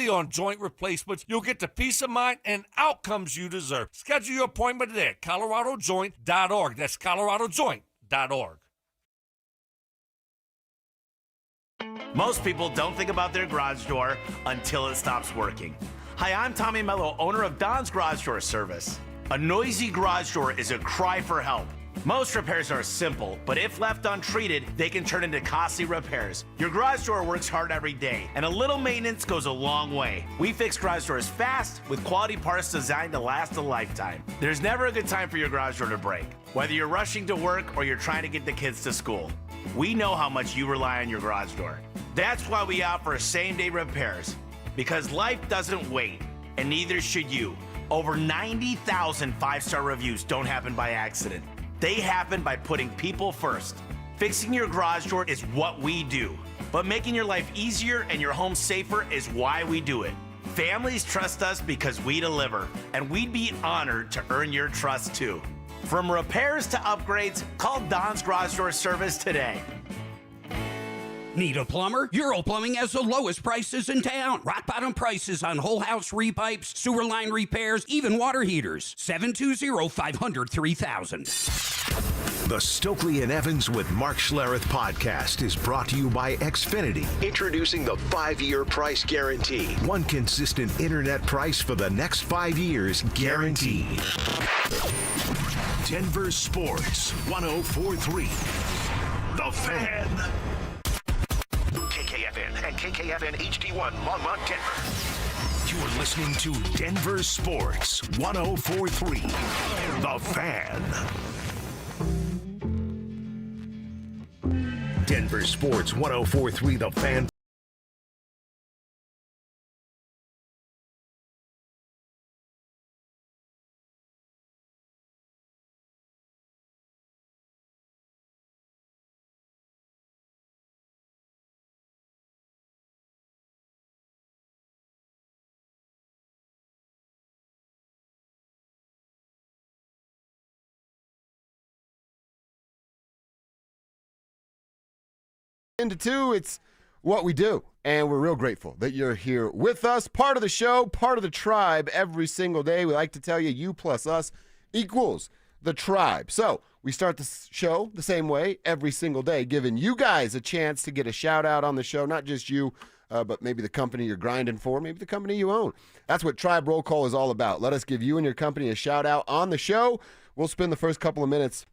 only on joint replacements, you'll get the peace of mind and outcomes you deserve. Schedule your appointment today at coloradojoint.org. That's coloradojoint.org. Most people don't think about their garage door until it stops working. Hi, I'm Tommy Mello, owner of Don's Garage Door Service. A noisy garage door is a cry for help. Most repairs are simple, but if left untreated, they can turn into costly repairs. Your garage door works hard every day, and a little maintenance goes a long way. We fix garage doors fast with quality parts designed to last a lifetime. There's never a good time for your garage door to break, whether you're rushing to work or you're trying to get the kids to school. We know how much you rely on your garage door. That's why we offer same-day repairs, because life doesn't wait, and neither should you. Over 90,000 five-star reviews don't happen by accident. They happen by putting people first. Fixing your garage door is what we do, but making your life easier and your home safer is why we do it. Families trust us because we deliver, and we'd be honored to earn your trust too. From repairs to upgrades, call Don's Garage Door Service today. Need a plumber? Euro Plumbing has the lowest prices in town. Rock bottom prices on whole house repipes, sewer line repairs, even water heaters. 720-500-3000. The Stokely and Evans with Mark Schlereth podcast is brought to you by Xfinity. Introducing the 5-year price guarantee. One consistent internet price for the next 5 years guaranteed. Denver Sports 104.3. The Fan. KKFN and KKFN HD1 Longmont, Denver. You are listening to Denver Sports 104.3. The Fan. Denver Sports 104.3. The Fan. Into two, it's what we do, and we're real grateful that you're here with us, part of the show, part of the tribe every single day. We like to tell you plus us equals the tribe. So we start the show the same way every single day, giving you guys a chance to get a shout out on the show, not just you, but maybe the company you're grinding for, maybe the company you own. That's what Tribe Roll Call is all about. Let us give you and your company a shout out on the show. We'll spend the first couple of minutes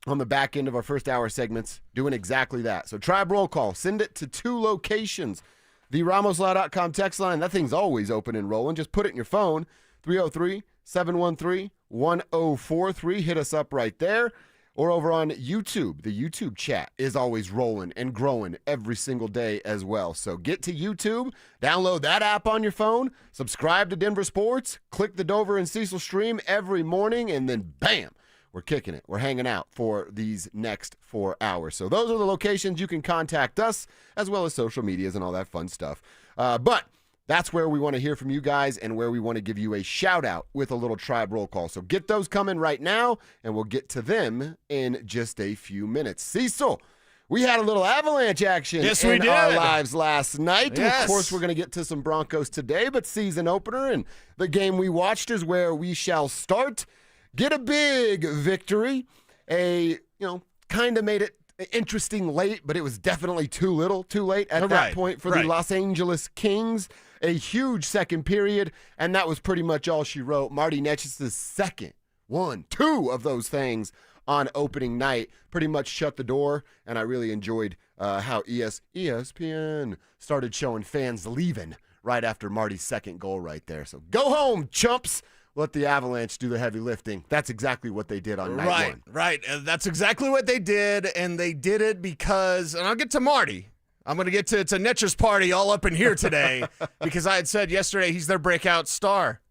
on the back end of our first hour segments doing exactly that. So Tribe Roll Call, send it to 2 locations. The RamosLaw.com text line, that thing's always open and rolling. Just put it in your phone, 303-713-1043. Hit us up right there. Or over on YouTube. The YouTube chat is always rolling and growing every single day as well. So get to YouTube, download that app on your phone, subscribe to Denver Sports, click the Dover and Cecil stream every morning, and then bam, we're kicking it. We're hanging out for these next 4 hours. So those are the locations you can contact us, as well as social medias and all that fun stuff. But that's where we want to hear from you guys and where we want to give you a shout out with a little Tribe Roll Call. So get those coming right now, and we'll get to them in just a few minutes. Cecil, we had a little Avalanche action in our lives last night. Yes. Of course, we're going to get to some Broncos today, but season opener and the game we watched is where we shall start. Get a big victory. Kind of made it interesting late, but it was definitely too late at that point for the Los Angeles Kings. A huge second period, and that was pretty much all she wrote. Marty Netch's second, 2 of those things on opening night pretty much shut the door, and I really enjoyed how ESPN started showing fans leaving right after Marty's second goal right there. So go home, chumps. Let the Avalanche do the heavy lifting. That's exactly what they did on night one. Right. That's exactly what they did, and they did it because, and I'll get to Marty. I'm going to get to Netch's party all up in here today because I had said yesterday he's their breakout star.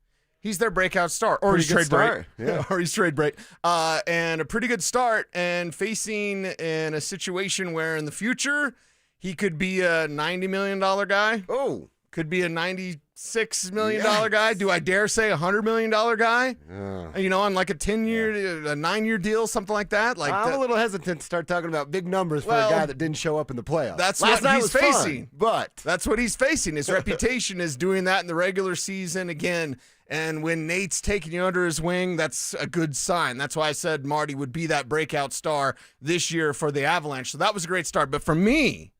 He's their breakout star. Or he's trade break. Yeah. Or he's trade break. And a pretty good start, and facing in a situation where in the future he could be a $90 million guy. Oh. Could be a $96 $6 million guy. Do I dare say $100 million guy? On like a 10-year, a 9-year deal, something like that. Like I'm a little hesitant to start talking about big numbers for a guy that didn't show up in the playoffs. That's Last what night he's was facing. fun, but that's what he's facing. His reputation is doing that in the regular season again. And when Nate's taking you under his wing, that's a good sign. That's why I said Marty would be that breakout star this year for the Avalanche. So that was a great start. But for me,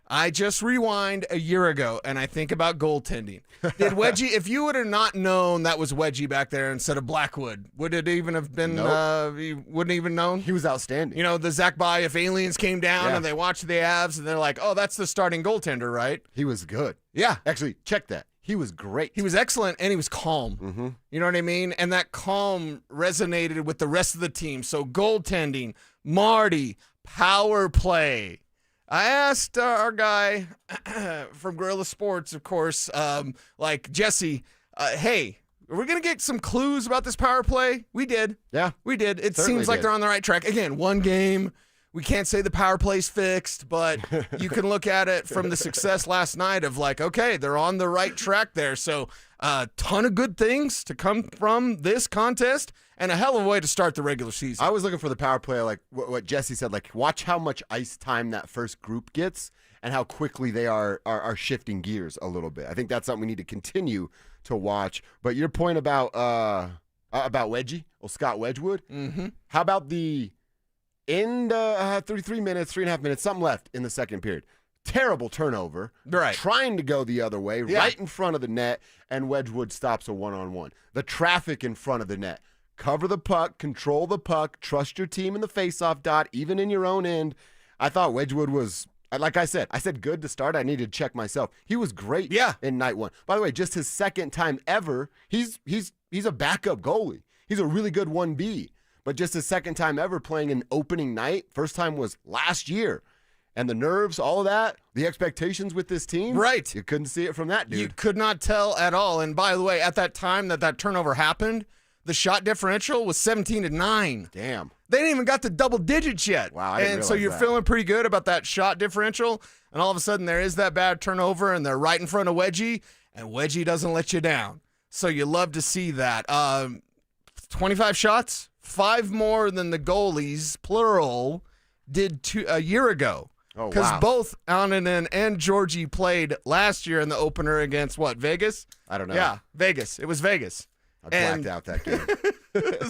I just rewind a year ago, and I think about goaltending. Did Wedgie, if you would have not known that was Wedgie back there instead of Blackwood, would it even have been, you wouldn't even known? he was outstanding. The Zach By, if aliens came down and they watched the Avs, and they're like, oh, that's the starting goaltender, right? He was good. Yeah. Actually, check that. He was great. He was excellent, and he was calm. Mm-hmm. You know what I mean? And that calm resonated with the rest of the team. So goaltending, Marty, power play. I asked our guy from Guerrilla Sports, of course, like Jesse, hey, are we going to get some clues about this power play? We did. Yeah. We did. It Certainly seems like did. they're on the right track. Again, one game. We can't say the power play's fixed, but you can look at it from the success last night of like, okay, they're on the right track there. So a ton of good things to come from this contest and a hell of a way to start the regular season. I was looking for the power play, like what Jesse said, like watch how much ice time that first group gets and how quickly they are shifting gears a little bit. I think that's something we need to continue to watch. But your point about Wedgie, or Scott Wedgwood, how about the end 3 minutes, 3.5 minutes, something left in the second period. Terrible turnover. Right. Trying to go the other way, right in front of the net, and Wedgwood stops a one-on-one. The traffic in front of the net. Cover the puck, control the puck, trust your team in the faceoff dot, even in your own end. I thought Wedgwood was, like I said good to start. I needed to check myself. He was great in night one. By the way, just his second time ever, he's a backup goalie. He's a really good 1B. But just his second time ever playing an opening night. First time was last year. And the nerves, all of that, the expectations with this team. Right. You couldn't see it from that dude. You could not tell at all. And by the way, at that time that turnover happened, the shot differential was 17-9. Damn. They didn't even got to double digits yet. Wow, I didn't And so realize you're that. feeling pretty good about that shot differential. And all of a sudden there is that bad turnover and they're right in front of Wedgie. And Wedgie doesn't let you down. So you love to see that. 25 shots, 5 more than the goalies, plural, did a year ago. Oh, Because wow. both Annunen and Georgie played last year in the opener against what, Vegas? I don't know. Yeah, Vegas. It was Vegas. I blacked out that game.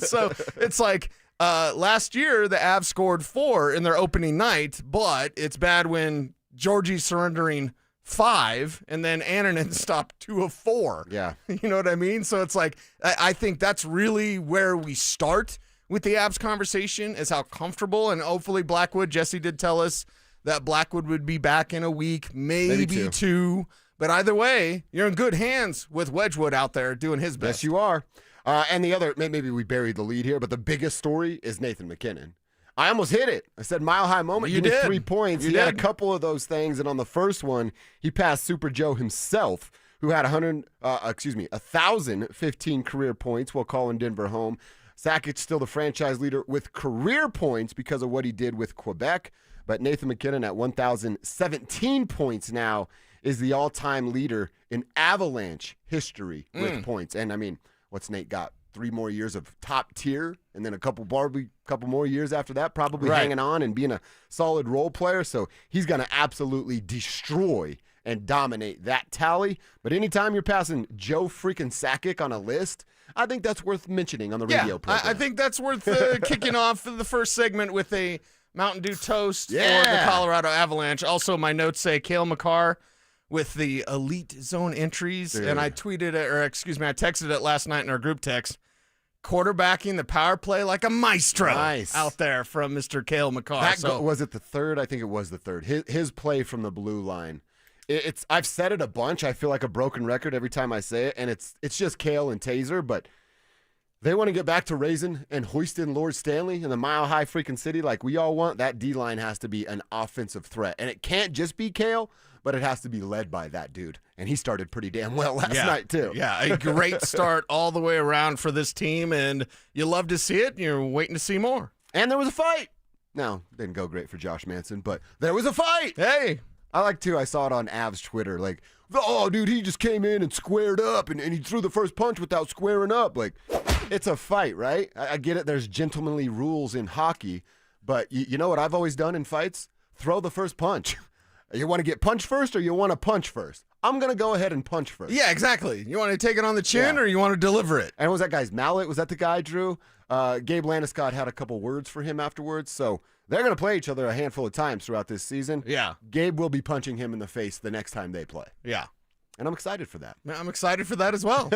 So it's like last year the Avs scored 4 in their opening night, but it's bad when Georgie's surrendering 5 and then Annunen stopped 2 of 4. Yeah. You know what I mean? So it's like I think that's really where we start with the Avs conversation is how comfortable, and hopefully Blackwood, Jesse did tell us that Blackwood would be back in a week, maybe two. But either way, you're in good hands with Wedgwood out there doing his best. Yes, you are. And the other, maybe we buried the lead here, but the biggest story is Nathan McKinnon. I almost hit it. I said mile high moment. You Give me did. 3 points. You He had a did. couple of those things, and on the first one, he passed Super Joe himself, who had 1,015 career points while calling Denver home. Sakic's still the franchise leader with career points because of what he did with Quebec, but Nathan McKinnon at 1,017 points now is the all-time leader in Avalanche history with points. And I mean, what's Nate got? 3 more years of top tier, and then a couple more years after that, probably hanging on and being a solid role player. So he's going to absolutely destroy and dominate that tally. But anytime you're passing Joe freaking Sakic on a list, I think that's worth mentioning on the radio program. I think that's worth kicking off the first segment with a Mountain Dew toast for the Colorado Avalanche. Also, my notes say Cale Makar with the elite zone entries, and I tweeted it, I texted it last night in our group text. Quarterbacking the power play like a maestro out there from Mr. Cale Makar. Was it the third? I think it was the third. His play from the blue line. I've said it a bunch. I feel like a broken record every time I say it, and it's just Cale and Taser, but they want to get back to raising and hoisting Lord Stanley in the mile-high freaking city like we all want. That D-line has to be an offensive threat, and it can't just be Cale, but it has to be led by that dude, and he started pretty damn well last night too. Yeah, a great start all the way around for this team, and you love to see it, and you're waiting to see more. And there was a fight. No, didn't go great for Josh Manson, but there was a fight. Hey, I like too. I saw it on Av's Twitter. Like, oh, dude, he just came in and squared up, and he threw the first punch without squaring up. Like, it's a fight, right? I get it. There's gentlemanly rules in hockey, but you know what I've always done in fights? Throw the first punch. You want to get punched first, or you want to punch first? I'm gonna go ahead and punch first. Yeah, exactly. You want to take it on the chin, or you want to deliver it? And what was that guy's mallet? Was that the guy, Drew? Gabe Landeskog had a couple words for him afterwards, so they're going to play each other a handful of times throughout this season. Yeah. Gabe will be punching him in the face the next time they play. Yeah. And I'm excited for that. I'm excited for that as well.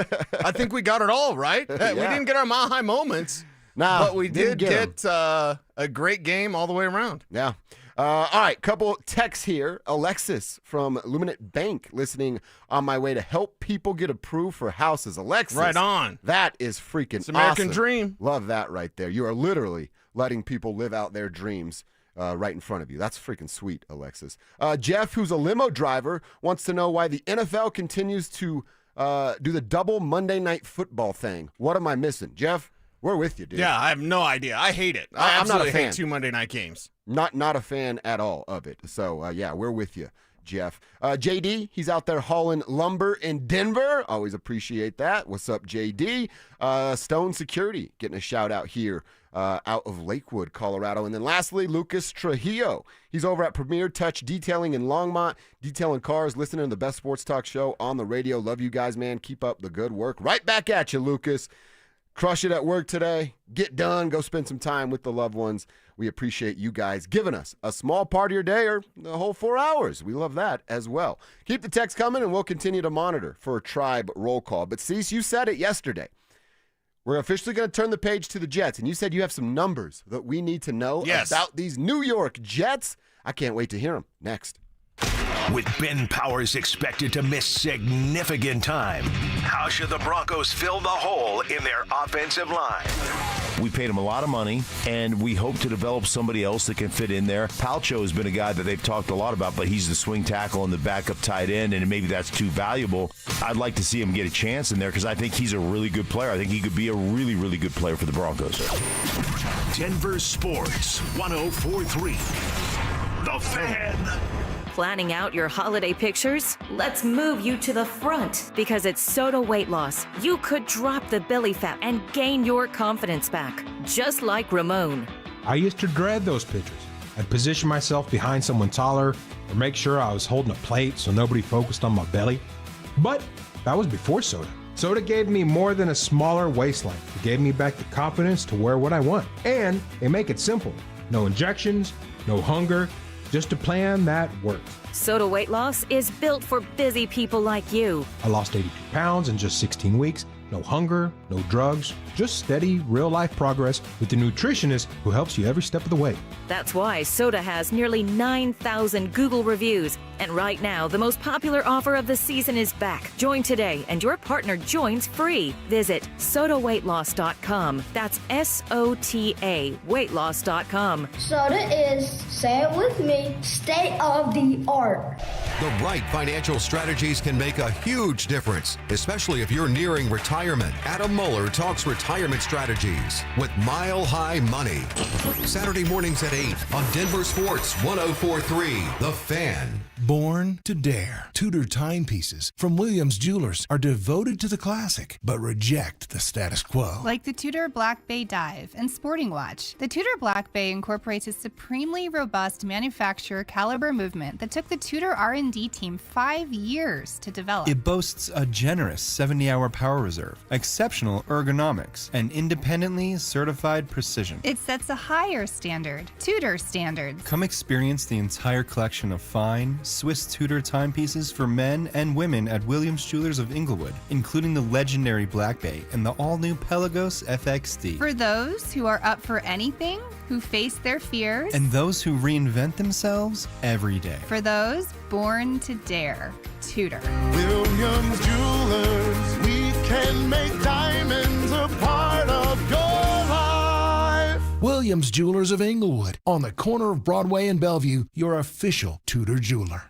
I think we got it all, right? Yeah. We didn't get our mile high moments, but we did get a great game all the way around. Yeah. All right, couple texts here. Alexis from Luminate Bank listening on my way to help people get approved for houses. Alexis. Right on. That is freaking It's American awesome. dream. Love that right there. You are literally letting people live out their dreams right in front of you. That's freaking sweet, Alexis. Jeff, who's a limo driver, wants to know why the NFL continues to do the double Monday Night Football thing. What am I missing? Jeff, we're with you, dude. Yeah, I have no idea. I hate it. I I'm not a absolutely fan. hate 2 Monday night games. Not a fan at all of it. So, yeah, we're with you, Jeff. JD, he's out there hauling lumber in Denver. Always appreciate that. What's up, JD? Stone Security getting a shout out here out of Lakewood, Colorado. And then lastly, Lucas Trujillo. He's over at Premier Touch Detailing in Longmont, detailing cars, listening to the best sports talk show on the radio. Love you guys, man. Keep up the good work. Right back at you, Lucas. Crush it at work today. Get done. Go spend some time with the loved ones. We appreciate you guys giving us a small part of your day or the whole 4 hours. We love that as well. Keep the text coming, and we'll continue to monitor for a Tribe roll call. But, Cecil, you said it yesterday. We're officially going to turn the page to the Jets, and you said you have some numbers that we need to know about these New York Jets. I can't wait to hear them next. With Ben Powers expected to miss significant time, how should the Broncos fill the hole in their offensive line? We paid him a lot of money, and we hope to develop somebody else that can fit in there. Palcho has been a guy that they've talked a lot about, but he's the swing tackle and the backup tight end, and maybe that's too valuable. I'd like to see him get a chance in there because I think he's a really good player. I think he could be a really, really good player for the Broncos. Denver Sports 104.3. The Fan. Planning out your holiday pictures? Let's move you to the front because it's Soda Weight Loss. You could drop the belly fat and gain your confidence back, just like Ramon. I used to dread those pictures. I'd position myself behind someone taller or make sure I was holding a plate so nobody focused on my belly. But that was before Soda. Soda gave me more than a smaller waistline. It gave me back the confidence to wear what I want. And they make it simple. No injections, no hunger, just a plan that works. Soda Weight Loss is built for busy people like you. I lost 82 pounds in just 16 weeks. No hunger, no drugs, just steady, real-life progress with the nutritionist who helps you every step of the way. That's why Soda has nearly 9,000 Google reviews. And right now, the most popular offer of the season is back. Join today, and your partner joins free. Visit sodaweightloss.com. That's SOTA weightloss.com. Soda is, say it with me, state of the art. The right financial strategies can make a huge difference, especially if you're nearing retirement. Adam Mueller talks retirement strategies with Mile High Money. Saturday mornings at 8 on Denver Sports 104.3 The Fan. Born to Dare. Tudor timepieces from Williams Jewelers are devoted to the classic, but reject the status quo. Like the Tudor Black Bay Dive and Sporting Watch. The Tudor Black Bay incorporates a supremely robust manufacturer caliber movement that took the Tudor R&D team 5 years to develop. It boasts a generous 70-hour power reserve, exceptional ergonomics, and independently certified precision. It sets a higher standard, Tudor standards. Come experience the entire collection of fine, Swiss Tudor timepieces for men and women at Williams Jewelers of Inglewood, including the legendary Black Bay and the all-new Pelagos FXD. For those who are up for anything, who face their fears, and those who reinvent themselves every day. For those born to dare, Tudor. Williams Jewelers, we can make diamonds a part of your life. Williams Jewelers of Inglewood, on the corner of Broadway and Bellevue, your official Tudor jeweler.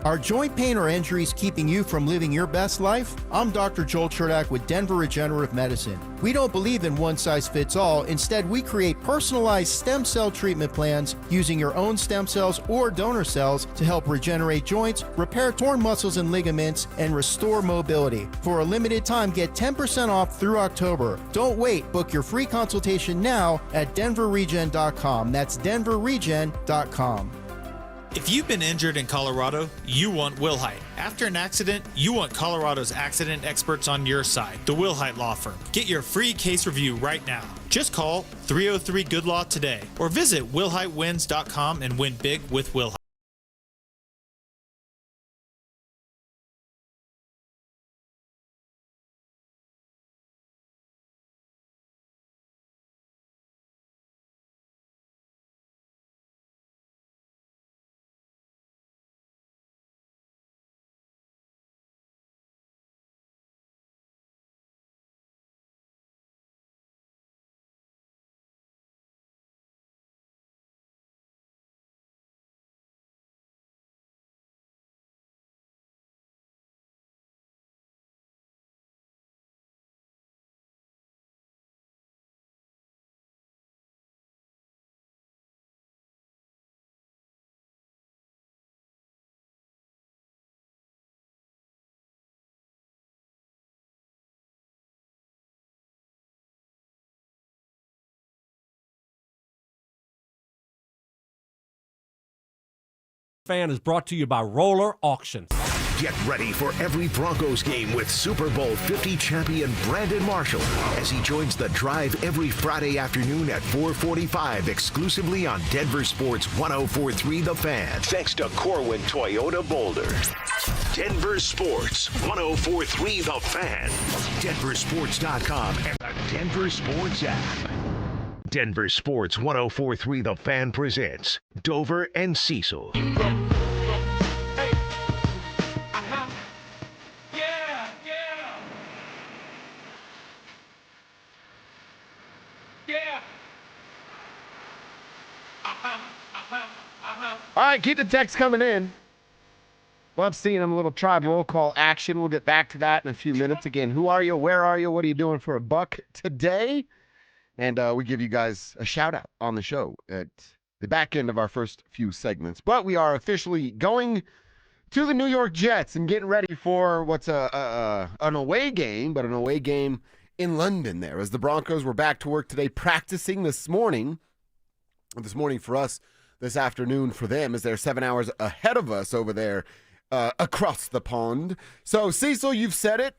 Are joint pain or injuries keeping you from living your best life? I'm Dr. Joel Cherdak with Denver Regenerative Medicine. We don't believe in one size fits all. Instead, we create personalized stem cell treatment plans using your own stem cells or donor cells to help regenerate joints, repair torn muscles and ligaments, and restore mobility. For a limited time, get 10% off through October. Don't wait. Book your free consultation now at denverregen.com. That's denverregen.com. If you've been injured in Colorado, you want Wilhite. After an accident, you want Colorado's accident experts on your side, the Wilhite Law Firm. Get your free case review right now. Just call 303-GOOD-LAW today or visit wilhitewins.com and win big with Wilhite. Fan is brought to you by Roller Auctions. Get ready for every Broncos game with Super Bowl 50 champion Brandon Marshall as he joins the drive every Friday afternoon at 4:45 exclusively on Denver Sports 104.3 The Fan. Thanks to Corwin Toyota Boulder. Denver Sports 104.3 The Fan. DenverSports.com and the Denver Sports app. Denver Sports 104.3 The Fan presents Dover and Cecil. All right, keep the text coming in. Love seeing them. A little tribe roll call action. We'll get back to that in a few minutes. Again, who are you? Where are you? What are you doing for a buck today? And we give you guys a shout out on the show at the back end of our first few segments. But we are officially going to the New York Jets and getting ready for what's an away game, but an away game in London there. As the Broncos were back to work today, practicing this morning for us, this afternoon for them, as they're 7 hours ahead of us over there across the pond. So, Cecil, you've said it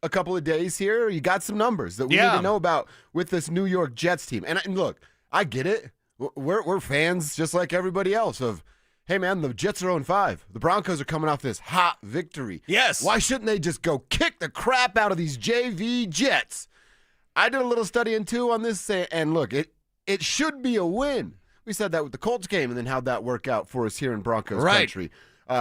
a couple of days here. You got some numbers that we need to know about with this New York Jets team. And look, I get it. We're fans just like everybody else of, hey, man, the Jets are 0-5. The Broncos are coming off this hot victory. Yes. Why shouldn't they just go kick the crap out of these JV Jets? I did a little studying, too, on this, and look, it should be a win. We said that with the Colts game and then how'd that work out for us here in Broncos country.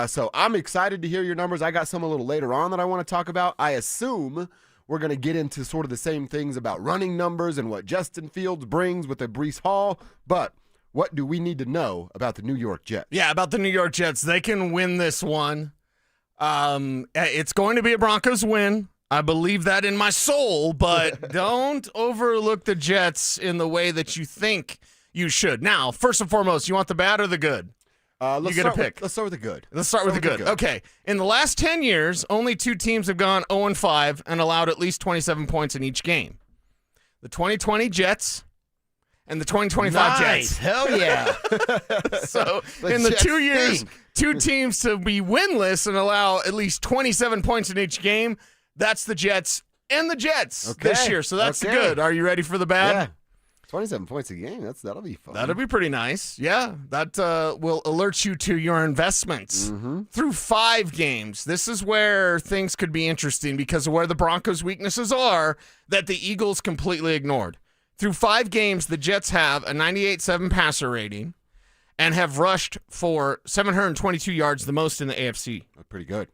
So I'm excited to hear your numbers. I got some a little later on that I want to talk about. I assume we're going to get into sort of the same things about running numbers and what Justin Fields brings with a Breece Hall. But what do we need to know about the New York Jets? Yeah, about the New York Jets. They can win this one. It's going to be a Broncos win. I believe that in my soul, but don't overlook the Jets in the way that you think you should. Now, first and foremost, you want the bad or the good? Let's you get a pick. Let's start with the good. Let's start with the good. Okay. In the last 10 years, only two teams have gone 0-5 and allowed at least 27 points in each game. The 2020 Jets and the 2025 Jets. Hell yeah. So in the Jets 2 years, stink. two teams to be winless and allow at least 27 points in each game, that's the Jets and the Jets this year. So that's the good. Are you ready for the bad? Yeah. 27 points a game. That'll be fun. That'll be pretty nice. Yeah, that will alert you to your investments through 5 games. This is where things could be interesting because of where the Broncos' weaknesses are that the Eagles completely ignored. Through 5 games, the Jets have a 98.7 passer rating and have rushed for 722 yards, the most in the AFC. Pretty good.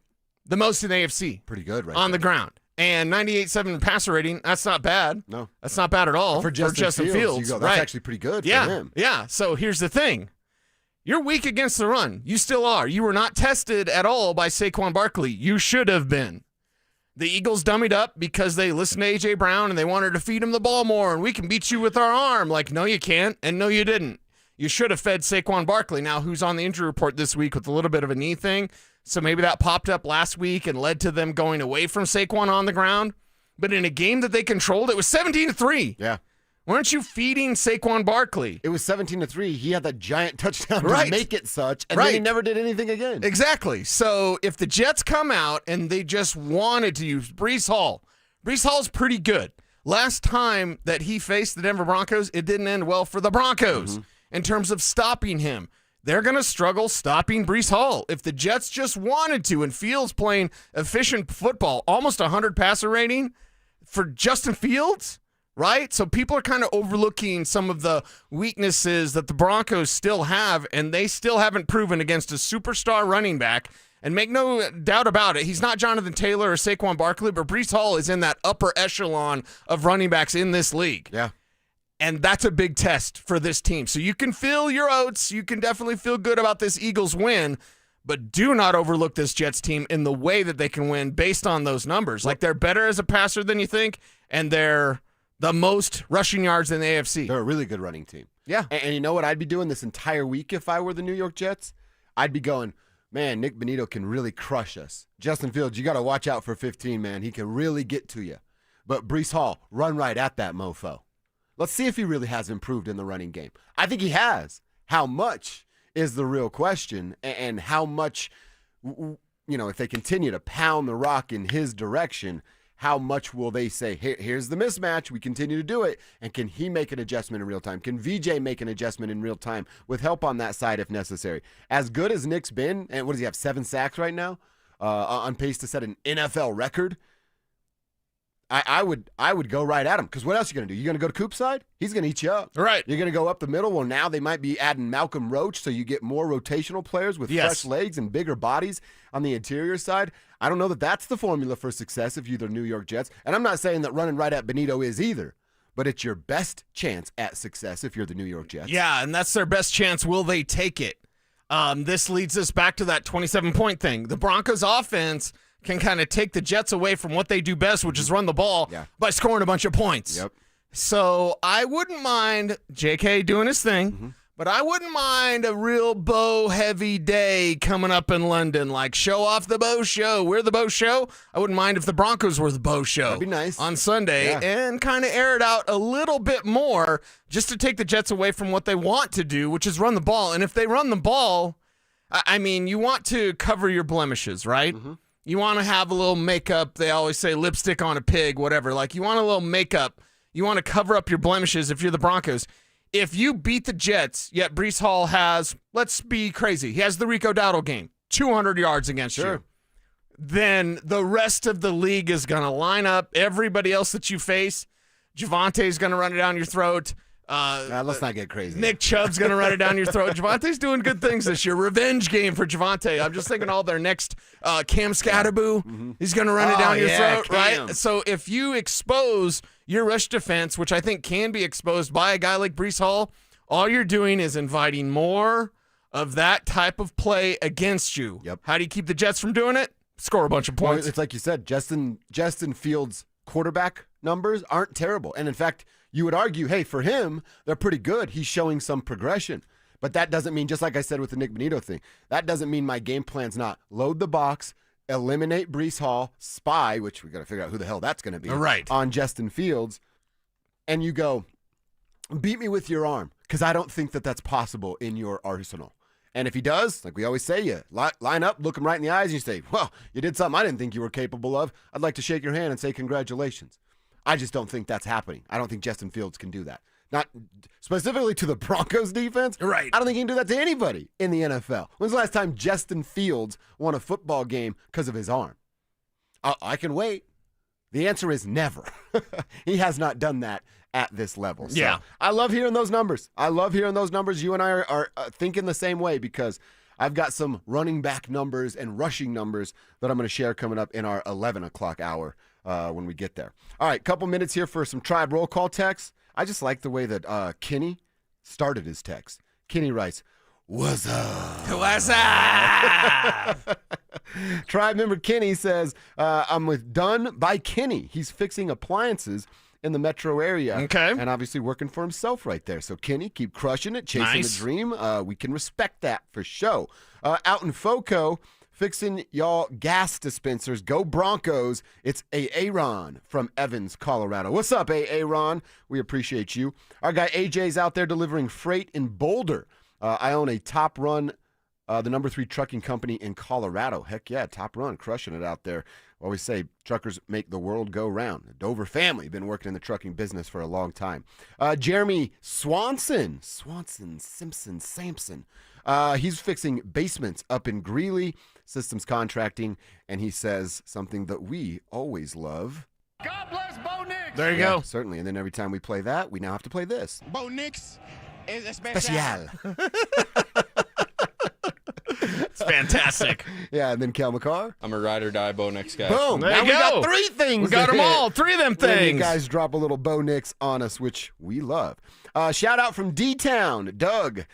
The most in the AFC. Pretty good, right? On the ground. And 98.7 passer rating, that's not bad. No. That's not bad at all For Justin Fields. That's actually pretty good for him. Yeah. So here's the thing. You're weak against the run. You still are. You were not tested at all by Saquon Barkley. You should have been. The Eagles dummied up because they listened to A.J. Brown and they wanted to feed him the ball more, and we can beat you with our arm. Like, no, you can't, and no, you didn't. You should have fed Saquon Barkley. Now, who's on the injury report this week with a little bit of a knee thing, so maybe that popped up last week and led to them going away from Saquon on the ground. But in a game that they controlled, it was 17-3. Yeah. Weren't you feeding Saquon Barkley? It was 17-3. He had that giant touchdown Right. to make it such, and then he never did anything again. Exactly. So if the Jets come out and they just wanted to use Breece Hall's pretty good. Last time that he faced the Denver Broncos, it didn't end well for the Broncos in terms of stopping him. They're going to struggle stopping Breece Hall. If the Jets just wanted to, and Fields playing efficient football, almost 100 passer rating for Justin Fields, right? So people are kind of overlooking some of the weaknesses that the Broncos still have, and they still haven't proven against a superstar running back. And make no doubt about it, he's not Jonathan Taylor or Saquon Barkley, but Breece Hall is in that upper echelon of running backs in this league. Yeah. And that's a big test for this team. So you can feel your oats. You can definitely feel good about this Eagles win, but do not overlook this Jets team in the way that they can win based on those numbers. Like, they're better as a passer than you think, and they're the most rushing yards in the AFC. They're a really good running team. Yeah. And you know what I'd be doing this entire week if I were the New York Jets? I'd be going, man, Nick Bonito can really crush us. Justin Fields, you got to watch out for 15, man. He can really get to you. But Breece Hall, run right at that mofo. Let's see if he really has improved in the running game. I think he has. How much is the real question, and how much, if they continue to pound the rock in his direction, how much will they say, here's the mismatch, we continue to do it, and can he make an adjustment in real time? Can VJ make an adjustment in real time with help on that side if necessary? As good as Nick's been, and what does he have, 7 sacks right now? On pace to set an NFL record? I would go right at him, because what else are you going to do? You're going to go to Coop's side? He's going to eat you up. Right. You're going to go up the middle. Well, now they might be adding Malcolm Roach, so you get more rotational players with fresh legs and bigger bodies on the interior side. I don't know that that's the formula for success if you're the New York Jets. And I'm not saying that running right at Bonito is either, but it's your best chance at success if you're the New York Jets. Yeah, and that's their best chance. Will they take it? This leads us back to that 27-point thing. The Broncos offense can kind of take the Jets away from what they do best, which is run the ball, by scoring a bunch of points. Yep. So I wouldn't mind JK doing his thing, but I wouldn't mind a real bow-heavy day coming up in London, like show off the bow show. We're the bow show. I wouldn't mind if the Broncos were the bow show. That'd be nice. On Sunday, and kind of air it out a little bit more just to take the Jets away from what they want to do, which is run the ball. And if they run the ball, I mean, you want to cover your blemishes, right? You want to have a little makeup. They always say lipstick on a pig, whatever. Like, you want a little makeup. You want to cover up your blemishes if you're the Broncos. If you beat the Jets, yet Breece Hall has, let's be crazy, he has the Rico Dowdle game, 200 yards against you, then the rest of the league is going to line up. Everybody else that you face, Javante's going to run it down your throat. Let's not get crazy. Nick Chubb's going to run it down your throat. Javante's doing good things this year. Revenge game for Javante. I'm just thinking all their next Cam Scatterboo. He's going to run it down your throat, Cam. right? So if you expose your rush defense, which I think can be exposed by a guy like Breece Hall, all you're doing is inviting more of that type of play against you. Yep. How do you keep the Jets from doing it? Score a bunch of points. Well, it's like you said, Justin Fields' quarterback numbers aren't terrible. And in fact, you would argue, hey, for him, they're pretty good. He's showing some progression. But that doesn't mean, just like I said with the Nick Bonito thing, that doesn't mean my game plan's not load the box, eliminate Breece Hall, spy, which we got to figure out who the hell that's going to be, on Justin Fields, and you go, beat me with your arm, because I don't think that that's possible in your arsenal. And if he does, like we always say, you line up, look him right in the eyes, and you say, well, you did something I didn't think you were capable of. I'd like to shake your hand and say congratulations. I just don't think that's happening. I don't think Justin Fields can do that. Not specifically to the Broncos defense. Right. I don't think he can do that to anybody in the NFL. When's the last time Justin Fields won a football game because of his arm? I can wait. The answer is never. He has not done that at this level. So Yeah. I love hearing those numbers. You and I are thinking the same way, because I've got some running back numbers and rushing numbers that I'm going to share coming up in our 11 o'clock hour when we get there. All right, couple minutes here for some Tribe roll call text. I just like the way that Kenny started his text. Kenny writes, What's up? What's up? Tribe member Kenny says, I'm with Done by Kenny. He's fixing appliances in the metro area. Okay. And obviously working for himself right there. So, Kenny, keep crushing it, chasing the dream. We can respect that for sure. Out in FOCO, fixing y'all gas dispensers. Go Broncos. It's Aaron from Evans, Colorado. What's up, Aaron? We appreciate you. Our guy AJ's out there delivering freight in Boulder. I own a Top Run, the number 3 trucking company in Colorado. Heck yeah, Top Run, crushing it out there. I always say truckers make the world go round. The Dover family, been working in the trucking business for a long time. Jeremy Sampson. He's fixing basements up in Greeley, systems contracting, and he says something that we always love. God bless Bo Nix. There you go. Certainly, and then every time we play that, we now have to play this. Bo Nix is Special. It's fantastic. Yeah, and then Cal McCarr. I'm a ride or die Bo Nix guy. Boom. There Now you we go. got 3 things. We got to them hit. all. 3 of them When things. you guys drop a little Bo Nix on us, which we love. Shout out from D-Town. Doug,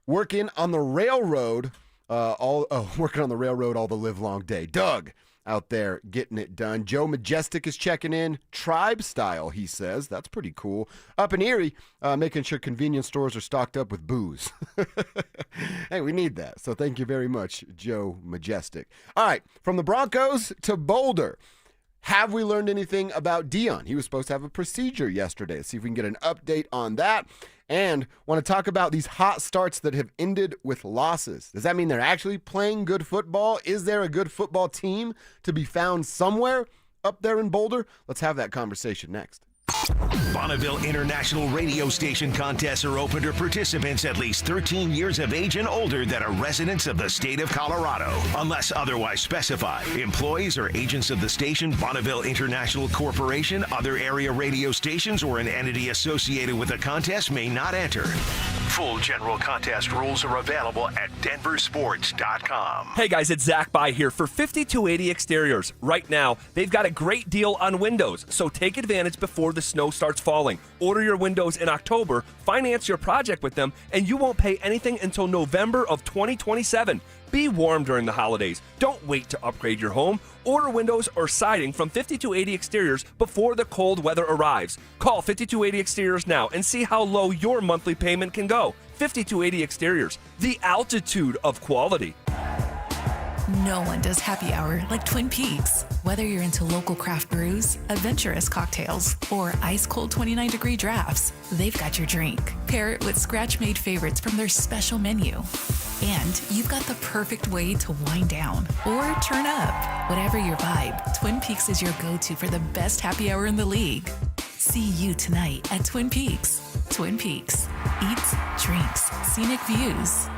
working on the railroad all the live long day. Doug out there getting it done. Joe Majestic is checking in. Tribe style, he says. That's pretty cool. Up in Erie, making sure convenience stores are stocked up with booze. Hey, we need that. So thank you very much, Joe Majestic. All right, from the Broncos to Boulder. Have we learned anything about Dion? He was supposed to have a procedure yesterday. Let's see if we can get an update on that. And want to talk about these hot starts that have ended with losses. Does that mean they're actually playing good football? Is there a good football team to be found somewhere up there in Boulder? Let's have that conversation next. Bonneville International Radio Station contests are open to participants at least 13 years of age and older that are residents of the state of Colorado. Unless otherwise specified, employees or agents of the station, Bonneville International Corporation, other area radio stations, or an entity associated with the contest may not enter. Full general contest rules are available at DenverSports.com. Hey guys, it's Zach By here for 5280 Exteriors. Right now, they've got a great deal on windows, so take advantage before the snow starts falling. Order your windows in October, finance your project with them, and you won't pay anything until November of 2027. Be warm during the holidays. Don't wait to upgrade your home. Order windows or siding from 5280 Exteriors before the cold weather arrives. Call 5280 Exteriors now and see how low your monthly payment can go. 5280 Exteriors, the altitude of quality. No one does happy hour like Twin Peaks. Whether you're into local craft brews, adventurous cocktails, or ice-cold 29-degree drafts, they've got your drink. Pair it with scratch-made favorites from their special menu. And you've got the perfect way to wind down or turn up. Whatever your vibe, Twin Peaks is your go-to for the best happy hour in the league. See you tonight at Twin Peaks. Twin Peaks. Eats, drinks, scenic views.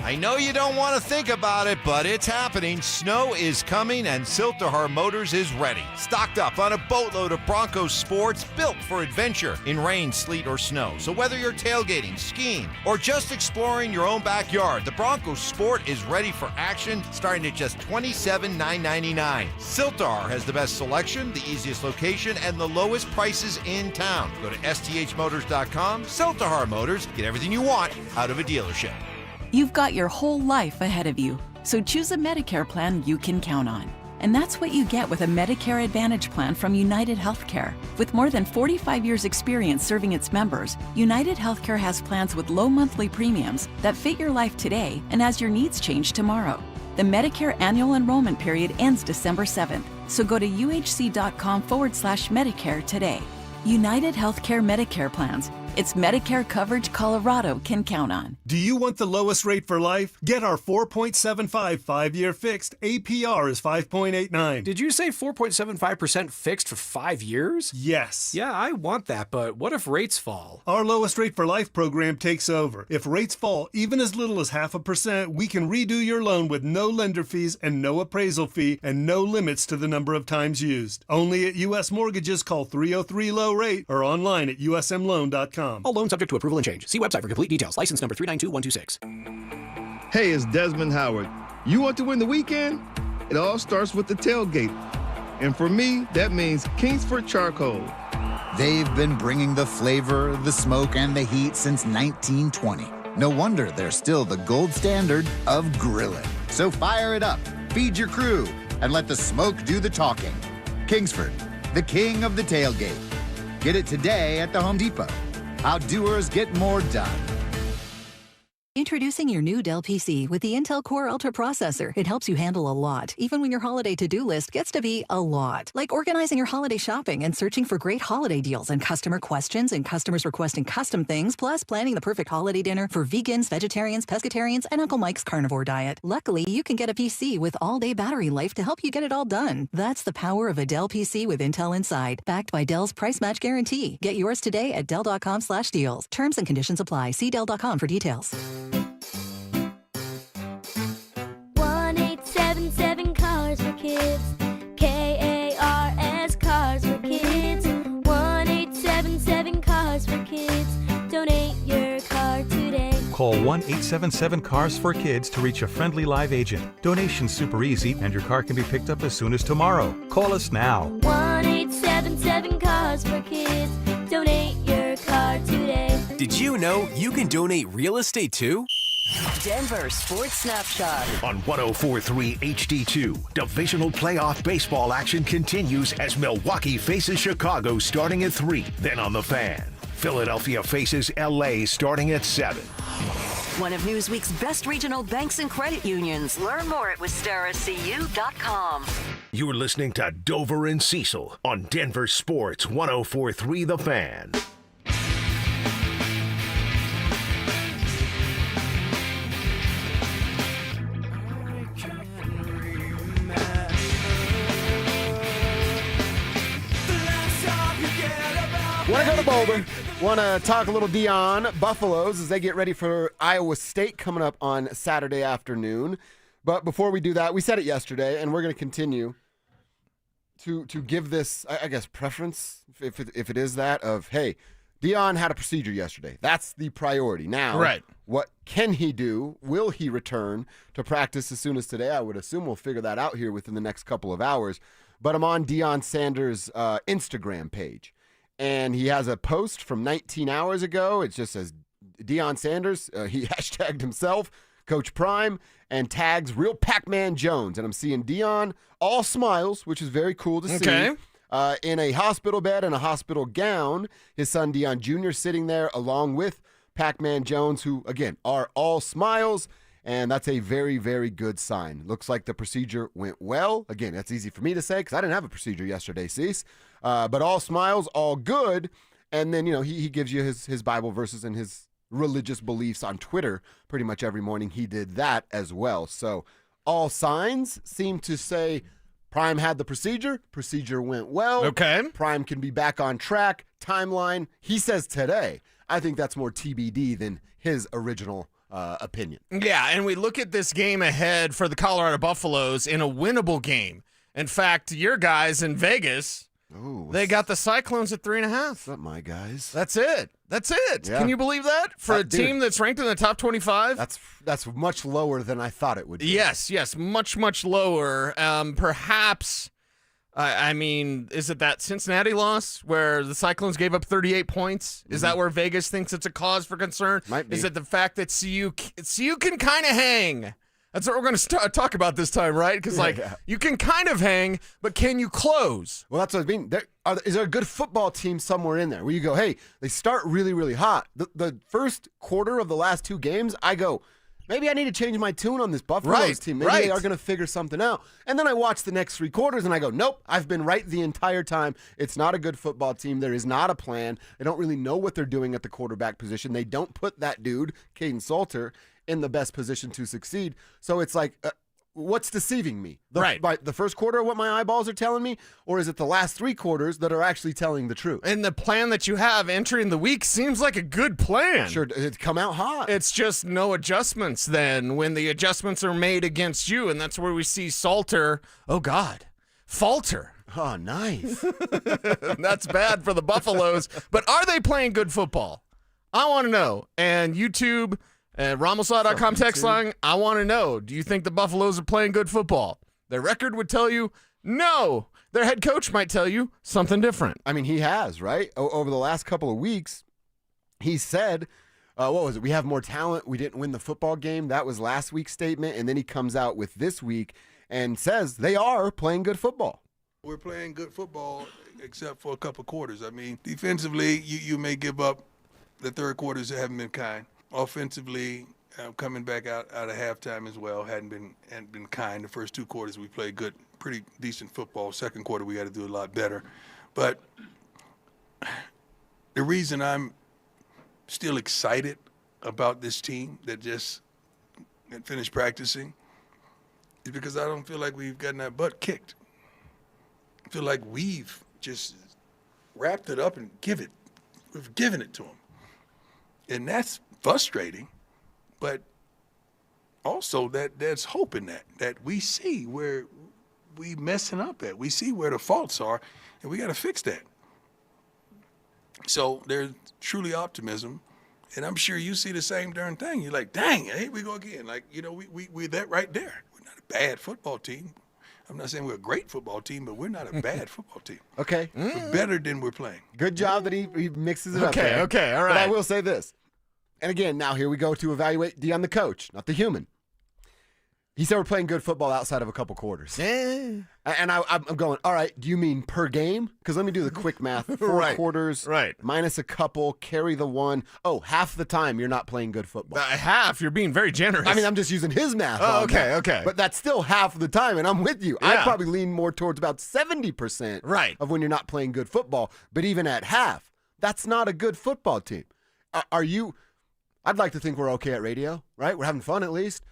I know you don't want to think about it, but it's happening. Snow is coming and Silterhar Motors is ready. Stocked up on a boatload of Broncos sports built for adventure in rain, sleet, or snow. So whether you're tailgating, skiing, or just exploring your own backyard, the Broncos Sport is ready for action starting at just $27,999. Silterhar has the best selection, the easiest location, and the lowest prices in town. Go to sthmotors.com. Silterhar Motors. Get everything you want out of a dealership. You've got your whole life ahead of you, so choose a Medicare plan you can count on. And that's what you get with a Medicare Advantage plan from United Healthcare. With more than 45 years' experience serving its members, United Healthcare has plans with low monthly premiums that fit your life today and as your needs change tomorrow. The Medicare annual enrollment period ends December 7th, so go to uhc.com/Medicare today. United Healthcare Medicare plans. It's Medicare coverage Colorado can count on. Do you want the lowest rate for life? Get our 4.75 5-year fixed. APR is 5.89. Did you say 4.75% fixed for 5 years? Yes. Yeah, I want that, but what if rates fall? Our lowest rate for life program takes over. If rates fall even as little as 0.5%, we can redo your loan with no lender fees and no appraisal fee and no limits to the number of times used. Only at U.S. Mortgages. Call 303-LOW-RATE or online at usmloan.com. All loans subject to approval and change. See website for complete details. License number 392126. Hey, it's Desmond Howard. You want to win the weekend? It all starts with the tailgate. And for me, that means Kingsford Charcoal. They've been bringing the flavor, the smoke, and the heat since 1920. No wonder they're still the gold standard of grilling. So fire it up, feed your crew, and let the smoke do the talking. Kingsford, the king of the tailgate. Get it today at the Home Depot. How doers get more done. Introducing your new Dell PC with the Intel Core Ultra processor. It helps you handle a lot, even when your holiday to-do list gets to be a lot. Like organizing your holiday shopping and searching for great holiday deals and customer questions and customers requesting custom things, plus planning the perfect holiday dinner for vegans, vegetarians, pescatarians, and Uncle Mike's carnivore diet. Luckily, you can get a PC with all-day battery life to help you get it all done. That's the power of a Dell PC with Intel inside, backed by Dell's price match guarantee. Get yours today at Dell.com/deals. Terms and conditions apply. See Dell.com for details. 1-877 Cars for Kids. KARS Cars for Kids. 1-877 Cars for Kids. Donate your car today. Call 1-877-CARS-4-KIDS to reach a friendly live agent. Donation's super easy, and your car can be picked up as soon as tomorrow. Call us now. 1-877 Cars for Kids. Donate your car today. Did you know you can donate real estate too? Denver Sports Snapshot. On 104.3 HD2, divisional playoff baseball action continues as Milwaukee faces Chicago starting at 3. Then on the Fan, Philadelphia faces LA starting at 7. One of Newsweek's best regional banks and credit unions. Learn more at WistaraCU.com. You're listening to Dover and Cecil on Denver Sports 104.3 The Fan. Want to go to Boulder. Want to talk a little Dion Buffaloes as they get ready for Iowa State coming up on Saturday afternoon. But before we do that, we said it yesterday, and we're going to continue to give this, I guess, preference, if it is that, of, hey, Dion had a procedure yesterday. That's the priority. Now, right. What can he do? Will he return to practice as soon as today? I would assume we'll figure that out here within the next couple of hours. But I'm on Deion Sanders' Instagram page. And he has a post from 19 hours ago. It just says Deion Sanders. He hashtagged himself, Coach Prime, and tags Real Pac-Man Jones. And I'm seeing Deion all smiles, which is very cool to see. In a hospital bed and a hospital gown. His son Deion Jr. sitting there along with Pac-Man Jones, who, again, are all smiles. And that's a very, very good sign. Looks like the procedure went well. Again, that's easy for me to say because I didn't have a procedure yesterday, Cease. But all smiles, all good. And then, he gives you his Bible verses and his religious beliefs on Twitter pretty much every morning. He did that as well. So all signs seem to say Prime had the procedure went well. Okay. Prime can be back on track. Timeline, he says today. I think that's more TBD than his original opinion. Yeah, and we look at this game ahead for the Colorado Buffaloes in a winnable game. In fact, your guys in Vegas, they got the Cyclones at 3.5. What's up, my guys? That's it. Yeah. Can you believe that? For a team that's ranked in the top 25? That's much lower than I thought it would be. Yes, much, much lower. Perhaps, is it that Cincinnati loss where the Cyclones gave up 38 points? Is that where Vegas thinks it's a cause for concern? Might be. Is it the fact that CU can kind of hang? That's what we're going to talk about this time, right? Because, you can kind of hang, but can you close? Well, that's what I mean. Is there a good football team somewhere in there where you go, hey, they start really, really hot. The first quarter of the last 2 games, I go, maybe I need to change my tune on this Buffaloes team. Maybe they are going to figure something out. And then I watch the next 3 quarters and I go, nope, I've been right the entire time. It's not a good football team. There is not a plan. They don't really know what they're doing at the quarterback position. They don't put that dude, Caden Salter, in the best position to succeed. So it's like, what's deceiving me? The first quarter of what my eyeballs are telling me, or is it the last 3 quarters that are actually telling the truth? And the plan that you have entering the week seems like a good plan. Sure, it's come out hot. It's just no adjustments then when the adjustments are made against you, and that's where we see Salter, falter. Oh, nice. That's bad for the Buffaloes. But are they playing good football? I want to know. And YouTube... Ramoslaw.com text line, I want to know, do you think the Buffaloes are playing good football? Their record would tell you no. Their head coach might tell you something different. I mean, he has, right? Over the last couple of weeks, he said what was it? We have more talent. We didn't win the football game. That was last week's statement. And then he comes out with this week and says they are playing good football. We're playing good football except for a couple quarters. I mean, defensively, you may give up the third quarters that haven't been kind. Offensively, coming back out of halftime as well, hadn't been kind. The first 2 quarters we played good, pretty decent football. Second quarter we got to do a lot better. But the reason I'm still excited about this team that just finished practicing is because I don't feel like we've gotten our butt kicked. I feel like we've just wrapped it up and we've given it to them. And that's frustrating, but also there's hope in that we see where we messing up at. We see where the faults are, and we got to fix that. So there's truly optimism, and I'm sure you see the same darn thing. You're like, dang, here we go again. Like, we're that right there. We're not a bad football team. I'm not saying we're a great football team, but we're not a bad football team. Okay. We're better than we're playing. Good job that he mixes it up there. Okay, all right. But I will say this. And again, now here we go to evaluate Dion the coach, not the human. He said we're playing good football outside of a couple quarters. And I'm going, all right, do you mean per game? Because let me do the quick math. 4 quarters minus a couple, carry the 1. Oh, half the time you're not playing good football. Half? You're being very generous. I mean, I'm just using his math. Oh, okay, okay. But that's still half of the time, and I'm with you. Yeah. I'd probably lean more towards about 70% of when you're not playing good football. But even at half, that's not a good football team. Are you... I'd like to think we're okay at radio, right? We're having fun at least.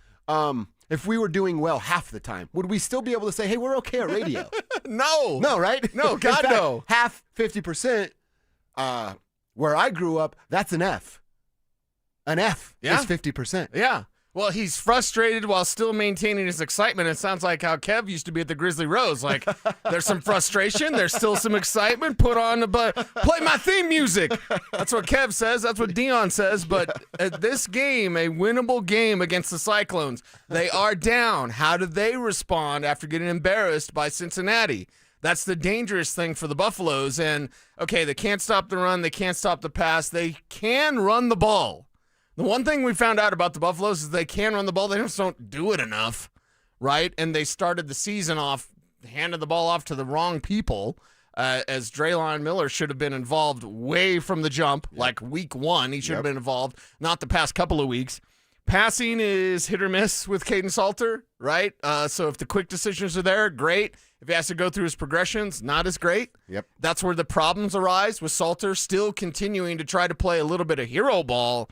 If we were doing well half the time, would we still be able to say, hey, we're okay at radio? No. No, right? No, God, In fact, no. Half, 50%, where I grew up, that's an F. An F is 50%. Yeah. Well, he's frustrated while still maintaining his excitement. It sounds like how Kev used to be at the Grizzly Rose. Like, there's some frustration. There's still some excitement. Put on play my theme music. That's what Kev says. That's what Dion says. But at this game, a winnable game against the Cyclones, they are down. How do they respond after getting embarrassed by Cincinnati? That's the dangerous thing for the Buffaloes. And, okay, they can't stop the run. They can't stop the pass. They can run the ball. The one thing we found out about the Buffaloes is they can run the ball. They just don't do it enough, right? And they started the season off, handed the ball off to the wrong people, as Draylon Miller should have been involved way from the jump, like week 1. He should have been involved, not the past couple of weeks. Passing is hit or miss with Caden Salter, right? So if the quick decisions are there, great. If he has to go through his progressions, not as great. Yep. That's where the problems arise with Salter still continuing to try to play a little bit of hero ball.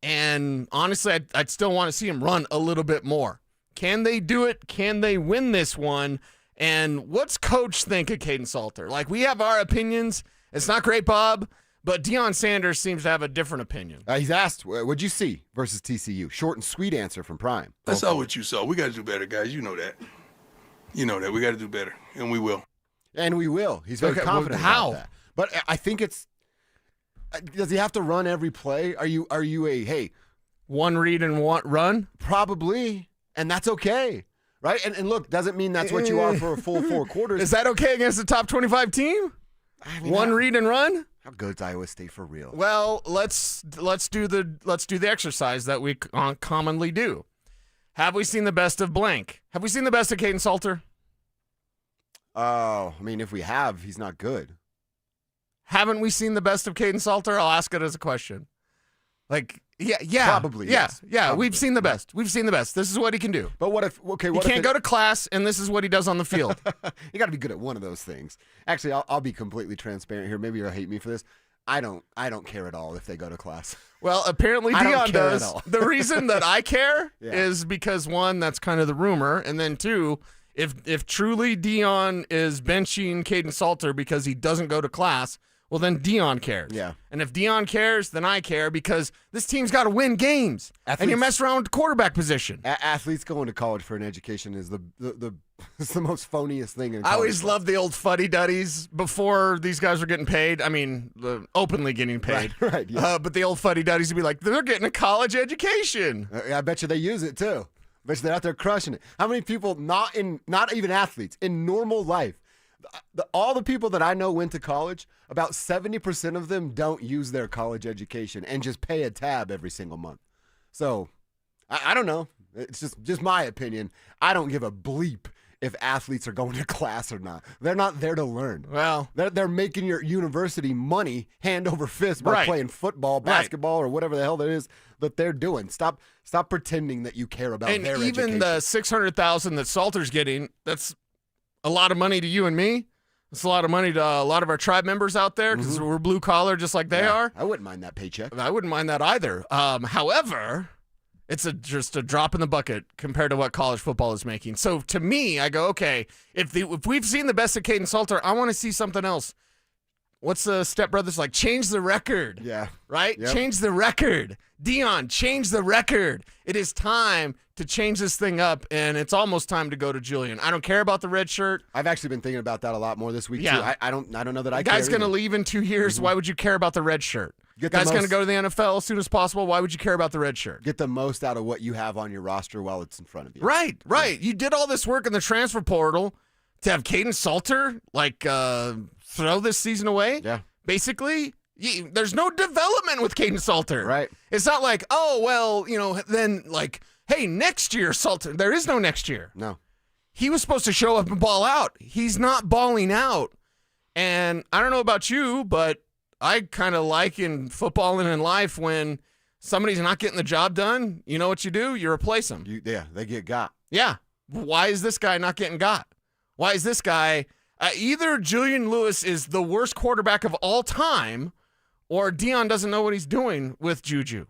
And honestly, I'd still want to see him run a little bit more. Can they do it? Can they win this one? And what's Coach think of Caden Salter? Like, we have our opinions. It's not great, Bob, but Deion Sanders seems to have a different opinion. He's asked, what'd you see versus TCU? Short and sweet answer from Prime. I saw what you saw. We got to do better, guys. You know that. You know that. We got to do better, and we will. And we will. He's very confident about that. But I think it's... Does he have to run every play? Are you a, hey... One read and one run? Probably. And that's okay. Right? And look, doesn't mean that's what you are for a full 4 quarters. Is that okay against the top 25 team? I mean, one read and run? How good's Iowa State for real? Well, let's do the exercise that we commonly do. Have we seen the best of blank? Have we seen the best of Caden Salter? Oh, I mean, if we have, he's not good. Haven't we seen the best of Caden Salter? I'll ask it as a question. Like, yeah. Probably, yes. Yeah, Probably. we've seen the best. We've seen the best. This is what he can do. But what if, okay, he can't go to class, and this is what he does on the field. You got to be good at one of those things. Actually, I'll be completely transparent here. Maybe you'll hate me for this. I don't care at all if they go to class. Well, apparently Dion does. The reason that I care is because, one, that's kind of the rumor, and then two, if truly Dion is benching Caden Salter because he doesn't go to class, well, then Dion cares. Yeah. And if Dion cares, then I care because this team's got to win games. And you mess around with the quarterback position. Athletes going to college for an education is the it's the most phoniest thing in college. I always loved the old fuddy-duddies before these guys were getting paid. I mean, openly getting paid. Right, yeah. But the old fuddy-duddies would be like, they're getting a college education. I bet you they use it, too. I bet you they're out there crushing it. How many people, not even athletes, in normal life, all the people that I know went to college, about 70% of them don't use their college education and just pay a tab every single month. So I don't know. It's just my opinion. I don't give a bleep if athletes are going to class or not. They're not there to learn. Well, they're making your university money hand over fist by playing football, basketball, or whatever the hell that is that they're doing. Stop pretending that you care about their education. And even the $600,000 that Salter's getting, that's a lot of money to you and me. It's a lot of money to a lot of our tribe members out there because we're blue collar just like they are. I wouldn't mind that paycheck. I wouldn't mind that either. However, it's just a drop in the bucket compared to what college football is making. So to me, I go, okay, if we've seen the best of Caden Salter, I want to see something else. What's the Step Brothers like? Change the record. Yeah. Right? Yep. Change the record. Dion, change the record. It is time to change this thing up, and it's almost time to go to Julian. I don't care about the red shirt. I've actually been thinking about that a lot more this week, too. I don't know that I care. The guy's going to leave in 2 years. Why would you care about the red shirt? The guy's going to go to the NFL as soon as possible. Why would you care about the red shirt? Get the most out of what you have on your roster while it's in front of you. Right. You did all this work in the transfer portal to have Caden Salter, throw this season away. Yeah. Basically, there's no development with Caden Salter. Right. It's not like, hey, next year, Salter. There is no next year. No. He was supposed to show up and ball out. He's not balling out. And I don't know about you, but I kind of like in football and in life when somebody's not getting the job done, you know what you do? You replace them. They get got. Yeah. Why is this guy not getting got? Why is this guy... either Julian Lewis is the worst quarterback of all time, or Dion doesn't know what he's doing with Juju.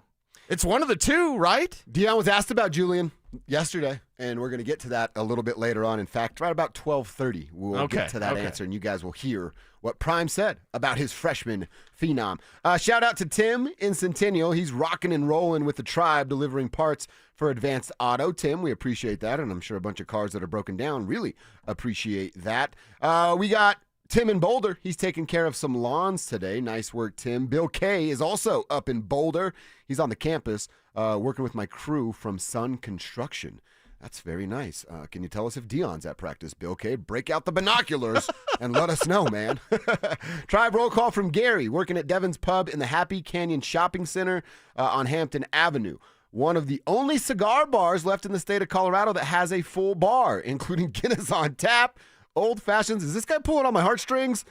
It's one of the two, right? Dion was asked about Julian yesterday, and we're going to get to that a little bit later on. In fact, right about 12:30, we'll get to that answer, and you guys will hear what Prime said about his freshman phenom. Shout out to Tim in Centennial. He's rocking and rolling with the tribe, delivering parts for Advanced Auto. Tim, we appreciate that, and I'm sure a bunch of cars that are broken down really appreciate that. We got Tim in Boulder. He's taking care of some lawns today. Nice work, Tim. Bill K is also up in Boulder. He's on the campus working with my crew from Sun Construction. That's very nice. Can you tell us if Dion's at practice, Bill K? Break out the binoculars and let us know, man. Tribe roll call from Gary, working at Devon's Pub in the Happy Canyon Shopping Center on Hampton Avenue. One of the only cigar bars left in the state of Colorado that has a full bar, including Guinness on tap, old fashions. Is this guy pulling on my heartstrings?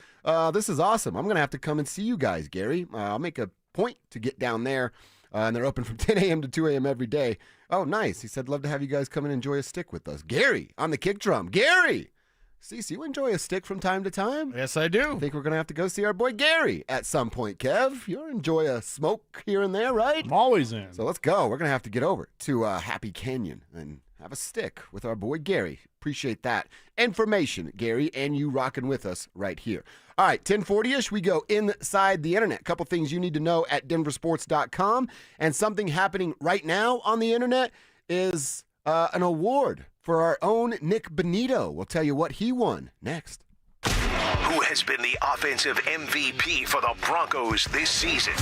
This is awesome. I'm going to have to come and see you guys, Gary. I'll make a point to get down there. And they're open from 10 a.m. to 2 a.m. every day. Oh, nice. He said, love to have you guys come and enjoy a stick with us. Gary on the kick drum. Gary! Cecil, you enjoy a stick from time to time? Yes, I do. I think we're going to have to go see our boy Gary at some point, Kev. You'll enjoy a smoke here and there, right? I'm always in. So let's go. We're going to have to get over to Happy Canyon and have a stick with our boy Gary. Appreciate that information, Gary, and you rocking with us right here. All right, 1040-ish, we go inside the internet. A couple things you need to know at DenverSports.com. And something happening right now on the internet is an award for our own Nick Benito. We'll tell you what he won next. Who has been the offensive MVP for the Broncos this season?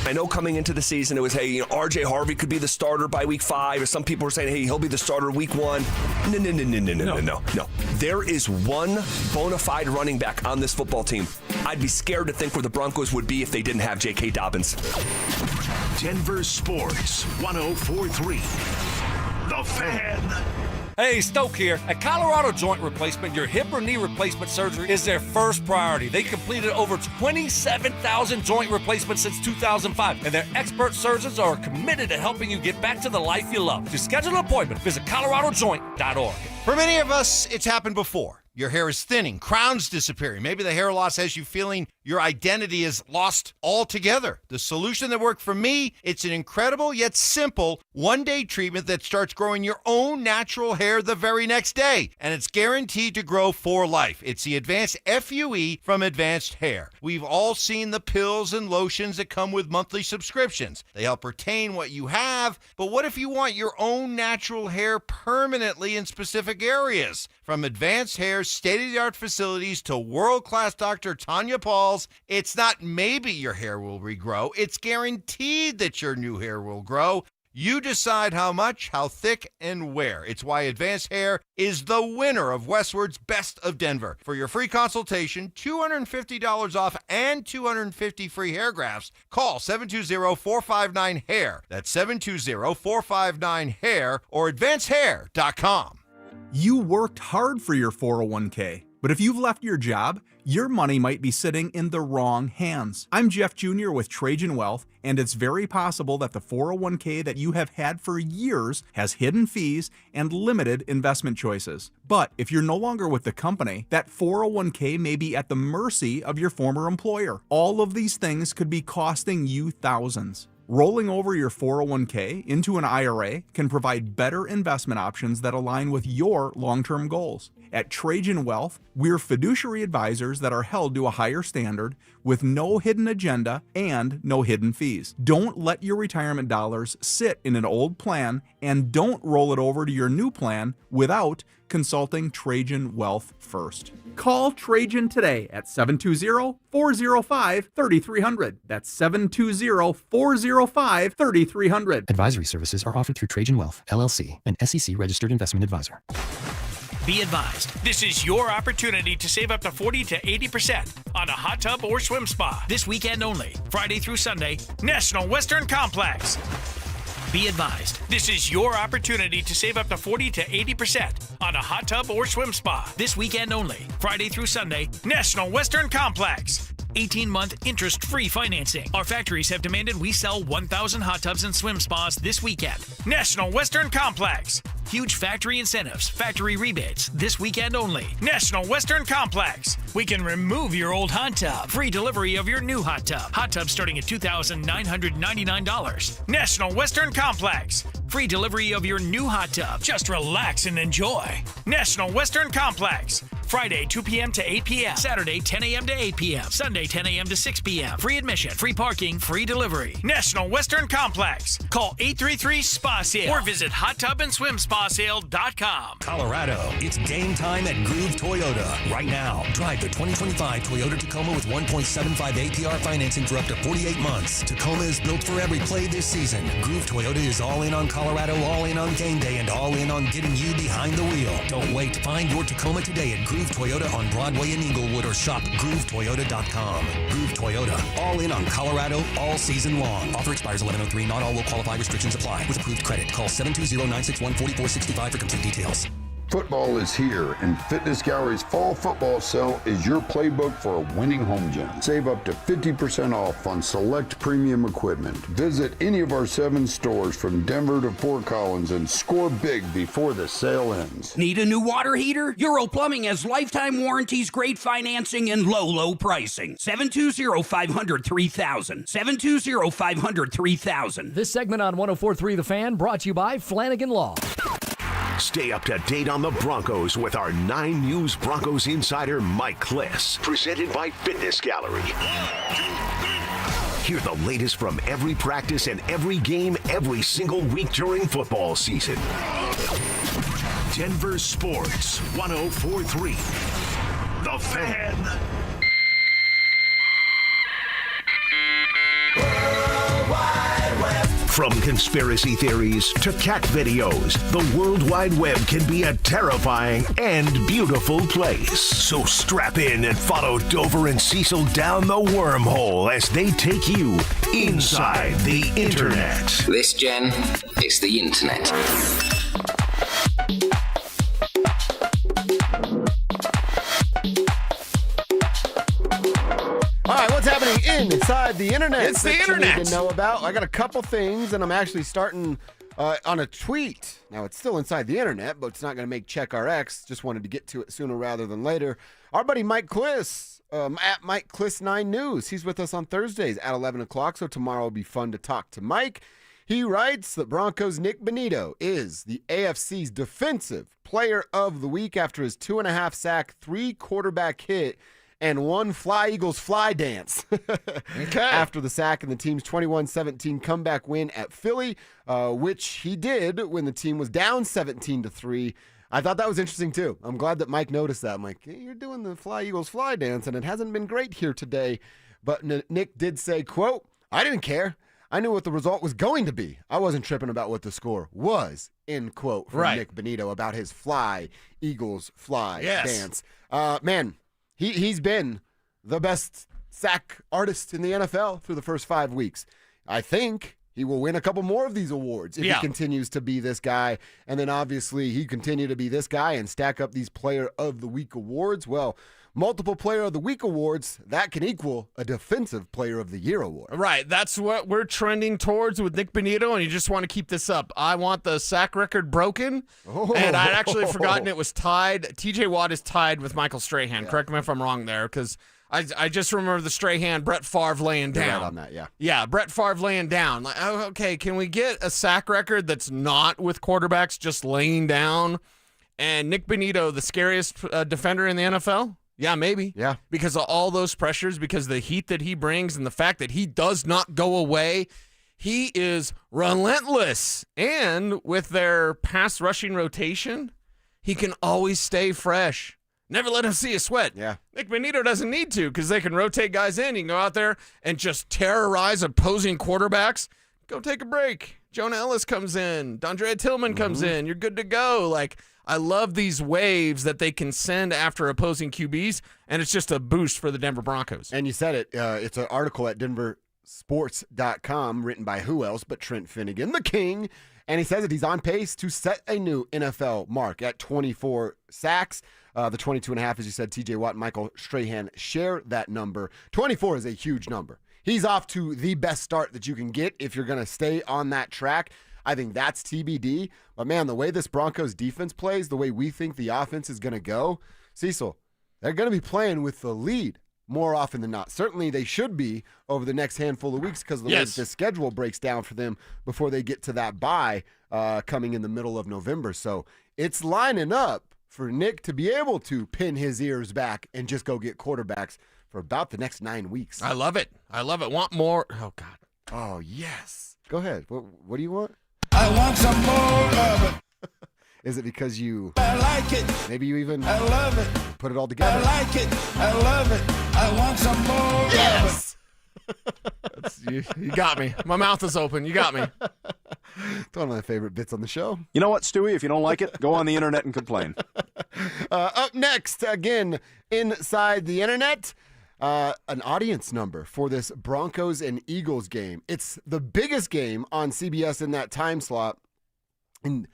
I know coming into the season it was, hey, RJ Harvey could be the starter by week 5, or some people were saying, hey, he'll be the starter week 1. No. There is one bona fide running back on this football team. I'd be scared to think where the Broncos would be if they didn't have J.K. Dobbins. Denver Sports 104.3. The Fan. Hey, Stoke here. At Colorado Joint Replacement, your hip or knee replacement surgery is their first priority. They completed over 27,000 joint replacements since 2005, and their expert surgeons are committed to helping you get back to the life you love. To schedule an appointment, visit coloradojoint.org. For many of us, it's happened before. Your hair is thinning, crowns disappearing. Maybe the hair loss has you feeling your identity is lost altogether. The solution that worked for me, it's an incredible yet simple one-day treatment that starts growing your own natural hair the very next day. And it's guaranteed to grow for life. It's the Advanced FUE from Advanced Hair. We've all seen the pills and lotions that come with monthly subscriptions. They help retain what you have, but what if you want your own natural hair permanently in specific areas? From Advanced Hair's state-of-the-art facilities to world-class Dr. Tanya Paul's, it's not maybe your hair will regrow. It's guaranteed that your new hair will grow. You decide how much, how thick, and where. It's why Advanced Hair is the winner of Westward's Best of Denver. For your free consultation, $250 off and 250 free hair grafts, call 720-459-HAIR. That's 720-459-HAIR or advancedhair.com. You worked hard for your 401k, but if you've left your job, your money might be sitting in the wrong hands. I'm Jeff Jr. with Trajan Wealth, and it's very possible that the 401k that you have had for years has hidden fees and limited investment choices. But if you're no longer with the company, that 401k may be at the mercy of your former employer. All of these things could be costing you thousands. Rolling over your 401k into an IRA can provide better investment options that align with your long-term goals. At Trajan Wealth, we're fiduciary advisors that are held to a higher standard with no hidden agenda and no hidden fees. Don't let your retirement dollars sit in an old plan, and don't roll it over to your new plan without consulting Trajan Wealth first. Call Trajan today at 720-405-3300. That's 720-405-3300. Advisory services are offered through Trajan Wealth, LLC, an SEC-registered investment advisor. Be advised, this is your opportunity to save up to 40 to 80% on a hot tub or swim spa. This weekend only, Friday through Sunday, National Western Complex. Be advised, this is your opportunity to save up to 40 to 80% on a hot tub or swim spa. This weekend only, Friday through Sunday, National Western Complex. 18-month interest-free financing. Our factories have demanded we sell 1,000 hot tubs and swim spas this weekend. National Western Complex. Huge factory incentives, factory rebates, this weekend only. National Western Complex. We can remove your old hot tub. Free delivery of your new hot tub. Hot tub starting at $2,999. National Western Complex. Free delivery of your new hot tub. Just relax and enjoy. National Western Complex. Friday, 2 p.m. to 8 p.m. Saturday, 10 a.m. to 8 p.m. Sunday, 10 a.m. to 6 p.m. Free admission, free parking, free delivery. National Western Complex. Call 833-SPA-SALE or visit hottubandSwimSpaSale.com. Colorado, it's game time at Groove Toyota. Right now, drive the 2025 Toyota Tacoma with 1.75 APR financing for up to 48 months. Tacoma is built for every play this season. Groove Toyota is all in on Colorado, all in on game day, and all in on getting you behind the wheel. Don't wait. Find your Tacoma today at Groove Toyota on Broadway in Inglewood or shop GrooveToyota.com. Groove Toyota, all in on Colorado all season long. Offer expires 11/03. Not all will qualify. Restrictions apply. With approved credit, call 720-961-4465 for complete details. Football is here, and Fitness Gallery's fall football sale is your playbook for a winning home gym. Save up to 50% off on select premium equipment. Visit any of our 7 stores from Denver to Fort Collins and score big before the sale ends. Need a new water heater? Euro Plumbing has lifetime warranties, great financing, and low pricing. 720-500-3000. 720-500-3000. This segment on 104.3 The Fan brought to you by Flanagan Law. Stay up to date on the Broncos with our 9 News Broncos insider, Mike Kliss. Presented by Fitness Gallery. Hear the latest from every practice and every game every single week during football season. Denver Sports 104.3 The Fan. From conspiracy theories to cat videos, the World Wide Web can be a terrifying and beautiful place. So strap in and follow Dover and Cecil down the wormhole as they take you inside the internet. This, Jen, is the internet. All right, what's happening inside the internet? It's the that internet. You need to know about. I got a couple things, and I'm actually starting on a tweet. Now, it's still inside the internet, but it's not going to make CheckRX. Just wanted to get to it sooner rather than later. Our buddy Mike Kliss, at Mike Kliss 9 News. He's with us on Thursdays at 11 o'clock, so tomorrow will be fun to talk to Mike. He writes that Broncos' Nick Bonito is the AFC's Defensive Player of the Week after his 2.5 sack, 3 quarterback hit, and 1 Fly Eagles fly dance after the sack in the team's 21-17 comeback win at Philly, which he did when the team was down 17-3. I thought that was interesting, too. I'm glad that Mike noticed that. I'm like, hey, you're doing the Fly Eagles fly dance, and it hasn't been great here today. But Nick did say, quote, I didn't care. I knew what the result was going to be. I wasn't tripping about what the score was, end quote from Nick Benito about his fly, Eagles fly dance. Man, he's been the best sack artist in the NFL through the first 5 weeks. I think he will win a couple more of these awards if he continues to be this guy. And then obviously he continue to be this guy and stack up these Player of the Week awards. Well, multiple Player of the Week awards, that can equal a Defensive Player of the Year award. Right. That's what we're trending towards with Nick Benito, and you just want to keep this up. I want the sack record broken, and I'd actually forgotten it was tied. TJ Watt is tied with Michael Strahan. Correct me if I'm wrong there, because I just remember the Strahan, Brett Favre laying down. You're right on that, yeah. Yeah, Brett Favre laying down. Like, oh, okay, can we get a sack record that's not with quarterbacks just laying down? And Nick Benito, the scariest defender in the NFL? Yeah, maybe. Yeah. Because of all those pressures, because of the heat that he brings and the fact that he does not go away. He is relentless. And with their pass rushing rotation, he can always stay fresh. Never let him see a sweat. Yeah. Nick Benito doesn't need to because they can rotate guys in. He can go out there and just terrorize opposing quarterbacks. Go take a break. Jonah Ellis comes in. Dondre Tillman comes in. You're good to go. Like, I love these waves that they can send after opposing QBs, and it's just a boost for the Denver Broncos. And you said it. It's an article at DenverSports.com written by who else but Trent Finnegan, the king. And he says that he's on pace to set a new NFL mark at 24 sacks. The 22.5, as you said, TJ Watt and Michael Strahan share that number. 24 is a huge number. He's off to the best start that you can get if you're going to stay on that track. I think that's TBD. But, man, the way this Broncos defense plays, the way we think the offense is going to go, Cecil, they're going to be playing with the lead more often than not. Certainly they should be over the next handful of weeks because of the way that the schedule breaks down for them before they get to that bye coming in the middle of November. So it's lining up for Nick to be able to pin his ears back and just go get quarterbacks for about the next 9 weeks. I love it. I love it. Want more? Oh, God. Oh, yes. Go ahead. What do you want? I want some more of it. Is it because you... I like it. Maybe you even... I love it. Put it all together. I like it. I love it. I want some more of it. You got me. My mouth is open. You got me. It's one of my favorite bits on the show. You know what, Stewie? If you don't like it, go on the internet and complain. Up next, again, inside the internet, an audience number for this Broncos and Eagles game. It's the biggest game on CBS in that time slot in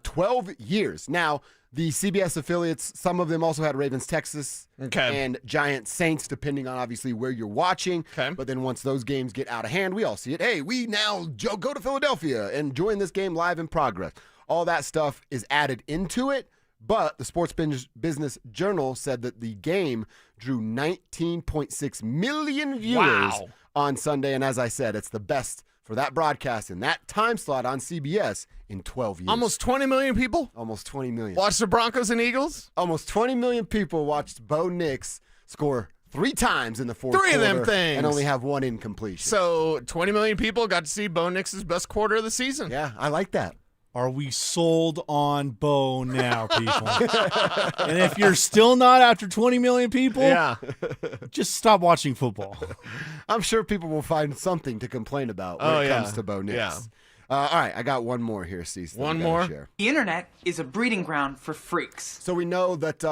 12 years. Now, the CBS affiliates, some of them also had Ravens, Texas, and Giants, Saints, depending on obviously where you're watching. But then once those games get out of hand, we all see it. Hey, we now go to Philadelphia and join this game live in progress. All that stuff is added into it. But the Sports Business Journal said that the game drew 19.6 million viewers on Sunday. And as I said, it's the best for that broadcast in that time slot on CBS in 12 years. Almost 20 million people? Almost 20 million. Watch the Broncos and Eagles? Almost 20 million people watched Bo Nix score 3 times in the fourth quarter. 3 of them things. And only have 1 incompletion. So 20 million people got to see Bo Nix's best quarter of the season. Yeah, I like that. Are we sold on Bo now, people? And if you're still not after 20 million people, just stop watching football. I'm sure people will find something to complain about when it comes to Bo Nix. Yeah. All right, I got one more here, Cecil. One more? Share. The internet is a breeding ground for freaks. So we know that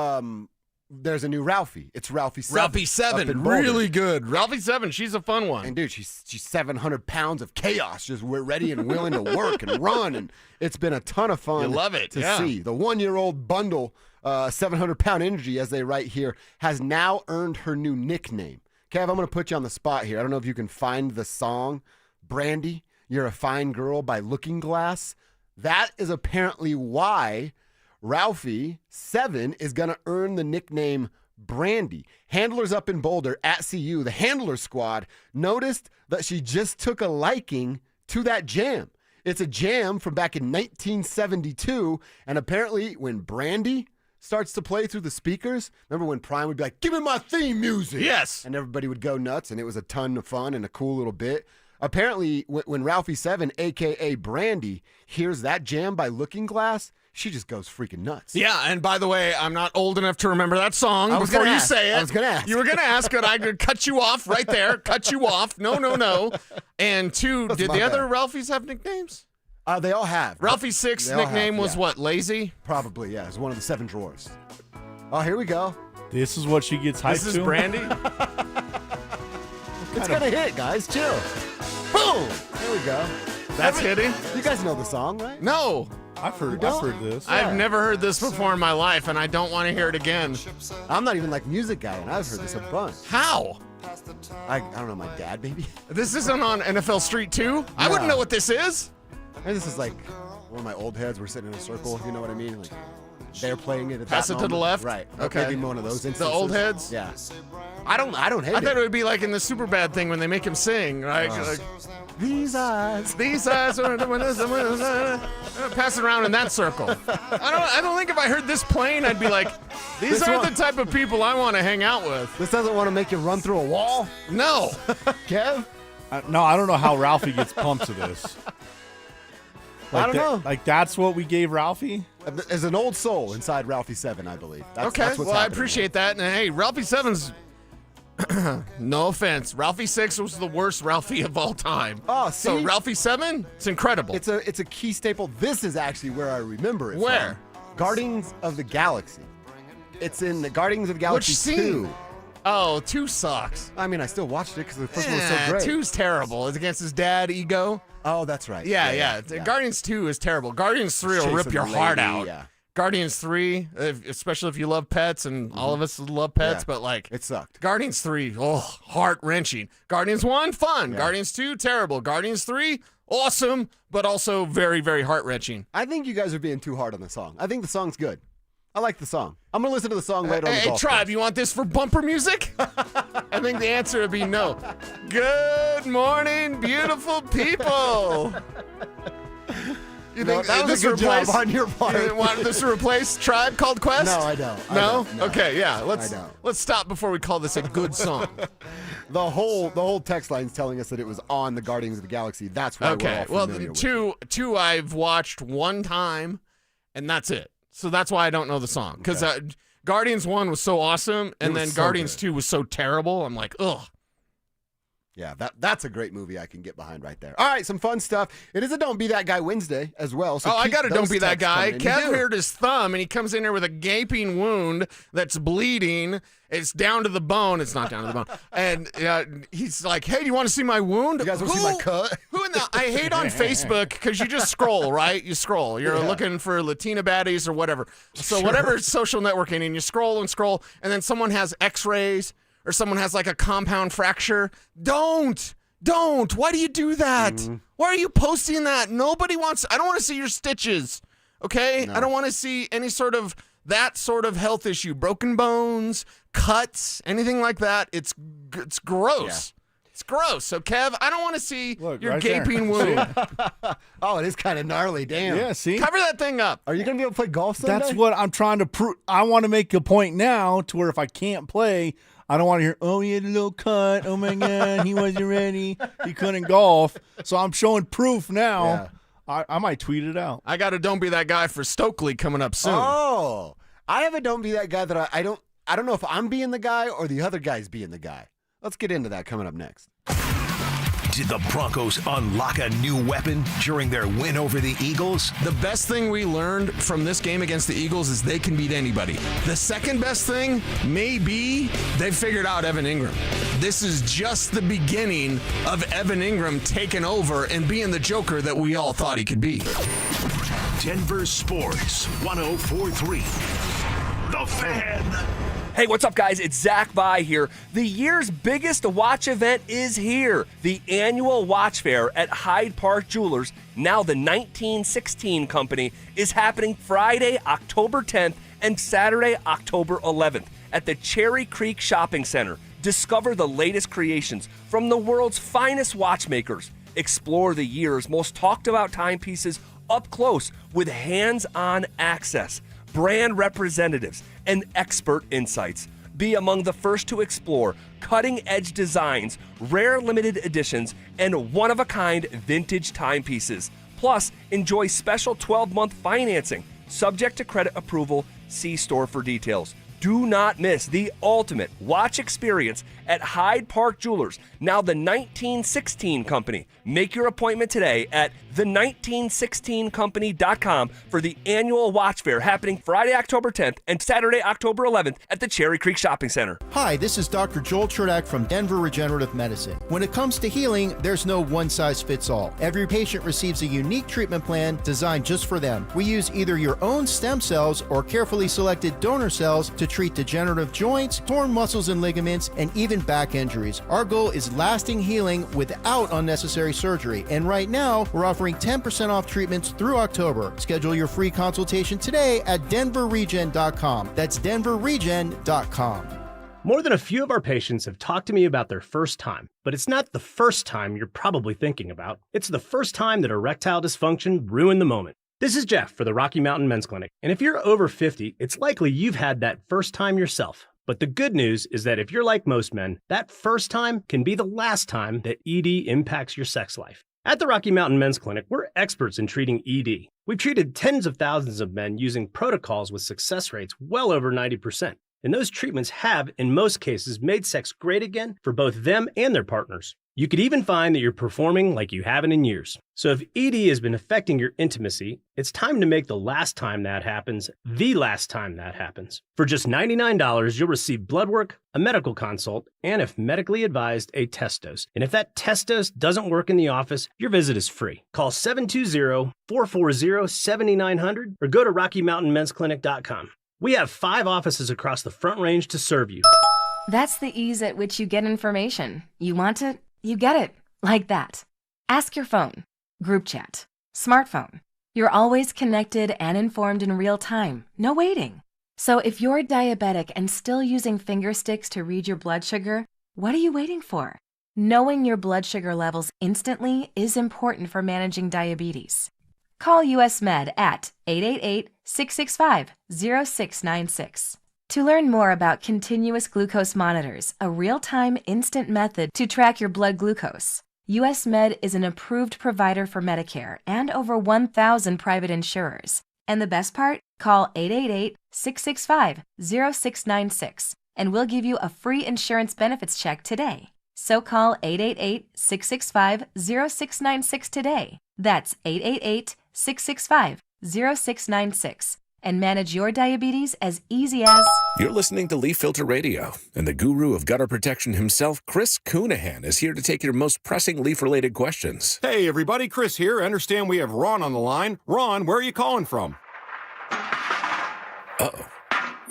there's a new Ralphie. It's Ralphie 7. Ralphie 7, really good. Ralphie 7, she's a fun one. And dude, she's 700 pounds of chaos, just we're ready and willing to work and run, and it's been a ton of fun. You love it, to see. The 1-year-old bundle, 700-pound energy, as they write here, has now earned her new nickname. Kev, I'm going to put you on the spot here. I don't know if you can find the song, Brandy, You're a Fine Girl by Looking Glass. That is apparently why Ralphie 7 is going to earn the nickname Brandy. Handlers up in Boulder at CU, the Handler Squad, noticed that she just took a liking to that jam. It's a jam from back in 1972, and apparently when Brandy starts to play through the speakers, remember when Prime would be like, give me my theme music? Yes. And everybody would go nuts, and it was a ton of fun and a cool little bit. Apparently, when Ralphie 7, a.k.a. Brandy, hears that jam by Looking Glass, she just goes freaking nuts. Yeah, and by the way, I'm not old enough to remember that song I was before gonna you ask. say it. I was gonna ask. You were going to ask, and I could cut you off right there. Cut you off. No. And 2, That's did my the other bad. Ralphies have nicknames? They all have. Ralphie's 6th They all nickname have, was yeah. what, Lazy? Probably, yeah. It's one of the 7 drawers. Oh, here we go. This is what she gets hyped This is to? Brandy? It's gonna hit, guys. Chill. Boom. There we go. That's hitting? You guys know the song, right? No. I've heard this. I've never heard this before in my life, and I don't want to hear it again. I'm not even like music guy, and I've heard this a bunch. How? I don't know, my dad maybe. This isn't on NFL Street 2? I wouldn't know what this is. And this is like one of my old heads. We're sitting in a circle, if you know what I mean. Like they're playing it at Pass that it to the moment. left? Right. Okay. Maybe one of those instances. The old heads? Yeah. I don't hate I it. thought it would be like in the Superbad thing when they make him sing, right? Like, these eyes. pass it around in that circle. I don't think if I heard this playing, I'd be like, these aren't the type of people I want to hang out with. This doesn't want to make you run through a wall? No. Kev? No, I don't know how Ralphie gets pumped to this. I don't know. Like, that's what we gave Ralphie? There's an old soul inside Ralphie 7, I believe. That's Okay, what's well, I happening appreciate that. And hey, Ralphie 7's, no offense, Ralphie 6 was the worst Ralphie of all time. Oh, see? So Ralphie 7, it's incredible. It's a key staple. This is actually where I remember it Where? from. Guardians of the Galaxy. It's in the Guardians of the Galaxy Which scene? 2. Oh, 2 sucks. I mean, I still watched it because the first one was so great. 2's terrible. It's against his dad, Ego. Oh, that's right. Yeah. Guardians 2 is terrible. Guardians 3 will rip Chasing your the heart lady, out. yeah. Guardians 3, especially if you love pets, and all of us love pets, Yeah. but like, It sucked. Guardians 3, heart wrenching. Guardians 1, fun. Guardians 2, terrible. Guardians 3, awesome, but also very, very heart wrenching. I think you guys are being too hard on the song. I think the song's good. I like the song. I'm going to listen to the song later on the Hey, golf Tribe, course. you want this for bumper music? I think the answer would be no. Good morning, beautiful people. You think that was a good job on your part. You want this to replace Tribe Called Quest? No, I don't. No? No. Okay, yeah. I don't. Let's stop before we call this a good song. The whole text line's telling us that it was on the Guardians of the Galaxy. That's why we're all well, familiar with it. two I've watched one time, and that's it. So that's why I don't know the song. Because Guardians 1 was so awesome, and was then so Guardians good. 2 was so terrible. I'm like, ugh. Yeah, that's a great movie I can get behind right there. All right, some fun stuff. It is a Don't Be That Guy Wednesday as well. So I keep got to those Don't Be That texts Guy. coming in. You Kev do. hurt his thumb, and he comes in there with a gaping wound that's bleeding. It's down to the bone. It's not down to the bone. And he's like, hey, do you want to see my wound? You guys want to see my cut? Who in the? I hate on Facebook because you just scroll, right? You scroll. You're looking for Latina baddies or whatever. So whatever social networking, and you scroll, and then someone has X-rays or someone has like a compound fracture. Don't. Why do you do that? Mm-hmm. Why are you posting that? Nobody wants. I don't want to see your stitches. Okay? No. I don't want to see any sort of that sort of health issue. Broken bones, cuts, anything like that. It's gross. It's gross. So, Kev, I don't want to see your right there. gaping wound. Oh, it is kind of gnarly. Damn. Yeah, see? Cover that thing up. Are you going to be able to play golf Sunday? That's what I'm trying to prove. I want to make a point now to where if I can't play, I don't want to hear, oh, he had a little cut. Oh, my God, he wasn't ready. He couldn't golf. So I'm showing proof now. Yeah. I might tweet it out. I got a Don't Be That Guy for Stokely coming up soon. Oh, I have a Don't Be That Guy that I don't know if I'm being the guy or the other guy's being the guy. Let's get into that coming up next. Did the Broncos unlock a new weapon during their win over the Eagles? The best thing we learned from this game against the Eagles is they can beat anybody. The second best thing may be they figured out Evan Ingram. This is just the beginning of Evan Ingram taking over and being the Joker that we all thought he could be. Denver Sports 104.3. The Fan. Hey, what's up, guys? It's Zach By here. The year's biggest watch event is here. The annual watch fair at Hyde Park Jewelers, now the 1916 Company, is happening Friday, October 10th and Saturday, October 11th at the Cherry Creek Shopping Center. Discover the latest creations from the world's finest watchmakers. Explore the year's most talked about timepieces up close with hands-on access, brand representatives, and expert insights. Be among the first to explore cutting-edge designs, rare limited editions, and one-of-a-kind vintage timepieces. Plus, enjoy special 12-month financing. Subject to credit approval. See store for details. Do not miss the ultimate watch experience at Hyde Park Jewelers, now the 1916 Company. Make your appointment today at the1916company.com for the annual watch fair happening Friday, October 10th and Saturday, October 11th at the Cherry Creek Shopping Center. Hi, this is Dr. Joel Cherdak from Denver Regenerative Medicine. When it comes to healing, there's no one-size-fits-all. Every patient receives a unique treatment plan designed just for them. We use either your own stem cells or carefully selected donor cells to treat degenerative joints, torn muscles and ligaments, and even back injuries. Our goal is lasting healing without unnecessary surgery, and right now, we're offering 10% off treatments through October. Schedule your free consultation today at DenverRegen.com. That's DenverRegen.com. More than a few of our patients have talked to me about their first time, but it's not the first time you're probably thinking about. It's the first time that erectile dysfunction ruined the moment. This is Jeff for the Rocky Mountain Men's Clinic, and if you're over 50, it's likely you've had that first time yourself. But the good news is that if you're like most men, that first time can be the last time that ED impacts your sex life. At the Rocky Mountain Men's Clinic, we're experts in treating ED. We've treated tens of thousands of men using protocols with success rates well over 90%. And those treatments have, in most cases, made sex great again for both them and their partners. You could even find that you're performing like you haven't in years. So if ED has been affecting your intimacy, it's time to make the last time that happens the last time that happens. For just $99, you'll receive blood work, a medical consult, and if medically advised, a test dose. And if that test dose doesn't work in the office, your visit is free. Call 720-440-7900 or go to RockyMountainMen'sClinic.com. We have 5 offices across the Front Range to serve you. That's the ease at which you get information. You want it, you get it. Like that. Ask your phone. Group chat. Smartphone. You're always connected and informed in real time. No waiting. So if you're diabetic and still using finger sticks to read your blood sugar, what are you waiting for? Knowing your blood sugar levels instantly is important for managing diabetes. Call US Med at 888-665-0696. To learn more about continuous glucose monitors, a real-time instant method to track your blood glucose, US Med is an approved provider for Medicare and over 1,000 private insurers. And the best part? Call 888-665-0696 and we'll give you a free insurance benefits check today. So call 888-665-0696 today. That's 888-665-0696. And manage your diabetes as easy as... You're listening to Leaf Filter Radio, and the guru of gutter protection himself, Chris Coonahan, is here to take your most pressing leaf-related questions. Hey, everybody, Chris here. I understand we have Ron on the line. Ron, where are you calling from? Uh-oh.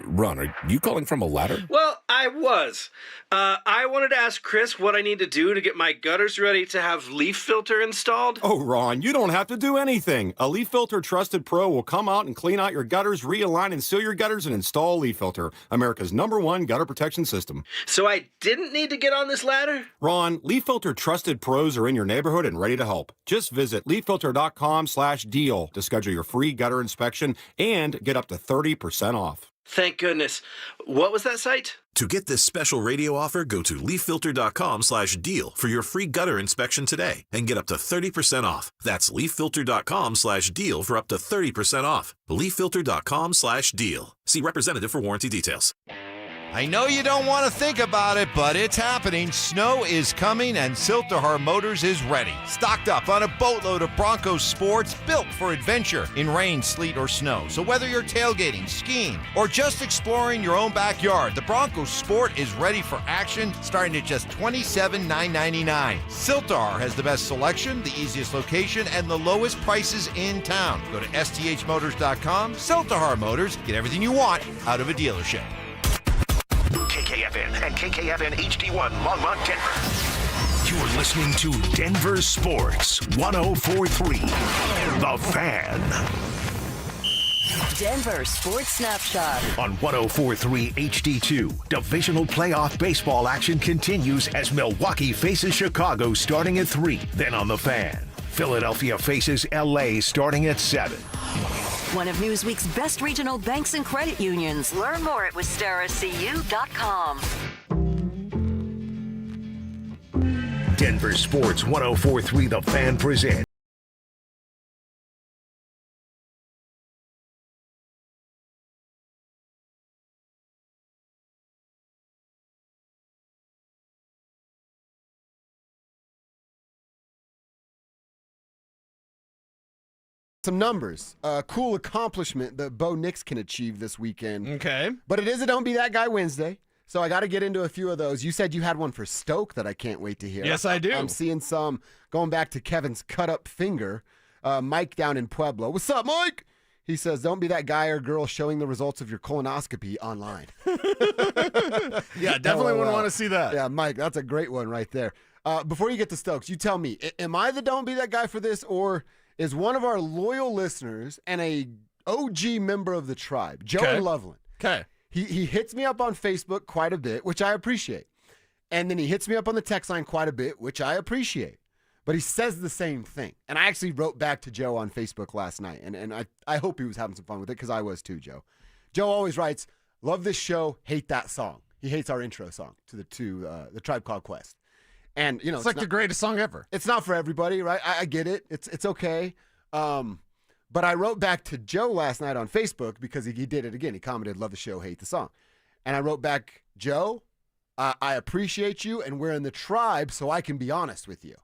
Ron, are you calling from a ladder? Well, I was. I wanted to ask Chris what I need to do to get my gutters ready to have leaf filter installed. Oh, Ron, you don't have to do anything. A Leaf Filter Trusted Pro will come out and clean out your gutters, realign and seal your gutters, and install Leaf Filter, America's #1 gutter protection system. So I didn't need to get on this ladder? Ron, Leaf Filter Trusted Pros are in your neighborhood and ready to help. Just visit leaffilter.com/deal to schedule your free gutter inspection and get up to 30% off. Thank goodness. What was that site? To get this special radio offer, go to leaffilter.com/deal for your free gutter inspection today and get up to 30% off. That's leaffilter.com/deal for up to 30% off. leaffilter.com/deal. See representative for warranty details. I know you don't want to think about it, but it's happening. Snow is coming, and Siltahar Motors is ready. Stocked up on a boatload of Broncos sports built for adventure in rain, sleet, or snow. So whether you're tailgating, skiing, or just exploring your own backyard, the Broncos Sport is ready for action, starting at just $27,999. Siltahar has the best selection, the easiest location, and the lowest prices in town. Go to sthmotors.com. Siltahar Motors. Get everything you want out of a dealership. KKFN and KKFN HD1 Longmont, Denver. You're listening to Denver Sports 104.3 The Fan. Denver Sports Snapshot. On 104.3 HD2, divisional playoff baseball action continues as Milwaukee faces Chicago starting at 3. Then on The Fan, Philadelphia faces LA starting at 7. One of Newsweek's best regional banks and credit unions. Learn more at WistaraCU.com. Denver Sports 104.3 The Fan presents some numbers. Cool accomplishment that Bo Nix can achieve this weekend. Okay. But it is a Don't Be That Guy Wednesday. So I got to get into a few of those. You said you had one for Stoke that I can't wait to hear. Yes, I do. I'm seeing some going back to Kevin's cut up finger. Mike down in Pueblo. What's up, Mike? He says, don't be that guy or girl showing the results of your colonoscopy online. Yeah, definitely wouldn't want to see that. Yeah, Mike, that's a great one right there. Before you get to Stokes, you tell me, am I the don't be that guy for this, or is one of our loyal listeners and a OG member of the tribe, Joe in Loveland? Okay. He hits me up on Facebook quite a bit, which I appreciate. And then he hits me up on the text line quite a bit, which I appreciate. But he says the same thing. And I actually wrote back to Joe on Facebook last night, and I hope he was having some fun with it, because I was too, Joe. Joe always writes, love this show, hate that song. He hates our intro song to the Tribe Called Quest. And, you know, it's like the greatest song ever. It's not for everybody, right? I get it. It's okay. But I wrote back to Joe last night on Facebook because he did it again. He commented, love the show, hate the song. And I wrote back, Joe, I appreciate you, and we're in the tribe, so I can be honest with you.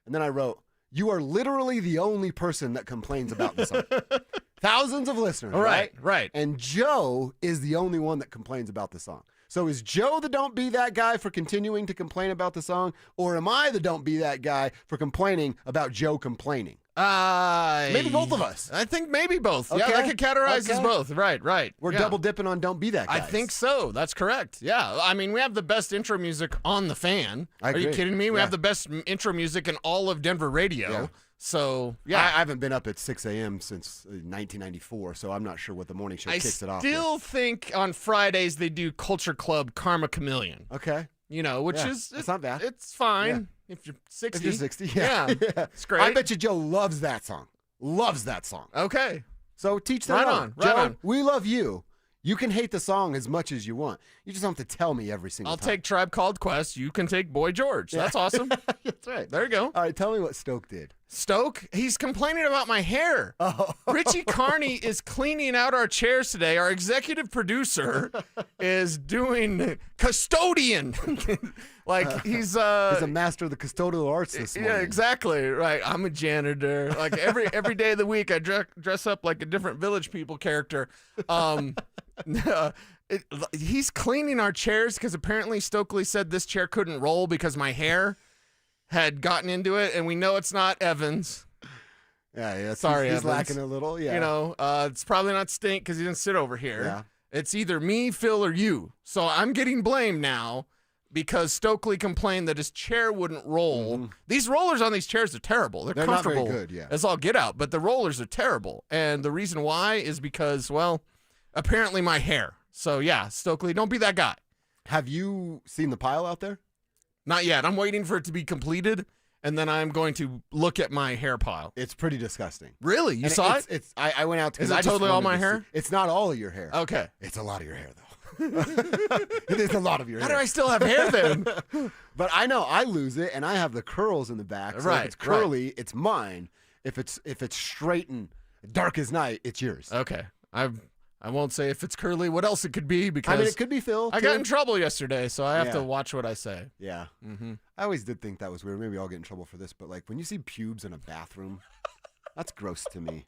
And then I wrote, you are literally the only person that complains about the song. Thousands of listeners, right? Right. And Joe is the only one that complains about the song. So is Joe the don't be that guy for continuing to complain about the song? Or am I the don't be that guy for complaining about Joe complaining? Maybe both of us. I think maybe both. Okay. Yeah, I could categorize as both. Right. We're Yeah. double dipping on don't be that guy. I think so. That's correct. Yeah. I mean, we have the best intro music on the fan. I Are you agree. kidding me? We Yeah. have the best intro music in all of Denver radio. Yeah. So, I haven't been up at 6 a.m. since 1994, so I'm not sure what the morning show kicks it off with. I still think on Fridays they do Culture Club Karma Chameleon. Okay. You know, which is it's not bad. It's fine if you're 60. If you're 60, yeah. It's great. I bet you Joe loves that song. Loves that song. Okay. So teach them Right on. on, right Joe, on. we love you. You can hate the song as much as you want. You just don't have to tell me every single I'll time. take Tribe Called Quest. You can take Boy George. That's awesome. That's right. There you go. All right, tell me what Stoke did. Stoke, he's complaining about my hair. Oh. Richie Carney is cleaning out our chairs today. Our executive producer is doing custodian. Like he's a master of the custodial arts this morning. Yeah, exactly. Right. I'm a janitor. Like every day of the week I dress up like a different Village People character. He's cleaning our chairs because apparently Stokely said this chair couldn't roll because my hair had gotten into it, and we know it's not Evans. Yeah. Sorry, he's Evans. lacking a little. Yeah. You know, it's probably not Stink because he didn't sit over here. Yeah. It's either me, Phil, or you. So I'm getting blamed now because Stokely complained that his chair wouldn't roll. Mm-hmm. These rollers on these chairs are terrible. They're not very comfortable good, yeah. as all get out, but the rollers are terrible. And the reason why is because, well, apparently my hair. So yeah, Stokely, don't be that guy. Have you seen the pile out there? Not yet. I'm waiting for it to be completed, and then I'm going to look at my hair pile. It's pretty disgusting. Really? You saw it? I went out to. Is it totally all my hair? It's not all of your hair. Okay. It's a lot of your hair, though. It is a lot of your How hair. do I still have hair then? But I know I lose it, and I have the curls in the back. So Right, if it's curly, it's mine. If it's straight and dark as night, it's yours. Okay. I won't say if it's curly what else it could be because I mean, it could be Phil. I got in trouble yesterday, so I have to Yeah. watch what I say. Yeah. Mm-hmm. I always did think that was weird. Maybe I'll get in trouble for this, but like when you see pubes in a bathroom, that's gross to me.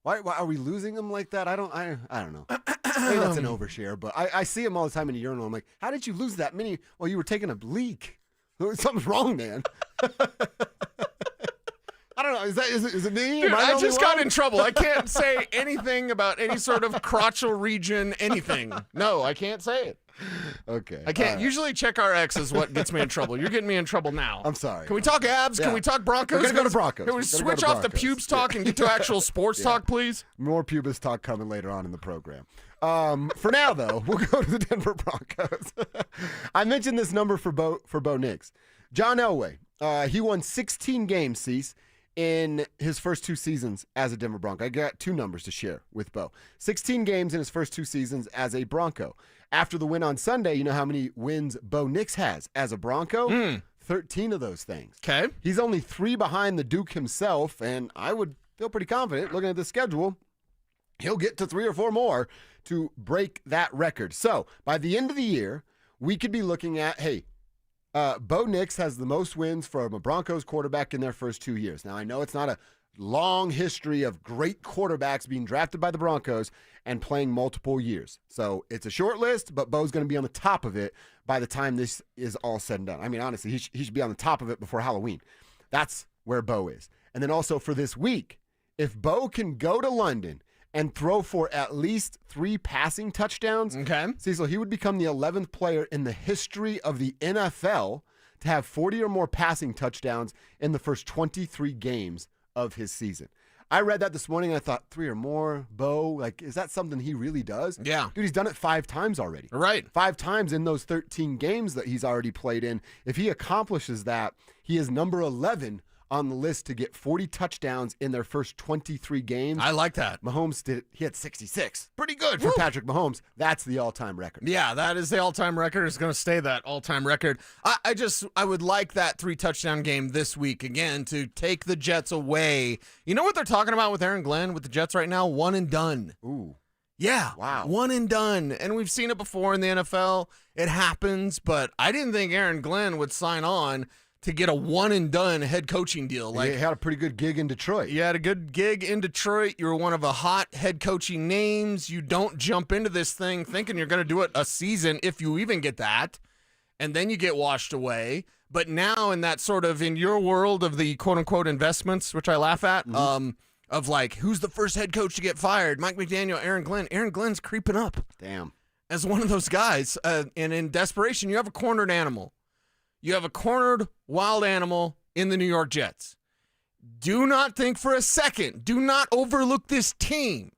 Why are we losing them like that? I don't know. Maybe that's an overshare, but I see them all the time in a urinal. I'm like, how did you lose that many? Well, you were taking a leak. Something's wrong, man. I don't know. Is it me? Dude, Am I the just only got one? in trouble. I can't say anything about any sort of crotchal region, anything. No, I can't say it. Okay. I can't. All right. Usually check RX is what gets me in trouble. You're getting me in trouble now. I'm sorry. Can we talk abs? Yeah. Can we talk Broncos? We're gonna go to Broncos. Can we We're gonna go switch to off the Broncos. pubes talk and get to actual sports Yeah. talk, please? More pubis talk coming later on in the program. For now, though, we'll go to the Denver Broncos. I mentioned this number for Bo Nix. John Elway, he won 16 games, Cease, in his first 2 seasons as a Denver Bronco. I got 2 numbers to share with Bo. 16 games in his first 2 seasons as a Bronco. After the win on Sunday, you know how many wins Bo Nix has as a Bronco? 13 of those things. Okay. He's only 3 behind the Duke himself, and I would feel pretty confident looking at the schedule. He'll get to 3 or 4 more to break that record. So by the end of the year, we could be looking at, hey, Bo Nix has the most wins from a Broncos quarterback in their first 2 years. Now, I know it's not long history of great quarterbacks being drafted by the Broncos and playing multiple years. So it's a short list, but Bo's going to be on the top of it by the time this is all said and done. I mean, honestly, he should be on the top of it before Halloween. That's where Bo is. And then also for this week, if Bo can go to London and throw for at least 3 passing touchdowns, Cecil, he would become the 11th player in the history of the NFL to have 40 or more passing touchdowns in the first 23 games of his season. I read that this morning and I thought, 3 or more, Bo, like, is that something he really does? Yeah. Dude, he's done it 5 times already. Right. 5 times in those 13 games that he's already played in. If he accomplishes that, he is number 11 on the list to get 40 touchdowns in their first 23 games. I like that. Mahomes he had 66. Pretty good for Patrick Mahomes. That's the all-time record. Yeah, that is the all-time record. It's going to stay that all-time record. I would like that 3-touchdown game this week, again, to take the Jets away. You know what they're talking about with Aaron Glenn with the Jets right now? One and done. Ooh. Yeah. Wow. One and done. And we've seen it before in the NFL. It happens, but I didn't think Aaron Glenn would sign on to get a one-and-done head coaching deal. Like, he had a pretty good gig in Detroit. You had a good gig in Detroit. You were one of the hot head coaching names. You don't jump into this thing thinking you're going to do it a season, if you even get that, and then you get washed away. But now in that sort of, in your world of the quote-unquote investments, which I laugh at, of like, who's the first head coach to get fired? Mike McDaniel, Aaron Glenn. Aaron Glenn's creeping up. Damn. As one of those guys. And in desperation, you have a cornered animal. You have a cornered wild animal in the New York Jets. Do not think for a second, do not overlook this team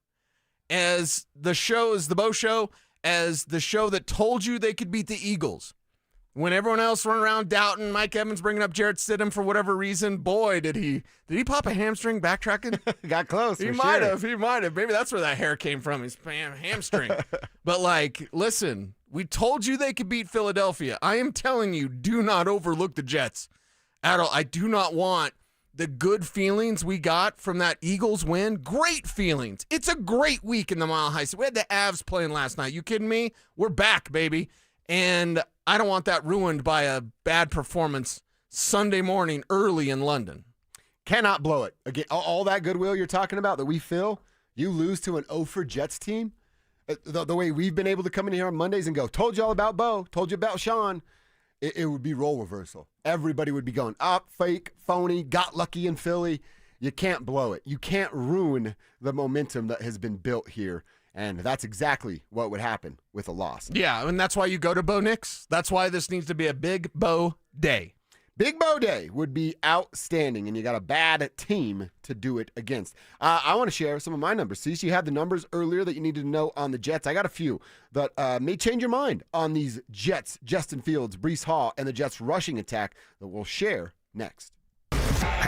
as the Bo Show, as the show that told you they could beat the Eagles. When everyone else run around doubting, Mike Evans bringing up Jarrett Stidham for whatever reason, boy, did he pop a hamstring backtracking? Got close. He might have. Maybe that's where that hair came from, his hamstring. But like, listen, we told you they could beat Philadelphia. I am telling you, do not overlook the Jets at all. I do not want the good feelings we got from that Eagles win. Great feelings. It's a great week in the Mile High. We had the Avs playing last night. You kidding me? We're back, baby. And I don't want that ruined by a bad performance Sunday morning early in London. Cannot blow it. Again, all that goodwill you're talking about that we feel, you lose to an 0 for Jets team. The way we've been able to come in here on Mondays and go, told you all about Bo, told you about Sean, it would be role reversal. Everybody would be going, fake, phony, got lucky in Philly. You can't blow it. You can't ruin the momentum that has been built here. And that's exactly what would happen with a loss. Yeah, and that's why you go to Bo Nix. That's why this needs to be a Big Bo Day. Big Bo Day would be outstanding, and you got a bad team to do it against. I want to share some of my numbers. See, you had the numbers earlier that you needed to know on the Jets. I got a few that may change your mind on these Jets, Justin Fields, Breece Hall, and the Jets rushing attack that we'll share next.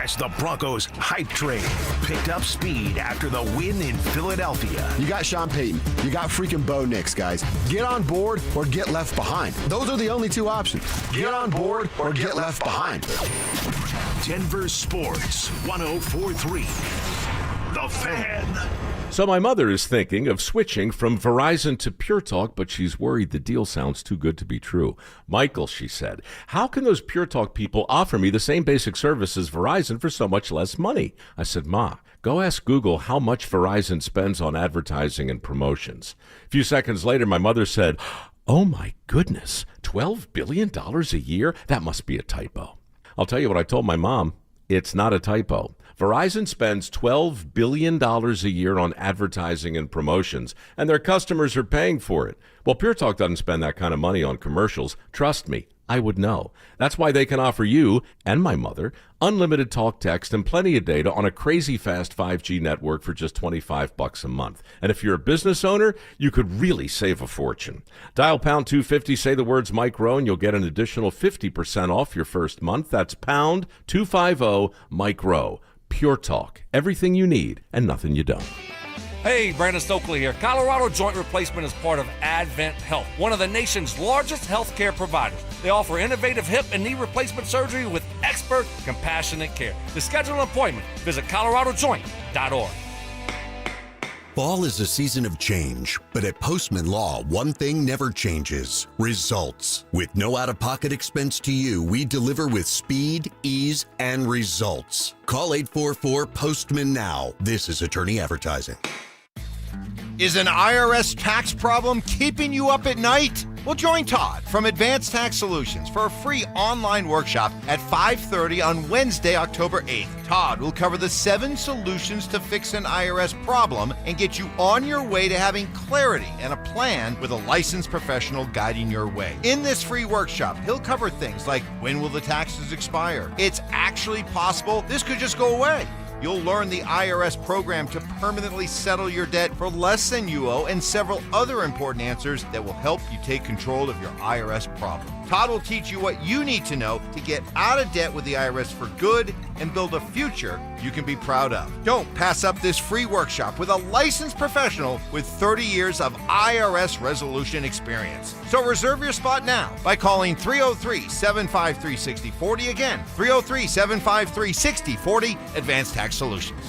As the Broncos hype train picked up speed after the win in Philadelphia. You got Sean Payton. You got freaking Bo Nix, guys. Get on board or get left behind. Those are the only 2 options. Get on board or get left behind. Denver Sports 104.3. The Fan. So my mother is thinking of switching from Verizon to Pure Talk, but she's worried the deal sounds too good to be true. Michael, she said, how can those Pure Talk people offer me the same basic service as Verizon for so much less money? I said, Ma, go ask Google how much Verizon spends on advertising and promotions. A few seconds later, my mother said, oh my goodness, $12 billion a year? That must be a typo. I'll tell you what I told my mom. It's not a typo. Verizon spends $12 billion a year on advertising and promotions, and their customers are paying for it. Well, Pure Talk doesn't spend that kind of money on commercials. Trust me, I would know. That's why they can offer you and my mother unlimited talk, text, and plenty of data on a crazy fast 5G network for just $25 a month. And if you're a business owner, you could really save a fortune. Dial pound 250, say the words Mike Rowe, and you'll get an additional 50% off your first month. That's pound 250 Mike Rowe. Pure Talk. Everything you need and nothing you don't. Hey, Brandon Stokely here. Colorado Joint Replacement is part of Advent Health, one of the nation's largest healthcare providers. They offer innovative hip and knee replacement surgery with expert, compassionate care. To schedule an appointment, visit coloradojoint.org. Fall is a season of change, but at Postman Law, one thing never changes: results. With no out-of-pocket expense to you, we deliver with speed, ease, and results. Call 844-POSTMAN now. This is attorney advertising. Is an IRS tax problem keeping you up at night? Well, join Todd from Advanced Tax Solutions for a free online workshop at 5:30 on Wednesday, October 8th. Todd will cover the 7 solutions to fix an IRS problem and get you on your way to having clarity and a plan with a licensed professional guiding your way. In this free workshop, he'll cover things like when will the taxes expire? It's actually possible this could just go away. You'll learn the IRS program to permanently settle your debt for less than you owe and several other important answers that will help you take control of your IRS problem. Todd will teach you what you need to know to get out of debt with the IRS for good and build a future you can be proud of. Don't pass up this free workshop with a licensed professional with 30 years of IRS resolution experience. So reserve your spot now by calling 303-753-6040. Again, 303-753-6040, Advanced Tax Solutions.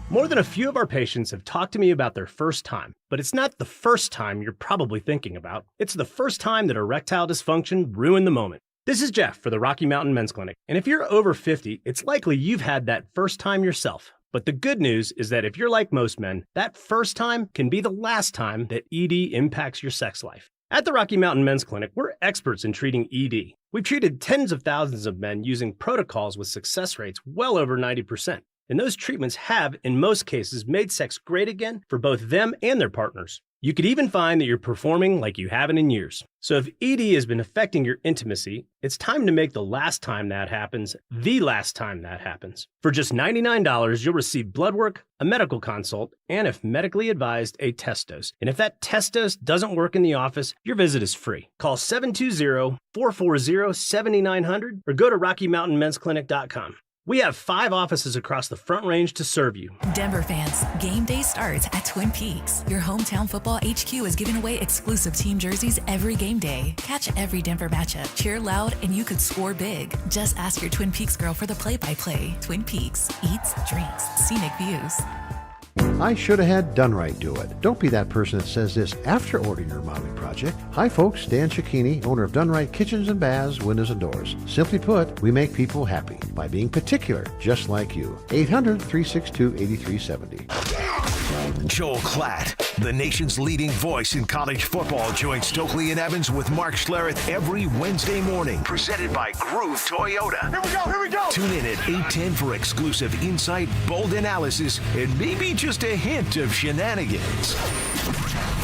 More than a few of our patients have talked to me about their first time, but it's not the first time you're probably thinking about. It's the first time that erectile dysfunction ruined the moment. This is Jeff for the Rocky Mountain Men's Clinic, and if you're over 50, it's likely you've had that first time yourself. But the good news is that if you're like most men, that first time can be the last time that ED impacts your sex life. At the Rocky Mountain Men's Clinic, we're experts in treating ED. We've treated tens of thousands of men using protocols with success rates well over 90%. And those treatments have, in most cases, made sex great again for both them and their partners. You could even find that you're performing like you haven't in years. So if ED has been affecting your intimacy, it's time to make the last time that happens the last time that happens. For just $99, you'll receive blood work, a medical consult, and if medically advised, a test dose. And if that test dose doesn't work in the office, your visit is free. Call 720-440-7900 or go to RockyMountainMen'sClinic.com. We have 5 offices across the Front Range to serve you. Denver fans, game day starts at Twin Peaks. Your hometown football HQ is giving away exclusive team jerseys every game day. Catch every Denver matchup, cheer loud, and you could score big. Just ask your Twin Peaks girl for the play-by-play. Twin Peaks, eats, drinks, scenic views. I should have had Done Right do it. Don't be that person that says this after ordering your remodeling project. Hi folks, Dan Cicchini, owner of Done Right Kitchens and Baths, Windows and Doors. Simply put, we make people happy by being particular, just like you. 800-362-8370. Joel Klatt, the nation's leading voice in college football, joins Stokely and Evans with Mark Schlereth every Wednesday morning. Presented by Groove Toyota. Here we go. Tune in at 8:10 for exclusive insight, bold analysis, and maybe just a hint of shenanigans.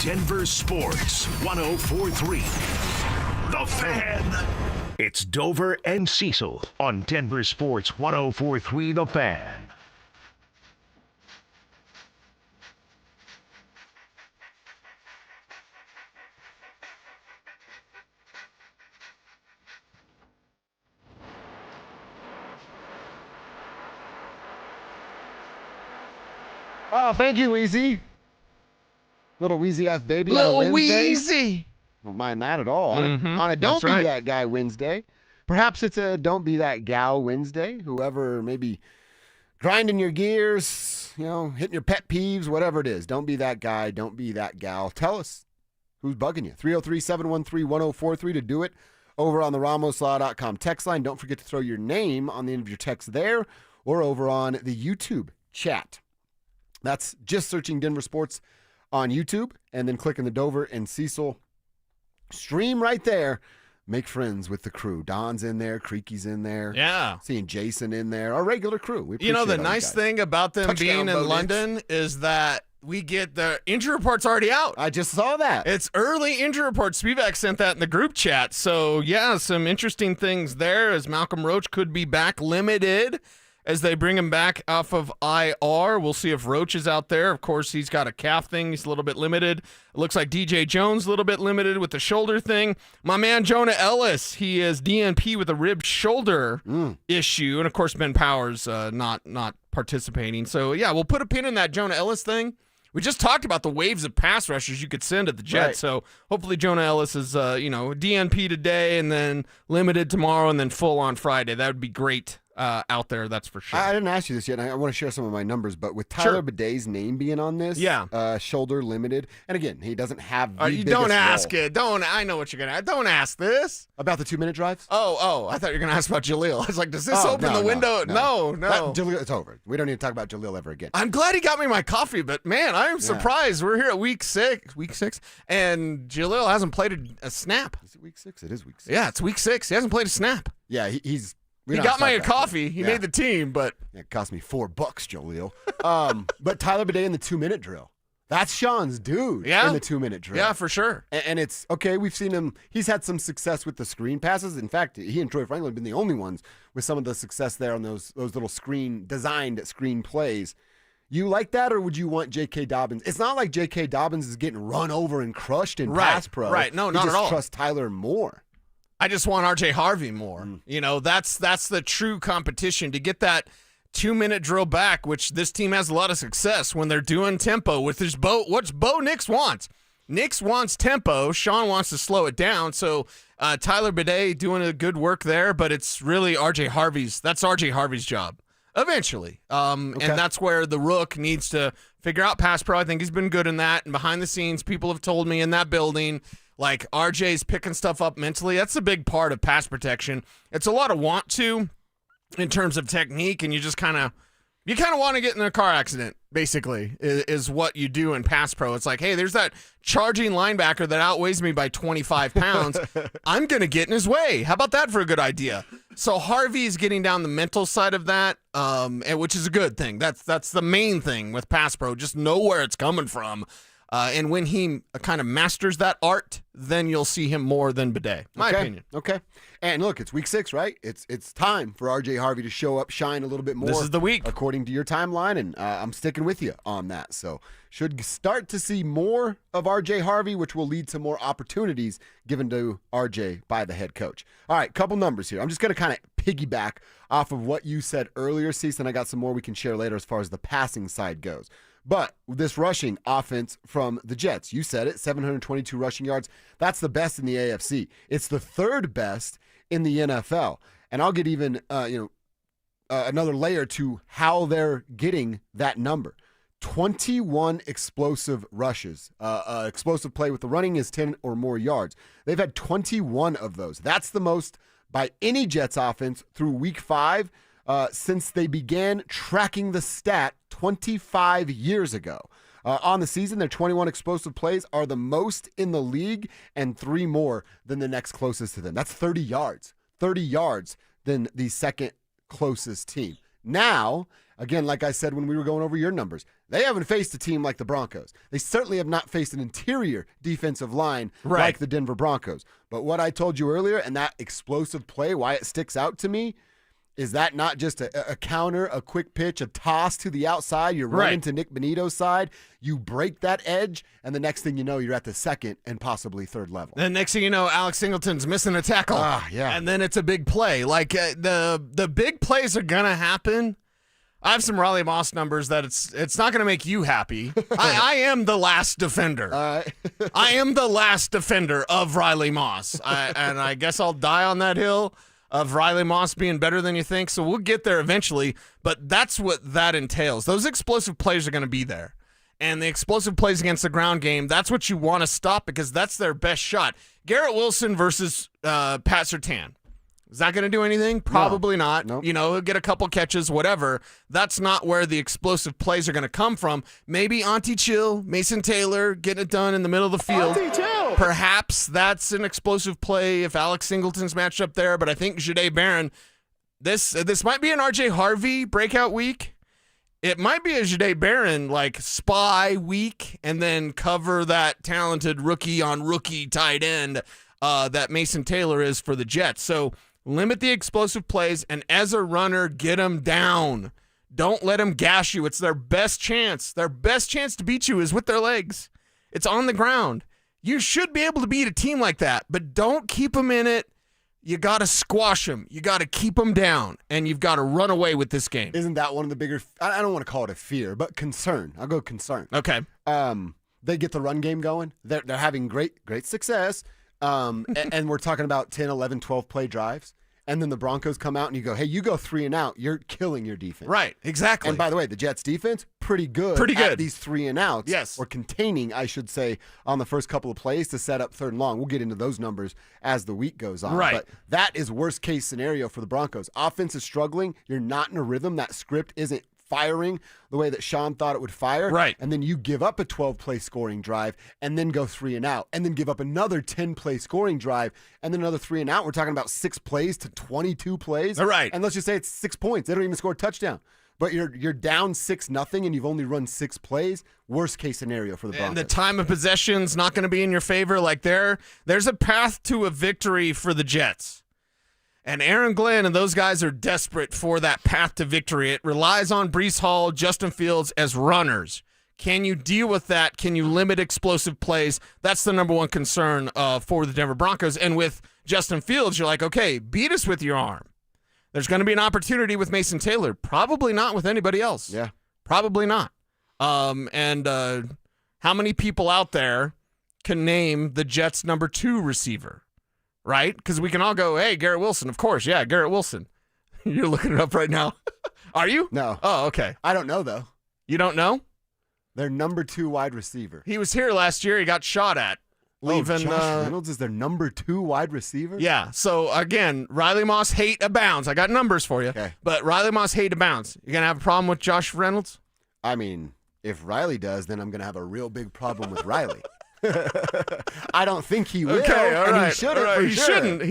Denver Sports 104.3. The Fan. It's Dover and Cecil on Denver Sports 104.3 The Fan. Oh, thank you, Wheezy. Little Wheezy F baby. Little Wheezy. Don't mind that at all. Mhm, On a Don't that's Be right. That Guy Wednesday. Perhaps it's a Don't Be That Gal Wednesday. Whoever maybe grinding your gears, hitting your pet peeves, whatever it is. Don't be that guy. Don't be that gal. Tell us who's bugging you. 303-713-1043 to do it over on the RamosLaw.com text line. Don't forget to throw your name on the end of your text there or over on the YouTube chat. That's just searching Denver Sports on YouTube and then clicking the Dover and Cecil stream right there. Make friends with the crew. Don's in there. Creaky's in there. Yeah. Seeing Jason in there. Our regular crew. We You know, the appreciate all you nice guys. thing about them Touchdown, being Bo in Nix. London is that we get the injury reports already out. I just saw that. It's early injury reports. Spivak sent that in the group chat. So, yeah, some interesting things there as Malcolm Roach could be back limited as they bring him back off of IR. We'll see if Roach is out there. Of course, he's got a calf thing. He's a little bit limited. It looks like DJ Jones a little bit limited with the shoulder thing. My man Jonah Ellis, he is DNP with a rib shoulder issue. And, of course, Ben Powers not participating. So, yeah, we'll put a pin in that Jonah Ellis thing. We just talked about the waves of pass rushers you could send at the Jets. Right. So hopefully Jonah Ellis is, DNP today and then limited tomorrow and then full on Friday. That would be great. out there, that's for sure. I didn't ask you this yet, and I want to share some of my numbers, but with Tyler Badet's name being on this, shoulder limited, and again, he doesn't have the you biggest don't ask role. it. I know what you're going to Don't ask this. About the 2-minute drives? Oh, I thought you were going to ask about Jaleel. I was like, does this open the window? No. Jaleel, it's over. We don't need to talk about Jaleel ever again. I'm glad he got me my coffee, but man, I am surprised. We're here at week six, and Jaleel hasn't played a snap. Is it week 6? It is week 6. Yeah, it's week 6. He hasn't played a snap. Yeah, he got me a coffee. He made the team, but it cost me $4, Jaleel. But Tyler Badet in the 2-minute drill. That's Sean's dude in the 2-minute drill. Yeah, for sure. And it's okay. We've seen him. He's had some success with the screen passes. In fact, he and Troy Franklin have been the only ones with some of the success there on those little designed screen plays. You like that, or would you want J.K. Dobbins? It's not like J.K. Dobbins is getting run over and crushed in pass pro. Right, no, not at all. Trust Tyler more. I just want R.J. Harvey more. You know, that's the true competition to get that 2-minute drill back, which this team has a lot of success when they're doing tempo with this what's Bo Nix wants. Nix wants tempo. Sean wants to slow it down. So Tyler Badet doing a good work there, but it's really R.J. Harvey's job eventually. And that's where the Rook needs to figure out pass pro. I think he's been good in that. And behind the scenes, people have told me in that building, like RJ's picking stuff up mentally. That's a big part of pass protection. It's a lot of want to in terms of technique, and you kind of want to get in a car accident, basically, is what you do in pass pro. It's like, hey, there's that charging linebacker that outweighs me by 25 pounds. I'm going to get in his way. How about that for a good idea? So Harvey is getting down the mental side of that, which is a good thing. That's the main thing with pass pro. Just know where it's coming from. And when he kind of masters that art, then you'll see him more than Badet, my opinion. Okay. And look, it's week 6, right? It's time for R.J. Harvey to show up, shine a little bit more. This is the week. According to your timeline, and I'm sticking with you on that. So should start to see more of R.J. Harvey, which will lead to more opportunities given to R.J. by the head coach. All right, couple numbers here. I'm just going to kind of piggyback off of what you said earlier, Cecil, and I got some more we can share later as far as the passing side goes. But this rushing offense from the Jets, you said it, 722 rushing yards. That's the best in the AFC. It's the 3rd best in the NFL. And I'll get even, another layer to how they're getting that number. 21 explosive rushes. Explosive play with the running is 10 or more yards. They've had 21 of those. That's the most by any Jets offense through week 5 since they began tracking the stat 25 years ago. On the season, their 21 explosive plays are the most in the league and 3 more than the next closest to them. That's 30 yards. 30 yards than the second closest team. Now, again, like I said when we were going over your numbers, they haven't faced a team like the Broncos. They certainly have not faced an interior defensive line like the Denver Broncos. But what I told you earlier, and that explosive play, why it sticks out to me, is that not just a counter, a quick pitch, a toss to the outside? You're running to Nick Benito's side. You break that edge, and the next thing you know, you're at the 2nd and possibly 3rd level. The next thing you know, Alex Singleton's missing a tackle. And then it's a big play. Like the big plays are going to happen. I have some Riley Moss numbers that it's not going to make you happy. I am the last defender. I am the last defender of Riley Moss. And I guess I'll die on that hill of Riley Moss being better than you think. So we'll get there eventually, but that's what that entails. Those explosive plays are going to be there. And the explosive plays against the ground game, that's what you want to stop because that's their best shot. Garrett Wilson versus Pat Surtain. Is that going to do anything? Probably not. Nope. You know, he'll get a couple catches, whatever. That's not where the explosive plays are going to come from. Maybe Auntie Chill, Mason Taylor, getting it done in the middle of the field. Auntie Chill! Perhaps that's an explosive play if Alex Singleton's matched up there, but I think Jahdae Barron, this might be an R.J. Harvey breakout week. It might be a Jahdae Barron, spy week, and then cover that talented rookie-on-rookie tight end that Mason Taylor is for the Jets. So limit the explosive plays, and as a runner, get them down. Don't let them gash you. It's their best chance. Their best chance to beat you is with their legs. It's on the ground. You should be able to beat a team like that, but don't keep them in it. You got to squash them. You got to keep them down, and you've got to run away with this game. Isn't that one of the bigger, I don't want to call it a fear, but concern. I'll go concern. Okay. They get the run game going. They're having great success, and we're talking about 10, 11, 12 play drives. and then the Broncos come out and you go, hey, you go 3 and out, you're killing your defense. Right, exactly. And by the way, the Jets defense, pretty good at these 3 and outs. Yes. Or containing, I should say, on the first couple of plays to set up 3rd and long. We'll get into those numbers as the week goes on. Right. But that is worst case scenario for the Broncos. Offense is struggling. You're not in a rhythm. That script isn't firing the way that Sean thought it would fire. Right. And then you give up a 12-play scoring drive and then go 3 and out and then give up another 10-play scoring drive and then another 3 and out. We're talking about 6 plays to 22 plays. All right. And let's just say it's 6 points. They don't even score a touchdown. But you're down 6-0 and you've only run 6 plays. Worst case scenario for the Broncos. And the time of possession's not going to be in your favor. Like there's a path to a victory for the Jets. And Aaron Glenn and those guys are desperate for that path to victory. It relies on Breece Hall, Justin Fields as runners. Can you deal with that? Can you limit explosive plays? That's the number one concern for the Denver Broncos. And with Justin Fields, you're like, okay, beat us with your arm. There's going to be an opportunity with Mason Taylor. Probably not with anybody else. Yeah. Probably not. How many people out there can name the Jets' number 2 receiver? Right? Because we can all go, hey, Garrett Wilson. Of course, yeah, Garrett Wilson. You're looking it up right now. Are you? No. Oh, okay. I don't know, though. You don't know? Their number 2 wide receiver. He was here last year. He got shot at. Josh Reynolds is their number 2 wide receiver? Yeah. So, again, Riley Moss hate abounds. I got numbers for you. Okay. But Riley Moss hate abounds. You going to have a problem with Josh Reynolds? I mean, if Riley does, then I'm going to have a real big problem with Riley. I don't think he will. Okay, all right. He shouldn't. All right. For He sure. shouldn't.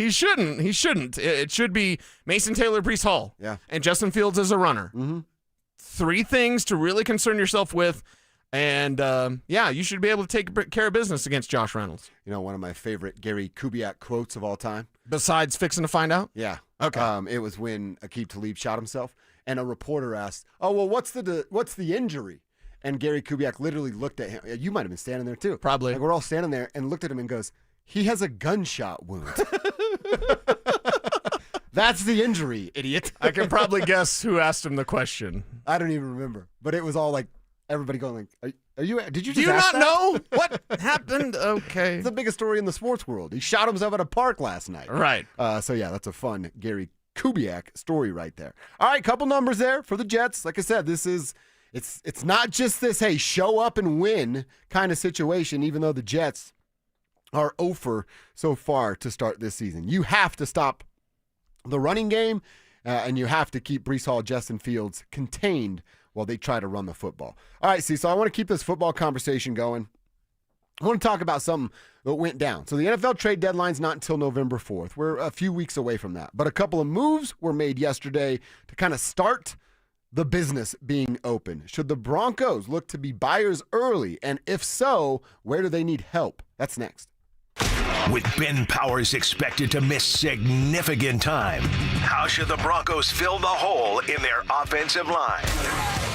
He shouldn't. It should be Mason Taylor, Breece Hall. Yeah. And Justin Fields as a runner. Mm-hmm. 3 things to really concern yourself with. And, you should be able to take care of business against Josh Reynolds. You know, one of my favorite Gary Kubiak quotes of all time. Besides fixing to find out? Yeah. Okay. It was when Aqib Talib shot himself, and a reporter asked, "Oh, well, what's the injury?" And Gary Kubiak literally looked at him. You might have been standing there too. Probably. Like we're all standing there and looked at him and goes, "He has a gunshot wound." That's the injury, idiot. I can probably guess who asked him the question. I don't even remember, but it was all like everybody going like, "Are you? Did you just Do you ask not that?" know what happened? Okay. It's the biggest story in the sports world. He shot himself at a park last night. Right. So yeah, that's a fun Gary Kubiak story right there. All right, couple numbers there for the Jets. Like I said, this is it's not just this hey show up and win kind of situation. Even though the Jets are 0 so far to start this season, you have to stop the running game, and you have to keep Breece Hall, Justin Fields contained while they try to run the football. All right, Cecil, I want to keep this football conversation going. I want to talk about something that went down. So the NFL trade deadline's not until November 4th. We're a few weeks away from that. But a couple of moves were made yesterday to kind of start the business being open. Should the Broncos look to be buyers early? And if so, where do they need help? That's next. With Ben Powers expected to miss significant time, how should the Broncos fill the hole in their offensive line?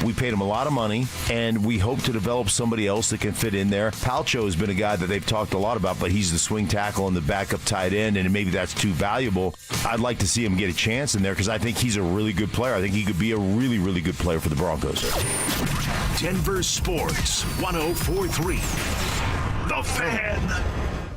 We paid him a lot of money, and we hope to develop somebody else that can fit in there. Palcho has been a guy that they've talked a lot about, but he's the swing tackle and the backup tight end, and maybe that's too valuable. I'd like to see him get a chance in there because I think he's a really good player. I think he could be a really, really good player for the Broncos. Denver Sports 104.3. The Fan.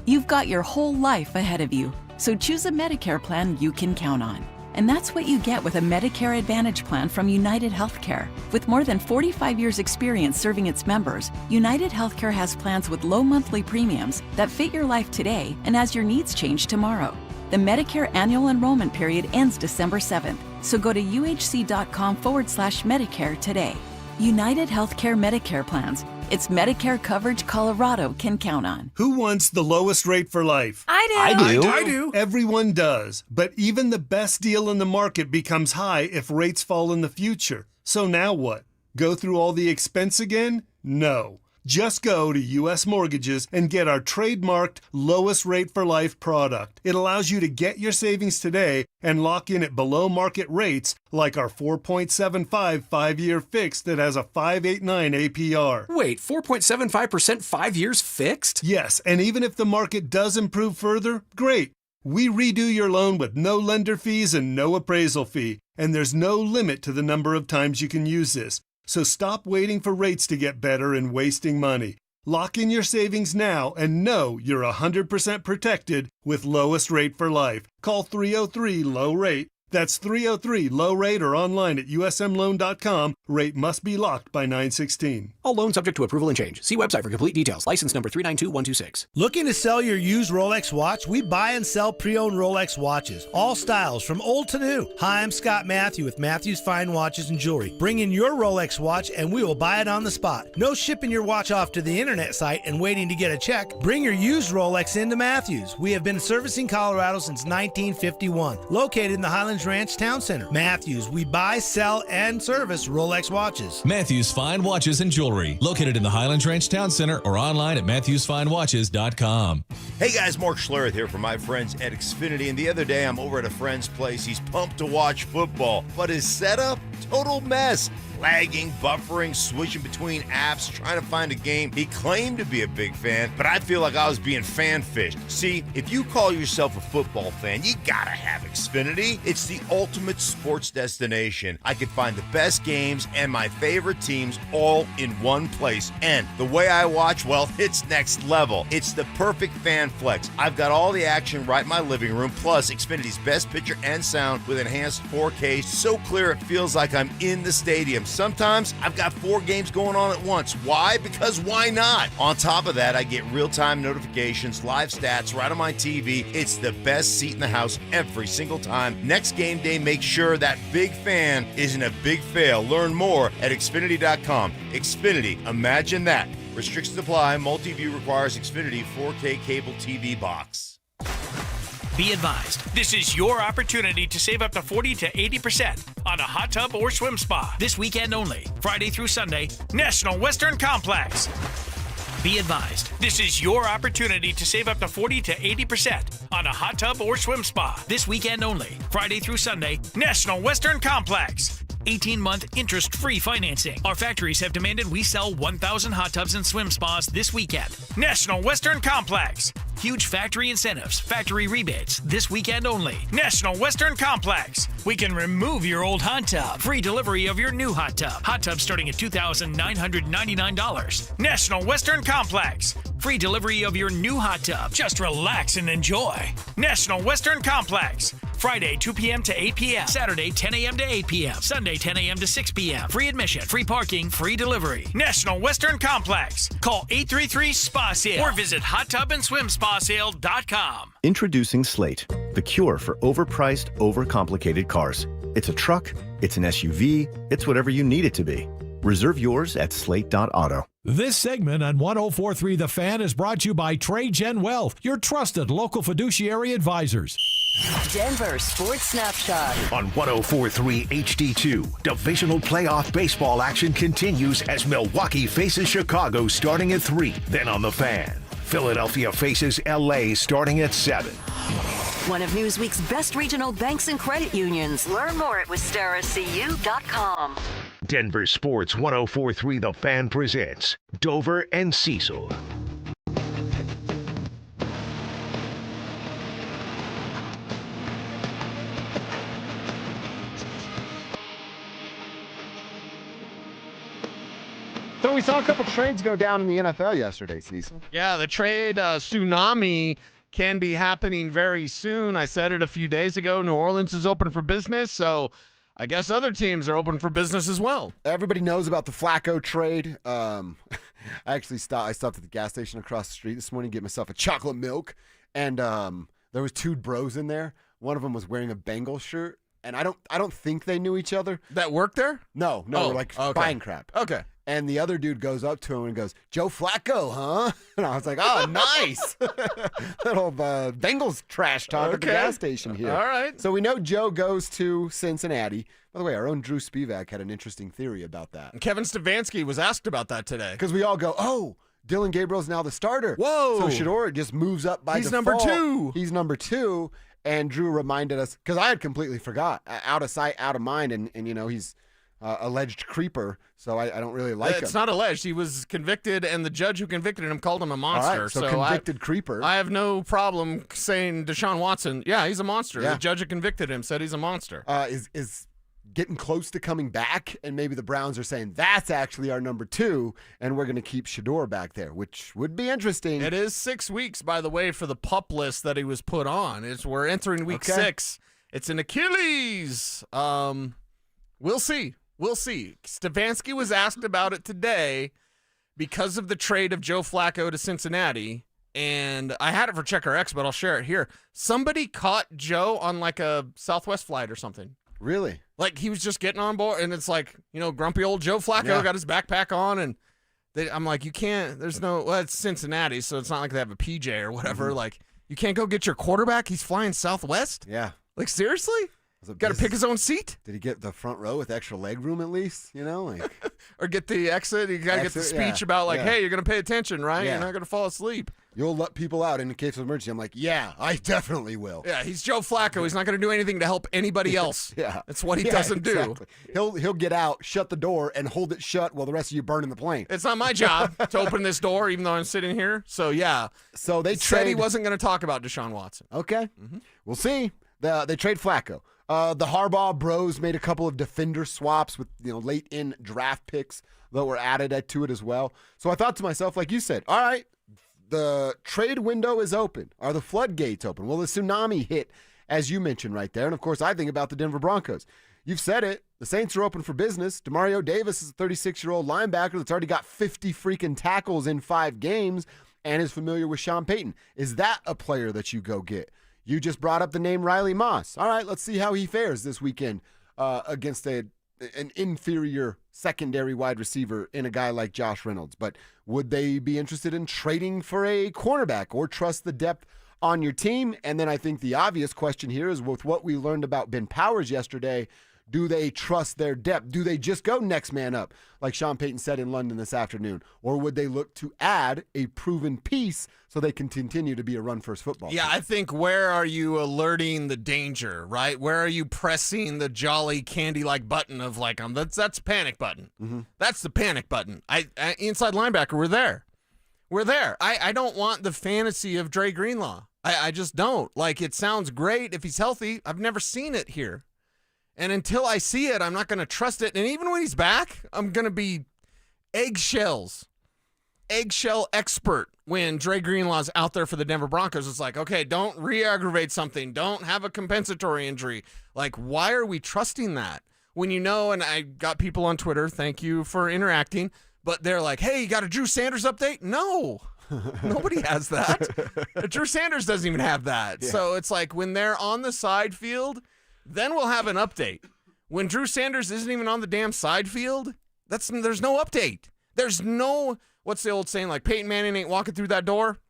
You've got your whole life ahead of you, so choose a Medicare plan you can count on. And that's what you get with a Medicare Advantage plan from United Healthcare. With more than 45 years' experience serving its members, United Healthcare has plans with low monthly premiums that fit your life today and as your needs change tomorrow. The Medicare annual enrollment period ends December 7th, so go to uhc.com/Medicare today. United Healthcare Medicare plans. It's Medicare coverage Colorado can count on. Who wants the lowest rate for life? I do. I do. Everyone does. But even the best deal in the market becomes high if rates fall in the future. So now what? Go through all the expense again? No. Just go to U.S. Mortgages and get our trademarked lowest rate for life product. It allows you to get your savings today and lock in at below market rates like our 4.75 5-year fixed that has a 5.89 APR. Wait, 4.75% 5 years fixed? Yes, and even if the market does improve further, great. We redo your loan with no lender fees and no appraisal fee, and there's no limit to the number of times you can use this. So stop waiting for rates to get better and wasting money. Lock in your savings now and know you're 100% protected with lowest rate for life. Call 303-LOW-RATE. That's 303-LOW-RATE or online at usmloan.com. Rate must be locked by 9/16. All loans subject to approval and change. See website for complete details. License number 392126. Looking to sell your used Rolex watch? We buy and sell pre-owned Rolex watches. All styles, from old to new. Hi, I'm Scott Matthew with Matthew's Fine Watches and Jewelry. Bring in your Rolex watch and we will buy it on the spot. No shipping your watch off to the internet site and waiting to get a check. Bring your used Rolex into Matthews. We have been servicing Colorado since 1951. Located in the Highlands Ranch Town Center. Matthews, we buy, sell, and service Rolex watches. Matthews Fine Watches and Jewelry, located in the Highlands Ranch Town Center or online at MatthewsFineWatches.com. Hey guys, Mark Schlereth here from my friends at Xfinity, and the other day I'm over at a friend's place. He's pumped to watch football, but his setup, total mess. Lagging, buffering, switching between apps, trying to find a game. He claimed to be a big fan, but I feel like I was being fan-fished. See, if you call yourself a football fan, you gotta have Xfinity. It's the ultimate sports destination. I can find the best games and my favorite teams all in one place. And the way I watch, well, it's next level. It's the perfect fan flex. I've got all the action right in my living room, plus Xfinity's best picture and sound with enhanced 4K, so clear it feels like I'm in the stadium. Sometimes I've got 4 games going on at once. Why? Because why not? On top of that, I get real-time notifications, live stats right on my TV. It's the best seat in the house every single time. Next game day, make sure that big fan isn't a big fail. Learn more at Xfinity.com. Xfinity, imagine that. Restrictions apply. Multi-view requires Xfinity 4K cable TV box. Be advised, this is your opportunity to save up to 40 to 80% on a hot tub or swim spa this weekend only, Friday through Sunday, National Western Complex. Be advised, this is your opportunity to save up to 40 to 80% on a hot tub or swim spa this weekend only, Friday through Sunday, National Western Complex. 18-month interest-free financing. Our factories have demanded we sell 1,000 hot tubs and swim spas this weekend. National Western Complex. Huge factory incentives, factory rebates, this weekend only. National Western Complex. We can remove your old hot tub. Free delivery of your new hot tub. Hot tub starting at $2,999. National Western Complex. Free delivery of your new hot tub. Just relax and enjoy. National Western Complex. Friday, 2 p.m. to 8 p.m. Saturday, 10 a.m. to 8 p.m. Sunday, 10 a.m. to 6 p.m. Free admission, free parking, free delivery. National Western Complex. Call 833-SPA-SALE or visit hottubandSwimSpaSale.com. Introducing Slate, the cure for overpriced, overcomplicated cars. It's a truck, it's an SUV, it's whatever you need it to be. Reserve yours at slate.auto. This segment on 104.3 The Fan is brought to you by TradeGen Wealth, your trusted local fiduciary advisors. Denver Sports Snapshot. On 104.3 HD2, divisional playoff baseball action continues as Milwaukee faces Chicago starting at 3. Then on The Fan, Philadelphia faces LA starting at 7. One of Newsweek's best regional banks and credit unions. Learn more at WistaraCU.com. Denver Sports 104.3 The Fan presents Dover and Cecil. So we saw a couple trades go down in the NFL yesterday, Cecil. Yeah, the trade tsunami can be happening very soon. I said it a few days ago. New Orleans is open for business, so I guess other teams are open for business as well. Everybody knows about the Flacco trade. I actually stopped at the gas station across the street this morning to get myself a chocolate milk, and there was 2 bros in there. One of them was wearing a Bengals shirt, and I don't think they knew each other. That worked there? No, Oh, we're like okay. buying crap. Okay. And the other dude goes up to him and goes, "Joe Flacco, huh?" And I was like, "Oh, nice." Little Bengals trash talk at the gas station here. All right. So we know Joe goes to Cincinnati. By the way, our own Drew Spivak had an interesting theory about that. And Kevin Stefanski was asked about that today. Because we all go, "Oh, Dylan Gabriel's now the starter." Whoa. So Shedeur just moves up by He's default. number 2. He's number 2. And Drew reminded us, because I had completely forgot. Out of sight, out of mind. And you know, he's alleged creeper, so I don't really like him. It's not alleged. He was convicted, and the judge who convicted him called him a monster. All right, so convicted creeper. I have no problem saying Deshaun Watson, yeah, he's a monster. Yeah. The judge who convicted him said he's a monster. Is getting close to coming back, and maybe the Browns are saying that's actually our number 2, and we're going to keep Shedeur back there, which would be interesting. It is 6 weeks, by the way, for the PUP list that he was put on. We're entering week 6. It's an Achilles. We'll see. Stefanski was asked about it today because of the trade of Joe Flacco to Cincinnati. And I had it for Checker X, but I'll share it here. Somebody caught Joe on like a Southwest flight or something. Really? Like he was just getting on board, and it's like, grumpy old Joe Flacco got his backpack on, and I'm like, you can't, it's Cincinnati, so it's not like they have a PJ or whatever. Mm-hmm. Like, you can't go get your quarterback? He's flying Southwest? Yeah. Like, seriously? Got to pick his own seat? Did he get the front row with extra leg room at least? Or get the exit? You got to get the speech about, hey, you're going to pay attention, right? Yeah. You're not going to fall asleep. You'll let people out in case of emergency. I'm like, yeah, I definitely will. Yeah, he's Joe Flacco. He's not going to do anything to help anybody else. Yeah. That's what he doesn't do. He'll get out, shut the door, and hold it shut while the rest of you burn in the plane. It's not my job to open this door, even though I'm sitting here. So, yeah. So they said he wasn't going to talk about Deshaun Watson. Okay. Mm-hmm. We'll see. They trade Flacco. The Harbaugh bros made a couple of defender swaps with late in draft picks that were added to it as well. So I thought to myself, like you said, all right, the trade window is open. Are the floodgates open? Will the tsunami hit, as you mentioned right there? And of course, I think about the Denver Broncos. You've said it. The Saints are open for business. Demario Davis is a 36-year-old linebacker that's already got 50 freaking tackles in 5 games and is familiar with Sean Payton. Is that a player that you go get? You just brought up the name Riley Moss. All right, let's see how he fares this weekend against an inferior secondary wide receiver in a guy like Josh Reynolds. But would they be interested in trading for a cornerback or trust the depth on your team? And then I think the obvious question here is, with what we learned about Ben Powers yesterday, do they trust their depth? Do they just go next man up, like Sean Payton said in London this afternoon? Or would they look to add a proven piece so they can continue to be a run-first football team? I think, where are you alerting the danger, right? Where are you pressing the jolly candy-like button of that's panic button. Mm-hmm. That's the panic button. I inside linebacker, we're there. We're there. I don't want the fantasy of Dre Greenlaw. I just don't. It sounds great if he's healthy. I've never seen it here. And until I see it, I'm not going to trust it. And even when he's back, I'm going to be eggshell expert when Dre Greenlaw's out there for the Denver Broncos. It's like, okay, don't re-aggravate something. Don't have a compensatory injury. Why are we trusting that? When and I got people on Twitter, thank you for interacting, but they're like, hey, you got a Drew Sanders update? No. Nobody has that. Drew Sanders doesn't even have that. Yeah. So it's like when they're on the side field, then we'll have an update. When Drew Sanders isn't even on the damn side field, there's no update. There's no, what's the old saying, Peyton Manning ain't walking through that door?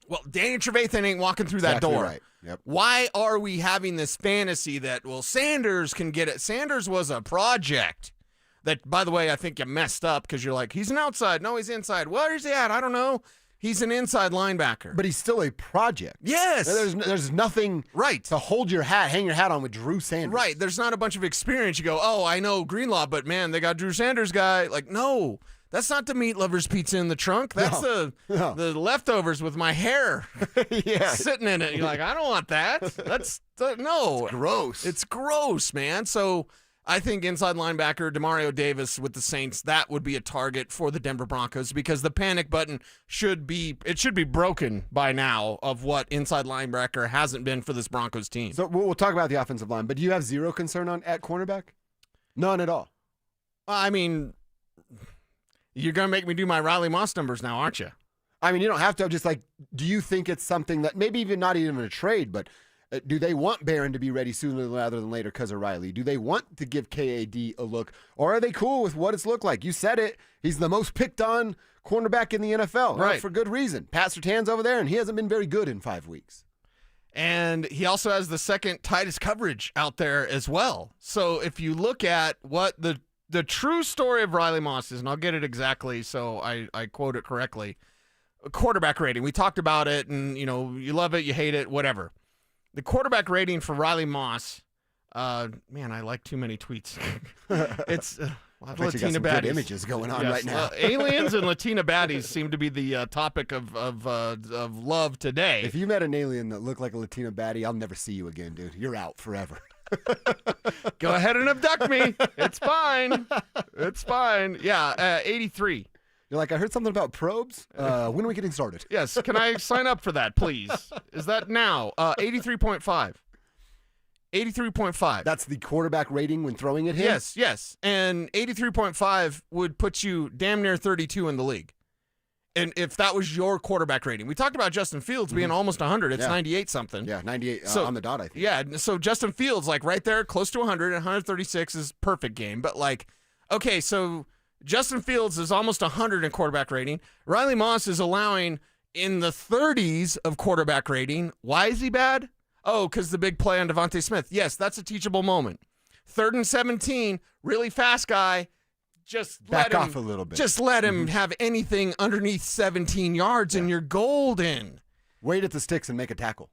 Well, Danny Trevathan ain't walking through that door. Right. Yep. Why are we having this fantasy that, Sanders can get it? Sanders was a project that, by the way, I think you messed up because you're like, he's an outside. No, he's inside. Where is he at? I don't know. He's an inside linebacker. But he's still a project. Yes. There's nothing to hang your hat on with Drew Sanders. Right. There's not a bunch of experience. You go, oh, I know Greenlaw, but man, they got Drew Sanders guy. No, that's not the meat lover's pizza in the trunk. That's the leftovers with my hair sitting in it. You're like, I don't want that. No. It's gross. It's gross, man. So I think inside linebacker Demario Davis with the Saints, that would be a target for the Denver Broncos because the panic button should be broken by now of what inside linebacker hasn't been for this Broncos team. So we'll talk about the offensive line, but do you have zero concern at cornerback? None at all. I mean, you're going to make me do my Riley Moss numbers now, aren't you? I mean, you don't have to. Just do you think it's something that maybe even not even a trade, but do they want Barron to be ready sooner rather than later because of Riley? Do they want to give KAD a look? Or are they cool with what it's looked like? You said it. He's the most picked on cornerback in the NFL. Right. For good reason. Pat Surtain's over there, and he hasn't been very good in 5 weeks. And he also has the second tightest coverage out there as well. So if you look at what the true story of Riley Moss is, and I'll get it exactly so I quote it correctly, a quarterback rating. We talked about it, and you love it, you hate it, whatever. The quarterback rating for Riley Moss, man, I like too many tweets. It's Latina baddies. Good images going on right now. Aliens and Latina baddies seem to be the topic of love today. If you met an alien that looked like a Latina baddie, I'll never see you again, dude. You're out forever. Go ahead and abduct me. It's fine. It's fine. Yeah, 83. You're like, I heard something about probes. When are we getting started? Yes, can I sign up for that, please? Is that now? 83.5. 83.5. That's the quarterback rating when throwing at him? Yes. And 83.5 would put you damn near 32 in the league. And if that was your quarterback rating. We talked about Justin Fields being almost 100. It's 98 something. Yeah, 98 on the dot, I think. Yeah, so Justin Fields, like right there, close to 100, 136 is perfect game. But like, okay, so Justin Fields is almost 100 in quarterback rating. Riley Moss is allowing in the 30s of quarterback rating. Why is he bad? Oh, because the big play on Devontae Smith. Yes, that's a teachable moment. 3rd and 17, really fast guy. Just back off a little bit. Just let him have anything underneath 17 yards and you're golden. Wait at the sticks and make a tackle.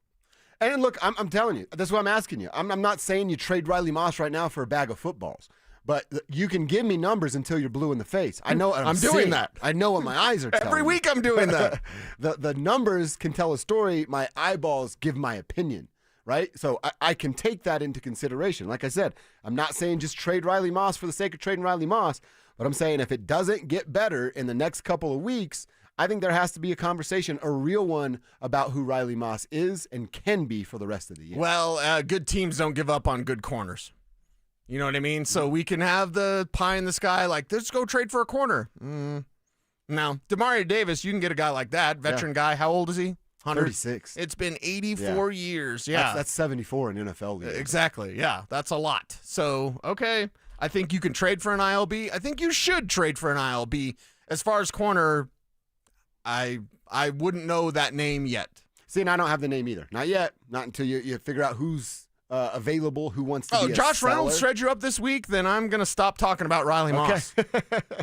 And look, I'm telling you, that's what I'm asking you. I'm not saying you trade Riley Moss right now for a bag of footballs, but you can give me numbers until you're blue in the face. I know I'm doing that. I know what my eyes are telling Every week I'm doing that. The numbers can tell a story. My eyeballs give my opinion. Right? So I can take that into consideration. Like I said, I'm not saying just trade Riley Moss for the sake of trading Riley Moss, but I'm saying if it doesn't get better in the next couple of weeks, I think there has to be a conversation, a real one, about who Riley Moss is and can be for the rest of the year. Well, good teams don't give up on good corners. You know what I mean? So we can have the pie in the sky, like, let's go trade for a corner. Now, Demario Davis, you can get a guy like that, veteran guy. How old is he? 36. It's been 84 years. Yeah. That's 74 in NFL league. Exactly. Yeah, that's a lot. So, okay, I think you can trade for an ILB. I think you should trade for an ILB. As far as corner, I wouldn't know that name yet. See, and I don't have the name either. Not yet. Not until you figure out who's available, who wants to be a Josh seller. Reynolds shred you up this week, then I'm going to stop talking about Riley Moss.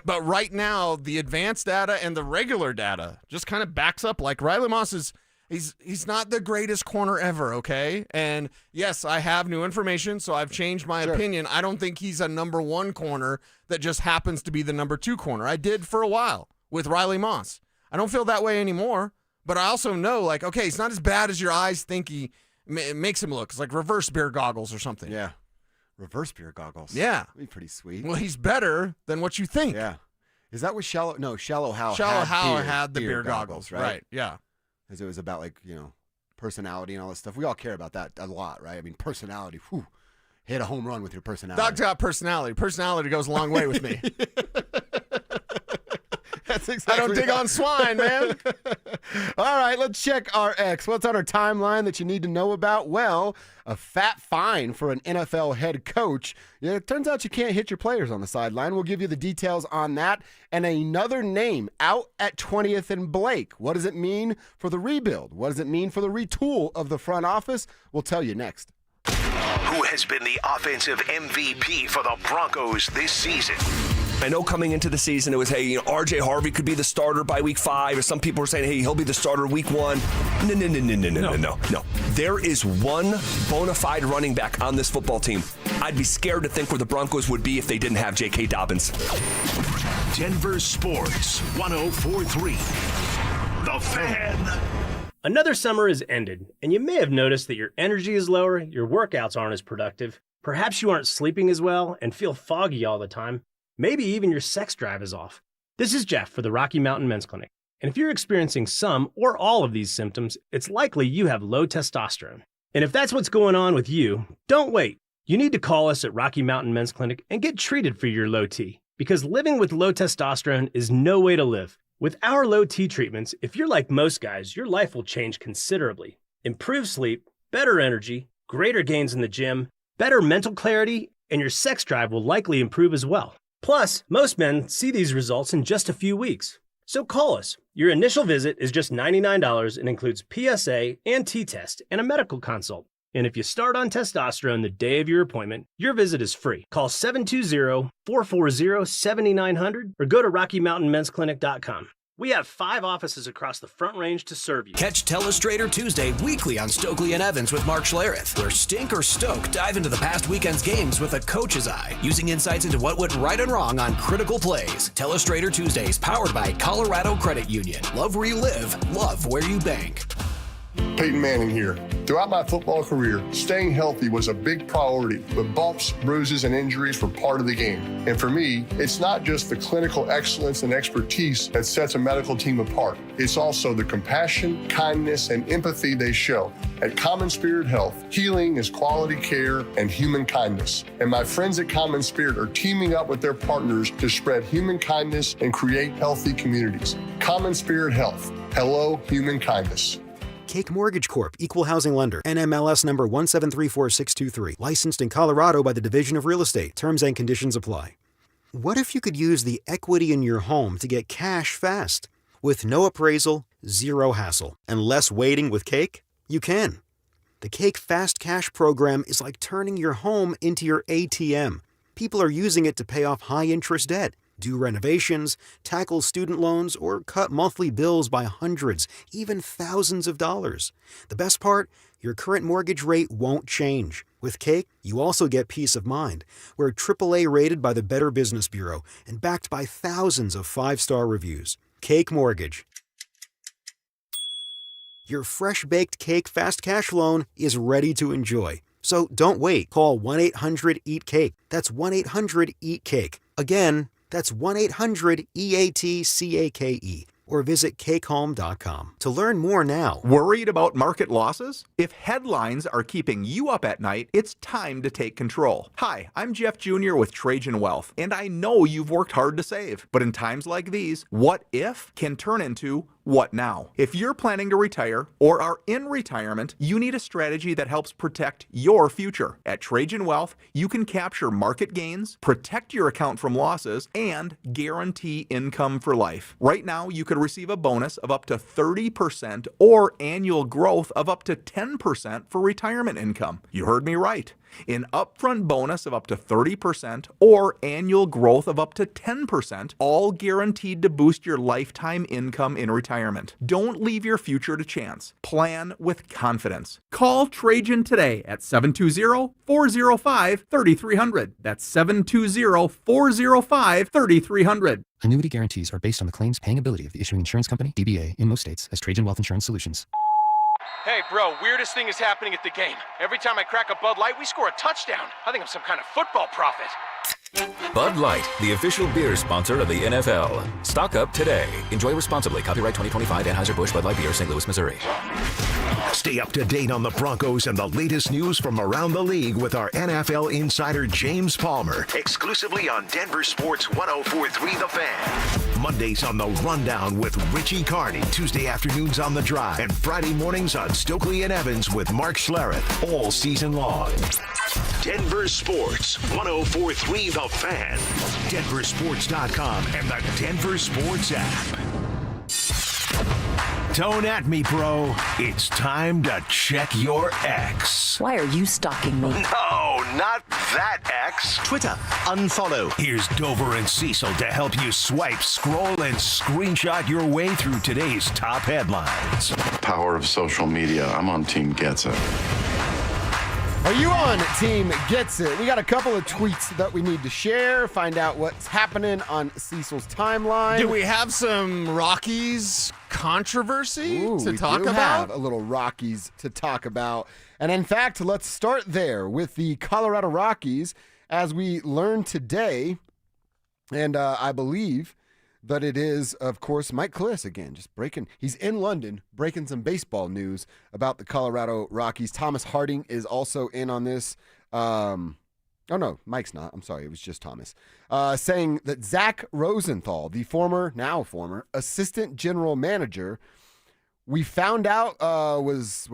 But right now, the advanced data and the regular data just kind of backs up like Riley Moss is he's not the greatest corner ever, okay? And yes, I have new information, so I've changed my opinion. I don't think he's a number 1 corner that just happens to be the number 2 corner. I did for a while with Riley Moss. I don't feel that way anymore, but I also know, like, okay, he's not as bad as your eyes think it makes him look. It's like reverse beer goggles or something. Yeah. Reverse beer goggles. Yeah. That'd be pretty sweet. Well, he's better than what you think. Yeah. Is that what Shallow Hal had the beer goggles, right? Yeah. Because it was about, like, personality and all this stuff. We all care about that a lot, right? I mean, personality. Whew. Hit a home run with your personality. Dog's got personality. Personality goes a long way with me. That's exactly. I don't dig on swine, man. All right, let's check our X. What's on our timeline that you need to know about? Well, a fat fine for an NFL head coach. Yeah, it turns out you can't hit your players on the sideline. We'll give you the details on that. And another name out at 20th and Blake. What does it mean for the rebuild? What does it mean for the retool of the front office? We'll tell you next. Who has been the offensive MVP for the Broncos this season? I know coming into the season it was, hey, RJ Harvey could be the starter by week 5, or some people were saying, hey, he'll be the starter week 1. No. There is one bona fide running back on this football team. I'd be scared to think where the Broncos would be if they didn't have J.K. Dobbins. Denver Sports 104.3. The Fan. Another summer has ended, and you may have noticed that your energy is lower, your workouts aren't as productive, perhaps you aren't sleeping as well and feel foggy all the time. Maybe even your sex drive is off. This is Jeff for the Rocky Mountain Men's Clinic. And if you're experiencing some or all of these symptoms, it's likely you have low testosterone. And if that's what's going on with you, don't wait. You need to call us at Rocky Mountain Men's Clinic and get treated for your low T. Because living with low testosterone is no way to live. With our low T treatments, if you're like most guys, your life will change considerably. Improved sleep, better energy, greater gains in the gym, better mental clarity, and your sex drive will likely improve as well. Plus, most men see these results in just a few weeks. So call us. Your initial visit is just $99 and includes PSA and T-test and a medical consult. And if you start on testosterone the day of your appointment, your visit is free. Call 720-440-7900 or go to RockyMountainMen'sClinic.com. We have 5 offices across the Front Range to serve you. Catch Telestrator Tuesday weekly on Stokely and Evans with Mark Schlereth, where Stink or Stoke dive into the past weekend's games with a coach's eye, using insights into what went right and wrong on critical plays. Telestrator Tuesdays, powered by Colorado Credit Union. Love where you live, love where you bank. Payton Manning here. Throughout my football career, staying healthy was a big priority, but bumps, bruises, and injuries were part of the game. And for me, it's not just the clinical excellence and expertise that sets a medical team apart. It's also the compassion, kindness, and empathy they show. At Common Spirit Health, healing is quality care and human kindness. And my friends at Common Spirit are teaming up with their partners to spread human kindness and create healthy communities. Common Spirit Health. Hello, human kindness. Cake Mortgage Corp. Equal Housing Lender. NMLS number 1734623. Licensed in Colorado by the Division of Real Estate. Terms and conditions apply. What if you could use the equity in your home to get cash fast? With no appraisal, zero hassle, and less waiting with Cake? You can. The Cake Fast Cash program is like turning your home into your ATM. People are using it to pay off high-interest debt, do renovations, tackle student loans, or cut monthly bills by hundreds, even thousands of dollars. The best part? Your current mortgage rate won't change. With Cake, you also get peace of mind. We're AAA rated by the Better Business Bureau and backed by thousands of 5-star reviews. Cake Mortgage. Your fresh-baked Cake Fast Cash loan is ready to enjoy. So don't wait. Call 1-800-EAT-CAKE. That's 1-800-EAT-CAKE. Again, that's 1-800-EAT-CAKE. Or visit cakehome.com to learn more now. Worried about market losses? If headlines are keeping you up at night, it's time to take control. Hi, I'm Jeff Jr. with Trajan Wealth, and I know you've worked hard to save. But in times like these, what if can turn into what now? If you're planning to retire or are in retirement, you need a strategy that helps protect your future. At Trajan Wealth, you can capture market gains, protect your account from losses, and guarantee income for life. Right now, you could receive a bonus of up to 30% or annual growth of up to 10% for retirement income. You heard me right. An upfront bonus of up to 30% or annual growth of up to 10%, all guaranteed to boost your lifetime income in retirement. Don't leave your future to chance. Plan with confidence. Call Trajan today at 720-405-3300. That's 720-405-3300. Annuity guarantees are based on the claims paying ability of the issuing insurance company, DBA, in most states, as Trajan Wealth Insurance Solutions. Hey, bro, weirdest thing is happening at the game. Every time I crack a Bud Light, we score a touchdown. I think I'm some kind of football prophet. Bud Light, the official beer sponsor of the NFL. Stock up today. Enjoy responsibly. Copyright 2025 Anheuser-Busch Bud Light Beer, St. Louis, Missouri. Stay up to date on the Broncos and the latest news from around the league with our NFL insider James Palmer, exclusively on Denver Sports 104.3 The Fan. Mondays on The Rundown with Richie Carney, Tuesday afternoons on The Drive, and Friday mornings on Stokely and Evans with Mark Schlereth, all season long. Denver Sports 104.3 The Fan, DenverSports.com, and the Denver Sports app. Don't at me, bro. It's time to check your ex. Why are you stalking me? No, not that ex. Twitter, unfollow. Here's Dover and Cecil to help you swipe, scroll, and screenshot your way through today's top headlines. Power of social media. I'm on Team Gets It. Are you on Team Gets It? We got a couple of tweets that we need to share, find out what's happening on Cecil's timeline. Do we have some Rockies controversy to talk about? Have a little Rockies to talk about. And in fact, let's start there with the Colorado Rockies, as we learned today, and I believe that it is, of course, Mike Kliss again, just breaking. He's in London, breaking some baseball news about the Colorado Rockies. Thomas Harding is also in on this. Oh, no, Mike's not. I'm sorry. It was just Thomas. Saying that Zach Rosenthal, the now former assistant general manager, we found out was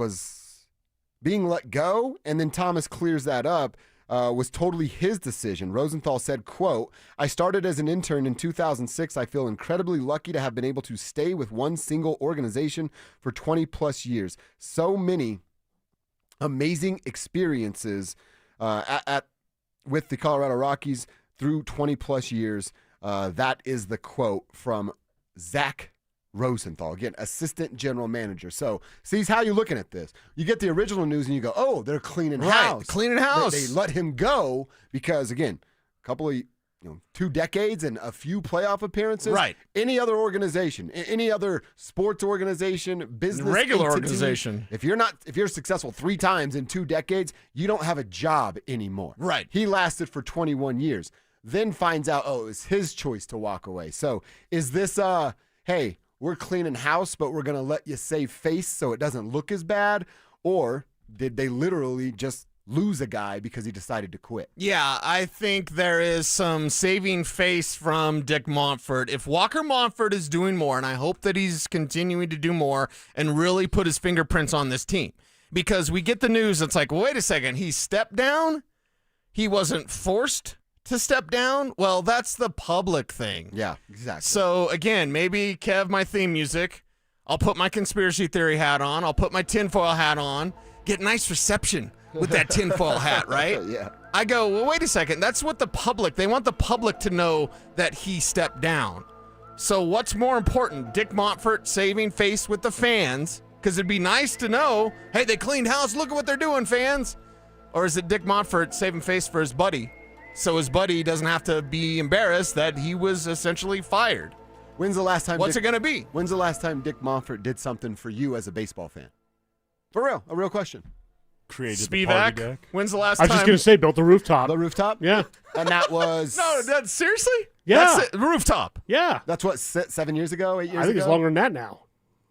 being let go, and then Thomas clears that up. Was totally his decision. Rosenthal said, quote, "I started as an intern in 2006. I feel incredibly lucky to have been able to stay with one single organization for 20 plus years. So many amazing experiences with the Colorado Rockies through 20 plus years." That is the quote from Zach Rosenthal, again, assistant general manager. So, see how you're looking at this. You get the original news and you go, oh, they're cleaning house. Cleaning house. They let him go because, again, a couple of 2 decades and a few playoff appearances. Right. Any other organization, any other sports organization, business regular entity, organization. if you're successful 3 times in 2 decades, you don't have a job anymore. Right. He lasted for 21 years. Then finds out, it was his choice to walk away. So is this, hey, we're cleaning house, but we're going to let you save face so it doesn't look as bad? Or did they literally just lose a guy because he decided to quit? Yeah, I think there is some saving face from Dick Montfort. If Walker Montfort is doing more, and I hope that he's continuing to do more and really put his fingerprints on this team, because we get the news, it's like, wait a second, he stepped down? He wasn't forced to step down? Well, that's the public thing. Yeah, exactly. So, again, maybe, Kev, my theme music, I'll put my conspiracy theory hat on, I'll put my tinfoil hat on, get nice reception with that tinfoil hat, right? Yeah. I go, well, wait a second. That's what they want the public to know that he stepped down. So what's more important, Dick Montfort saving face with the fans? Because it'd be nice to know, hey, they cleaned house. Look at what they're doing, fans. Or is it Dick Montfort saving face for his buddy? So his buddy doesn't have to be embarrassed that he was essentially fired. When's the last time? What's it going to be? When's the last time Dick Montfort did something for you as a baseball fan? For real, a real question. Created the party Spivak, deck. when's the last I was time? just going to say, built the rooftop. The rooftop? Yeah. And that was... No, that's seriously? Yeah. That's it, rooftop. Yeah. That's what, 7 years ago, 8 years ago? I think it's longer than that now.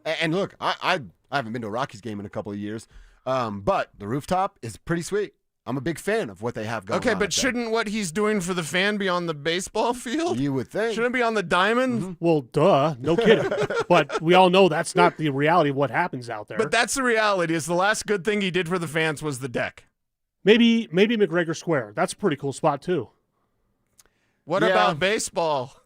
And look, I haven't been to a Rockies game in a couple of years, but the rooftop is pretty sweet. I'm a big fan of what they have going on. Okay, but shouldn't what he's doing for the fan be on the baseball field? You would think. Shouldn't it be on the diamond? Mm-hmm. Well, duh. No kidding. But we all know that's not the reality of what happens out there. But that's the reality. Is the last good thing he did for the fans was the deck. Maybe McGregor Square. That's a pretty cool spot, too. What Yeah. about baseball?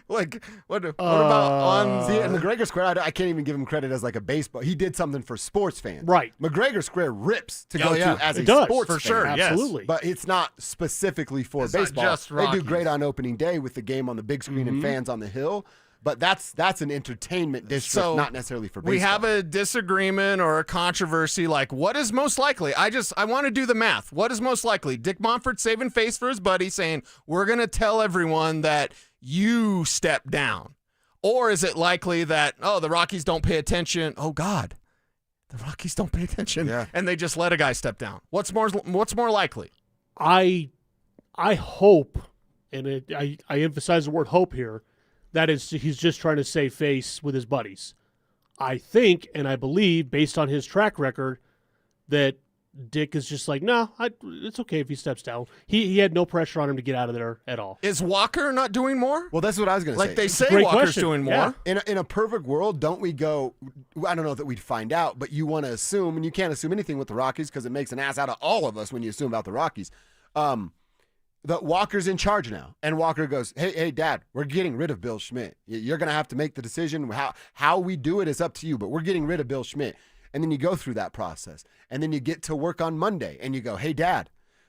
What about on... See, at McGregor Square, I can't even give him credit as like a baseball. He did something for sports fans. Right. McGregor Square rips to Oh, go yeah. to as It a does, sports for fan. sure, yes. Absolutely. But it's not specifically for It's not baseball. just They do Rockies. great on opening day with the game on the big screen and fans on the hill. But that's an entertainment district, So, not necessarily for baseball. we have a disagreement or a controversy, like what is most likely? I want to do the math. What is most likely? Dick Montfort saving face for his buddy saying, we're going to tell everyone that you stepped down. Or is it likely that, the Rockies don't pay attention? Oh, God, the Rockies don't pay attention. Yeah. And they just let a guy step down. What's more likely? I hope, and I emphasize the word hope here, that he's just trying to save face with his buddies. I think and I believe, based on his track record, that Dick is just like, no, it's okay if he steps down. He had no pressure on him to get out of there at all. Is Walker not doing more? Well, that's what I was going to say. Like they say great Walker's question. doing more. Yeah. In a perfect world, don't we go, I don't know that we'd find out, but you want to assume, and you can't assume anything with the Rockies because it makes an ass out of all of us when you assume about the Rockies, that Walker's in charge now. And Walker goes, hey, Dad, we're getting rid of Bill Schmidt. You're going to have to make the decision. How we do it is up to you, but we're getting rid of Bill Schmidt. And then you go through that process. And then you get to work on Monday, and you go, hey, Dad,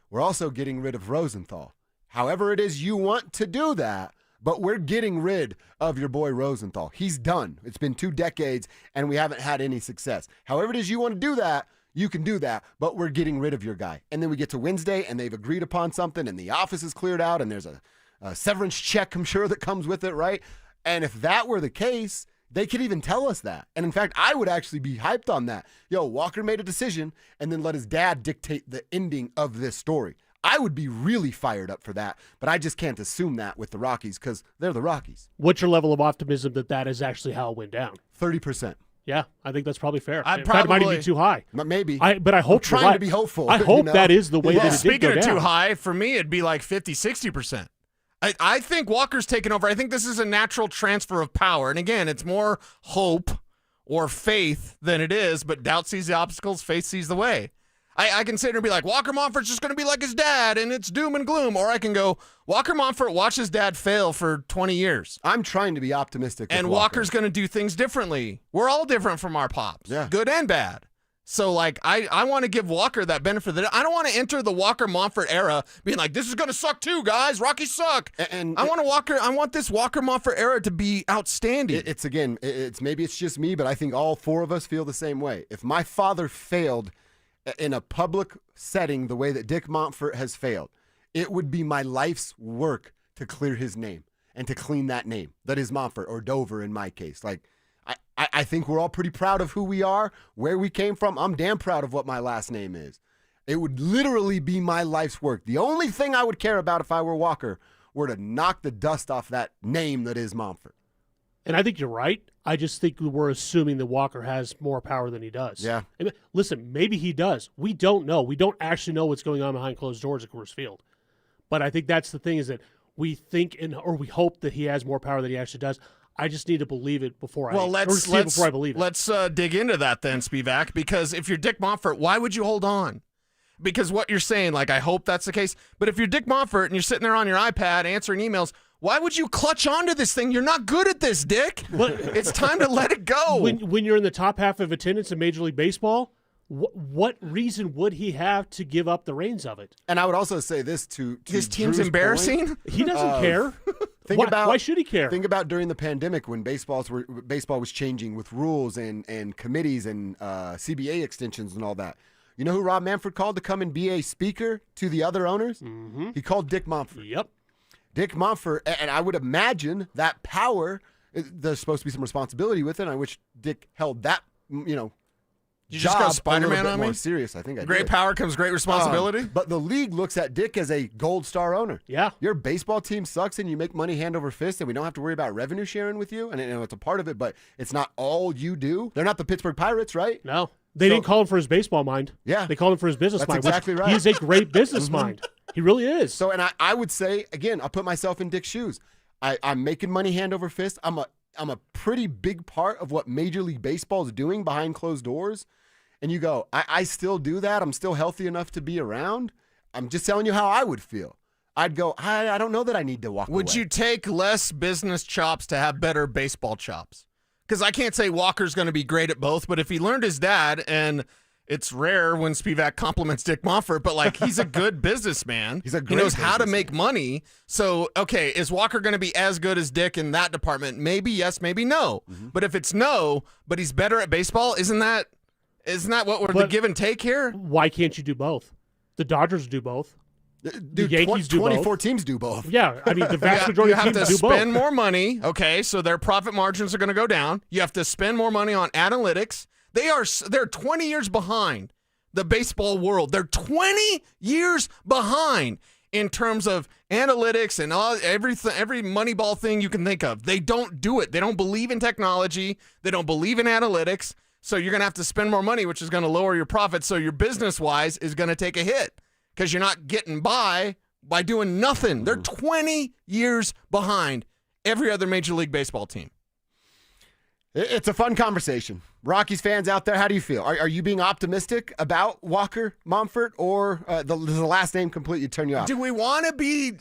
we're also getting rid of Rosenthal. However it is you want to do that, but we're getting rid of your boy Rosenthal. He's done. It's been 2 decades, and we haven't had any success. However it is you want to do that, you can do that, but we're getting rid of your guy. And then we get to Wednesday, and they've agreed upon something, and the office is cleared out, and there's a severance check, I'm sure, that comes with it, right? And if that were the case, they could even tell us that. And in fact, I would actually be hyped on that. Walker made a decision and then let his dad dictate the ending of this story. I would be really fired up for that, but I just can't assume that with the Rockies because they're the Rockies. What's your level of optimism that is actually how it went down? 30%. Yeah, I think that's probably fair. I'd In fact, it might probably- even be too high. Maybe. But I hope I'm trying you're right. to be hopeful. I hope that is the way that it did Speaking go of down. too high, for me, it'd be like 50, 60%. I think Walker's taken over. I think this is a natural transfer of power. And again, it's more hope or faith than it is, but doubt sees the obstacles, faith sees the way. I can sit here and be like, Walker Montfort's just going to be like his dad, and it's doom and gloom. Or I can go, Walker Montfort watched his dad fail for 20 years. I'm trying to be optimistic with And Walker. Walker's going to do things differently. We're all different from our pops, good and bad. So, I want to give Walker that benefit of the doubt. I don't want to enter the Walker Montfort era being like, this is going to suck too, guys. Rockies suck. And I want this Walker Montfort era to be outstanding. Maybe it's just me, but I think all 4 of us feel the same way. If my father failed in a public setting the way that Dick Montfort has failed, it would be my life's work to clear his name and to clean that name. That is Monfort or Dover in my case. Like, I think we're all pretty proud of who we are, where we came from. I'm damn proud of what my last name is. It would literally be my life's work. The only thing I would care about if I were Walker were to knock the dust off that name that is Monfort. And I think you're right. I just think we're assuming that Walker has more power than he does. Yeah. And listen, maybe he does. We don't know. We don't actually know what's going on behind closed doors at Coors Field. But I think that's the thing, is that we think or we hope that he has more power than he actually does. I just need to believe it before before I believe it. Let's dig into that then, Spivak, because if you're Dick Monfort, why would you hold on? Because what you're saying, like, I hope that's the case. But if you're Dick Monfort and you're sitting there on your iPad answering emails, why would you clutch onto this thing? You're not good at this, Dick. It's time to let it go. When you're in the top half of attendance in Major League Baseball, what reason would he have to give up the reins of it? And I would also say this to his team's Drew's embarrassing. point, he doesn't care. Why should he care? Think about during the pandemic when baseball was changing with rules and committees and CBA extensions and all that. You know who Rob Manfred called to come and be a speaker to the other owners? Mm-hmm. He called Dick Monfort. Yep. Dick Monfort, and I would imagine that power, there's supposed to be some responsibility with it. I wish Dick held that, You just got Spider-Man on me? More serious, I think I Great did. power comes great responsibility. But the league looks at Dick as a gold star owner. Yeah. Your baseball team sucks and you make money hand over fist and we don't have to worry about revenue sharing with you. And it's a part of it, but it's not all you do. They're not the Pittsburgh Pirates, right? No. They didn't call him for his baseball mind. Yeah. They called him for his business That's mind. exactly right. He is a great business mind. He really is. So, and I would say, again, I'll put myself in Dick's shoes. I'm making money hand over fist. I'm a pretty big part of what Major League Baseball is doing behind closed doors. And you go, I still do that. I'm still healthy enough to be around. I'm just telling you how I would feel. I'd go, I don't know that I need to walk away. Would you take less business chops to have better baseball chops? Because I can't say Walker's going to be great at both, but if he learned his dad, and it's rare when Spivak compliments Dick Monfort, but like he's a good businessman. He knows how to make money. So, okay, is Walker going to be as good as Dick in that department? Maybe yes, maybe no. Mm-hmm. But if it's no, but he's better at baseball, isn't that what we're the give and take here? Why can't you do both? The Dodgers do both. The Yankees do 24 both. teams do both. Yeah, I mean, the vast majority of teams do both. You have to spend more money, okay, so their profit margins are going to go down. You have to spend more money on analytics. They're 20 years behind the baseball world. They're 20 years behind in terms of analytics and every Moneyball thing you can think of. They don't do it. They don't believe in technology. They don't believe in analytics. So you're going to have to spend more money, which is going to lower your profits. So your business-wise is going to take a hit because you're not getting by doing nothing. They're 20 years behind every other Major League Baseball team. It's a fun conversation. Rockies fans out there, how do you feel? Are you being optimistic about Walker Monfort, or does the last name completely turn you off? Do we want to be...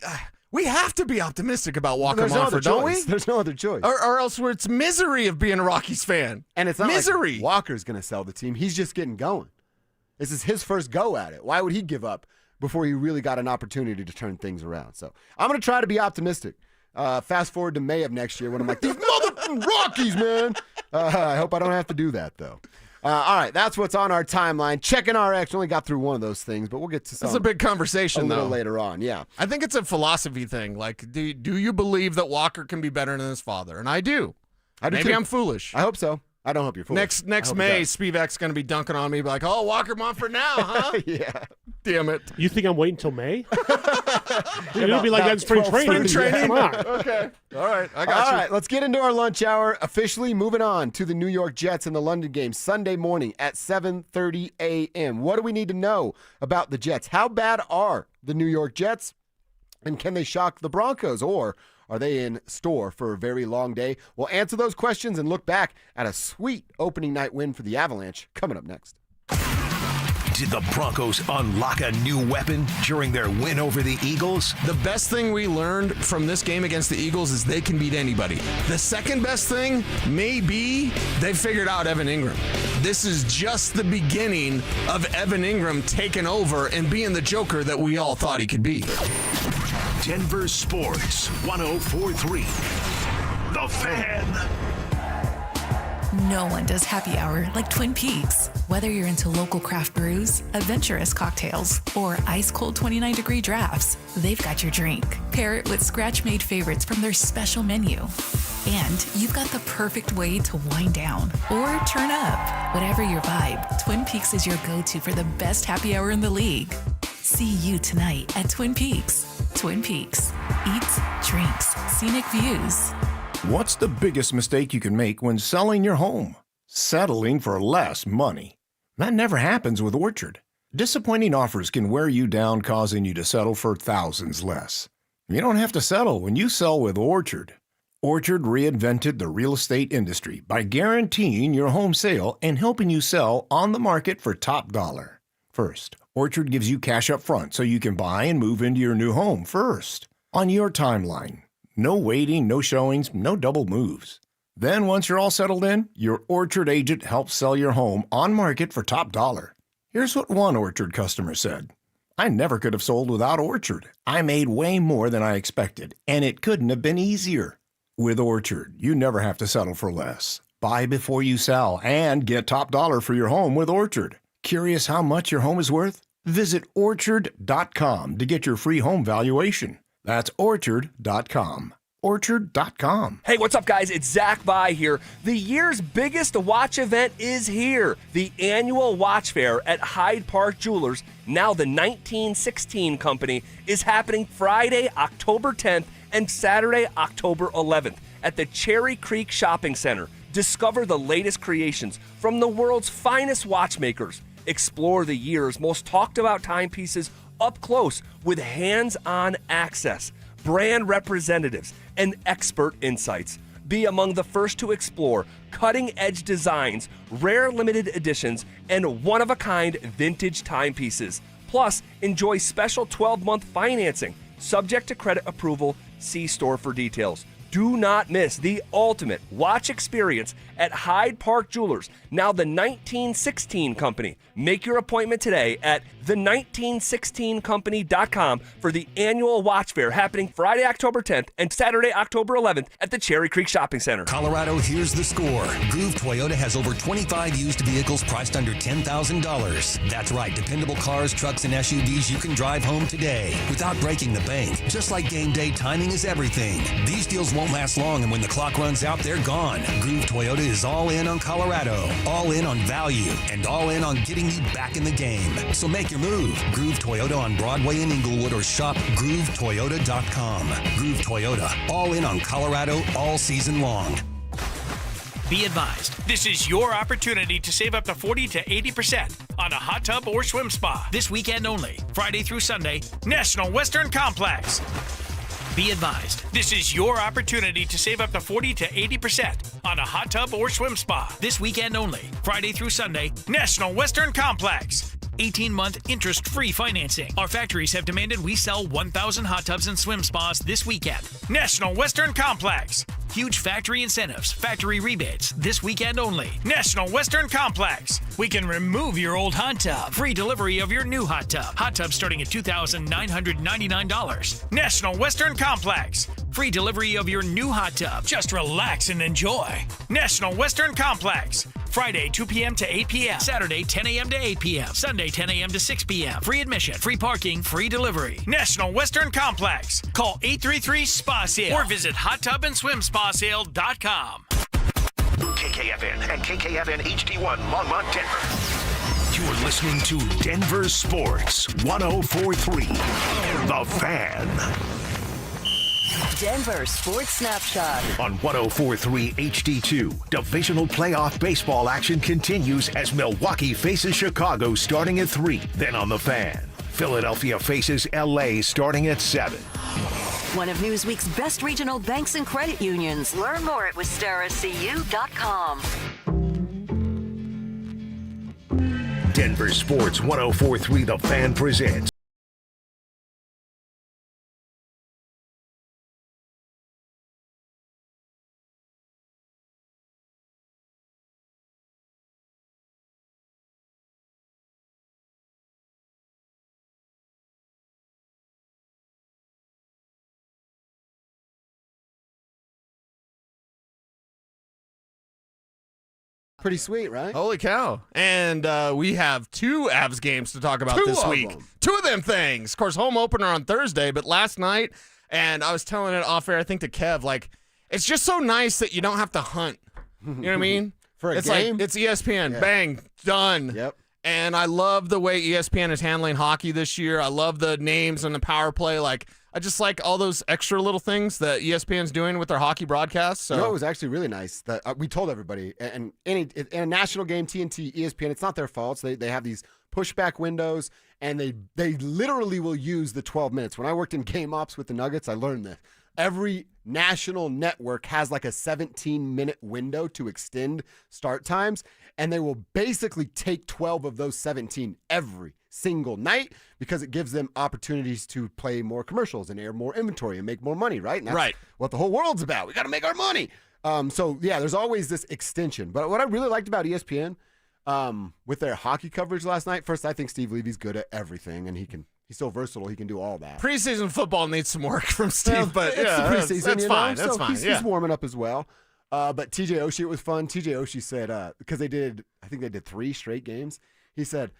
We have to be optimistic about Walker There's no other Monfort, don't we? choice. There's no other choice. Or else it's misery of being a Rockies fan. And it's not misery. Like Walker's going to sell the team. He's just getting going. This is his first go at it. Why would he give up before he really got an opportunity to turn things around? So I'm going to try to be optimistic. Fast forward to May of next year when I'm like, these motherfucking Rockies, man. I hope I don't have to do that, though. All right, that's what's on our timeline. Checking RX, only got through one of those things, but we'll get to some. That's a big conversation, a little though. later on, yeah. I think it's a philosophy thing. Like, do you believe that Walker can be better than his father? And I do. Maybe too. I'm foolish. I hope so. I don't hope you're foolish. Next May, Spivak's going to be dunking on me, like, oh, Walker Monfort now, huh? Yeah. Damn it. You think I'm waiting until May? It'll be like that in spring training. Come on. Okay. All right. I got you. All right, let's get into our lunch hour. Officially moving on to the New York Jets and the London game Sunday morning at 7:30 a.m. What do we need to know about the Jets? How bad are the New York Jets? And can they shock the Broncos? Or are they in store for a very long day? We'll answer those questions and look back at a sweet opening night win for the Avalanche coming up next. Did the Broncos unlock a new weapon during their win over the Eagles? The best thing we learned from this game against the Eagles is they can beat anybody. The second best thing may be they figured out Evan Ingram. This is just the beginning of Evan Ingram taking over and being the Joker that we all thought he could be. Denver Sports 104.3. The Fan. No one does happy hour like Twin Peaks. Whether you're into local craft brews, adventurous cocktails, or ice-cold 29-degree drafts, they've got your drink. Pair it with scratch-made favorites from their special menu. And you've got the perfect way to wind down or turn up. Whatever your vibe, Twin Peaks is your go-to for the best happy hour in the league. See you tonight at Twin Peaks. Twin Peaks. Eats, drinks, scenic views. What's the biggest mistake you can make when selling your home? Settling for less money. That never happens with Orchard. Disappointing offers can wear you down, causing you to settle for thousands less. You don't have to settle when you sell with Orchard. Orchard reinvented the real estate industry by guaranteeing your home sale and helping you sell on the market for top dollar. First, Orchard gives you cash up front so you can buy and move into your new home first, on your timeline. No waiting, no showings, no double moves. Then once you're all settled in, your Orchard agent helps sell your home on market for top dollar. Here's what one Orchard customer said. I never could have sold without Orchard. I made way more than I expected, and it couldn't have been easier. With Orchard, you never have to settle for less. Buy before you sell and get top dollar for your home with Orchard. Curious how much your home is worth? Visit Orchard.com to get your free home valuation. That's Orchard.com. Orchard.com. Hey, what's up, guys? It's Zach By here. The year's biggest watch event is here. The annual watch fair at Hyde Park Jewelers, now the 1916 Company, is happening Friday, October 10th and Saturday, October 11th at the Cherry Creek Shopping Center. Discover the latest creations from the world's finest watchmakers. Explore the year's most talked about timepieces up close with hands-on access, brand representatives, and expert insights. Be among the first to explore cutting-edge designs, rare limited editions, and one-of-a-kind vintage timepieces. Plus, enjoy special 12-month financing, subject to credit approval. See store for details. Do not miss the ultimate watch experience at Hyde Park Jewelers, now the 1916 Company. Make your appointment today at the1916company.com for the annual watch fair happening Friday, October 10th and Saturday, October 11th at the Cherry Creek Shopping Center. Colorado, here's the score. Groove Toyota has over 25 used vehicles priced under $10,000. That's right, dependable cars, trucks, and SUVs you can drive home today without breaking the bank. Just like game day, timing is everything. These deals won't last long, and when the clock runs out, they're gone. Groove Toyota is all in on Colorado, all in on value, and all in on getting you back in the game. So make your move. Groove Toyota on Broadway in Inglewood or shop GrooveToyota.com. Groove Toyota, all in on Colorado all season long. Be advised, this is your opportunity to save up to 40 to 80% on a hot tub or swim spa this weekend only, Friday through Sunday, National Western Complex. Be advised, this is your opportunity to save up to 40 to 80% on a hot tub or swim spa this weekend only, Friday through Sunday, National Western Complex. 18-month interest-free financing. Our factories have demanded we sell 1,000 hot tubs and swim spas this weekend. National Western Complex. Huge factory incentives, factory rebates, this weekend only. National Western Complex. We can remove your old hot tub. Free delivery of your new hot tub. Hot tub starting at $2,999. National Western Complex. Free delivery of your new hot tub. Just relax and enjoy. National Western Complex. Friday, 2 p.m. to 8 p.m. Saturday, 10 a.m. to 8 p.m. Sunday, 10 a.m. to 6 p.m. Free admission, free parking, free delivery. National Western Complex. Call 833-SPA-SALE or visit hottubandswimspasale.com. KKFN and KKFN HD1 Longmont, Denver. You're listening to Denver Sports 104.3. The Fan. Denver Sports Snapshot. On 104.3 HD2, divisional playoff baseball action continues as Milwaukee faces Chicago starting at 3. Then on The Fan, Philadelphia faces LA starting at 7. One of Newsweek's best regional banks and credit unions. Learn more at wistaracu.com. Denver Sports 104.3 The Fan presents Pretty sweet, right? Holy cow. And we have 2 Avs games to talk about this week. 2 of them things. Of course, home opener on Thursday, but last night, and I was telling it off air, I think to Kev, like, it's just so nice that you don't have to hunt. You know what I mean? For a it's game? Like, it's ESPN. Yeah. Bang. Done. Yep. And I love the way ESPN is handling hockey this year. I love the names and the power play. Like, I just like all those extra little things that ESPN's doing with their hockey broadcasts. So You know, it was actually really nice that we told everybody, and in a national game, TNT, ESPN, it's not their fault. So they have these pushback windows, and they literally will use the 12 minutes. When I worked in game ops with the Nuggets, I learned this. Every national network has like a 17-minute window to extend start times, and they will basically take 12 of those 17 every single night because it gives them opportunities to play more commercials and air more inventory and make more money, right? And that's what the whole world's about. We got to make our money. So, yeah, there's always this extension. But what I really liked about ESPN with their hockey coverage last night, first, I think Steve Levy's good at everything, and he's so versatile, he can do all that. Preseason football needs some work from Steve, Well, but it's yeah, the preseason, that's fine. That's fine. He's warming up as well. But TJ Oshie, it was fun. TJ Oshie said, because I think they did 3 straight games, he said,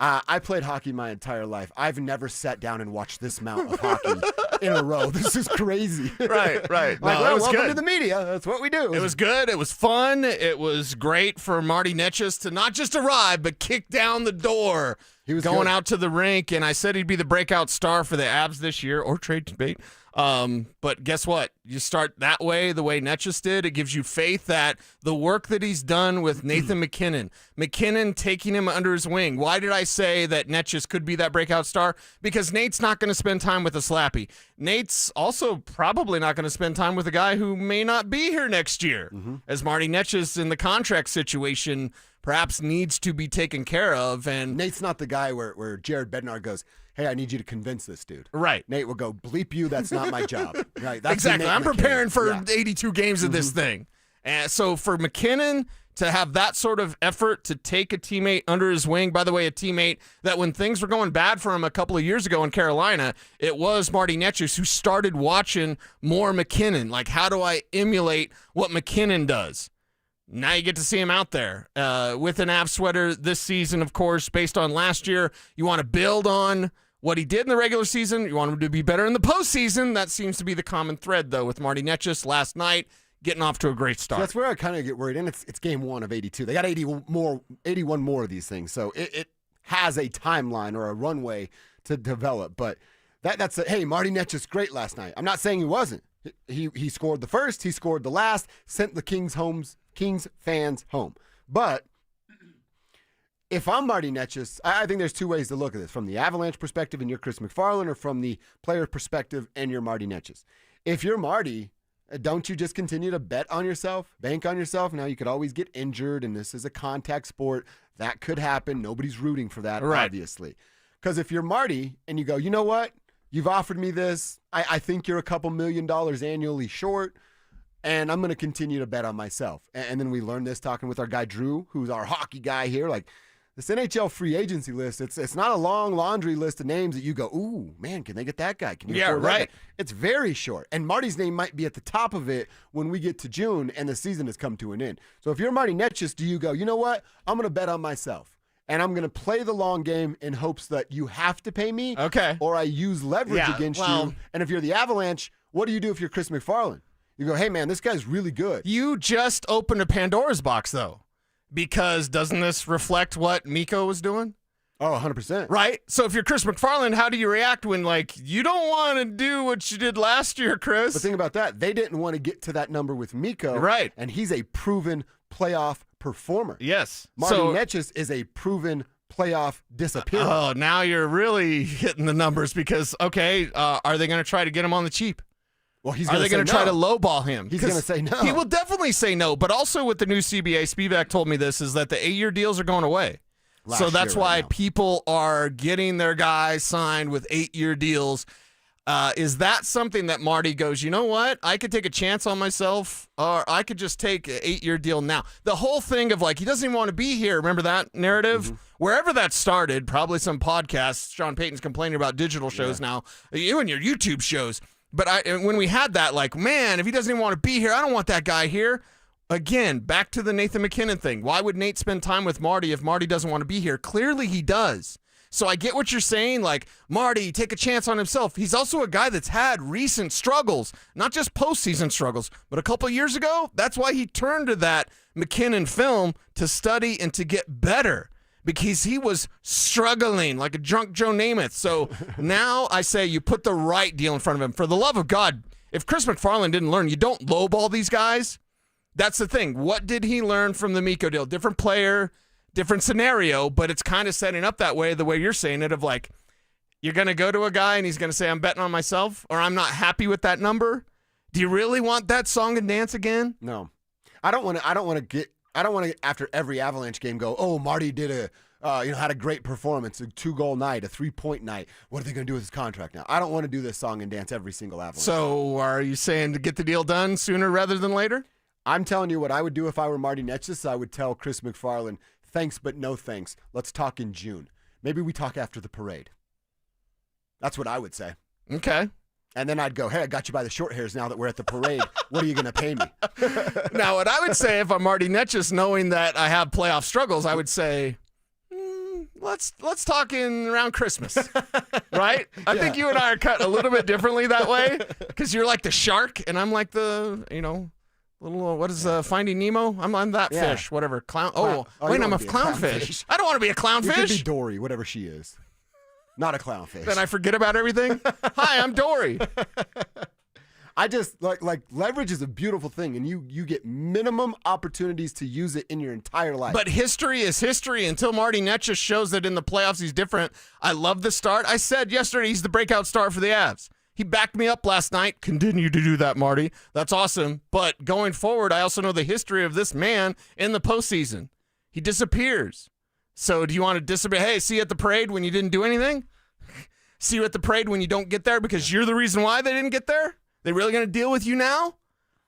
I played hockey my entire life. I've never sat down and watched this amount of hockey in a row. This is crazy. Right. Like, No, it was welcome good. to the media. That's what we do. It was good. It was fun. It was great for Marty Netchus to not just arrive, but kick down the door. He was going out to the rink, and I said he'd be the breakout star for the Avs this year, or trade bait. But guess what? You start that way, the way Netchus did. It gives you faith that the work that he's done with Nathan McKinnon taking him under his wing. Why did I say that Netchus could be that breakout star? Because Nate's not going to spend time with a slappy. Nate's also probably not going to spend time with a guy who may not be here next year, as Marty Netchus in the contract situation perhaps needs to be taken care of. And Nate's not the guy where Jared Bednar goes, hey, I need you to convince this dude. Right. Nate will go, bleep you, that's not my job. Right. That's exactly. Nate I'm McKinnon. preparing for Yeah. 82 games of this thing. And so for McKinnon to have that sort of effort to take a teammate under his wing, by the way, a teammate that when things were going bad for him a couple of years ago in Carolina, it was Marty Netchus who started watching more McKinnon. Like, how do I emulate what McKinnon does? Now you get to see him out there with an Avs sweater this season, of course, based on last year. You want to build on what he did in the regular season. You want him to be better in the postseason. That seems to be the common thread, though, with Marty Netchus last night getting off to a great start. So that's where I kind of get worried. And it's game 1 of 82. They got 81 more of these things. So it has a timeline or a runway to develop. But that's hey, Marty Netchus, great last night. I'm not saying he wasn't. He scored the first. He scored the last. Sent the Kings fans home. But if I'm Marty Netchus, I think there's 2 ways to look at this. From the Avalanche perspective and you're Chris McFarland, or from the player perspective and you're Marty Netchus. If you're Marty, don't you just continue to bet on yourself, bank on yourself? Now, you could always get injured, and this is a contact sport. That could happen. Nobody's rooting for that, obviously. Because if you're Marty and you go, you know what? You've offered me this. I think you're a couple $1 million annually short, and I'm going to continue to bet on myself. And then we learned this talking with our guy Drew, who's our hockey guy here. Like, this NHL free agency list, it's not a long laundry list of names that you go, ooh, man, can they get that guy? Can you afford that guy? It's very short. And Marty's name might be at the top of it when we get to June and the season has come to an end. So if you're Marty Netchus, do you go, you know what? I'm going to bet on myself. And I'm going to play the long game in hopes that you have to pay me. Okay. Or I use leverage against you. And if you're the Avalanche, what do you do if you're Chris McFarland? You go, hey, man, this guy's really good. You just opened a Pandora's box, though. Because doesn't this reflect what Mikko was doing? Oh, 100%. Right? So if you're Chris McFarland, how do you react when, like, you don't want to do what you did last year, Chris? But think about that. They didn't want to get to that number with Mikko. Right. And he's a proven playoff performer. Yes. Marty Netchus is a proven playoff disappearer. Oh, now you're really hitting the numbers because, okay, are they going to try to get him on the cheap? Well, Are they going to try to lowball him? He's going to say no. He will definitely say no. But also with the new CBA, Spivak told me this, is that the 8-year deals are going away. So that's why people are getting their guys signed with 8-year deals. Is that something that Marty goes, you know what? I could take a chance on myself, or I could just take an 8-year deal now. The whole thing of, like, he doesn't even want to be here. Remember that narrative? Wherever that started, probably some podcasts. Sean Payton's complaining about digital shows now. You and your YouTube shows. But when we had that, like, man, if he doesn't even want to be here, I don't want that guy here. Again, back to the Nathan McKinnon thing. Why would Nate spend time with Marty if Marty doesn't want to be here? Clearly he does. So I get what you're saying, like, Marty, take a chance on himself. He's also a guy that's had recent struggles, not just postseason struggles, but a couple years ago, that's why he turned to that McKinnon film to study and to get better, because he was struggling like a drunk Joe Namath. So now I say you put the right deal in front of him. For the love of God, if Chris McFarland didn't learn, you don't lowball these guys. That's the thing. What did he learn from the Mikko deal? Different player, different scenario, but it's kind of setting up that way, the way you're saying it, of like, you're going to go to a guy and he's going to say, I'm betting on myself, or I'm not happy with that number. Do you really want that song and dance again? No. I don't want to after every Avalanche game go, oh, Marty did had a great performance, a 2-goal night, a 3-point night. What are they going to do with his contract now? I don't want to do this song and dance every single Avalanche. So are you saying to get the deal done sooner rather than later? I'm telling you what I would do if I were Marty Netschis. I would tell Chris McFarland, thanks but no thanks. Let's talk in June. Maybe we talk after the parade. That's what I would say. Okay. And then I'd go, hey, I got you by the short hairs now that we're at the parade. What are you going to pay me? Now, what I would say if I'm Marty Netschis, knowing that I have playoff struggles, I would say, let's talk in around Christmas, right? I think you and I are cut a little bit differently that way, because you're like the shark and I'm like the, little, what is Finding Nemo? I'm that fish, whatever. Clown. Wait, I'm a clownfish. I don't want to be a clownfish. You could be Dory, whatever she is. Not a clownfish. Then I forget about everything. Hi, I'm Dory. I just like leverage is a beautiful thing, and you get minimum opportunities to use it in your entire life. But history is history until Marty Netschis shows that in the playoffs he's different. I love the start. I said yesterday he's the breakout star for the Avs. He backed me up last night. Continue to do that, Marty. That's awesome. But going forward, I also know the history of this man in the postseason. He disappears. So do you want to disappear? Hey, see you at the parade when you didn't do anything? See you at the parade when you don't get there because you're the reason why they didn't get there? They really going to deal with you now?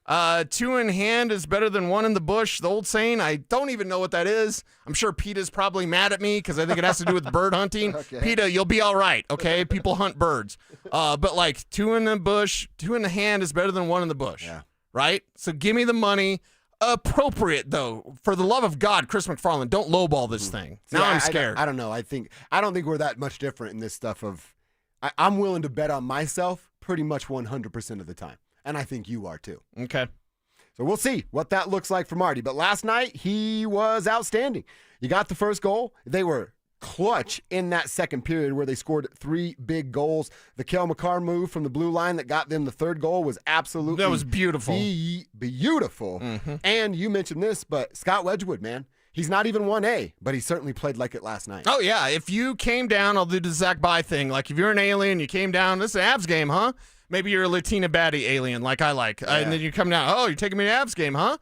2 in hand is better than 1 in the bush. The old saying, I don't even know what that is. I'm sure PETA's probably mad at me because I think it has to do with bird hunting. Okay. PETA, you'll be all right, okay? People hunt birds. But like 2 in the bush, 2 in the hand is better than 1 in the bush, right? So give me the money. Appropriate, though. For the love of God, Chris McFarland, don't lowball this thing. See, now I'm scared. I don't know. I don't think we're that much different in this stuff of I'm willing to bet on myself pretty much 100% of the time. And I think you are too. Okay. So we'll see what that looks like for Marty. But last night, he was outstanding. You got the first goal. They were clutch in that second period where they scored 3 big goals. The Cale Makar move from the blue line that got them the third goal was absolutely That was beautiful. Beautiful. Mm-hmm. And you mentioned this, but Scott Wedgwood, man. He's not even 1A, but he certainly played like it last night. Oh, yeah. If you came down, I'll do the Zach Bye thing. Like, if you're an alien, you came down, this is an Avs game, huh? Maybe you're a Latina baddie alien like I like. And then you come down, oh, you're taking me to Avs game, huh?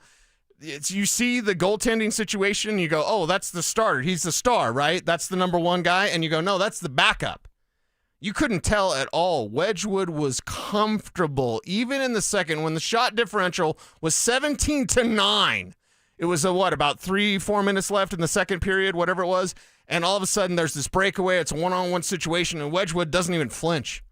You see the goaltending situation, you go, oh, that's the starter. He's the star, right? That's the number 1 guy. And you go, no, that's the backup. You couldn't tell at all. Wedgwood was comfortable, even in the second, when the shot differential was 17-9. It was about 3-4 minutes left in the second period, whatever it was. And all of a sudden, there's this breakaway. It's a one-on-one situation, and Wedgwood doesn't even flinch.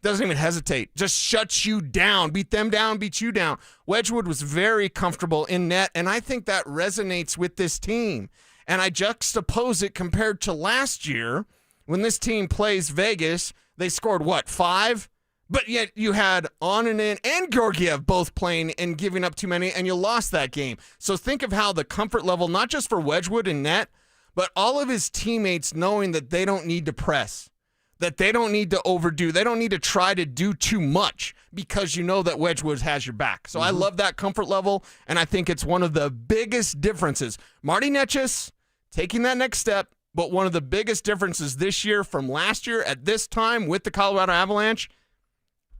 Doesn't even hesitate. Just shuts you down. Beat them down, beat you down. Wedgwood was very comfortable in net, and I think that resonates with this team. And I juxtapose it compared to last year when this team plays Vegas. They scored, 5? But yet you had Onanen and Georgiev both playing and giving up too many, and you lost that game. So think of how the comfort level, not just for Wedgwood in net, but all of his teammates knowing that they don't need to press, that they don't need to overdo, they don't need to try to do too much because you know that Wedgwood has your back. So I love that comfort level, and I think it's one of the biggest differences. Marty Netschis taking that next step, but one of the biggest differences this year from last year at this time with the Colorado Avalanche,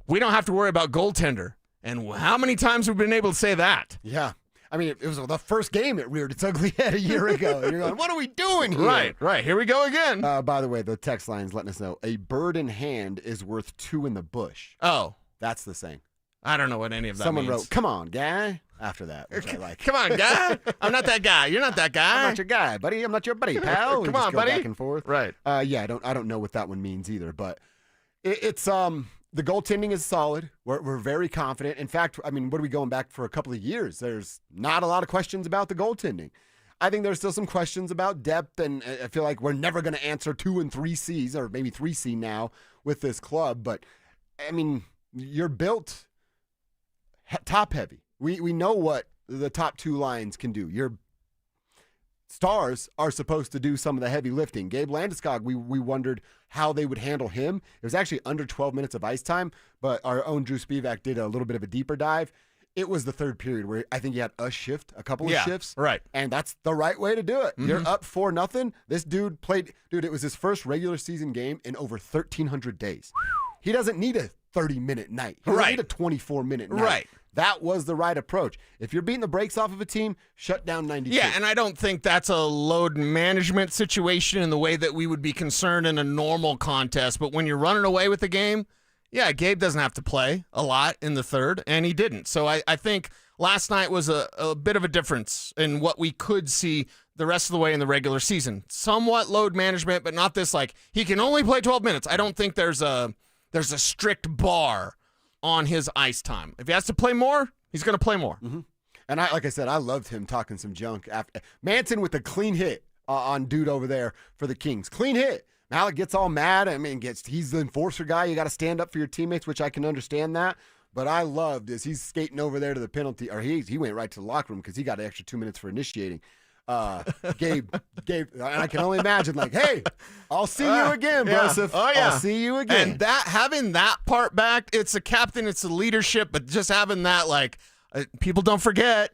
we don't have to worry about goaltender. And how many times have we been able to say that? Yeah. I mean, it was the first game it reared its ugly head a year ago. And you're going, what are we doing here? Right. Here we go again. By the way, the text line's letting us know a bird in hand is worth 2 in the bush. Oh. That's the saying. I don't know what any of that Someone means. wrote, come on, guy, after that, which I like. Come on, guy. I'm not that guy. You're not that guy. I'm not your guy, buddy. I'm not your buddy, pal. Come on, buddy. Back and forth. Right. I don't know what that one means either, but it's The goaltending is solid. We're very confident. In fact, I mean, what are we going back for a couple of years? There's not a lot of questions about the goaltending. I think there's still some questions about depth, and I feel like we're never going to answer 2 and 3 Cs, or maybe 3C now with this club. But, I mean, you're built top heavy. We know what the top 2 lines can do. Your stars are supposed to do some of the heavy lifting. Gabe Landeskog, we wondered how they would handle him. It was actually under 12 minutes of ice time, but our own Drew Spivak did a little bit of a deeper dive. It was the third period where I think he had a couple of shifts. Right. And that's the right way to do it. Mm-hmm. You're up 4-0. This dude played, it was his first regular season game in over 1,300 days. He doesn't need a 30-minute night. He doesn't need a 24-minute night. Right. That was the right approach. If you're beating the brakes off of a team, shut down 92. Yeah, and I don't think that's a load management situation in the way that we would be concerned in a normal contest. But when you're running away with the game, yeah, Gabe doesn't have to play a lot in the third, and he didn't. So I think last night was a bit of a difference in what we could see the rest of the way in the regular season. Somewhat load management, but not this like he can only play 12 minutes. I don't think there's a strict bar on his ice time. If he has to play more, he's going to play more. Mm-hmm. And like I said, I loved him talking some junk after Manson with a clean hit on dude over there for the Kings. Clean hit. Malik gets all mad. I mean, he's the enforcer guy. You got to stand up for your teammates, which I can understand that. But I loved as he's skating over there to the penalty, or he went right to the locker room because he got an extra 2 minutes for initiating. Gabe, and I can only imagine, like, hey, I'll see you again, Joseph. Oh, yeah. I'll see you again. And having that part back, it's a captain, it's a leadership, but just having that, like, people don't forget,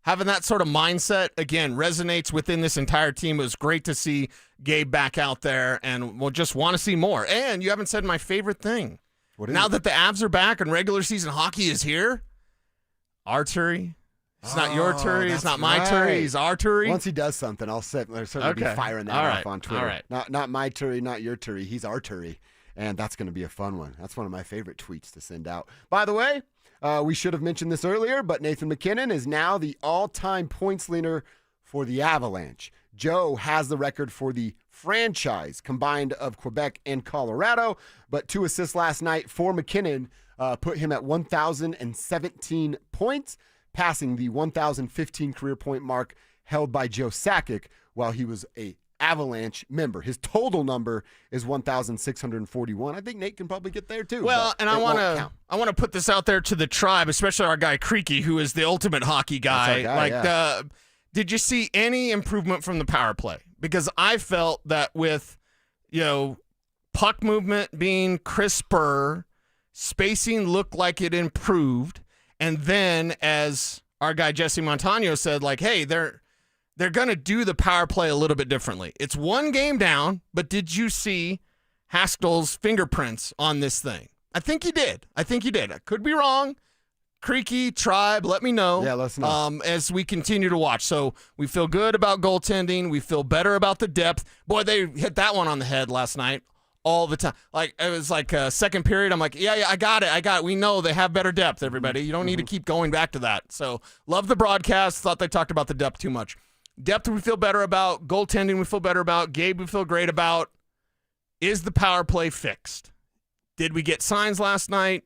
having that sort of mindset, again, resonates within this entire team. It was great to see Gabe back out there, and we'll just want to see more. And you haven't said my favorite thing. Now that the Avs are back and regular season hockey is here, Arturi. It's not your Turi. It's not my Turi. He's our Turi. Once he does something, I'll certainly be firing that off on Twitter. All right. Not my Turi, not your Turi. He's our Turi. And that's going to be a fun one. That's one of my favorite tweets to send out. By the way, we should have mentioned this earlier, but Nathan MacKinnon is now the all-time points leader for the Avalanche. Joe has the record for the franchise combined of Quebec and Colorado, but 2 assists last night for MacKinnon put him at 1,017 points, passing the 1,015 career point mark held by Joe Sakic while he was a Avalanche member. His total number is 1,641. I think Nate can probably get there too. Well, and I want to put this out there to the tribe, especially our guy Creaky, who is the ultimate hockey guy. Did you see any improvement from the power play? Because I felt that with, puck movement being crisper, spacing looked like it improved, and then as our guy Jesse Montano said, like, hey, they're going to do the power play a little bit differently. It's one game down, but did you see Haskell's fingerprints on this thing? I think he did. I could be wrong. Creaky, Tribe, let me know. Yeah, let us know. As we continue to watch. So we feel good about goaltending. We feel better about the depth. Boy, they hit that one on the head last night all the time. Like, it was like a second period. I'm like, yeah, I got it. We know they have better depth, everybody. You don't need to keep going back to that. So love the broadcast. Thought they talked about the depth too much. Depth we feel better about. Goaltending we feel better about. Gabe we feel great about. Is the power play fixed? Did we get signs last night?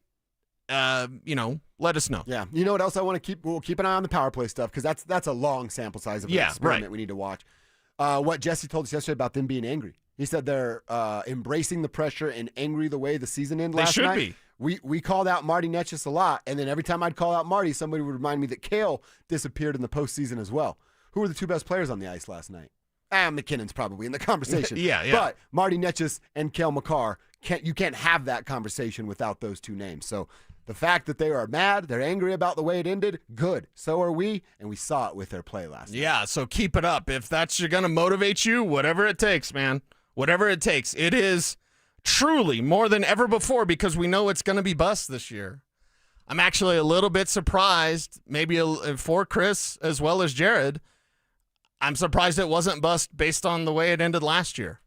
Let us know. Yeah. You know what else I want to keep? We'll keep an eye on the power play stuff because that's a long sample size of an experiment we need to watch. What Jesse told us yesterday about them being angry. He said they're embracing the pressure and angry the way the season ended last night. They should be. We called out Marty Netchus a lot, and then every time I'd call out Marty, somebody would remind me that Kale disappeared in the postseason as well. Who were the 2 best players on the ice last night? McKinnon's probably in the conversation. Yeah. But Marty Netchus and Kale McCarr, you can't have that conversation without those 2 names. So the fact that they are mad, they're angry about the way it ended, good. So are we, and we saw it with their play last night. Yeah, so keep it up. If that's going to motivate you, whatever it takes, man. Whatever it takes. It is truly more than ever before because we know it's going to be bust this year. I'm actually a little bit surprised, maybe for Chris as well as Jared. I'm surprised it wasn't bust based on the way it ended last year.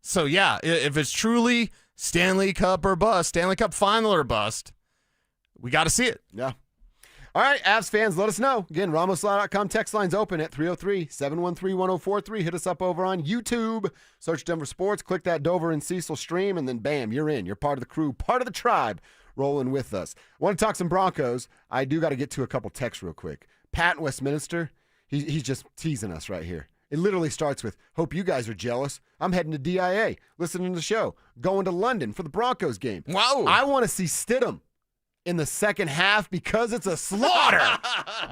So, yeah, if it's truly Stanley Cup or bust, Stanley Cup final or bust, we got to see it. Yeah. All right, Avs fans, let us know. Again, RamosLaw.com text line's open at 303-713-1043. Hit us up over on YouTube. Search Denver Sports. Click that Dover and Cecil stream, and then bam, you're in. You're part of the crew, part of the tribe, rolling with us. Want to talk some Broncos. I do got to get to a couple texts real quick. Pat in Westminster, he's just teasing us right here. It literally starts with, hope you guys are jealous. I'm heading to DIA, listening to the show, going to London for the Broncos game. Wow. I want to see Stidham in the second half because it's a slaughter.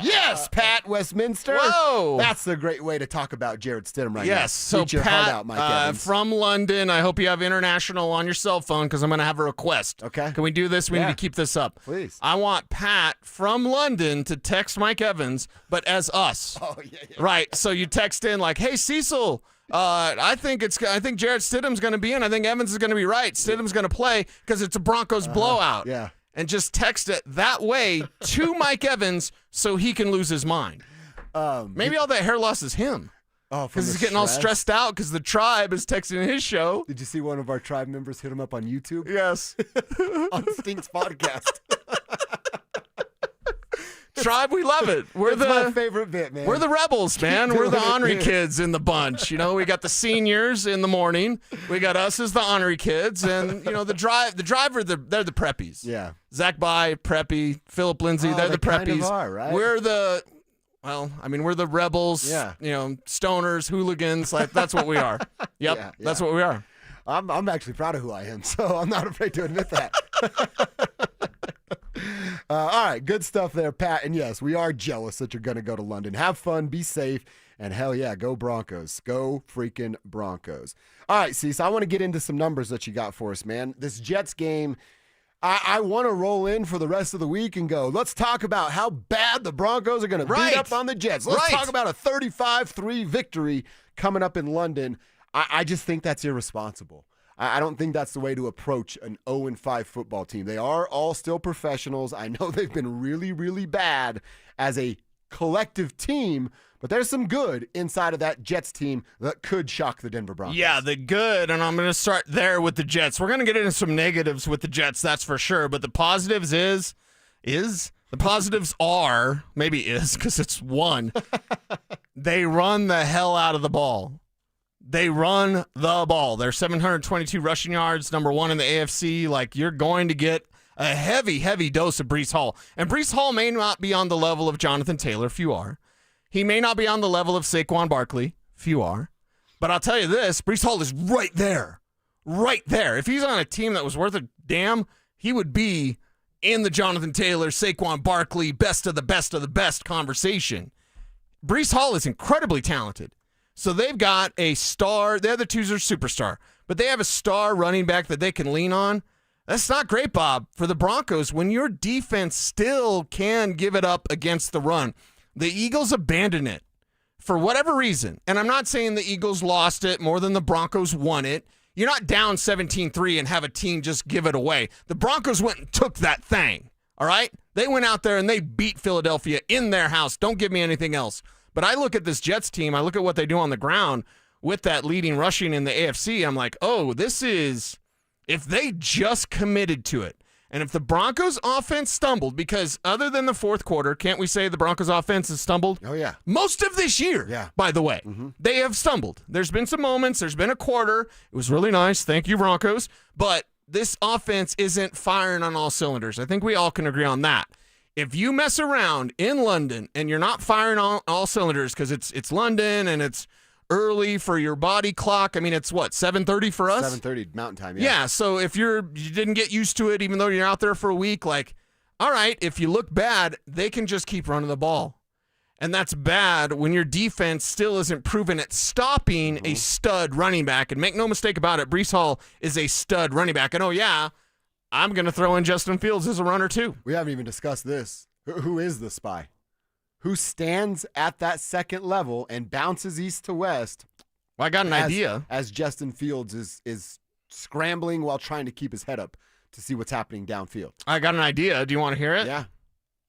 Yes, Pat Westminster. Whoa. That's a great way to talk about Jared Stidham right now. Yes, so Eat your Pat, heart out, Mike Evans. from London, I hope you have international on your cell phone because I'm going to have a request. Okay. Can we do this? We need to keep this up. Please. I want Pat from London to text Mike Evans, but as us. Oh, yeah. Right, so you text in like, hey, Cecil, I think Jared Stidham's going to be in. I think Evans is going to be right. Stidham's going to play because it's a Broncos blowout. Yeah. And just text it that way to Mike Evans so he can lose his mind. Maybe all that hair loss is him. Oh, because he's getting all stressed out because the tribe is texting his show. Did you see one of our tribe members hit him up on YouTube? Yes. On Stink's podcast. Tribe, we love it. We're It's my favorite bit, man. We're the rebels, man. We're the honorary kids in the bunch. You know, we got the seniors in the morning. We got us as the honorary kids, and you know the driver. They're the preppies. Yeah. Zach By, preppy. Philip Lindsay, they're the kind preppies. of are, right? We're the we're the rebels. Yeah. You know, stoners, hooligans. Like that's what we are. Yep. Yeah, That's what we are. I'm actually proud of who I am, so I'm not afraid to admit that. All right, good stuff there, Pat. And yes, we are jealous that you're going to go to London. Have fun, be safe, and hell yeah, go Broncos. Go freaking Broncos. All right, Cecil, I want to get into some numbers that you got for us, man. This Jets game, I want to roll in for the rest of the week and go, let's talk about how bad the Broncos are going to beat up on the Jets. Let's talk about a 35-3 victory coming up in London. I just think that's irresponsible. I don't think that's the way to approach an 0-5 football team. They are all still professionals. I know they've been really, really bad as a collective team, but there's some good inside of that Jets team that could shock the Denver Broncos. Yeah, the good, and I'm going to start there with the Jets. We're going to get into some negatives with the Jets, that's for sure, but the positives the positives are, maybe is because it's one, they run the hell out of the ball. They run the ball. They're 722 rushing yards, number one in the AFC. Like, you're going to get a heavy, heavy dose of Breece Hall. And Breece Hall may not be on the level of Jonathan Taylor, few are. He may not be on the level of Saquon Barkley, few are. But I'll tell you this, Breece Hall is right there. Right there. If he's on a team that was worth a damn, he would be in the Jonathan Taylor, Saquon Barkley, best of the best conversation. Breece Hall is incredibly talented. So they've got a star. The other two are superstar. But they have a star running back that they can lean on. That's not great, Bob, for the Broncos when your defense still can give it up against the run. The Eagles abandon it for whatever reason. And I'm not saying the Eagles lost it more than the Broncos won it. You're not down 17-3 and have a team just give it away. The Broncos went and took that thing, all right? They went out there and they beat Philadelphia in their house. Don't give me anything else. But I look at this Jets team, I look at what they do on the ground with that leading rushing in the AFC, I'm like, oh, this is, if they just committed to it, and if the Broncos offense stumbled, because other than the fourth quarter, can't we say the Broncos offense has stumbled? Oh, yeah. Most of this year, by the way, they have stumbled. There's been some moments, there's been a quarter, it was really nice, thank you, Broncos, but this offense isn't firing on all cylinders. I think we all can agree on that. If you mess around in London and you're not firing on all cylinders because it's London and it's early for your body clock. I mean, it's what, 7:30 for us? 7:30 Mountain Time, Yeah, so if you didn't get used to it, even though you're out there for a week, like, all right, if you look bad, they can just keep running the ball. And that's bad when your defense still isn't proven at stopping a stud running back. And make no mistake about it, Breece Hall is a stud running back. And, oh, yeah, I'm going to throw in Justin Fields as a runner, too. We haven't even discussed this. Who is the spy? Who stands at that second level and bounces east to west? Well, I got an idea. As Justin Fields is scrambling while trying to keep his head up to see what's happening downfield. I got an idea. Do you want to hear it? Yeah.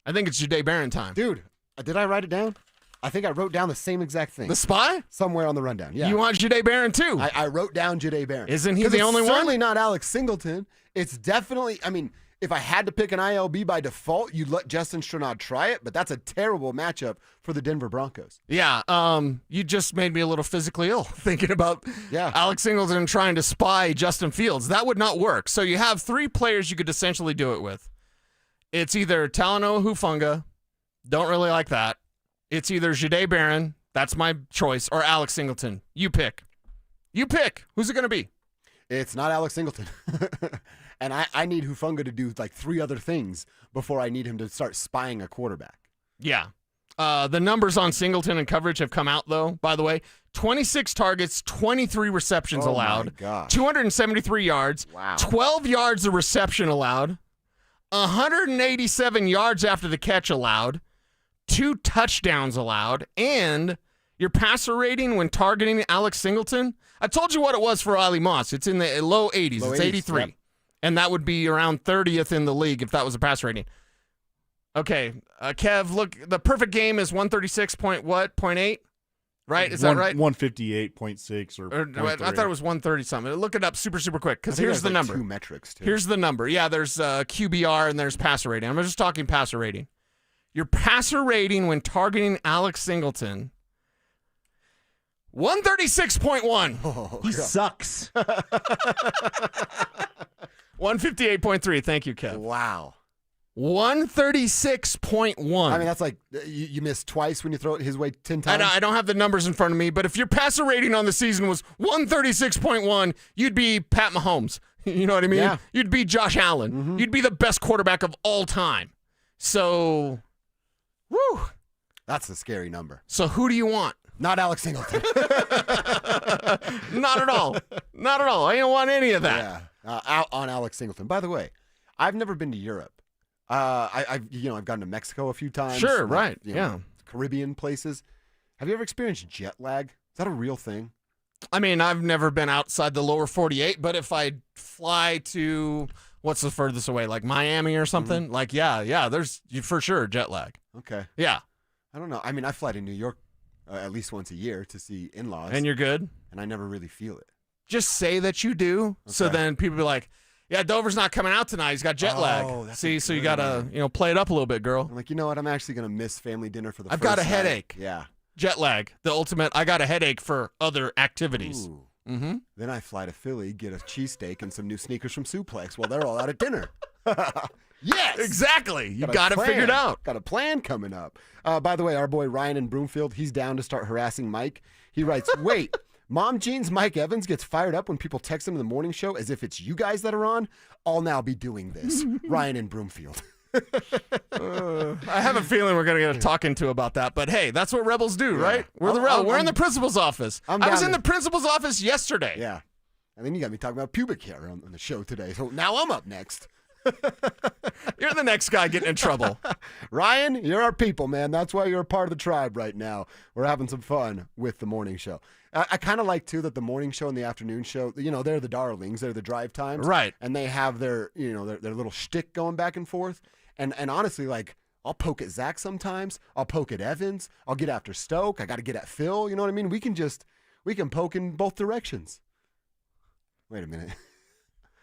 I think it's Jahdae Barron time. Dude, did I write it down? I think I wrote down the same exact thing. The spy? Somewhere on the rundown, yeah. You want Jahdae Barron, too? I wrote down Jahdae Barron. Isn't he the only one? It's certainly not Alex Singleton. It's definitely, I mean, if I had to pick an ILB by default, you'd let Justin Strnad try it, but that's a terrible matchup for the Denver Broncos. Yeah, you just made me a little physically ill thinking about Alex Singleton trying to spy Justin Fields. That would not work. So you have 3 players you could essentially do it with. It's either Talanoa Hufanga, don't really like that. It's either Jahdae Barron, that's my choice, or Alex Singleton. You pick. You pick. Who's it going to be? It's not Alex Singleton. And I need Hufanga to do like 3 other things before I need him to start spying a quarterback. Yeah. The numbers on Singleton and coverage have come out, though, by the way. 26 targets, 23 receptions allowed. My gosh. 273 yards. Wow. 12 yards of reception allowed. 187 yards after the catch allowed. 2 touchdowns allowed. And your passer rating when targeting Alex Singleton, I told you what it was for Ali Moss. It's in the low 80s. It's 83. Yep. And that would be around 30th in the league if that was a pass rating. Okay, Kev, look, the perfect game is 136.8, right? Is that right? 158.6 or I thought it was 130 something. Look it up super quick because here's the number. 2 metrics too. Here's the number. Yeah, there's QBR and there's passer rating. I'm just talking passer rating. Your passer rating when targeting Alex Singleton, 136.1. Oh, he sucks. 158.3. Thank you, Kev. Wow. 136.1. I mean, that's like you miss twice when you throw it his way 10 times. I don't have the numbers in front of me, but if your passer rating on the season was 136.1, you'd be Pat Mahomes. You know what I mean? Yeah. You'd be Josh Allen. Mm-hmm. You'd be the best quarterback of all time. So, woo. That's a scary number. So who do you want? Not Alex Singleton. Not at all. Not at all. I don't want any of that. Yeah. Out on Alex Singleton. By the way, I've never been to Europe. I've gone to Mexico a few times. Sure, right. Yeah. Caribbean places. Have you ever experienced jet lag? Is that a real thing? I mean, I've never been outside the lower 48, but if I fly to, what's the furthest away, like Miami or something? Mm-hmm. Like, yeah, there's for sure jet lag. Okay. Yeah. I don't know. I mean, I fly to New York at least once a year to see in-laws. And you're good? And I never really feel it. Just say that you do, so then people be like, yeah, Dover's not coming out tonight. He's got jet lag. See, so you got to play it up a little bit, girl. I'm like, you know what? I'm actually going to miss family dinner for the I've first got a night. headache. Yeah. Jet lag, the ultimate. I got a headache for other activities. Ooh. Mm-hmm. Then I fly to Philly, get a cheesesteak and some new sneakers from Suplex while they're all out at dinner. Yes! Exactly. You got it figured out. Got a plan coming up. By the way, our boy Ryan in Broomfield, he's down to start harassing Mike. He writes, wait, Mom Jean's Mike Evans gets fired up when people text him in the morning show as if it's you guys that are on. I'll now be doing this. Ryan in Broomfield. I have a feeling we're going to get a talking to about that, but hey, that's what rebels do, right? We're the rebel. We're in the principal's office. I was in the principal's office yesterday. Yeah. And then you got me talking about pubic hair on the show today. So now I'm up next. You're the next guy getting in trouble. Ryan, you're our people, man. That's why you're a part of the tribe right now. We're having some fun with the morning show. I kind of like, too, that the morning show and the afternoon show, they're the darlings. They're the drive times. Right. And they have their, their little shtick going back and forth. And honestly, like, I'll poke at Zach sometimes. I'll poke at Evans. I'll get after Stoke. I got to get at Phil. You know what I mean? We can poke in both directions. Wait a minute.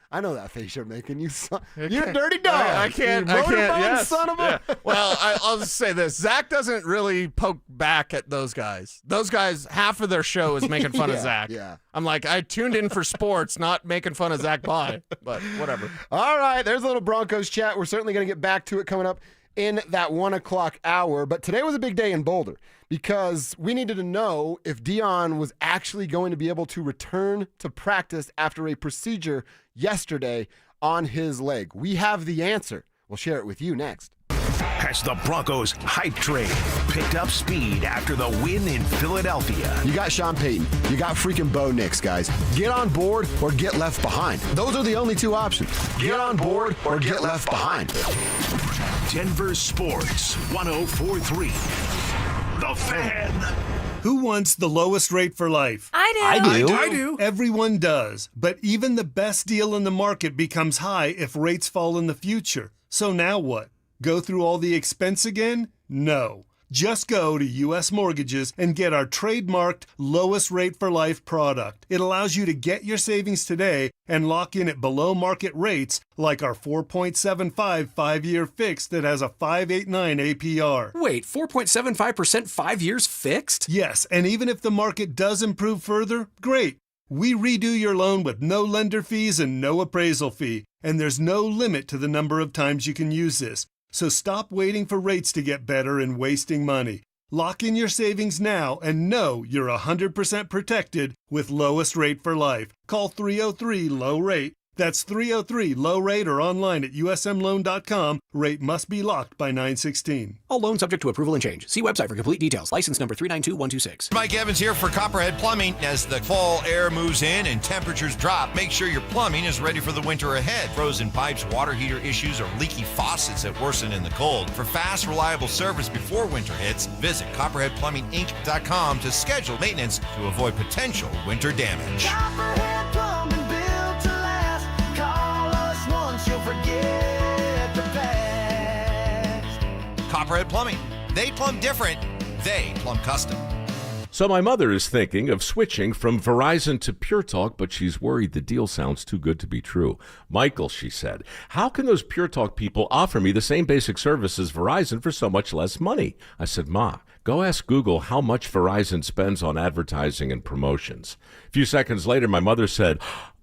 I know that face you're making. You dirty dog. I can't. Yes. Son of a. Yeah. Well, I'll just say this. Zach doesn't really poke back at those guys. Those guys, half of their show is making fun of Zach. Yeah. I'm like, I tuned in for sports, not making fun of Zach Bye, but whatever. All right. There's a little Broncos chat. We're certainly going to get back to it coming up in that 1 o'clock hour. But today was a big day in Boulder because we needed to know if Dion was actually going to be able to return to practice after a procedure yesterday on his leg. We have the answer. We'll share it with you next. As the Broncos hype train picked up speed after the win in Philadelphia. You got Sean Payton. You got freaking Bo Nix, guys. Get on board or get left behind. Those are the only 2 options. Get on board or get left behind. Denver Sports 104.3. The Fan. Who wants the lowest rate for life? I do. Everyone does. But even the best deal in the market becomes high if rates fall in the future. So now what? Go through all the expense again? No. Just go to U.S. Mortgages and get our trademarked lowest rate for life product. It allows you to get your savings today and lock in at below market rates like our 4.75 5-year fixed that has a 5.89 APR. Wait, 4.75% 5 years fixed? Yes, and even if the market does improve further, great. We redo your loan with no lender fees and no appraisal fee, and there's no limit to the number of times you can use this. So stop waiting for rates to get better and wasting money. Lock in your savings now and know you're 100% protected with lowest rate for life. Call 303-LOW-RATE. That's 303-LOW-RATE or online at usmloan.com. Rate must be locked by 9/16. All loans subject to approval and change. See website for complete details. License number 392126. Mike Evans here for Copperhead Plumbing. As the fall air moves in and temperatures drop, make sure your plumbing is ready for the winter ahead. Frozen pipes, water heater issues, or leaky faucets that worsen in the cold. For fast, reliable service before winter hits, visit CopperheadPlumbingInc.com to schedule maintenance to avoid potential winter damage. Copperhead Plumbing, built to last. Call us once, you'll forget the past. Copperhead Plumbing. They plumb different. They plumb custom. So my mother is thinking of switching from Verizon to Pure Talk, but she's worried the deal sounds too good to be true. Michael, she said, how can those Pure Talk people offer me the same basic service as Verizon for so much less money? I said, Ma, go ask Google how much Verizon spends on advertising and promotions. A few seconds later, my mother said,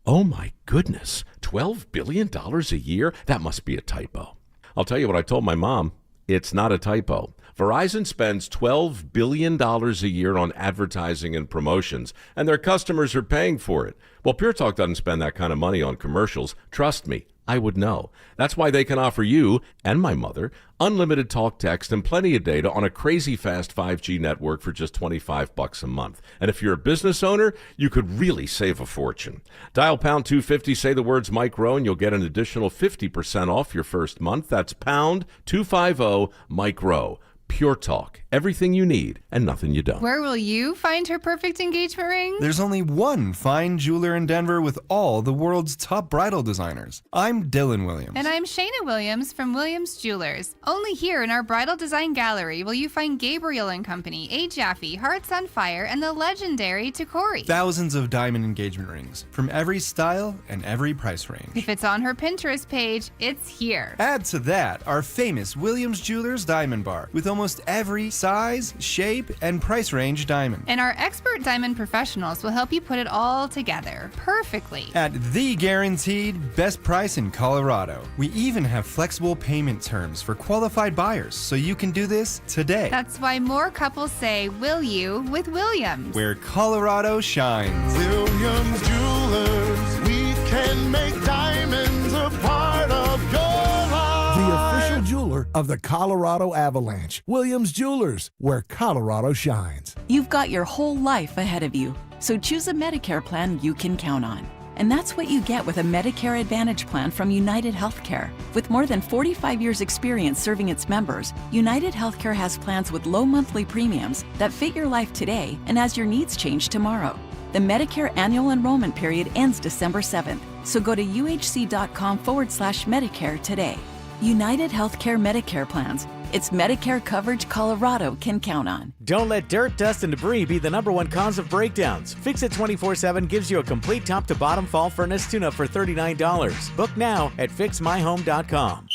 oh my goodness, $12 billion a year? That must be a typo. I'll tell you what I told my mom. It's not a typo. Verizon spends $12 billion a year on advertising and promotions, and their customers are paying for it. Well, Pure Talk doesn't spend that kind of money on commercials. Trust me, I would know. That's why they can offer you and my mother unlimited talk, text, and plenty of data on a crazy fast 5G network for just $25 a month. And if you're a business owner, you could really save a fortune. Dial pound 250, say the words Mike Rowe, and you'll get an additional 50% off your first month. That's pound 250 Mike Rowe. Pure Talk. Everything you need and nothing you don't. Where will you find her perfect engagement ring? There's only one fine jeweler in Denver with all the world's top bridal designers. I'm Dylan Williams. And I'm Shayna Williams from Williams Jewelers. Only here in our bridal design gallery will you find Gabriel & Company, A. Jaffe, Hearts on Fire, and the legendary Takori. Thousands of diamond engagement rings from every style and every price range. If it's on her Pinterest page, it's here. Add to that our famous Williams Jewelers Diamond Bar with almost every size, shape, and price range diamond. And our expert diamond professionals will help you put it all together perfectly. At the guaranteed best price in Colorado. We even have flexible payment terms for qualified buyers, so you can do this today. That's why more couples say, will you, with Williams. Where Colorado shines. Williams Jewelers, we can make diamonds a part of your life. The official jeweler of the Colorado Avalanche. Williams Jewelers, where Colorado shines. You've got your whole life ahead of you, so choose a Medicare plan you can count on. And that's what you get with a Medicare Advantage plan from United Healthcare. With more than 45 years' experience serving its members, United Healthcare has plans with low monthly premiums that fit your life today and as your needs change tomorrow. The Medicare annual enrollment period ends December 7th, so go to uhc.com/Medicare today. United Healthcare Medicare plans. It's Medicare coverage Colorado can count on. Don't let dirt, dust, and debris be the #1 cause of breakdowns. Fix It 24/7 gives you a complete top-to-bottom fall furnace tune-up for $39. Book now at fixmyhome.com.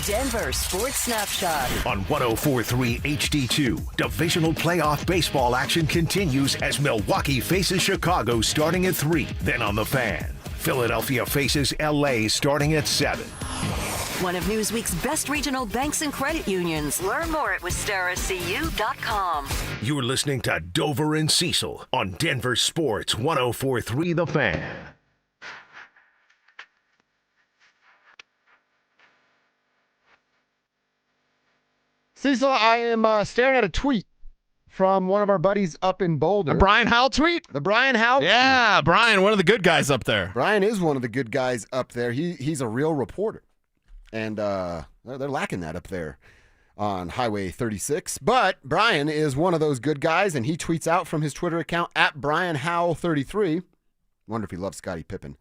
Denver Sports Snapshot. On 104.3 HD2, divisional playoff baseball action continues as Milwaukee faces Chicago starting at 3. Then on the Fan, Philadelphia faces LA starting at 7. One of Newsweek's best regional banks and credit unions. Learn more at wistaracu.com. You're listening to Dover and Cecil on Denver Sports 104.3 The Fan. Cecil, I am staring at a tweet from one of our buddies up in Boulder. A Brian Howell tweet? The Brian Howell? Yeah, Brian, one of the good guys up there. Brian is one of the good guys up there. He's a real reporter. And they're lacking that up there on Highway 36. But Brian is one of those good guys, and he tweets out from his Twitter account at BrianHowell33. Wonder if he loves Scottie Pippen.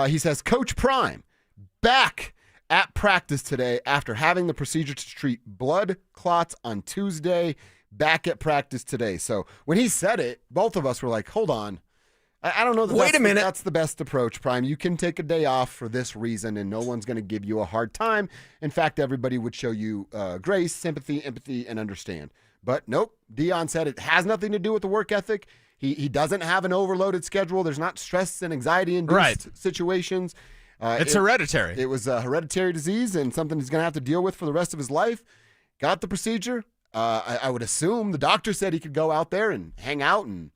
He says, Coach Prime, back at practice today after having the procedure to treat blood clots on Tuesday, back at practice today. So when he said it, both of us were like, hold on. I don't know that Wait a minute. That's the best approach, Prime. You can take a day off for this reason, and no one's going to give you a hard time. In fact, everybody would show you grace, sympathy, empathy, and understand. But nope, Dion said it has nothing to do with the work ethic. He doesn't have an overloaded schedule. There's not stress and anxiety-induced situations. It's hereditary. It was a hereditary disease and something he's going to have to deal with for the rest of his life. Got the procedure. I would assume the doctor said he could go out there and hang out and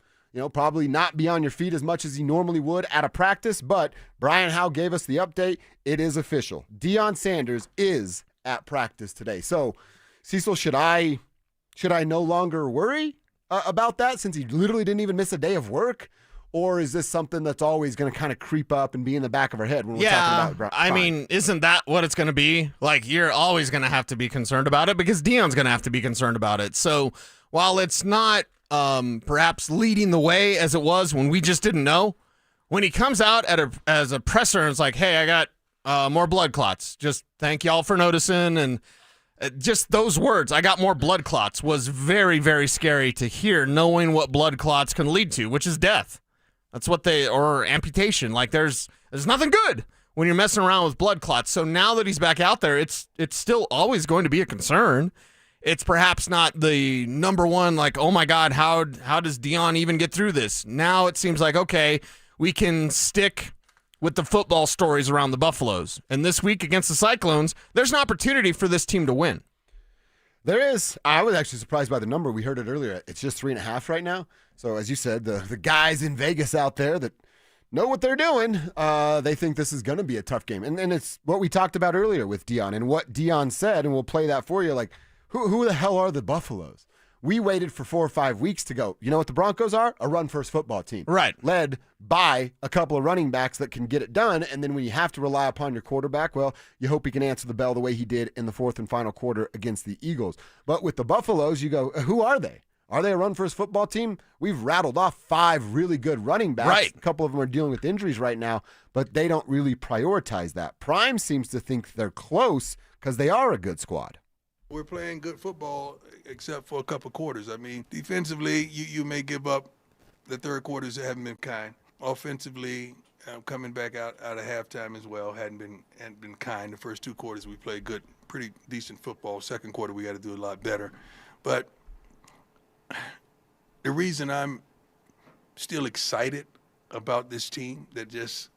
probably not be on your feet as much as he normally would at a practice, but Brian Howe gave us the update. It is official. Deion Sanders is at practice today. So, Cecil, should I no longer worry about that since he literally didn't even miss a day of work? Or is this something that's always going to kind of creep up and be in the back of our head when we're talking about I mean, isn't that what it's going to be? Like, you're always going to have to be concerned about it because Deion's going to have to be concerned about it. So, while it's not perhaps leading the way as it was when we just didn't know, when he comes out as a presser and it's like, hey, I got more blood clots. Just thank y'all for noticing. And just those words, I got more blood clots, was very, very scary to hear, knowing what blood clots can lead to, which is death. That's what or amputation. Like there's nothing good when you're messing around with blood clots. So now that he's back out there, it's still always going to be a concern. It's perhaps not the number one, like, oh my God, how does Deion even get through this? Now it seems like, okay, we can stick with the football stories around the Buffaloes. And this week against the Cyclones, there's an opportunity for this team to win. There is. I was actually surprised by the number. We heard it earlier. It's just 3.5 right now. So as you said, the guys in Vegas out there that know what they're doing, they think this is going to be a tough game. And it's what we talked about earlier with Deion and what Deion said, and we'll play that for you. Like, who the hell are the Buffaloes? We waited for 4 or 5 weeks to go. You know what the Broncos are? A run-first football team. Right. Led by a couple of running backs that can get it done. And then when you have to rely upon your quarterback, well, you hope he can answer the bell the way he did in the fourth and final quarter against the Eagles. But with the Buffaloes, you go, who are they? Are they a run-first football team? We've rattled off 5 really good running backs. Right. A couple of them are dealing with injuries right now, but they don't really prioritize that. Prime seems to think they're close because they are a good squad. We're playing good football except for a couple quarters. I mean, defensively, you may give up the third quarters that haven't been kind. Offensively, coming back out of halftime as well, hadn't been kind. The first 2 quarters we played good, pretty decent football. Second quarter we got to do a lot better. But the reason I'm still excited about this team that just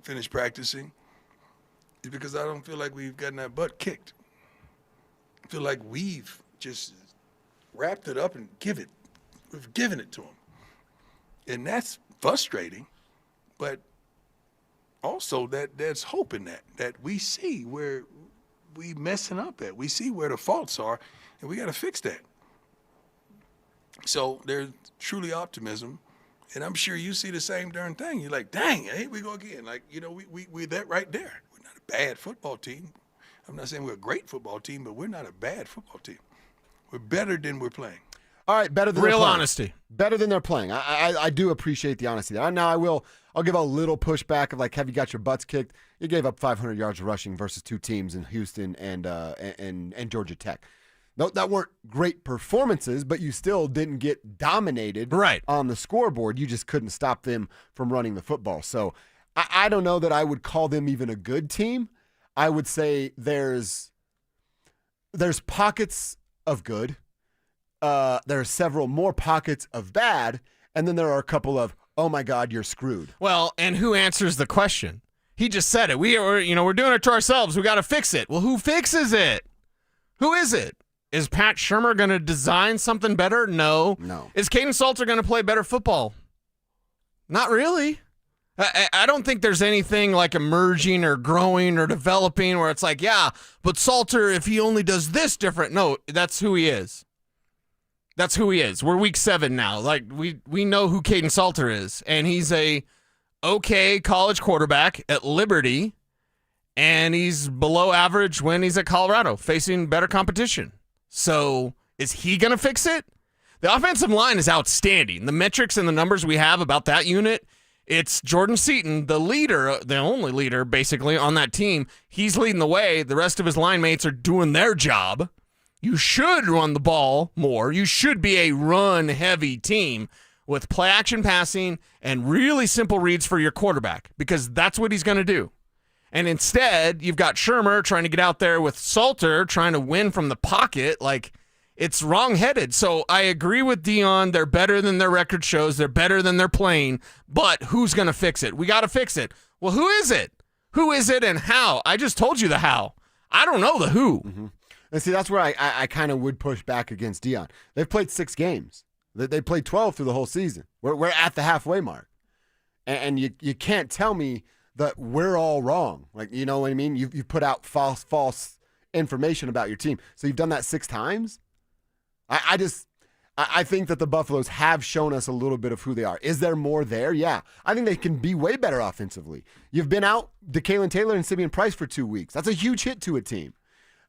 finished practicing is because I don't feel like we've gotten our butt kicked. I feel like we've just wrapped it up and we've given it to them. And that's frustrating, but also there's hope in that we see where we messing up at. We see where the faults are, and we got to fix that. So there's truly optimism, and I'm sure you see the same darn thing. You're like, dang, here we go again. Like, we're that right there. We're not a bad football team. I'm not saying we're a great football team, but we're not a bad football team. We're better than we're playing. All right, better than real they're playing. honesty. Better than they're playing. I do appreciate the honesty there. Now I'll give a little pushback of like, have you got your butts kicked? You gave up 500 yards rushing versus 2 teams in Houston and Georgia Tech. No, that weren't great performances, but you still didn't get dominated on the scoreboard. You just couldn't stop them from running the football. So I don't know that I would call them even a good team. I would say there's pockets of good. There are several more pockets of bad, and then there are a couple of, oh my God, you're screwed. Well, and who answers the question? He just said it. We're doing it to ourselves. We got to fix it. Well, who fixes it? Who is it? Is Pat Shurmur going to design something better? No. Is Caden Salter going to play better football? Not really. I don't think there's anything like emerging or growing or developing where it's like, yeah, but Salter, if he only does this different. No, that's who he is. That's who he is. We're week 7 now. Like, we know who Caden Salter is, and he's a okay college quarterback at Liberty, and he's below average when he's at Colorado, facing better competition. So is he going to fix it? The offensive line is outstanding. The metrics and the numbers we have about that unit It's Jordan Seaton, the leader, the only leader, basically, on that team. He's leading the way. The rest of his line mates are doing their job. You should run the ball more. You should be a run-heavy team with play-action passing and really simple reads for your quarterback, because that's what he's going to do. And instead, you've got Shermer trying to get out there with Salter, trying to win from the pocket. Like, it's wrong-headed. So I agree with Dion. They're better than their record shows. They're better than they're playing. But who's going to fix it? We got to fix it. Well, who is it? Who is it and how? I just told you the how. I don't know the who. Mm-hmm. And see, that's where I kind of would push back against Dion. They've played 6 games. They played 12 through the whole season. We're at the halfway mark. And you can't tell me that we're all wrong. Like, you know what I mean? You've put out false information about your team. So you've done that 6 times? I think that the Buffaloes have shown us a little bit of who they are. Is there more there? Yeah. I think they can be way better offensively. You've been out DeKalen Taylor and Simeon Price for 2 weeks. That's a huge hit to a team.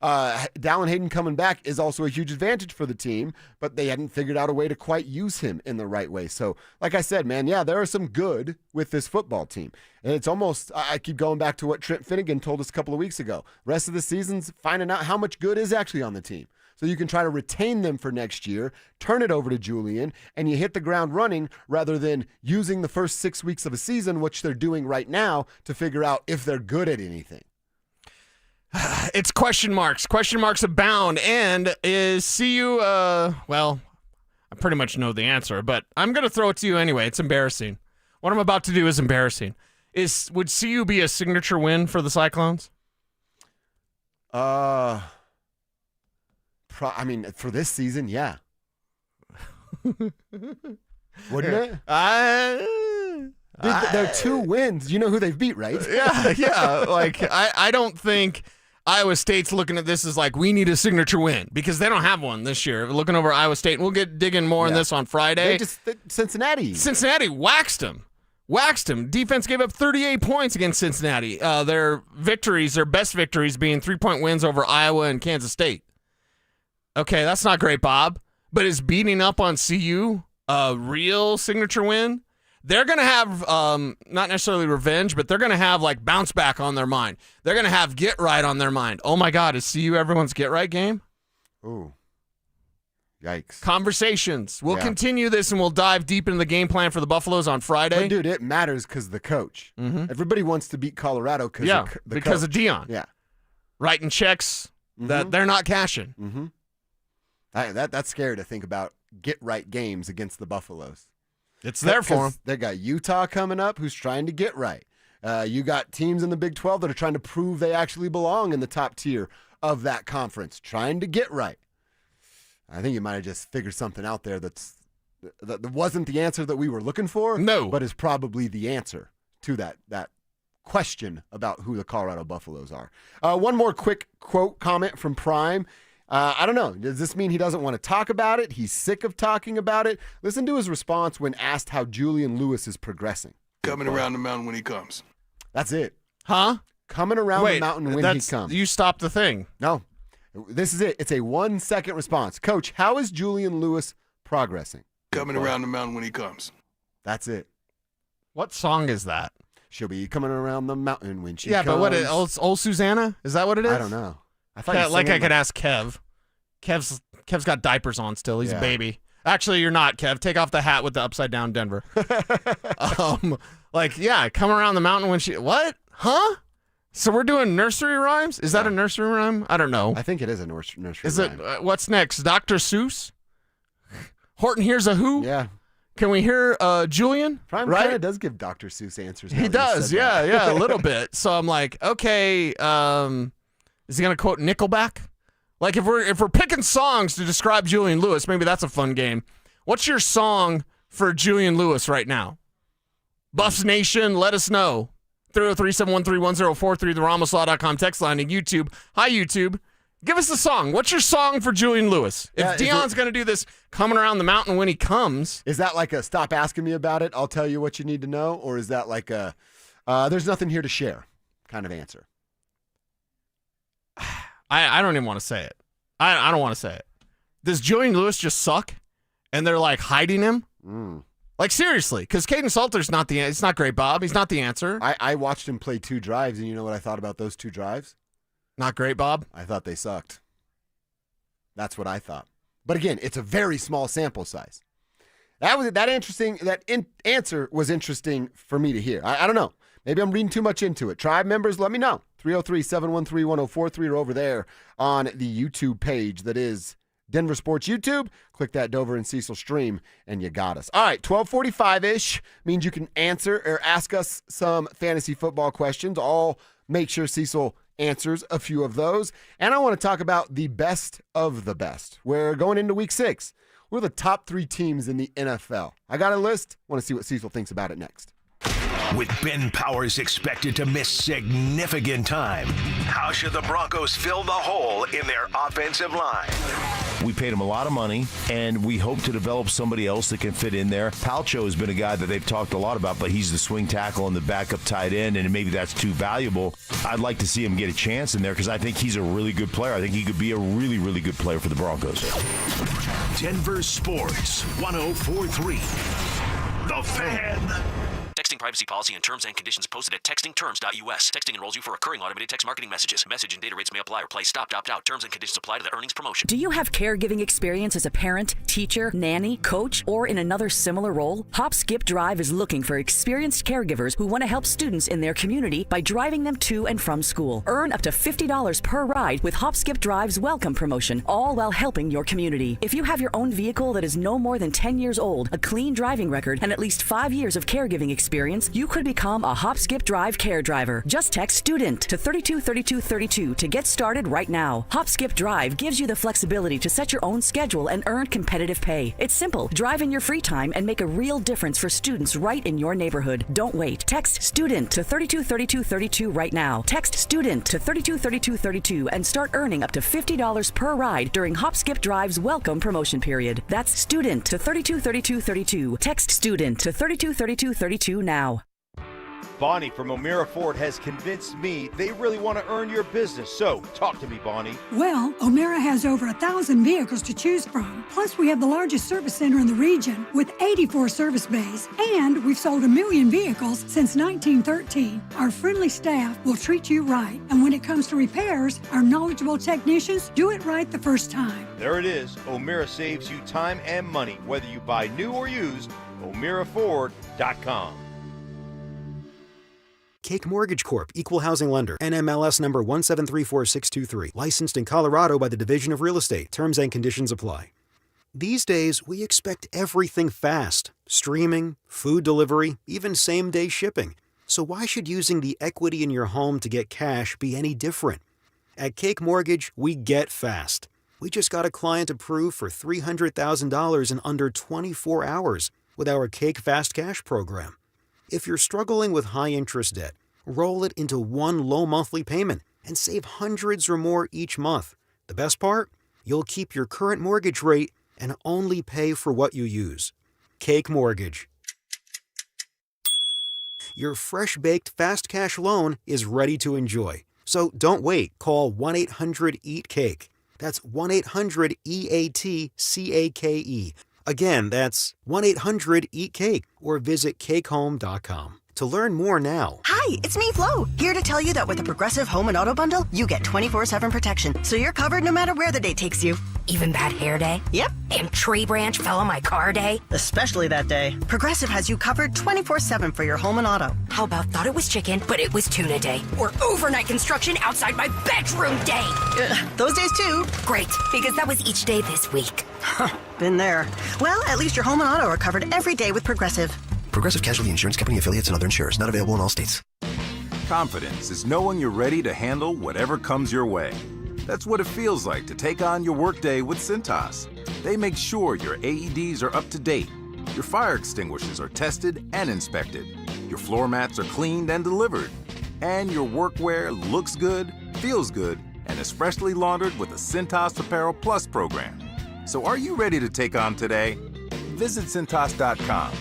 Dallin Hayden coming back is also a huge advantage for the team, but they hadn't figured out a way to quite use him in the right way. So, like I said, man, yeah, there are some good with this football team. And it's almost, I keep going back to what Trent Finnegan told us a couple of weeks ago. Rest of the season's finding out how much good is actually on the team. So you can try to retain them for next year, turn it over to Julian, and you hit the ground running rather than using the first 6 weeks of a season, which they're doing right now, to figure out if they're good at anything. It's question marks. Question marks abound. And is CU, well, I pretty much know the answer, but I'm going to throw it to you anyway. It's embarrassing. What I'm about to do is embarrassing. Would CU be a signature win for the Cyclones? I mean, for this season, yeah. Wouldn't it? They're 2 wins. You know who they've beat, right? Yeah. Like, I don't think Iowa State's looking at this as like, we need a signature win, because they don't have one this year. Looking over Iowa State, and we'll get digging more on this on Friday. Cincinnati waxed them. Defense gave up 38 points against Cincinnati. Their best victories being 3-point wins over Iowa and Kansas State. Okay, that's not great, Bob. But is beating up on CU a real signature win? They're going to have, not necessarily revenge, but they're going to have, like, bounce back on their mind. They're going to have get right on their mind. Oh, my God, is CU everyone's get right game? Ooh. Yikes. Conversations. We'll continue this, and we'll dive deep into the game plan for the Buffaloes on Friday. But, dude, it matters because of the coach. Mm-hmm. Everybody wants to beat Colorado because of Dion. Yeah. Writing checks that they're not cashing. Mm-hmm. That's scary to think about get-right games against the Buffaloes. It's there for them. They got Utah coming up who's trying to get right. You got teams in the Big 12 that are trying to prove they actually belong in the top tier of that conference, trying to get right. I think you might have just figured something out there that wasn't the answer that we were looking for. No. But is probably the answer to that question about who the Colorado Buffaloes are. One more quick comment from Prime. I don't know. Does this mean he doesn't want to talk about it? He's sick of talking about it? Listen to his response when asked how Julian Lewis is progressing. Coming around the mountain when he comes. That's it. Huh? Coming around the mountain when he comes. You stopped the thing. No. This is it. It's a 1-second response. Coach, how is Julian Lewis progressing? Coming around the mountain when he comes. That's it. What song is that? She'll be coming around the mountain when she but comes. what old Susanna? Is that what it is? I don't know. I thought I could ask Kev. Kev's got diapers on still. He's a baby. Actually, you're not, Kev. Take off the hat with the upside down Denver. Come around the mountain when she. What? Huh? So we're doing nursery rhymes? Is that a nursery rhyme? I don't know. I think it is a nursery Is rhyme. it? What's next? Dr. Seuss? Horton hears a who? Yeah. Can we hear Julian? Prime kind of does give Dr. Seuss answers. He does, yeah, a little bit. So I'm like, okay, is he gonna quote Nickelback? Like if we're picking songs to describe Julian Lewis, maybe that's a fun game. What's your song for Julian Lewis right now? Buffs Nation, let us know. 303-713-1043, the RamosLaw.com text line, and YouTube. Hi, YouTube. Give us a song. What's your song for Julian Lewis? If Dion's going to do this coming around the mountain when he comes. Is that like a stop asking me about it, I'll tell you what you need to know? Or is that like a there's nothing here to share kind of answer? I don't even want to say it. I don't want to say it. Does Julian Lewis just suck? And they're like hiding him? Like, seriously, because Caden Salter's not the answer. It's not great, Bob. He's not the answer. I watched him play 2 drives, and you know what I thought about those 2 drives? Not great, Bob? I thought they sucked. That's what I thought. But again, it's a very small sample size. That answer was interesting for me to hear. I don't know. Maybe I'm reading too much into it. Tribe members, let me know. 303-713-1043 or over there on the YouTube page that is Denver Sports YouTube. Click that Dover and Cecil stream, and you got us. All right, 12:45-ish means you can answer or ask us some fantasy football questions. I'll make sure Cecil answers a few of those. And I want to talk about the best of the best. We're going into week 6. We're the top 3 teams in the NFL. I got a list. Want to see what Cecil thinks about it next. With Ben Powers expected to miss significant time, how should the Broncos fill the hole in their offensive line? We paid him a lot of money, and we hope to develop somebody else that can fit in there. Palcho has been a guy that they've talked a lot about, but he's the swing tackle and the backup tight end, and maybe that's too valuable. I'd like to see him get a chance in there because I think he's a really good player. I think he could be a really, really good player for the Broncos. Denver Sports 104.3. The Fan. Texting privacy policy and terms and conditions posted at textingterms.us. Texting enrolls you for recurring automated text marketing messages. Message and data rates may apply or play. Stop, opt out. Terms and conditions apply to the earnings promotion. Do you have caregiving experience as a parent, teacher, nanny, coach, or in another similar role? Hop Skip Drive is looking for experienced caregivers who want to help students in their community by driving them to and from school. Earn up to $50 per ride with Hop Skip Drive's welcome promotion, all while helping your community. If you have your own vehicle that is no more than 10 years old, a clean driving record, and at least 5 years of caregiving experience, you could become a Hop Skip Drive care driver. Just text STUDENT to 323232 to get started right now. Hop Skip Drive gives you the flexibility to set your own schedule and earn competitive pay. It's simple. Drive in your free time and make a real difference for students right in your neighborhood. Don't wait. Text STUDENT to 323232 right now. Text STUDENT to 323232 and start earning up to $50 per ride during Hop Skip Drive's welcome promotion period. That's STUDENT to 323232. Text STUDENT to 323232 now. Bonnie from O'Meara Ford has convinced me they really want to earn your business. So, talk to me, Bonnie. Well, O'Meara has over 1,000 vehicles to choose from. Plus, we have the largest service center in the region with 84 service bays. And we've sold 1 million vehicles since 1913. Our friendly staff will treat you right. And when it comes to repairs, our knowledgeable technicians do it right the first time. There it is. O'Meara saves you time and money, whether you buy new or used. O'MearaFord.com. Cake Mortgage Corp. Equal Housing Lender. NMLS number 1734623. Licensed in Colorado by the Division of Real Estate. Terms and conditions apply. These days, we expect everything fast. Streaming, food delivery, even same-day shipping. So why should using the equity in your home to get cash be any different? At Cake Mortgage, we get fast. We just got a client approved for $300,000 in under 24 hours with our Cake Fast Cash program. If you're struggling with high-interest debt, roll it into one low monthly payment and save hundreds or more each month. The best part? You'll keep your current mortgage rate and only pay for what you use. Cake Mortgage. Your fresh-baked fast cash loan is ready to enjoy. So don't wait. Call 1-800-EAT-CAKE. That's 1-800-EAT-CAKE. Again, that's 1-800-EAT-CAKE or visit cakehome.com. To learn more now. Hi, it's me, Flo, here to tell you that with the Progressive Home and Auto Bundle, you get 24/7 protection, so you're covered no matter where the day takes you. Even bad hair day? Yep. And tree branch fell on my car day? Especially that day. Progressive has you covered 24/7 for your home and auto. How about thought it was chicken, but it was tuna day? Or overnight construction outside my bedroom day? Those days too. Great, because that was each day this week. Been there. Well, at least your home and auto are covered every day with Progressive. Progressive Casualty Insurance Company, affiliates, and other insurers. Not available in all states. Confidence is knowing you're ready to handle whatever comes your way. That's what it feels like to take on your workday with Cintas. They make sure your AEDs are up to date, your fire extinguishers are tested and inspected, your floor mats are cleaned and delivered, and your workwear looks good, feels good, and is freshly laundered with the Cintas Apparel Plus program. So are you ready to take on today? Visit Cintas.com.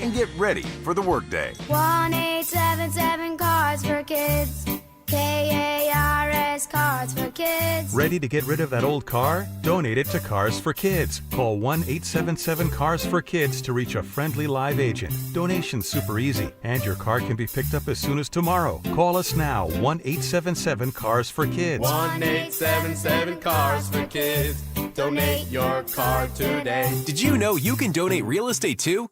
And get ready for the workday. 1-877 Cars for Kids. K-A-R-S, Cards for Kids. Ready to get rid of that old car? Donate it to Cars for Kids. Call 1-877-CARS-FOR-KIDS to reach a friendly live agent. Donation's super easy, and your car can be picked up as soon as tomorrow. Call us now, 1-877-CARS-FOR-KIDS. 1-877-CARS-FOR-KIDS. Donate your car today. Did you know you can donate real estate too?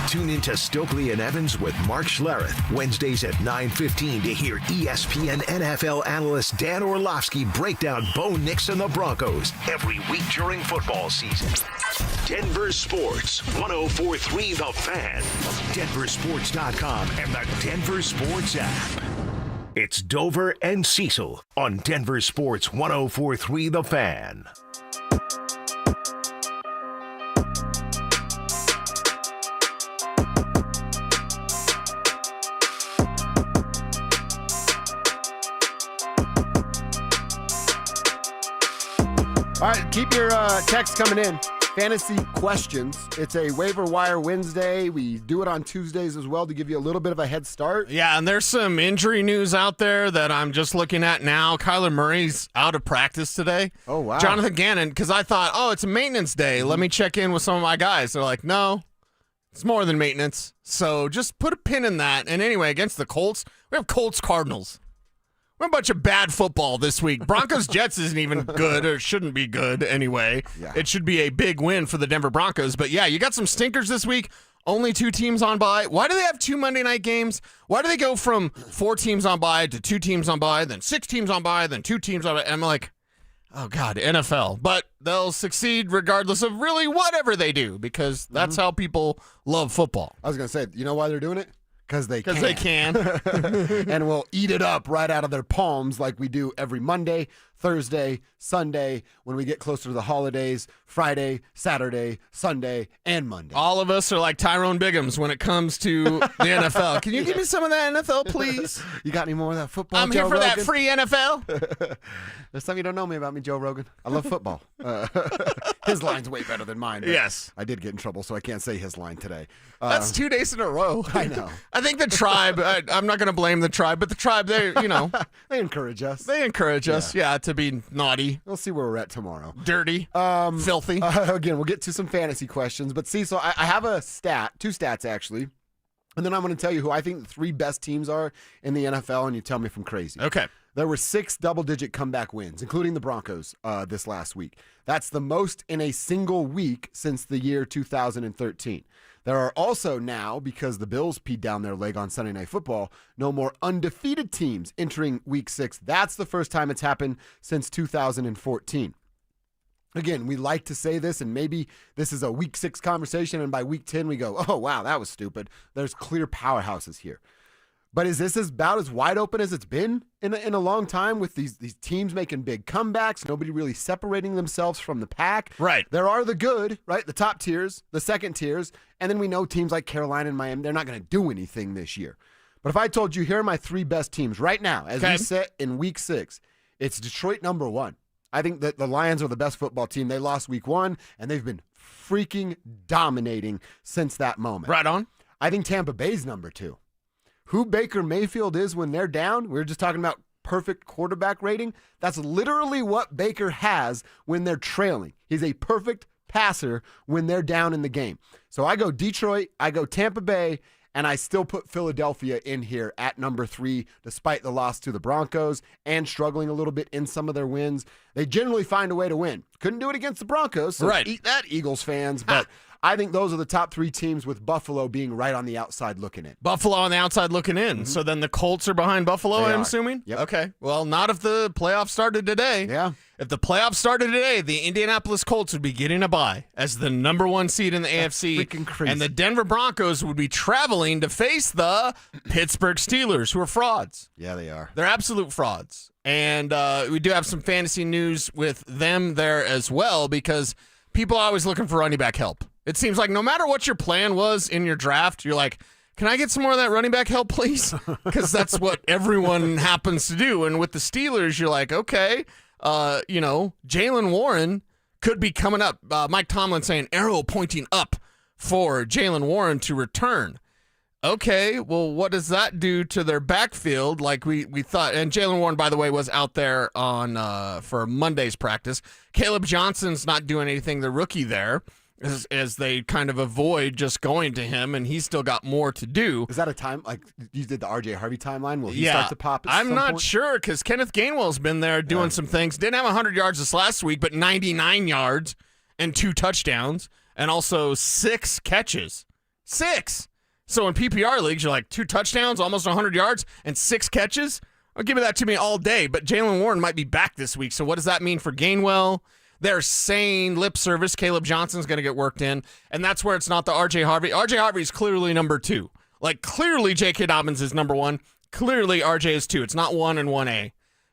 Tune into Stokely and Evans with Mark Schlereth, Wednesdays at 9:15 to hear ESPN NFL analyst Dan Orlovsky break down Bo Nix and the Broncos every week during football season. Denver Sports, 104.3 The Fan, DenverSports.com, and the Denver Sports app. It's Dover and Cecil on Denver Sports 104.3 The Fan. All right, keep your texts coming in. Fantasy questions. It's a waiver wire Wednesday. We do it on Tuesdays as well to give you a little bit of a head start. Yeah, and there's some injury news out there that I'm just looking at now. Kyler Murray's out of practice today. Oh, wow. Jonathan Gannon, because I thought, it's a maintenance day. Let me check in with some of my guys. They're like, no, it's more than maintenance. So just put a pin in that. And anyway, against the Colts, we have Colts-Cardinals. We're a bunch of bad football this week. Broncos-Jets isn't even good, or shouldn't be good anyway. Yeah. It should be a big win for the Denver Broncos. But, yeah, you got some stinkers this week. Only 2 teams on bye. Why do they have 2 Monday night games? Why do they go from 4 teams on bye to 2 teams on bye, then 6 teams on bye, then 2 teams on bye? And I'm like, oh, God, NFL. But they'll succeed regardless of really whatever they do because that's how people love football. I was going to say, you know why they're doing it? Because they can. And we'll eat it up right out of their palms like we do every Monday, Thursday, Sunday, when we get closer to the holidays, Friday, Saturday, Sunday, and Monday. All of us are like Tyrone Biggums when it comes to the NFL. Can you give me some of that NFL, please? You got any more of that football, I'm Joe here for Rogan? that free NFL. There's something you don't know me about me, Joe Rogan. I love football. His line's way better than mine. Yes. I did get in trouble, so I can't say his line today. That's 2 days in a row. I know. I think the tribe, I'm not going to blame the tribe, but the tribe, they encourage us. They encourage us, to be naughty. We'll see where we're at tomorrow. Dirty. Filthy. Again, we'll get to some fantasy questions. But Cecil, I have a stat, 2 stats actually. And then I'm going to tell you who I think the 3 best teams are in the NFL, and you tell me if I'm crazy. Okay. There were 6 double-digit comeback wins, including the Broncos this last week. That's the most in a single week since the year 2013. There are also now, because the Bills peed down their leg on Sunday Night Football, no more undefeated teams entering Week 6. That's the first time it's happened since 2014. Again, we like to say this, and maybe this is a Week 6 conversation, and by Week 10 we go, oh, wow, that was stupid. There's clear powerhouses here. But is this about as wide open as it's been in a long time with these teams making big comebacks, nobody really separating themselves from the pack? Right. There are the good, right? The top tiers, the second tiers, and then we know teams like Carolina and Miami, they're not going to do anything this year. But if I told you, here are my 3 best teams right now, as we sit in Week 6, it's Detroit number 1. I think that the Lions are the best football team. They lost Week 1, and they've been freaking dominating since that moment. Right on. I think Tampa Bay's number 2. Who Baker Mayfield is when they're down, we were just talking about perfect quarterback rating. That's literally what Baker has when they're trailing. He's a perfect passer when they're down in the game. So I go Detroit, I go Tampa Bay, and I still put Philadelphia in here at number 3, despite the loss to the Broncos and struggling a little bit in some of their wins. They generally find a way to win. Couldn't do it against the Broncos, so eat that, Eagles fans. But I think those are the top 3 teams, with Buffalo being right on the outside looking in. Buffalo on the outside looking in. Mm-hmm. So then the Colts are behind Buffalo, I'm assuming? Yep. Okay. Well, not if the playoffs started today. Yeah. If the playoffs started today, the Indianapolis Colts would be getting a bye as the number 1 seed in the AFC. Freaking crazy. And the Denver Broncos would be traveling to face the Pittsburgh Steelers, who are frauds. Yeah, they are. They're absolute frauds. And we do have some fantasy news with them there as well, because people are always looking for running back help. It seems like no matter what your plan was in your draft, you're like, can I get some more of that running back help, please? Because that's what everyone happens to do. And with the Steelers, you're like, okay, Jalen Warren could be coming up. Mike Tomlin saying arrow pointing up for Jalen Warren to return. Okay, well, what does that do to their backfield? Like we thought, and Jalen Warren, by the way, was out there on for Monday's practice. Caleb Johnson's not doing anything, the rookie there, as they kind of avoid just going to him, and he's still got more to do. Is that a time, like you did the RJ Harvey timeline? Will he start to pop at I'm some not point? sure, because Kenneth Gainwell's been there doing some things. Didn't have 100 yards this last week, but 99 yards and 2 touchdowns, and also 6 catches. 6! So in PPR leagues, you're like 2 touchdowns, almost 100 yards, and 6 catches? I'll give that to me all day, but Jalen Warren might be back this week, so what does that mean for Gainwell? They're saying lip service. Caleb Johnson's going to get worked in, and that's where it's not the RJ Harvey. RJ Harvey's clearly number 2. Like, clearly J.K. Dobbins is number 1. Clearly RJ is 2. It's not 1 and 1A.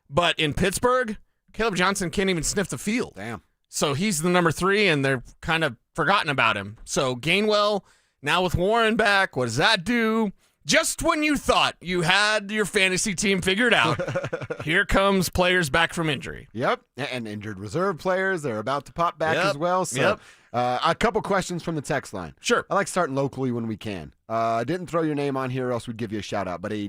But in Pittsburgh, Caleb Johnson can't even sniff the field. Damn. So he's the number 3, and they're kind of forgotten about him. So Gainwell, now with Warren back, what does that do? Just when you thought you had your fantasy team figured out, here comes players back from injury. Yep, and injured reserve players. They're about to pop back as well. So a couple questions from the text line. Sure. I like starting locally when we can. I didn't throw your name on here or else we'd give you a shout-out, but a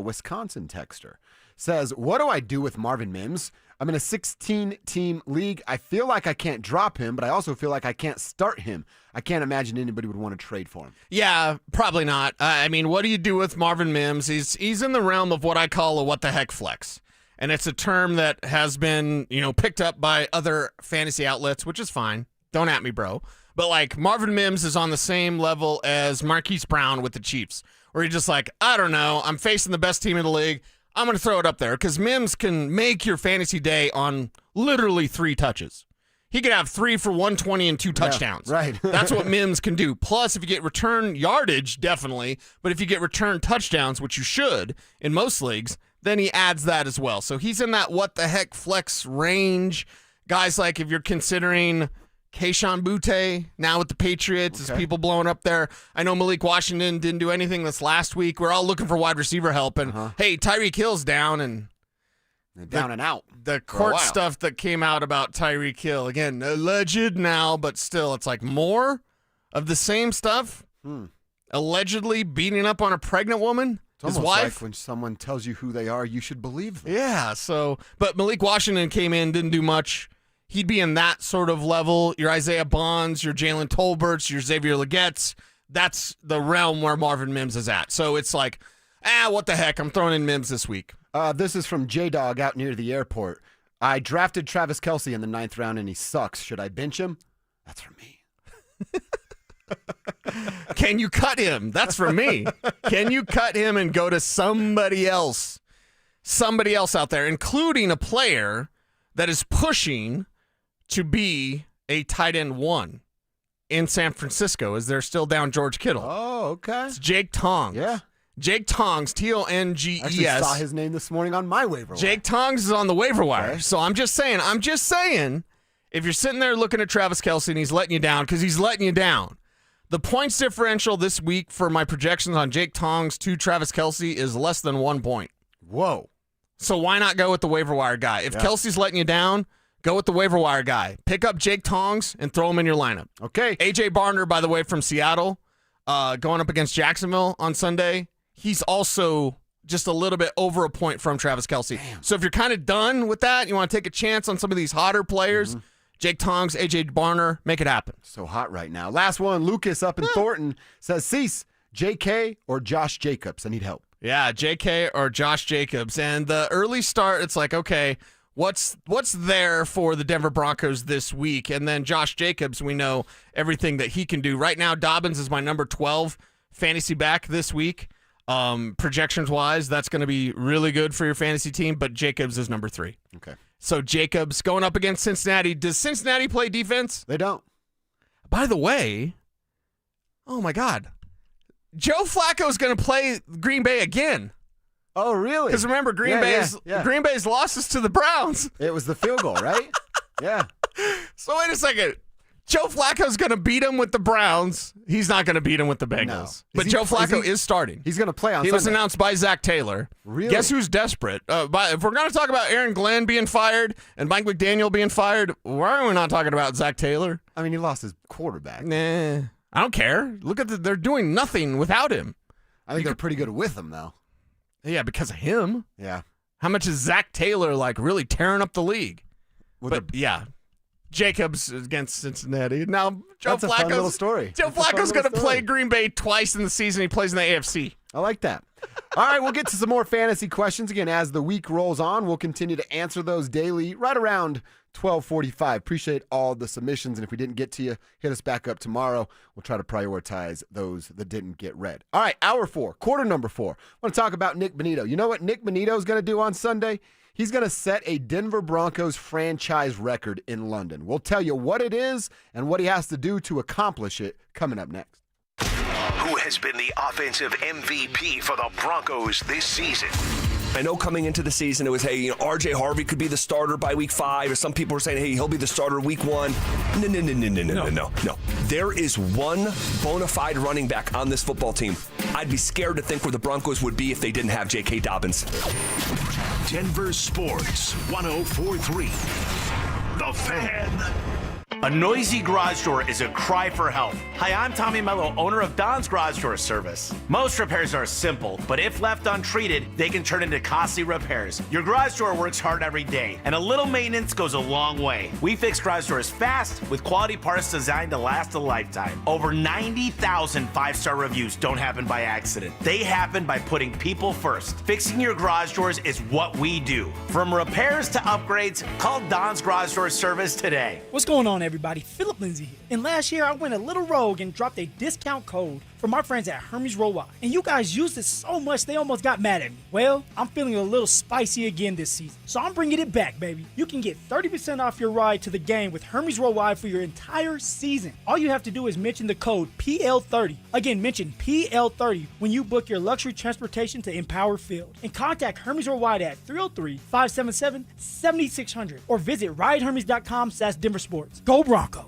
Wisconsin texter says, what do I do with Marvin Mims? I'm in a 16-team league. I feel like I can't drop him, but I also feel like I can't start him. I can't imagine anybody would want to trade for him. Yeah, probably not. I mean, what do you do with Marvin Mims? He's in the realm of what I call a what-the-heck flex. And it's a term that has been, picked up by other fantasy outlets, which is fine. Don't at me, bro. But, like, Marvin Mims is on the same level as Marquise Brown with the Chiefs, where you're just like, I don't know, I'm facing the best team in the league. I'm going to throw it up there because Mims can make your fantasy day on literally 3 touches. He could have 3 for 120 and 2 touchdowns. Yeah, right. That's what Mims can do. Plus, if you get return yardage, definitely. But if you get return touchdowns, which you should in most leagues, then he adds that as well. So he's in that what-the-heck flex range. Guys like if you're considering Kayshon Boutte now with the Patriots, is people blowing up there. I know Malik Washington didn't do anything this last week. We're all looking for wide receiver help. And, hey, Tyreek Hill's down. And down and out. The court stuff that came out about Tyreek Hill, again, alleged now, but still, it's like more of the same stuff. Allegedly beating up on a pregnant woman, it's his almost wife. like when someone tells you who they are, you should believe them. Yeah, but Malik Washington came in, didn't do much. He'd be in that sort of level. Your Isaiah Bonds, your Jalen Tolberts, your Xavier Legette's. That's the realm where Marvin Mims is at. So it's like, what the heck? I'm throwing in Mims this week. This is from J-Dog out near the airport. I drafted Travis Kelce in the 9th round, and he sucks. Should I bench him? That's for me. Can you cut him? That's for me. Can you cut him and go to somebody else? Somebody else out there, including a player that is pushing to be a tight end 1 in San Francisco, as they're still down George Kittle. Oh, okay. It's Jake Tongs. Yeah. Jake Tongs, Tonges. I actually saw his name this morning on my waiver wire. Jake Tongs is on the waiver wire. So I'm just saying, if you're sitting there looking at Travis Kelce and he's letting you down, because he's letting you down, the points differential this week for my projections on Jake Tongs to Travis Kelce is less than 1 point. Whoa. So why not go with the waiver wire guy? If Kelce's letting you down, go with the waiver wire guy. Pick up Jake Tongs and throw him in your lineup. Okay. A.J. Barner, by the way, from Seattle, going up against Jacksonville on Sunday. He's also just a little bit over a point from Travis Kelce. Damn. So if you're kind of done with that, you want to take a chance on some of these hotter players, Jake Tongs, A.J. Barner, make it happen. So hot right now. Last one, Lucas up in Thornton says, Cecil, J.K. or Josh Jacobs? I need help. Yeah, J.K. or Josh Jacobs. And the early start, it's like, okay, what's there for the Denver Broncos this week? And then Josh Jacobs, we know everything that he can do. Right now, Dobbins is my number 12 fantasy back this week. Projections-wise, that's going to be really good for your fantasy team, but Jacobs is number 3. Okay. So Jacobs going up against Cincinnati. Does Cincinnati play defense? They don't. By the way, oh my God, Joe Flacco's going to play Green Bay again. Oh, really? Because remember, Green Bay's losses to the Browns. It was the field goal, right? Yeah. So wait a second. Joe Flacco's going to beat him with the Browns. He's not going to beat him with the Bengals. No. But Joe Flacco is starting. He's going to play on He Sunday. was announced by Zach Taylor. Really? Guess who's desperate? If we're going to talk about Aaron Glenn being fired and Mike McDaniel being fired, why are we not talking about Zach Taylor? I mean, he lost his quarterback. Nah, I don't care. Look at they're doing nothing without him. I think they're pretty good with him, though. Yeah, because of him. Yeah. How much is Zach Taylor, really tearing up the league? Yeah. Jacobs against Cincinnati. Now, That's a fun little story. Joe Flacco's going to play Green Bay twice in the season. He plays in the AFC. I like that. All right, we'll get to some more fantasy questions. Again, as the week rolls on, we'll continue to answer those daily right around 12:45. Appreciate all the submissions, and if we didn't get to you, hit us back up tomorrow. We'll try to prioritize those that didn't get read. All right, hour 4, quarter number 4. I want to talk about Nick Bonito. You know what Nick Bonito is going to do on Sunday? He's going to set a Denver Broncos franchise record in London. We'll tell you what it is and what he has to do to accomplish it coming up next. Who has been the offensive MVP for the Broncos this season? I know coming into the season it was, hey, R.J. Harvey could be the starter by week 5, or some people were saying, hey, he'll be the starter week 1. No. There is one bona fide running back on this football team. I'd be scared to think where the Broncos would be if they didn't have J.K. Dobbins. Denver Sports 104.3. The Fan. A noisy garage door is a cry for help. Hi, I'm Tommy Mello, owner of Don's Garage Door Service. Most repairs are simple, but if left untreated, they can turn into costly repairs. Your garage door works hard every day, and a little maintenance goes a long way. We fix garage doors fast with quality parts designed to last a lifetime. Over 90,000 5-star reviews don't happen by accident. They happen by putting people first. Fixing your garage doors is what we do. From repairs to upgrades, call Don's Garage Door Service today. What's going on, everybody? Philip Lindsay here. And last year I went a little rogue and dropped a discount code from our friends at Hermes Worldwide. And you guys used it so much they almost got mad at me. Well, I'm feeling a little spicy again this season. So I'm bringing it back, baby. You can get 30% off your ride to the game with Hermes Worldwide for your entire season. All you have to do is mention the code PL30. Again, mention PL30 when you book your luxury transportation to Empower Field. And contact Hermes Worldwide at 303-577-7600 or visit ridehermes.com/DenverSports. Go Broncos!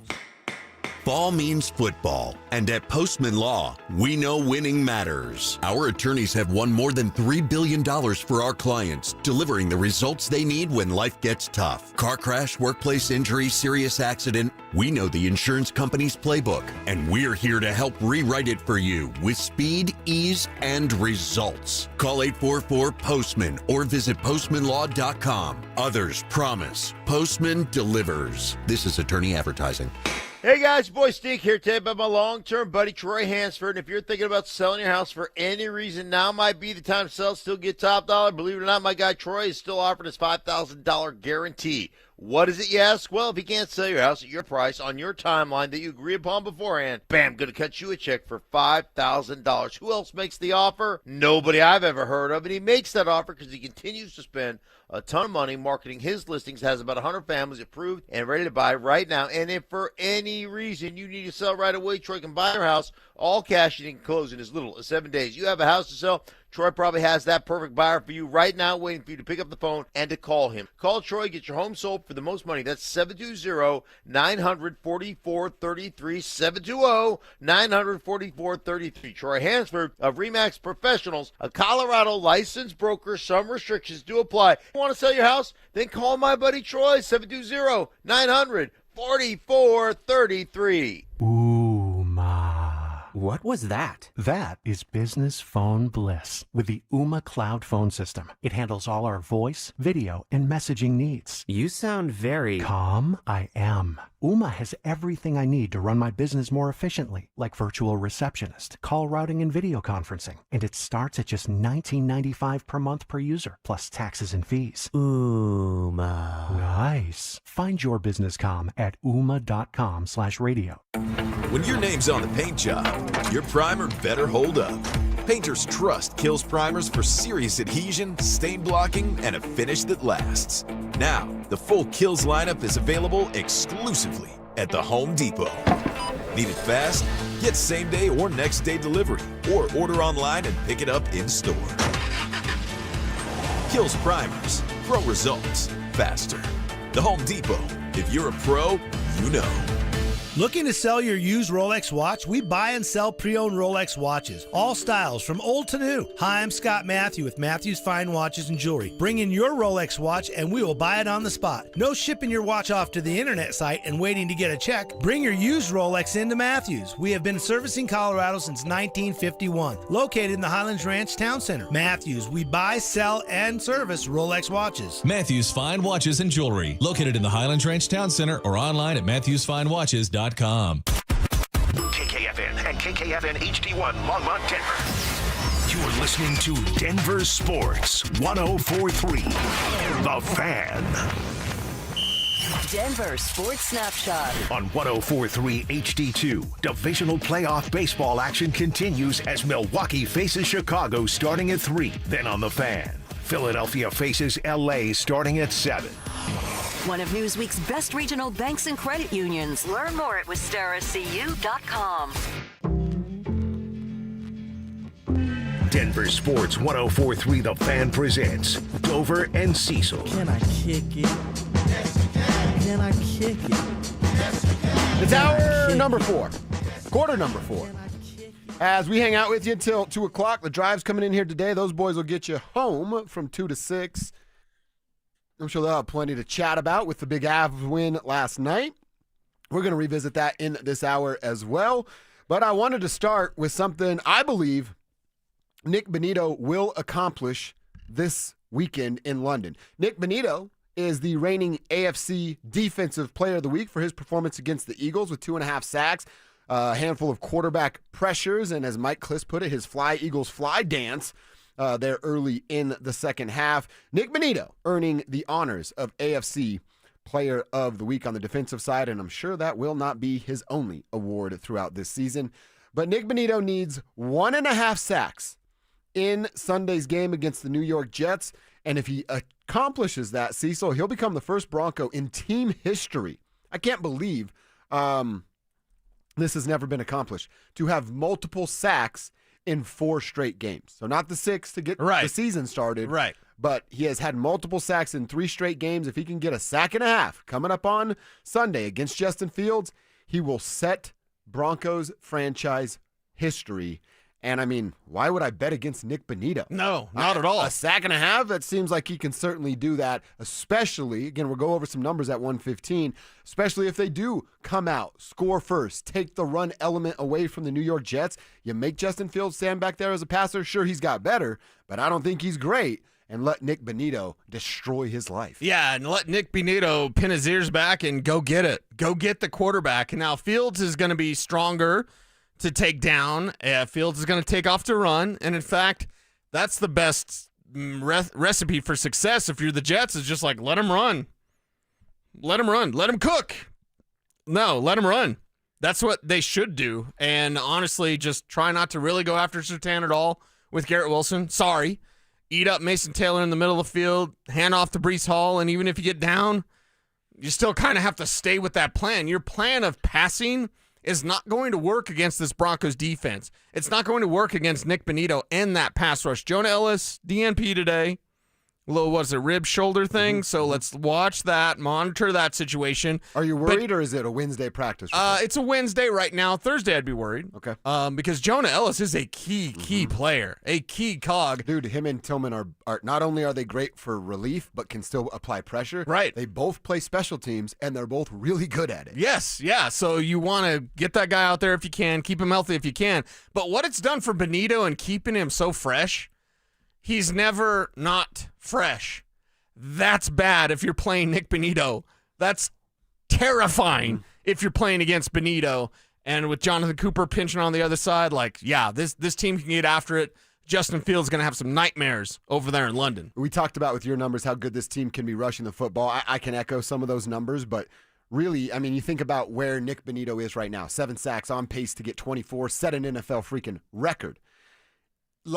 Fall means football, and at Postman Law, we know winning matters. Our attorneys have won more than $3 billion for our clients, delivering the results they need when life gets tough. Car crash, workplace injury, serious accident. We know the insurance company's playbook, and we're here to help rewrite it for you with speed, ease, and results. Call 844-POSTMAN or visit postmanlaw.com. Others promise. Postman delivers. This is attorney advertising. Hey guys, boy Steve here today about my long-term buddy Troy Hansford. And if you're thinking about selling your house for any reason, now might be the time to sell, still get top dollar. Believe it or not, my guy Troy is still offering his $5,000 guarantee. What is it, you ask? Well, if he can't sell your house at your price on your timeline that you agree upon beforehand, bam, going to cut you a check for $5,000. Who else makes the offer? Nobody I've ever heard of. And he makes that offer because he continues to spend a ton of money marketing his listings, has about 100 families approved and ready to buy right now. And if for any reason you need to sell right away, Troy can buy your house, all cash, and he can close in as little as 7 days. You have a house to sell, Troy probably has that perfect buyer for you right now, waiting for you to pick up the phone and to call him. Call Troy, get your home sold for the most money. That's 720-944-33, 720-944-33. Troy Hansford of RE/MAX Professionals, a Colorado licensed broker. Some restrictions do apply. Want to sell your house? Then call my buddy Troy, 720-900-4433. What was that? That is business phone bliss with the Ooma Cloud phone system. It handles all our voice, video, and messaging needs. You sound very... Calm? I am. Ooma has everything I need to run my business more efficiently, like virtual receptionist, call routing, and video conferencing. And it starts at just $19.95 per month per user, plus taxes and fees. Ooma. Nice. Find your business calm at ooma.com/radio. When your name's on the paint job, your primer better hold up. Painters trust Kills primers for serious adhesion, stain blocking, and a finish that lasts. Now, the full Kills lineup is available exclusively at the Home Depot. Need it fast? Get same-day or next-day delivery, or order online and pick it up in-store. Kills primers. Pro results. Faster. The Home Depot. If you're a pro, you know. Looking to sell your used Rolex watch? We buy and sell pre-owned Rolex watches. All styles, from old to new. Hi, I'm Scott Matthew with Matthew's Fine Watches and Jewelry. Bring in your Rolex watch and we will buy it on the spot. No shipping your watch off to the internet site and waiting to get a check. Bring your used Rolex into Matthews. We have been servicing Colorado since 1951. Located in the Highlands Ranch Town Center. Matthews, we buy, sell, and service Rolex watches. Matthews Fine Watches and Jewelry. Located in the Highlands Ranch Town Center or online at matthewsfinewatches.com. KKFN and KKFN HD1 Longmont, Denver. You're listening to Denver Sports 104.3. The Fan. Denver Sports Snapshot. On 104.3 HD2, divisional playoff baseball action continues as Milwaukee faces Chicago starting at 3. Then on The Fan, Philadelphia faces LA starting at 7. One of Newsweek's best regional banks and credit unions. Learn more at wistarascu.com. Denver Sports 104.3 The Fan presents Dover and Cecil. Can I kick it? Can I kick it? It's hour number 4. Quarter number 4. As we hang out with you until 2 o'clock, the drive's coming in here today. Those boys will get you home from 2 to 6. I'm sure they'll have plenty to chat about with the big Avs win last night. We're going to revisit that in this hour as well. But I wanted to start with something I believe Nick Bonito will accomplish this weekend in London. Nick Bonito is the reigning AFC Defensive Player of the Week for his performance against the Eagles with 2.5 sacks, a handful of quarterback pressures, and as Mike Kliss put it, his Fly Eagles Fly dance there early in the second half. Nick Bonito earning the honors of AFC Player of the Week on the defensive side, and I'm sure that will not be his only award throughout this season. But Nick Bonito needs 1.5 sacks in Sunday's game against the New York Jets, and if he accomplishes that, Cecil, he'll become the first Bronco in team history. I can't believe this has never been accomplished, to have multiple sacks in 4 straight games. So not the 6 to get the season started. Right. But he has had multiple sacks in 3 straight games. If he can get a sack and a half coming up on Sunday against Justin Fields, he will set Broncos franchise history. And, I mean, why would I bet against Nick Bonito? No, not at all. A sack and a half, that seems like he can certainly do that, especially, again, we'll go over some numbers at 115, especially if they do come out, score first, take the run element away from the New York Jets. You make Justin Fields stand back there as a passer. Sure, he's got better, but I don't think he's great. And let Nick Bonito destroy his life. Yeah, and let Nick Bonito pin his ears back and go get it. Go get the quarterback. And now Fields is going to be stronger to take down. Fields is going to take off to run. And in fact, that's the best recipe for success if you're the Jets, is just like, let him run. Let him run. Let him cook. No, let him run. That's what they should do. And honestly, just try not to really go after Surtain at all with Garrett Wilson. Sorry. Eat up Mason Taylor in the middle of the field, hand off to Breece Hall, and even if you get down, you still kind of have to stay with that plan. Your plan of passing is not going to work against this Broncos defense. It's not going to work against Nick Bonito and that pass rush. Jonah Ellis, DNP today. A little, what's it, rib shoulder thing? Mm-hmm. So let's watch that, monitor that situation. Are you worried, or is it a Wednesday practice? It's a Wednesday right now. Thursday, I'd be worried. Okay. Because Jonah Ellis is a key player, a key cog. Dude, him and Tillman are not only are they great for relief, but can still apply pressure. Right. They both play special teams, and they're both really good at it. Yes, yeah. So you want to get that guy out there if you can, keep him healthy if you can. But what it's done for Bonito and keeping him so fresh, he's never not fresh. That's bad if you're playing Nick Bonito. That's terrifying if you're playing against Bonito. And with Jonathan Cooper pinching on the other side, like, yeah, this team can get after it. Justin Fields is going to have some nightmares over there in London. We talked about with your numbers how good this team can be rushing the football. I can echo some of those numbers, but really, I mean, you think about where Nick Bonito is right now. 7 sacks, on pace to get 24, set an NFL freaking record.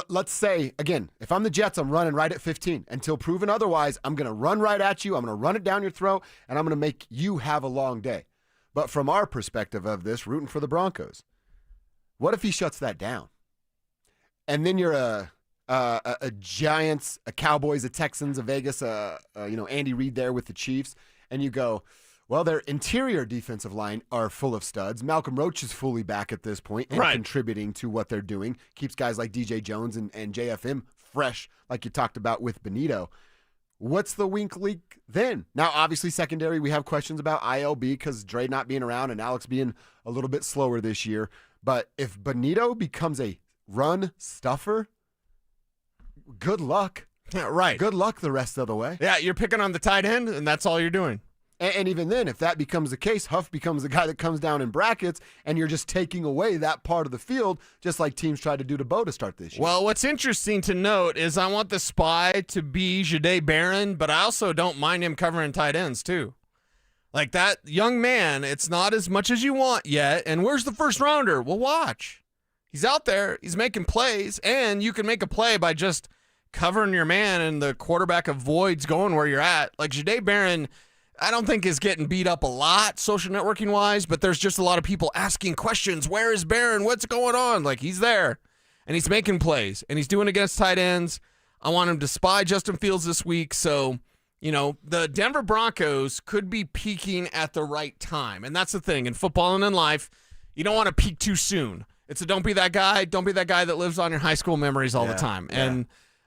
Let's say, again, if I'm the Jets, I'm running right at 15. Until proven otherwise, I'm going to run right at you. I'm going to run it down your throat, and I'm going to make you have a long day. But from our perspective of this, rooting for the Broncos, what if he shuts that down? And then you're a Giants, a Cowboys, a Texans, a Vegas, Andy Reid there with the Chiefs, and you go, Well, their interior defensive line are full of studs. Malcolm Roach is fully back at this point and contributing to what they're doing. Keeps guys like DJ Jones and JFM fresh, like you talked about with Benito. What's the wink leak then? Now, obviously, secondary, we have questions about ILB because Dre not being around and Alex being a little bit slower this year. But if Benito becomes a run stuffer, good luck. Yeah, right. Good luck the rest of the way. Yeah, you're picking on the tight end, and that's all you're doing. And even then, if that becomes the case, Huff becomes the guy that comes down in brackets, and you're just taking away that part of the field, just like teams tried to do to Bo to start this year. Well, what's interesting to note is I want the spy to be Jahdae Barron, but I also don't mind him covering tight ends, too. Like that young man, it's not as much as you want yet. And where's the first rounder? Well, watch. He's out there. He's making plays, and you can make a play by just covering your man, and the quarterback avoids going where you're at. Like Jahdae Barron, I don't think is getting beat up a lot social networking wise, but there's just a lot of people asking questions. Where is Barron? What's going on? Like he's there and he's making plays and he's doing against tight ends. I want him to spy Justin Fields this week. So, the Denver Broncos could be peaking at the right time. And that's the thing in football and in life. You don't want to peak too soon. It's a don't be that guy. Don't be that guy that lives on your high school memories all the time. Yeah. And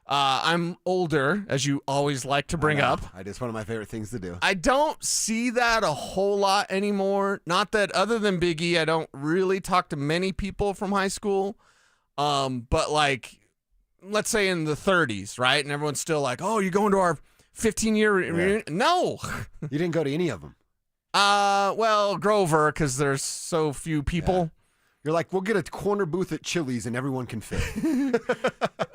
I'm older, as you always like to bring up. It's one of my favorite things to do. I don't see that a whole lot anymore. Not that other than Big E, I don't really talk to many people from high school. But like, let's say in the 30s, right? And everyone's still like, oh, you're going to our 15-year reunion? No. You didn't go to any of them. Well, Grover, because there's so few people. Yeah. You're like, we'll get a corner booth at Chili's and everyone can fit.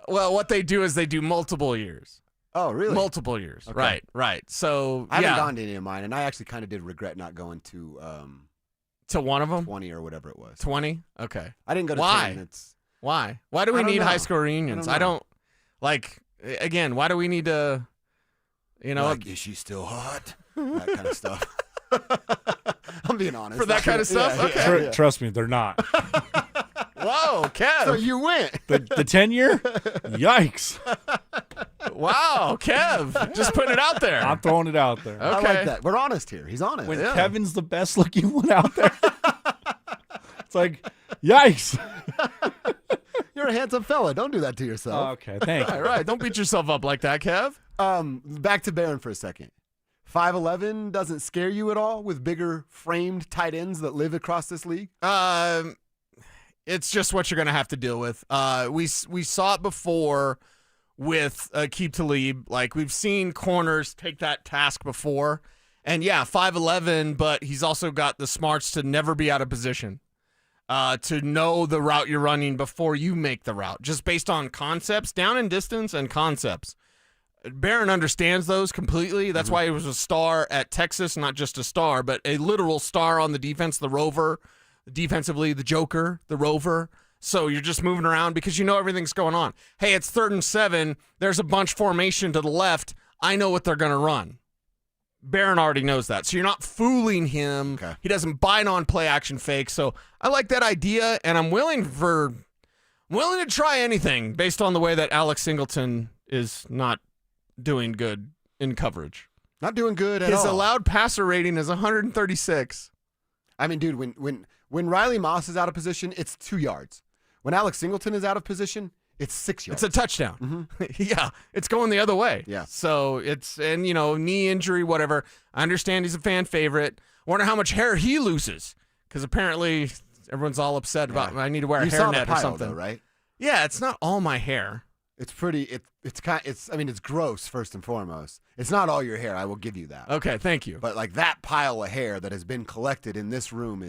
Well, what they do is they do multiple years. Oh, really? Multiple years. Okay. Right. So, I haven't gone to any of mine, and I actually kind of did regret not going to one of them? 20 or whatever it was. 20? Okay. I didn't go to Why? 10. Why? Why do we need high school reunions? I don't again, why do we need to, like, is she still hot? That kind of stuff. I'm being honest. For that kind of stuff? Yeah, okay. Trust me, they're not. Whoa, Kev. So you went. The 10-year? Yikes. Wow, Kev. Just putting it out there. I'm throwing it out there. Okay. I like that. We're honest here. He's honest. When Kevin's the best looking one out there, it's like, yikes. You're a handsome fella. Don't do that to yourself. Okay, thank you. All right. Don't beat yourself up like that, Kev. Back to Barron for a second. 5'11" doesn't scare you at all with bigger framed tight ends that live across this league? It's just what you're going to have to deal with. We saw it before with Aqib Talib. Like, we've seen corners take that task before. And, yeah, 5'11", but he's also got the smarts to never be out of position, to know the route you're running before you make the route, just based on concepts, down and distance and concepts. Barron understands those completely. That's why he was a star at Texas, not just a star, but a literal star on the defense, the rover, defensively, the joker, the rover. So you're just moving around because you know everything's going on. Hey, it's 3rd and 7. There's a bunch formation to the left. I know what they're going to run. Barron already knows that. So you're not fooling him. Okay. He doesn't bite on play action fake. So I like that idea, and I'm willing to try anything based on the way that Alex Singleton is not doing good in coverage. Not doing good at all. His allowed passer rating is 136. I mean, dude, when Riley Moss is out of position, it's 2 yards. When Alex Singleton is out of position, it's 6 yards. It's a touchdown. Yeah, it's going the other way. Yeah. So knee injury, whatever. I understand he's a fan favorite. I wonder how much hair he loses, because apparently everyone's all upset about I need to wear a hairnet or something. Though, right? Yeah, it's not all my hair. It's pretty. It's gross first and foremost. It's not all your hair. I will give you that. Okay, thank you. But like that pile of hair that has been collected in this room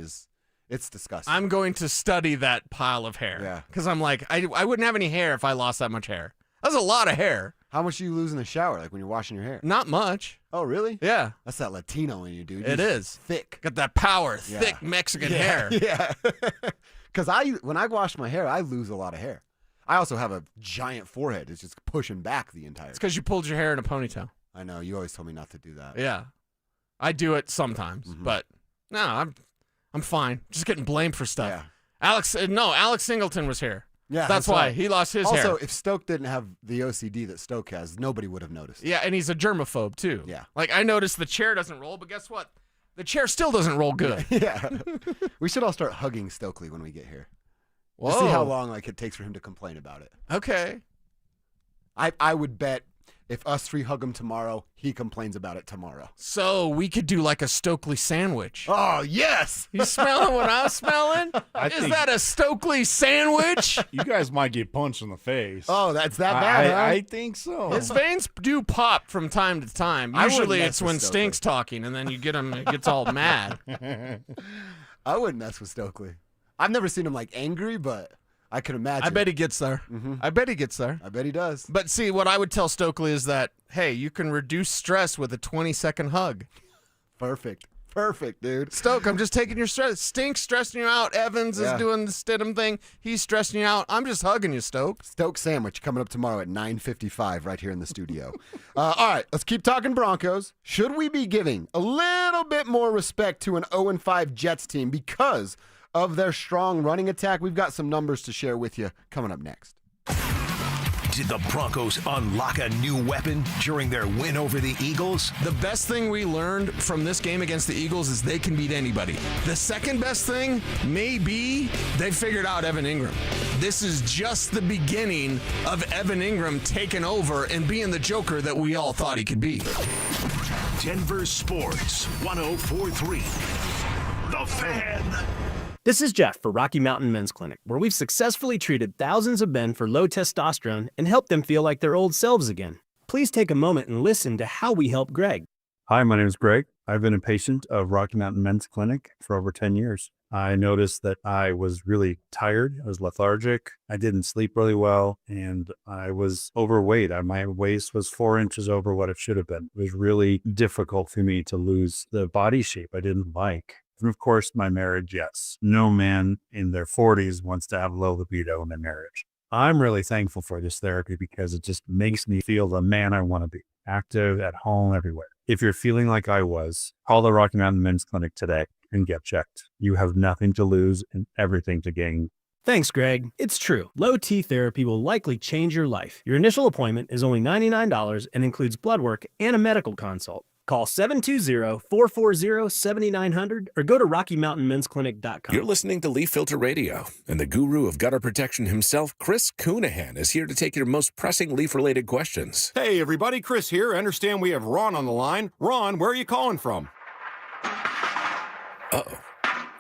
it's disgusting. I'm going to study that pile of hair. Yeah. Because I'm like, I wouldn't have any hair if I lost that much hair. That's a lot of hair. How much do you lose in the shower, like when you're washing your hair? Not much. Oh, really? Yeah. That's that Latino in you, dude. It is. Thick. Got that power, thick Mexican hair. Yeah. Because when I wash my hair, I lose a lot of hair. I also have a giant forehead. It's just pushing back the entire. It's because you pulled your hair in a ponytail. I know. You always told me not to do that. Yeah. I do it sometimes, but no, I'm fine. Just getting blamed for stuff. Yeah. Alex Singleton was here. Yeah, that's why he lost his hair. Also, if Stoke didn't have the OCD that Stoke has, nobody would have noticed. Yeah, and he's a germaphobe too. Yeah. Like I noticed the chair doesn't roll, but guess what? The chair still doesn't roll good. Yeah. We should all start hugging Stokely when we get here. Whoa. Just see how long it takes for him to complain about it. Okay. I would bet if us three hug him tomorrow, he complains about it tomorrow. So we could do like a Stokely sandwich. Oh, yes. You smelling what I'm smelling? Is that a Stokely sandwich? You guys might get punched in the face. Oh, that's that bad, huh? I think so. His veins do pop from time to time. I wouldn't Usually mess it's with when Stokely. Stink's talking, and then you get him, it gets all mad. I wouldn't mess with Stokely. I've never seen him angry, but I can imagine. I bet he gets there. Mhm. I bet he gets there. I bet he does. But see, what I would tell Stokely is that, hey, you can reduce stress with a 20-second hug. Perfect. Perfect, dude. Stoke, I'm just taking your stress. Stink's stressing you out. Evans is doing the Stidham thing. He's stressing you out. I'm just hugging you, Stoke. Stoke sandwich coming up tomorrow at 9:55 right here in the studio. All right, let's keep talking Broncos. Should we be giving a little bit more respect to an 0-5 Jets team because of their strong running attack? We've got some numbers to share with you coming up next. Did the Broncos unlock a new weapon during their win over the Eagles? The best thing we learned from this game against the Eagles is they can beat anybody. The second best thing may be they figured out Evan Ingram. This is just the beginning of Evan Ingram taking over and being the Joker that we all thought he could be. Denver Sports 104.3. The Fan. This is Jeff for Rocky Mountain Men's Clinic, where we've successfully treated thousands of men for low testosterone and helped them feel like their old selves again. Please take a moment and listen to how we help Greg. Hi, my name is Greg. I've been a patient of Rocky Mountain Men's Clinic for over 10 years. I noticed that I was really tired. I was lethargic. I didn't sleep really well, and I was overweight. My waist was 4 inches over what it should have been. It was really difficult for me to lose the body shape I didn't like. And of course, my marriage, yes. No man in their 40s wants to have low libido in their marriage. I'm really thankful for this therapy because it just makes me feel the man I want to be, active, at home, everywhere. If you're feeling like I was, call the Rocky Mountain Men's Clinic today and get checked. You have nothing to lose and everything to gain. Thanks, Greg. It's true. Low T therapy will likely change your life. Your initial appointment is only $99 and includes blood work and a medical consult. Call 720-440-7900 or go to RockyMountainMen'sClinic.com. You're listening to Leaf Filter Radio, and the guru of gutter protection himself, Chris Coonahan, is here to take your most pressing leaf-related questions. Hey, everybody, Chris here. I understand we have Ron on the line. Ron, where are you calling from? Uh-oh.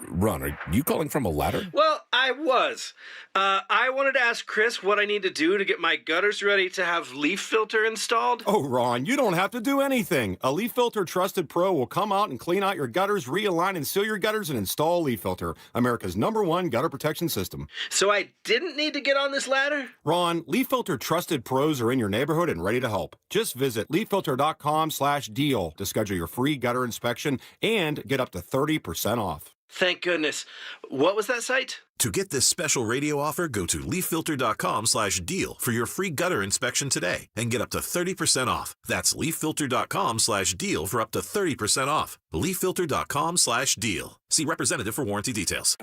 Ron, are you calling from a ladder? Well, I was. I wanted to ask Chris what I need to do to get my gutters ready to have leaf filter installed. Oh, Ron, you don't have to do anything. A Leaf Filter Trusted Pro will come out and clean out your gutters, realign and seal your gutters, and install Leaf Filter, America's #1 gutter protection system. So I didn't need to get on this ladder? Ron, Leaf Filter Trusted Pros are in your neighborhood and ready to help. Just visit leaffilter.com/deal to schedule your free gutter inspection and get up to 30% off. Thank goodness. What was that site? To get this special radio offer, go to leaffilter.com/deal for your free gutter inspection today and get up to 30% off. That's leaffilter.com/deal for up to 30% off. leaffilter.com/deal. See representative for warranty details.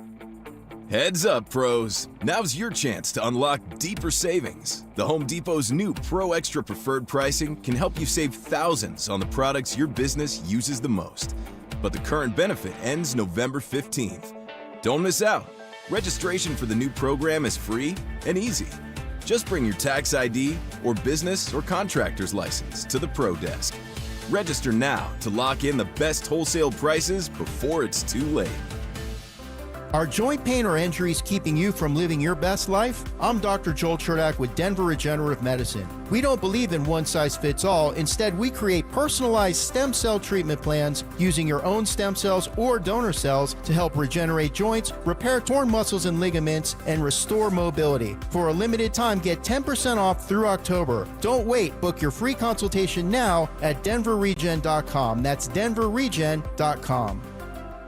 Heads up, pros. Now's your chance to unlock deeper savings. The Home Depot's new Pro Extra Preferred pricing can help you save thousands on the products your business uses the most. But the current benefit ends November 15th. Don't miss out. Registration for the new program is free and easy. Just bring your tax ID or business or contractor's license to the Pro Desk. Register now to lock in the best wholesale prices before it's too late. Are joint pain or injuries keeping you from living your best life? I'm Dr. Joel Cherdak with Denver Regenerative Medicine. We don't believe in one size fits all. Instead, we create personalized stem cell treatment plans using your own stem cells or donor cells to help regenerate joints, repair torn muscles and ligaments, and restore mobility. For a limited time, get 10% off through October. Don't wait. Book your free consultation now at denverregen.com. That's denverregen.com.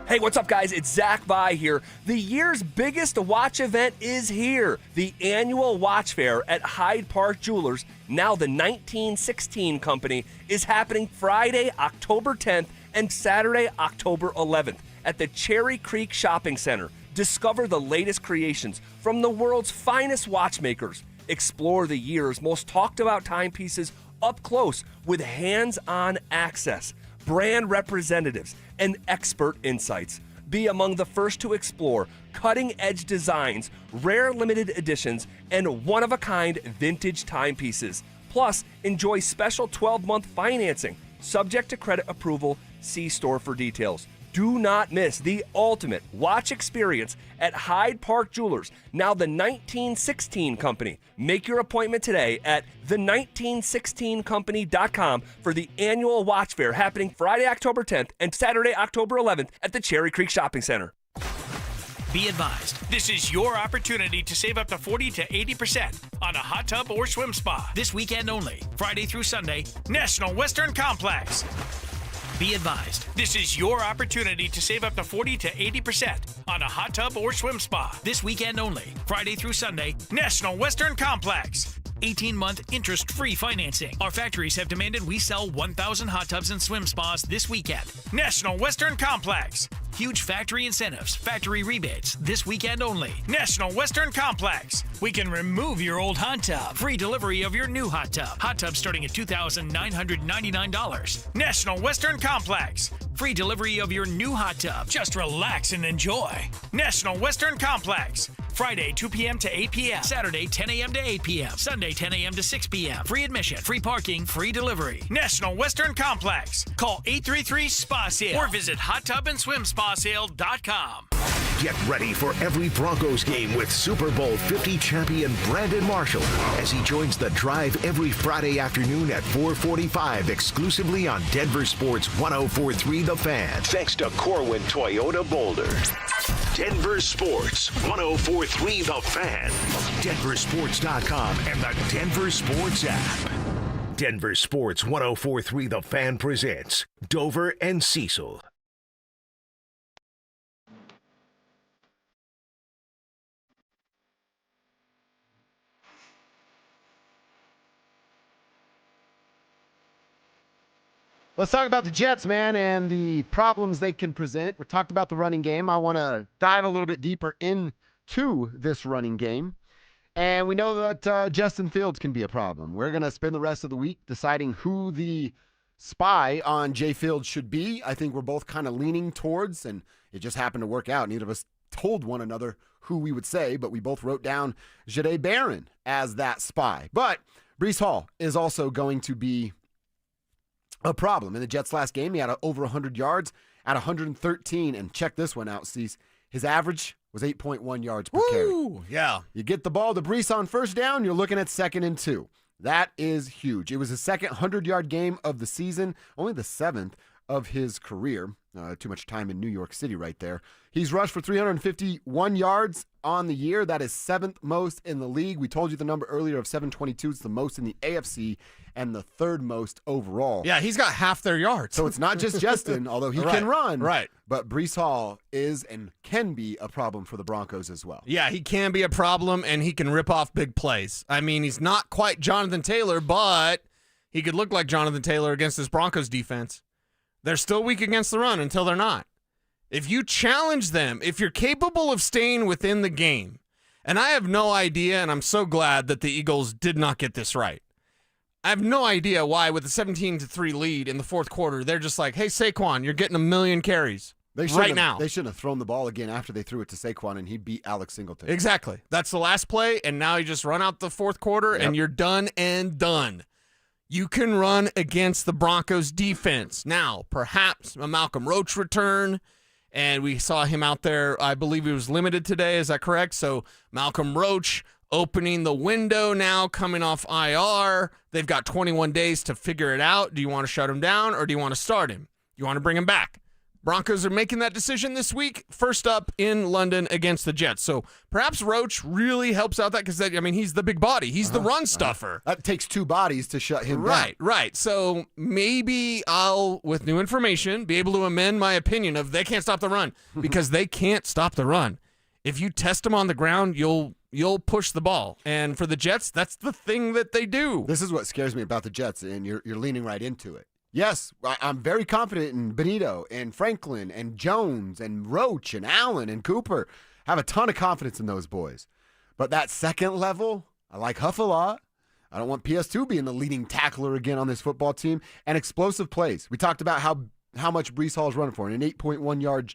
Hey, what's up, guys? It's Zach Vai here. The year's biggest watch event is here. The annual watch fair at Hyde Park Jewelers, now the 1916 Company, is happening Friday, October 10th and Saturday, October 11th at the Cherry Creek Shopping Center. Discover the latest creations from the world's finest watchmakers. Explore the year's most talked about timepieces up close with hands-on access. brand representatives, and expert insights. Be among the first to explore cutting-edge designs, rare limited editions, and one-of-a-kind vintage timepieces. Plus, enjoy special 12-month financing, subject to credit approval. See store for details. Do not miss the ultimate watch experience at Hyde Park Jewelers, now the 1916 Company. Make your appointment today at the1916company.com for the annual watch fair happening Friday, October 10th and Saturday, October 11th at the Cherry Creek Shopping Center. Be advised, this is your opportunity to save up to 40 to 80% on a hot tub or swim spa. This weekend only, Friday through Sunday, National Western Complex. Be advised, this is your opportunity to save up to 40 to 80% on a hot tub or swim spa. This weekend only, Friday through Sunday, National Western Complex. 18-month interest-free financing. Our factories have demanded we sell 1,000 hot tubs and swim spas this weekend. National Western Complex. Huge factory incentives, factory rebates, this weekend only. National Western Complex. We can remove your old hot tub. Free delivery of your new hot tub. Hot tub starting at $2,999. National Western Complex. Free delivery of your new hot tub. Just relax and enjoy. National Western Complex. Friday, 2 p.m. to 8 p.m. Saturday, 10 a.m. to 8 p.m. Sunday, 10 a.m. to 6 p.m. Free admission, free parking, free delivery. National Western Complex. Call 833-SPA-SALE or visit hottubandSwimSpaSale.com. Get ready for every Broncos game with Super Bowl 50 champion Brandon Marshall as he joins the drive every Friday afternoon at 4:45 exclusively on Denver Sports 104.3 The Fan. Thanks to Corwin Toyota Boulder. Denver Sports 104.3 The Fan. DenverSports.com and the Denver Sports app. Denver Sports 104.3 The Fan presents Dover and Cecil. Let's talk about the Jets, man, and the problems they can present. We talked about the running game. I want to dive a little bit deeper into this running game. And we know that Justin Fields can be a problem. We're going to spend the rest of the week deciding who the spy on Jay Fields should be. I think we're both kind of leaning towards, and it just happened to work out. Neither of us told one another who we would say, but we both wrote down Jahdae Barron as that spy. But Breece Hall is also going to be a problem. In the Jets' last game, he had over 100 yards at 113. And check this one out, Cease. His average was 8.1 yards per carry. Yeah. You get the ball to Breece on first down, you're looking at 2nd and 2. That is huge. It was his second 100-yard game of the season, only the 7th of his career. Too much time in New York City right there. He's rushed for 351 yards on the year. That is 7th most in the league. We told you the number earlier of 722. It's the most in the AFC and the 3rd most overall. Yeah, he's got half their yards. So it's not just Justin, although he Right, can run. right. But Breece Hall is and can be a problem for the Broncos as well. Yeah, he can be a problem, and he can rip off big plays. I mean, he's not quite Jonathan Taylor, but he could look like Jonathan Taylor against this Broncos defense. They're still weak against the run until they're not. If you challenge them, if you're capable of staying within the game, and I have no idea, and I'm so glad that the Eagles did not get this right. I have no idea why with a 17-3 lead in the 4th quarter, they're just like, hey, Saquon, you're getting 1 million carries right now. They shouldn't have thrown the ball again after they threw it to Saquon, and he beat Alex Singleton. Exactly. That's the last play, and now you just run out the 4th quarter, and you're done and done. You can run against the Broncos defense. Now, perhaps a Malcolm Roach return, and we saw him out there. I believe he was limited today. Is that correct? So Malcolm Roach opening the window now, coming off IR. They've got 21 days to figure it out. Do you want to shut him down, or do you want to start him? You want to bring him back? Broncos are making that decision this week. First up in London against the Jets. So perhaps Roach really helps out that because, I mean, he's the big body. He's the run stuffer. That takes 2 bodies to shut him down. Right. So maybe I'll, with new information, be able to amend my opinion of they can't stop the run because they can't stop the run. If you test them on the ground, you'll push the ball. And for the Jets, that's the thing that they do. This is what scares me about the Jets, and you're leaning right into it. Yes, I'm very confident in Benito and Franklin and Jones and Roach and Allen and Cooper. I have a ton of confidence in those boys. But that second level, I like Huff a lot. I don't want PS2 being the leading tackler again on this football team. And explosive plays. We talked about how much Breece Hall is running for, and an 8.1 yards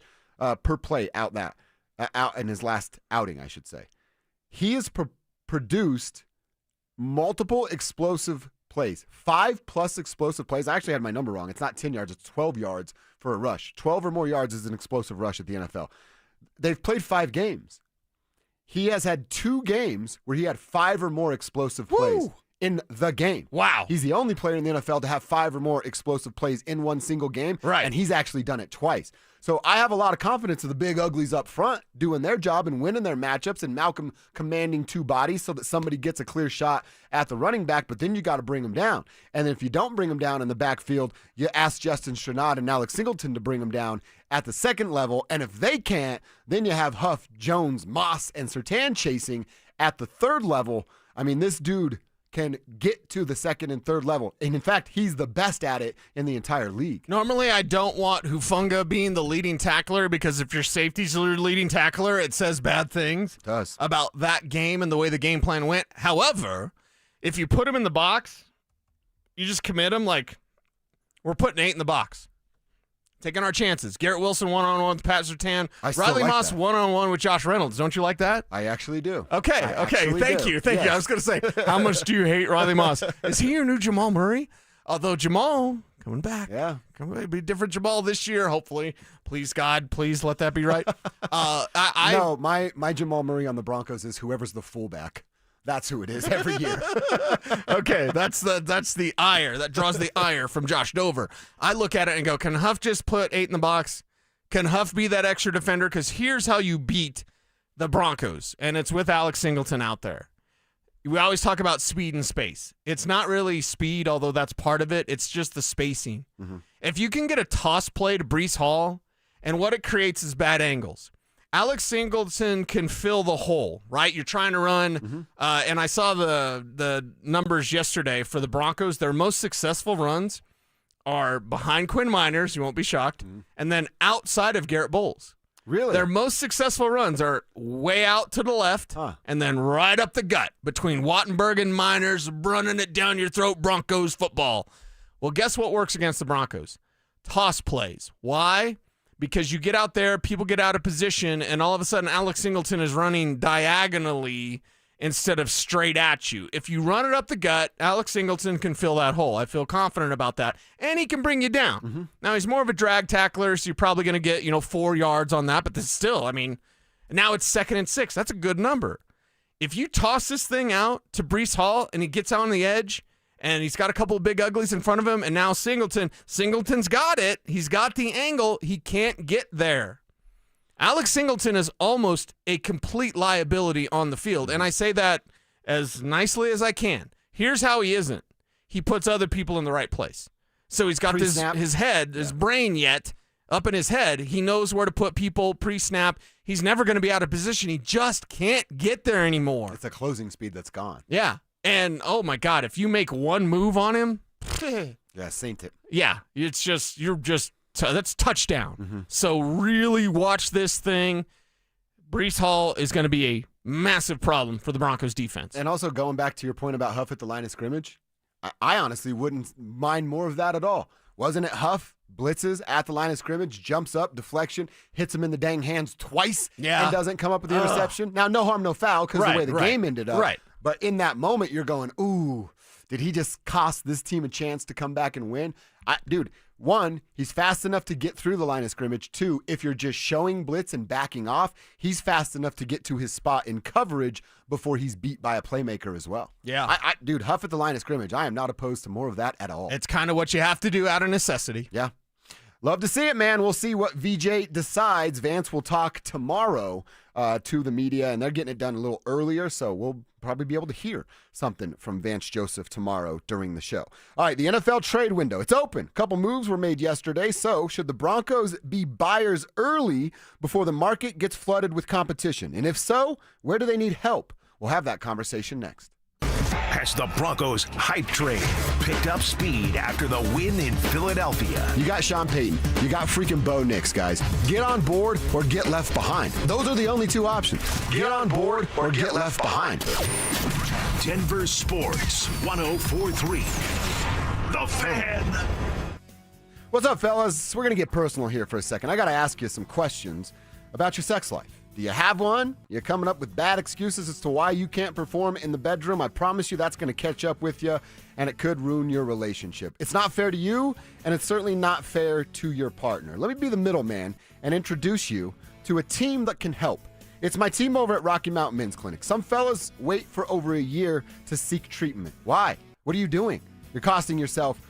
per play out in his last outing, I should say. He has produced multiple explosive plays, 5+ explosive plays. I actually had my number wrong. It's not 10 yards, it's 12 yards for a rush. 12 or more yards is an explosive rush at the NFL. They've played 5 games. He has had 2 games where he had 5 or more explosive plays in the game. Wow. He's the only player in the NFL to have 5 or more explosive plays in one single game. Right. And he's actually done it twice. So I have a lot of confidence in the big uglies up front doing their job and winning their matchups, and Malcolm commanding 2 bodies so that somebody gets a clear shot at the running back, but then you got to bring him down. And then if you don't bring him down in the backfield, you ask Justin Stronach and Alex Singleton to bring him down at the second level. And if they can't, then you have Huff, Jones, Moss, and Surtain chasing at the third level. I mean, this dude can get to the second and third level. And in fact, he's the best at it in the entire league. Normally, I don't want Hufanga being the leading tackler because if your safety's your leading tackler, it says bad things about that game and the way the game plan went. However, if you put him in the box, you just commit him like we're putting 8 in the box. Taking our chances. Garrett Wilson one-on-one with Pat Surtain. Riley Moss one-on-one with Josh Reynolds. Don't you like that? I actually do. Okay. Thank you. I was going to say, how much do you hate Riley Moss? Is he your new Jamal Murray? Although Jamal coming back. Yeah. Coming back. Be different Jamal this year, hopefully. Please, God, please let that be right. No, my Jamal Murray on the Broncos is whoever's the fullback. That's who it is every year. Okay, that's the ire. That draws the ire from Josh Dover. I look at it and go, can Huff just put 8 in the box? Can Huff be that extra defender? Because here's how you beat the Broncos, and it's with Alex Singleton out there. We always talk about speed and space. It's not really speed, although that's part of it. It's just the spacing. Mm-hmm. If you can get a toss play to Breece Hall, and what it creates is bad angles. Alex Singleton can fill the hole, right? You're trying to run, and I saw the numbers yesterday for the Broncos. Their most successful runs are behind Quinn Miners, you won't be shocked, and then outside of Garrett Bowles. Really? Their most successful runs are way out to the left and then right up the gut between Wattenberg and Miners, running it down your throat, Broncos football. Well, guess what works against the Broncos? Toss plays. Why? Because you get out there, people get out of position, and all of a sudden Alex Singleton is running diagonally instead of straight at you. If you run it up the gut, Alex Singleton can fill that hole. I feel confident about that. And he can bring you down. Mm-hmm. Now, he's more of a drag tackler, so you're probably going to get 4 yards on that, but still, I mean, now it's 2nd and 6. That's a good number. If you toss this thing out to Breece Hall and he gets out on the edge, and he's got a couple of big uglies in front of him, and now Singleton's got it. He's got the angle. He can't get there. Alex Singleton is almost a complete liability on the field, and I say that as nicely as I can. Here's how he isn't. He puts other people in the right place. So he's got his head, his brain yet up in his head. He knows where to put people pre-snap. He's never going to be out of position. He just can't get there anymore. It's a closing speed that's gone. Yeah. And, oh, my God, if you make one move on him. Yeah, saint it. Yeah, that's touchdown. Mm-hmm. So really watch this thing. Breece Hall is going to be a massive problem for the Broncos defense. And also going back to your point about Huff at the line of scrimmage, I honestly wouldn't mind more of that at all. Wasn't it Huff blitzes at the line of scrimmage, jumps up, deflection, hits him in the dang hands twice, and doesn't come up with the interception? Now, no harm, no foul because the way the game ended up. Right. But in that moment, you're going, ooh, did he just cost this team a chance to come back and win? Dude, 1, he's fast enough to get through the line of scrimmage. 2, if you're just showing blitz and backing off, he's fast enough to get to his spot in coverage before he's beat by a playmaker as well. Yeah. Dude, Huff at the line of scrimmage, I am not opposed to more of that at all. It's kind of what you have to do out of necessity. Yeah. Love to see it, man. We'll see what VJ decides. Vance will talk tomorrow to the media, and they're getting it done a little earlier, so we'll probably be able to hear something from Vance Joseph tomorrow during the show. All right, the NFL trade window. It's open. A couple moves were made yesterday, so should the Broncos be buyers early before the market gets flooded with competition? And if so, where do they need help? We'll have that conversation next. Has the Broncos hype train picked up speed after the win in Philadelphia? You got Sean Payton. You got freaking Bo Nix, guys. Get on board or get left behind. Those are the only 2 options. Get on board or get left behind. Denver Sports 104.3. The Fan. What's up, fellas? We're going to get personal here for a second. I got to ask you some questions about your sex life. Do you have one? You're coming up with bad excuses as to why you can't perform in the bedroom. I promise you that's going to catch up with you, and it could ruin your relationship. It's not fair to you, and it's certainly not fair to your partner. Let me be the middleman and introduce you to a team that can help. It's my team over at Rocky Mountain Men's Clinic. Some fellas wait for over a year to seek treatment. Why? What are you doing? You're costing yourself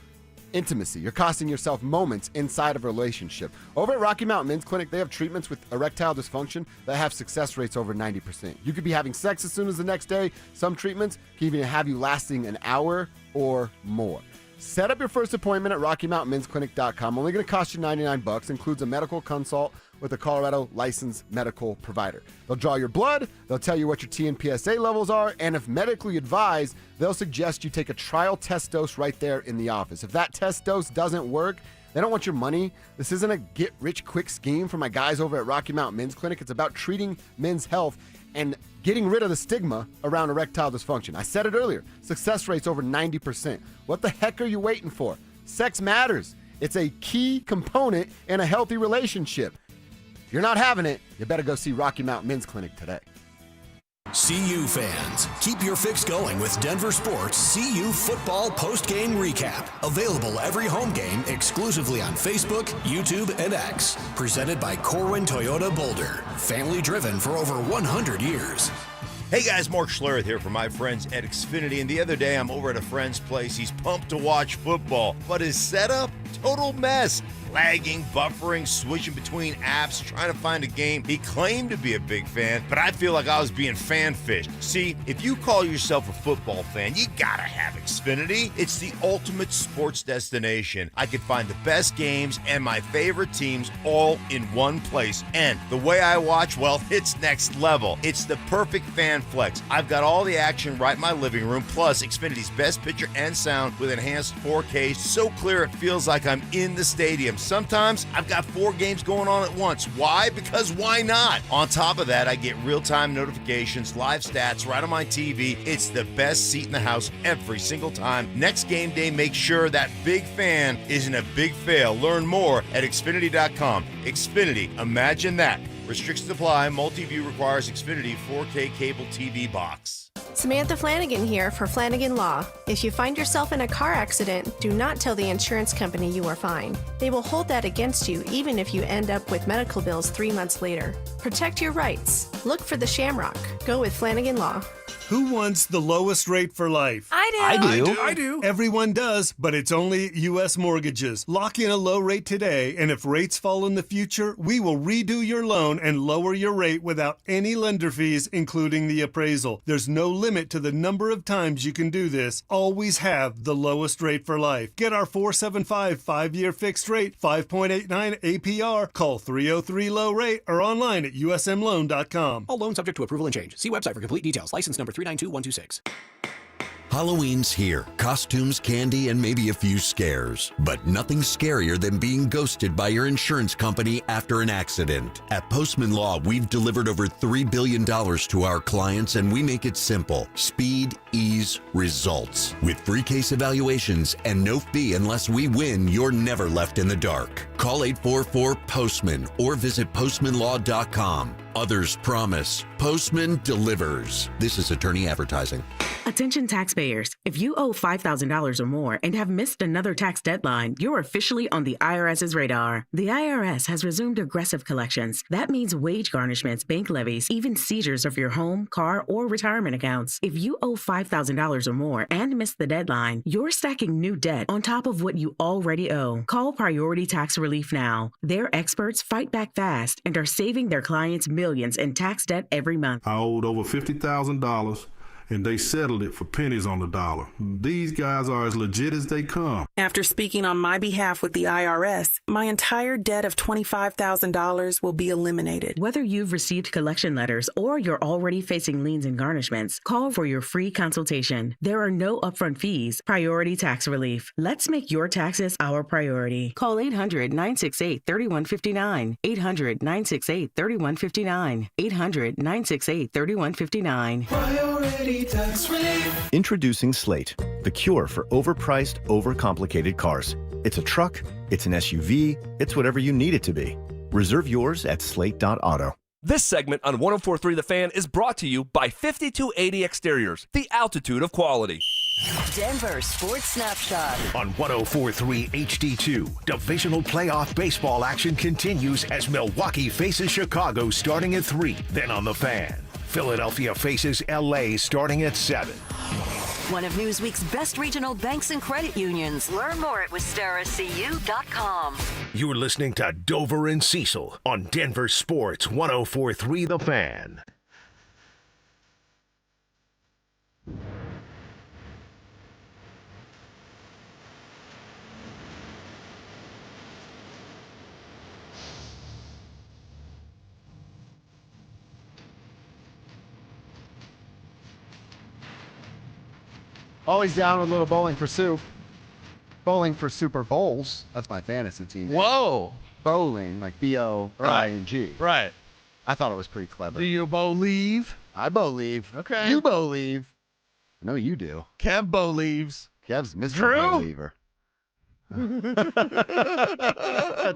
intimacy. You're costing yourself moments inside of a relationship. Over at Rocky Mountain Men's Clinic, they have treatments with erectile dysfunction that have success rates over 90%. You could be having sex as soon as the next day. Some treatments can even have you lasting an hour or more. Set up your first appointment at RockyMountainMen'sClinic.com. Only going to cost you $99. Includes a medical consult with a Colorado licensed medical provider. They'll draw your blood, they'll tell you what your TNPSA levels are, and if medically advised, they'll suggest you take a trial test dose right there in the office. If that test dose doesn't work, they don't want your money. This isn't a get-rich-quick scheme for my guys over at Rocky Mountain Men's Clinic. It's about treating men's health and getting rid of the stigma around erectile dysfunction. I said it earlier, success rates over 90%. What the heck are you waiting for? Sex matters. It's a key component in a healthy relationship. If you're not having it, you better go see Rocky Mountain Men's Clinic today. CU fans, keep your fix going with Denver Sports CU Football Post-Game Recap. Available every home game exclusively on Facebook, YouTube, and X. Presented by Corwin Toyota Boulder. Family driven for over 100 years. Hey guys, Mark Schlereth here from my friends at Xfinity, and the other day I'm over at a friend's place. He's pumped to watch football, but his setup, total mess. Lagging, buffering, switching between apps, trying to find a game. He claimed to be a big fan, but I feel like I was being fan-fished. See, if you call yourself a football fan, you gotta have Xfinity. It's the ultimate sports destination. I can find the best games and my favorite teams all in one place. And the way I watch, well, it's next level. It's the perfect fan flex. I've got all the action right in my living room, plus Xfinity's best picture and sound with enhanced 4K, so clear it feels like I'm in the stadium. Sometimes I've got 4 games going on at once. Why? Because why not? On top of that, I get real-time notifications, live stats right on my TV. It's the best seat in the house every single time. Next game day, make sure that big fan isn't a big fail. Learn more at Xfinity.com. Xfinity, imagine that. Restrictions apply. Multi-view requires Xfinity 4K cable TV box. Samantha Flanagan here for Flanagan Law. If you find yourself in a car accident, do not tell the insurance company you are fine. They will hold that against you even if you end up with medical bills 3 months later. Protect your rights. Look for the Shamrock. Go with Flanagan Law. Who wants the lowest rate for life? I do. I do. Everyone does, but it's only U.S. Mortgages. Lock in a low rate today, and if rates fall in the future, we will redo your loan and lower your rate without any lender fees, including the appraisal. There's no limit to the number of times you can do this. Always have the lowest rate for life. Get our 475 5-year fixed rate, 5.89 APR. Call 303-LOW-RATE or online at usmloan.com. All loans subject to approval and change. See website for complete details. License number 392126. Halloween's here. Costumes, candy, and maybe a few scares. But nothing scarier than being ghosted by your insurance company after an accident. At Postman Law, we've delivered over $3 billion to our clients, and we make it simple. Speed, ease, results. With free case evaluations and no fee unless we win, you're never left in the dark. Call 844-POSTMAN or visit postmanlaw.com. Others promise. Postman delivers. This is attorney advertising. Attention taxpayers. If you owe $5,000 or more and have missed another tax deadline, you're officially on the IRS's radar. The IRS has resumed aggressive collections. That means wage garnishments, bank levies, even seizures of your home, car, or retirement accounts. If you owe $5,000 or more and missed the deadline, you're stacking new debt on top of what you already owe. Call Priority Tax Relief now. Their experts fight back fast and are saving their clients millions in tax debt every month. I owed over $50,000. And they settled it for pennies on the dollar. These guys are as legit as they come. After speaking on my behalf with the IRS, my entire debt of $25,000 will be eliminated. Whether you've received collection letters or you're already facing liens and garnishments, call for your free consultation. There are no upfront fees. Priority Tax Relief. Let's make your taxes our priority. Call 800-968-3159. 800-968-3159. 800-968-3159. Priority tax relief. Introducing Slate, the cure for overpriced, overcomplicated cars. It's a truck, it's an SUV, it's whatever you need it to be. Reserve yours at slate.auto. This segment on 104.3 The Fan is brought to you by 5280 Exteriors, the altitude of quality. Denver Sports Snapshot. On 104.3 HD2, divisional playoff baseball action continues as Milwaukee faces Chicago starting at 3. Then on The Fan, Philadelphia faces LA starting at 7. One of Newsweek's best regional banks and credit unions. Learn more at WistaraCU.com. You're listening to Dover and Cecil on Denver Sports 104.3 The Fan. Always down with a little bowling for soup. Bowling for Super Bowls. That's my fantasy team. Whoa. Bowling, like B-O-I-N-G. Right. I thought it was pretty clever. Do you believe? I believe. Okay. You believe. I know you do. Kev believes. Kev's Mr. Drew? Believer.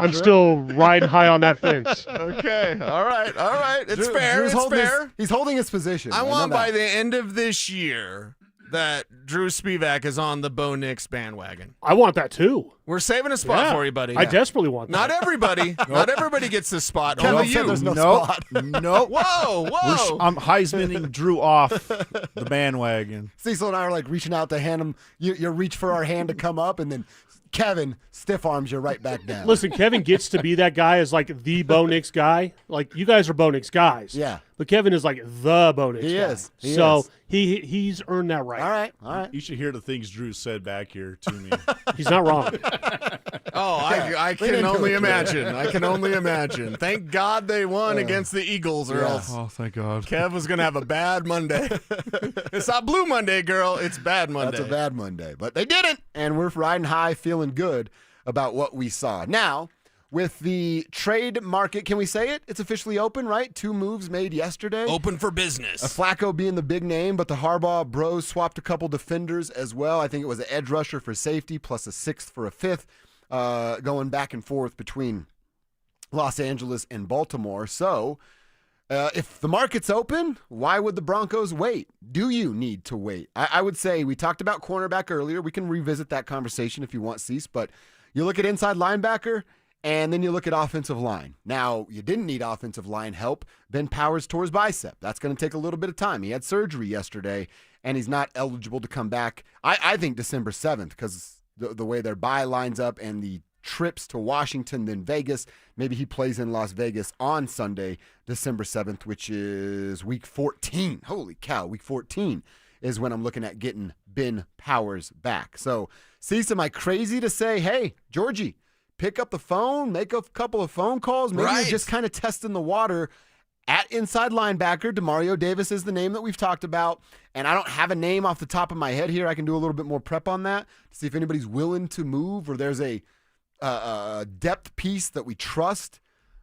I'm still riding high on that fence. Okay. All right. It's fair. Drew's It's fair. He's holding his position. I know want that. by the end of this year that Drew Spivak is on the Bo Nix bandwagon. I want that too. We're saving a spot for you, buddy. I desperately want that. Not everybody. Not everybody gets this spot. Kevin Only said you. there's no Nope. spot. Nope. Whoa. I'm Heismaning Drew off the bandwagon. Cecil and I are like reaching out to hand him. You reach for our hand to come up, and then Kevin stiff arms you right back down. Listen, Kevin gets to be that guy as like the Bo Nix guy. Like you guys are Bo Nix guys. Yeah. But Kevin is like the Bo Nix He guy. is. He so is. he's earned that right. All right. You should hear the things Drew said back here to me. He's not wrong. Oh, I can only imagine. I can only imagine. Thank God they won against the Eagles, or else Oh, thank God. Kev was going to have a bad Monday. It's not Blue Monday, girl. It's Bad Monday. That's a bad Monday, but they didn't, and we're riding high, feeling good about what we saw. Now, with the trade market, can we say it? It's officially open, right? 2 moves made yesterday. Open for business. Flacco being the big name, but the Harbaugh bros swapped a couple defenders as well. I think it was an edge rusher for safety plus a 6th for a 5th, going back and forth between Los Angeles and Baltimore. So if the market's open, why would the Broncos wait? Do you need to wait? I would say we talked about cornerback earlier. We can revisit that conversation if you want, Cease, but you look at inside linebacker, and then you look at offensive line. Now, you didn't need offensive line help. Ben Powers tore his bicep. That's going to take a little bit of time. He had surgery yesterday, and he's not eligible to come back, I think, December 7th, because the way their bye lines up and the trips to Washington, then Vegas. Maybe he plays in Las Vegas on Sunday, December 7th, which is week 14. Holy cow, week 14 is when I'm looking at getting Ben Powers back. So, Cease, am I crazy to say, hey, Georgie, pick up the phone, make a couple of phone calls? Maybe you're just kind of testing the water at inside linebacker. Demario Davis is the name that we've talked about, and I don't have a name off the top of my head here. I can do a little bit more prep on that to see if anybody's willing to move or there's a depth piece that we trust.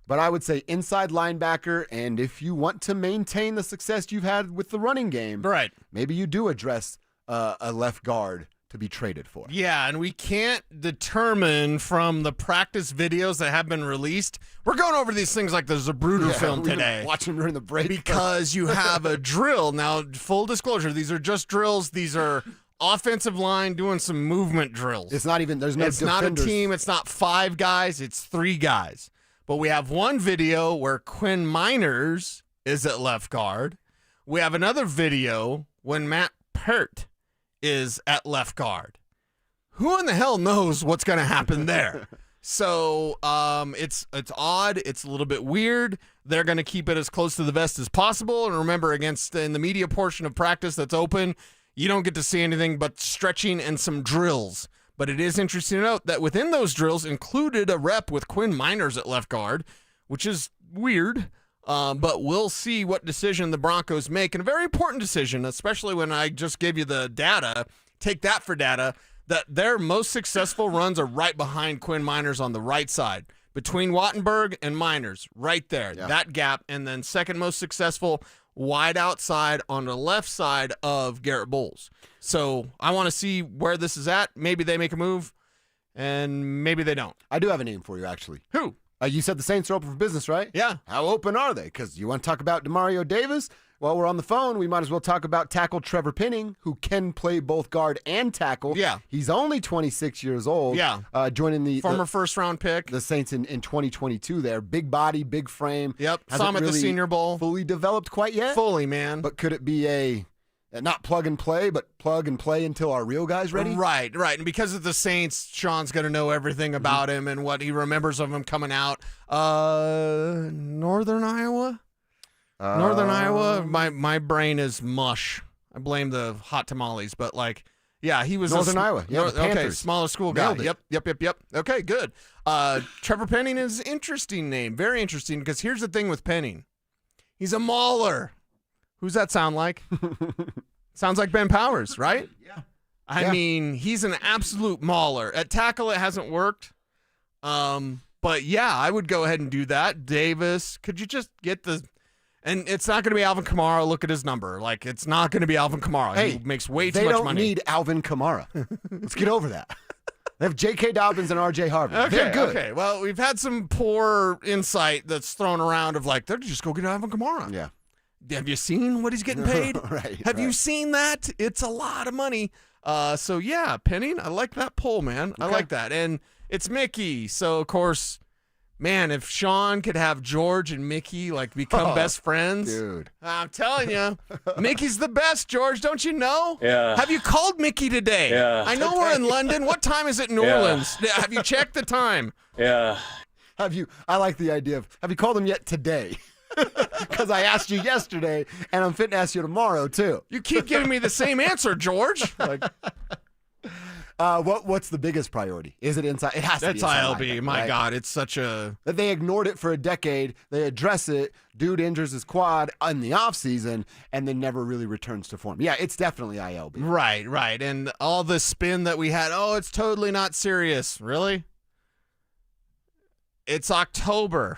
But I would say inside linebacker, and if you want to maintain the success you've had with the running game, right, maybe you do address a left guard to be traded for. Yeah, and we can't determine from the practice videos that have been released. We're going over these things like the Zapruder film today. Watching during the break. Because you have a drill. Now, full disclosure, these are just drills. These are offensive line doing some movement drills. It's not even, there's no It's defenders. not a team. It's not 5 guys. It's 3 guys. But we have one video where Quinn Miners is at left guard. We have another video when Matt Pert is at left guard. Who in the hell knows what's going to happen there? So it's odd. It's a little bit weird. They're going to keep it as close to the vest as possible. And remember, in the media portion of practice that's open, you don't get to see anything but stretching and some drills. But it is interesting to note that within those drills included a rep with Quinn Miners at left guard, which is weird. But we'll see what decision the Broncos make. And a very important decision, especially when I just gave you the data, take that for data, that their most successful runs are right behind Quinn Miners on the right side, between Wattenberg and Miners, right there, that gap. And then second most successful, wide outside on the left side of Garrett Bowles. So I want to see where this is at. Maybe they make a move, and maybe they don't. I do have a name for you, actually. Who? You said the Saints are open for business, right? Yeah. How open are they? Because you want to talk about DeMario Davis? While we're on the phone, we might as well talk about tackle Trevor Penning, who can play both guard and tackle. Yeah. He's only 26 years old. Yeah. Joining the former first-round pick. The Saints in 2022 there. Big body, big frame. Yep. Hasn't Saw him at the really Senior Bowl. Fully developed quite yet? Fully, man. But could it be a not plug and play, but plug and play until our real guy's ready? Right. And because of the Saints, Sean's going to know everything about him and what he remembers of him coming out. Northern Iowa? My brain is mush. I blame the hot tamales, but he was Northern Iowa. Yeah, the Panthers. Okay, smaller school guy. Nailed it. Yep. Okay, good. Trevor Penning is an interesting name. Very interesting, because here's the thing with Penning. He's a mauler. Who's that sound like? Sounds like Ben Powers, right? Yeah. I mean, he's an absolute mauler. At tackle, it hasn't worked. But yeah, I would go ahead and do that. Davis, could you just get the... And it's not going to be Alvin Kamara. Look at his number. It's not going to be Alvin Kamara. Hey, he makes way too they much don't money. need Alvin Kamara. Let's get over that. They have J.K. Dobbins and R.J. Harvey. They're good. Okay. Well, we've had some poor insight that's thrown around of they're just go get Alvin Kamara. Yeah. Have you seen what he's getting paid? Right. Have you seen that? It's a lot of money. So yeah, Penning, I like that poll, man. I like that. And it's Mickey. So of course, man, if Sean could have George and Mickey become best friends, dude, I'm telling you, Mickey's the best. George, don't you know? Yeah. Have you called Mickey today? Yeah. I know we're in London. What time is it in New Orleans? Have you checked the time? Yeah. I like the idea of, have you called him yet today? Because I asked you yesterday, and I'm fit to ask you tomorrow, too. You keep giving me the same answer, George. What's the biggest priority? Is it inside? It has to be inside ILB. linebacker, My right? God, it's such a... They ignored it for a decade. They address it. Dude injures his quad in the offseason and then never really returns to form. Yeah, it's definitely ILB. Right. And all the spin that we had, it's totally not serious. Really? It's October.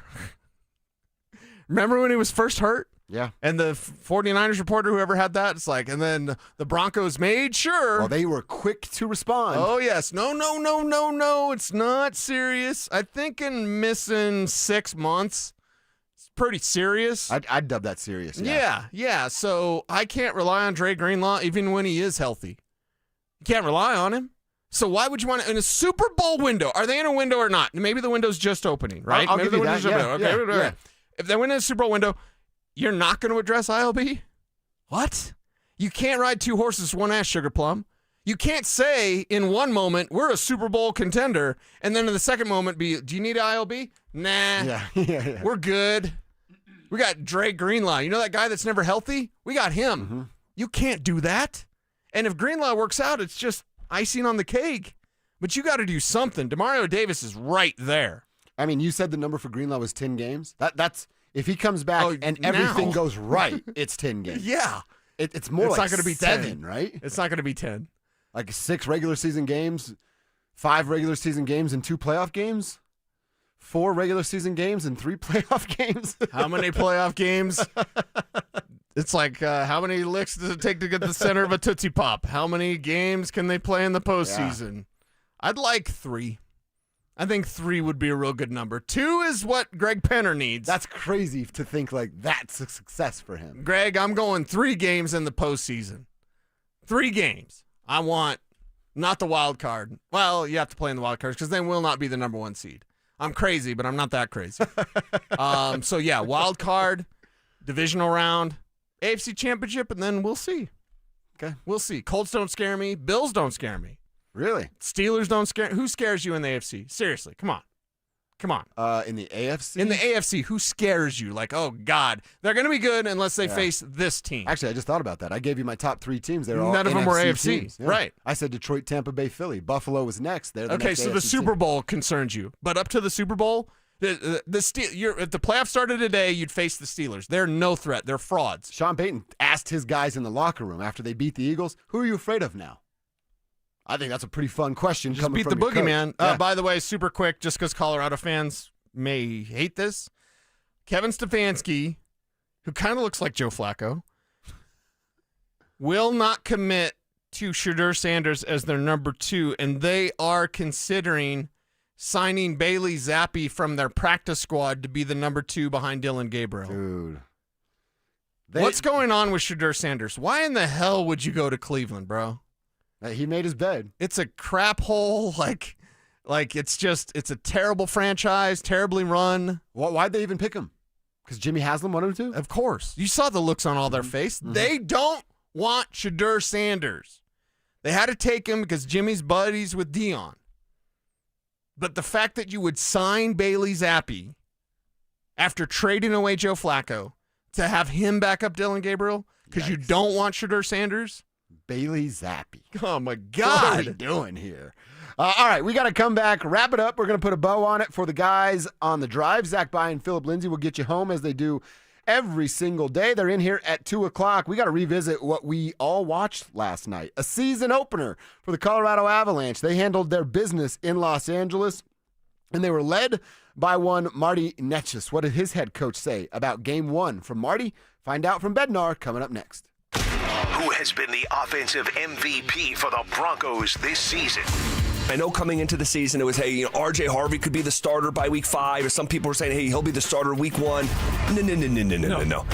Remember when he was first hurt? Yeah. And the 49ers reporter, whoever had that, it's and then the Broncos made sure. Well, they were quick to respond. Oh, yes. No. It's not serious. I think in missing 6 months, it's pretty serious. I'd dub that serious. Yeah. So I can't rely on Dre Greenlaw even when he is healthy. You can't rely on him. So why would you want to, in a Super Bowl window, are they in a window or not? Maybe the window's just opening, right? I'll Maybe give you the that. window's Yeah. If they win in a Super Bowl window, you're not going to address ILB? What? You can't ride two horses, one ass, Sugar Plum. You can't say in one moment, we're a Super Bowl contender, and then in the second moment do you need ILB? Nah. Yeah. We're good. We got Dre Greenlaw. You know that guy that's never healthy? We got him. Mm-hmm. You can't do that. And if Greenlaw works out, it's just icing on the cake. But you got to do something. DeMario Davis is right there. I mean, you said the number for Greenlaw was 10 games. That's if he comes back and everything now. goes right, it's 10 games. Yeah. It's more It's like not going to be 7, 10, right? It's not going to be 10. 6 regular season games, 5 regular season games, and 2 playoff games. 4 regular season games and 3 playoff games. How many playoff games? It's how many licks does it take to get the center of a Tootsie Pop? How many games can they play in the postseason? Yeah. I'd like 3. I think 3 would be a real good number. 2 is what Greg Penner needs. That's crazy to think that's a success for him. Greg, I'm going 3 games in the postseason. 3 games. I want not the wild card. Well, you have to play in the wild cards because they will not be the number 1 seed. I'm crazy, but I'm not that crazy. So yeah, wild card, divisional round, AFC Championship, and then we'll see. Okay. We'll see. Colts don't scare me. Bills don't scare me. Really? Steelers don't scare. Who scares you in the AFC? Seriously, come on. In the AFC? In the AFC, who scares you? Oh, God. They're going to be good unless they face this team. Actually, I just thought about that. I gave you my top 3 teams. They're all None of them were AFC. teams. Yeah. Right. I said Detroit, Tampa Bay, Philly. Buffalo was next. They're the okay, next so AFC the Super team. Bowl concerns you. But up to the Super Bowl, if the playoffs started today, you'd face the Steelers. They're no threat. They're frauds. Sean Payton asked his guys in the locker room after they beat the Eagles, who are you afraid of now? I think that's a pretty fun question. Just coming beat from the your boogeyman. coach. Yeah. By the way, super quick, just because Colorado fans may hate this, Kevin Stefanski who kind of looks like Joe Flacco, will not commit to Shedeur Sanders as their number 2, and they are considering signing Bailey Zappi from their practice squad to be the number 2 behind Dylan Gabriel. Dude. What's going on with Shedeur Sanders? Why in the hell would you go to Cleveland, bro? He made his bed. It's a crap hole. Like it's a terrible franchise, terribly run. Why'd they even pick him? Because Jimmy Haslam wanted him to? Of course. You saw the looks on all their face. Mm-hmm. They don't want Shedeur Sanders. They had to take him because Jimmy's buddies with Dion. But the fact that you would sign Bailey Zappi after trading away Joe Flacco to have him back up Dylan Gabriel because you don't want Shedeur Sanders? Bailey Zappi. Oh, my God. What are we doing here? All right, we got to come back, wrap it up. We're going to put a bow on it for the guys on the drive. Zach By and Philip Lindsay will get you home as they do every single day. They're in here at 2 o'clock. We got to revisit what we all watched last night. A season opener for the Colorado Avalanche. They handled their business in Los Angeles, and they were led by one Marty Netchis. What did his head coach say about game 1 from Marty? Find out from Bednar coming up next. Who has been the offensive MVP for the Broncos this season? I know coming into the season it was, hey, RJ Harvey could be the starter by week 5, or some people were saying, hey, he'll be the starter week 1. No.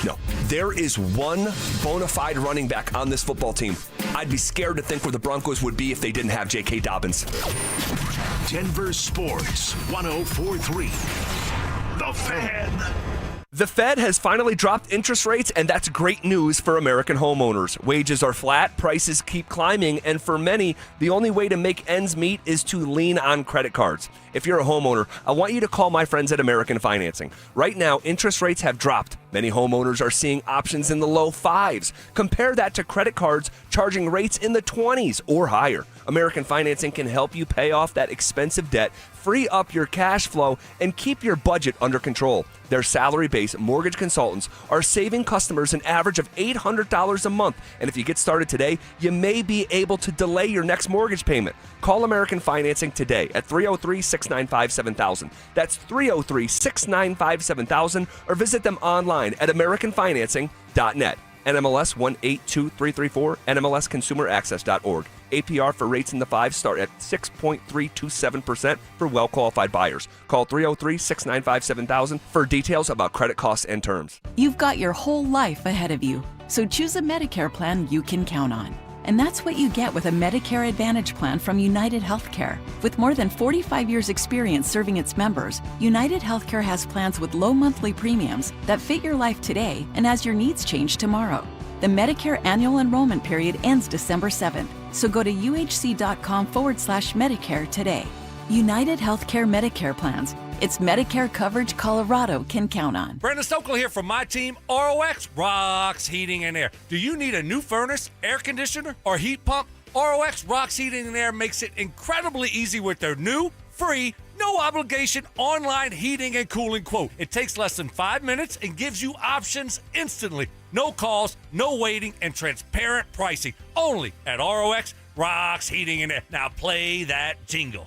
There is one bona fide running back on this football team. I'd be scared to think where the Broncos would be if they didn't have J.K. Dobbins. Denver Sports 104.3. The Fan. The Fed has finally dropped interest rates, and that's great news for American homeowners. Wages are flat, prices keep climbing, and for many, the only way to make ends meet is to lean on credit cards. If you're a homeowner, I want you to call my friends at American Financing. Right now, interest rates have dropped. Many homeowners are seeing options in the low 5s. Compare that to credit cards charging rates in the 20s or higher. American Financing can help you pay off that expensive debt, free up your cash flow, and keep your budget under control. Their salary-based mortgage consultants are saving customers an average of $800 a month. And if you get started today, you may be able to delay your next mortgage payment. Call American Financing today at 303-695-7000. That's 303-695-7000, or visit them online at AmericanFinancing.net. NMLS 182334, NMLSConsumerAccess.org. APR for rates in the 5s start at 6.327% for well-qualified buyers. Call 303-695-7000 for details about credit costs and terms. You've got your whole life ahead of you, so choose a Medicare plan you can count on. And that's what you get with a Medicare Advantage plan from United Healthcare. With more than 45 years' experience serving its members, United Healthcare has plans with low monthly premiums that fit your life today and as your needs change tomorrow. The Medicare annual enrollment period ends December 7th, so go to uhc.com/Medicare today. United Healthcare Medicare plans. It's Medicare coverage Colorado can count on. Brandon Stokel here from my team, ROX Rocks Heating and Air. Do you need a new furnace, air conditioner, or heat pump? ROX Rocks Heating and Air makes it incredibly easy with their new, free, no obligation online heating and cooling quote. It takes less than 5 minutes and gives you options instantly. No calls, no waiting, and transparent pricing. Only at ROX Rocks Heating and Air. Now play that jingle.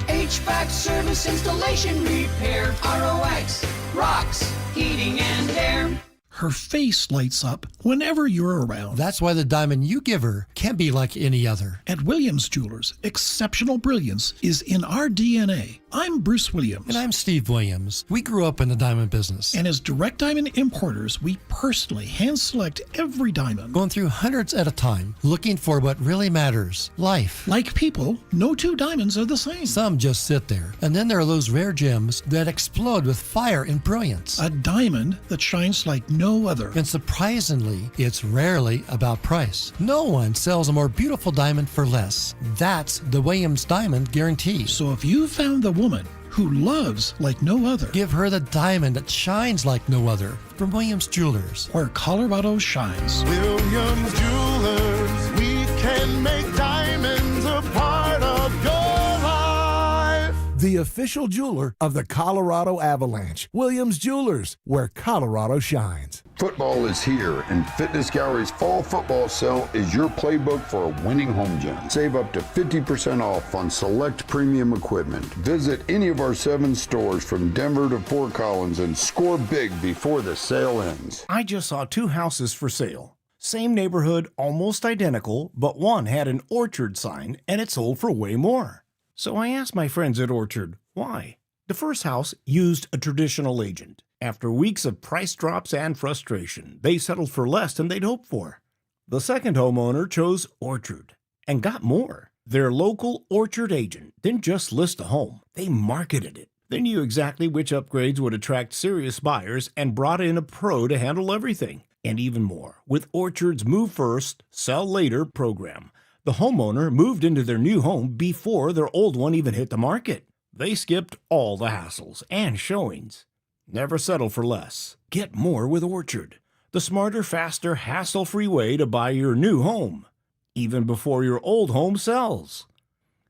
HVAC service, installation, repair. ROX Rocks Heating and Air. Her face lights up whenever you're around. That's why the diamond you give her can't be like any other. At Williams Jewelers, exceptional brilliance is in our DNA. I'm Bruce Williams. And I'm Steve Williams. We grew up in the diamond business. And as direct diamond importers, we personally hand select every diamond. Going through hundreds at a time, looking for what really matters. Life. Like people, no two diamonds are the same. Some just sit there. And then there are those rare gems that explode with fire and brilliance. A diamond that shines like no other. And surprisingly, it's rarely about price. No one sells a more beautiful diamond for less. That's the Williams Diamond Guarantee. So if you found the woman who loves like no other, give her the diamond that shines like no other from Williams Jewelers, where Colorado shines. Williams Jewelers, we can make diamonds a part of your life. The official jeweler of the Colorado Avalanche, Williams Jewelers, where Colorado shines. football is here, and Fitness Gallery's fall football sale is your playbook for a winning home gym. Save up to 50% off on select premium equipment. Visit any of our 7 stores from Denver to Fort Collins and score big before the sale ends. I just saw 2 houses for sale. Same neighborhood, almost identical, but one had an Orchard sign and it sold for way more. So I asked my friends at Orchard, why? The first house used a traditional agent. After weeks of price drops and frustration, they settled for less than they'd hoped for. The second homeowner chose Orchard and got more. Their local Orchard agent didn't just list a home, they marketed it. They knew exactly which upgrades would attract serious buyers and brought in a pro to handle everything. And even more, with Orchard's Move First, Sell Later program, the homeowner moved into their new home before their old one even hit the market. They skipped all the hassles and showings. Never settle for less. Get more with Orchard, the smarter, faster, hassle-free way to buy your new home, even before your old home sells.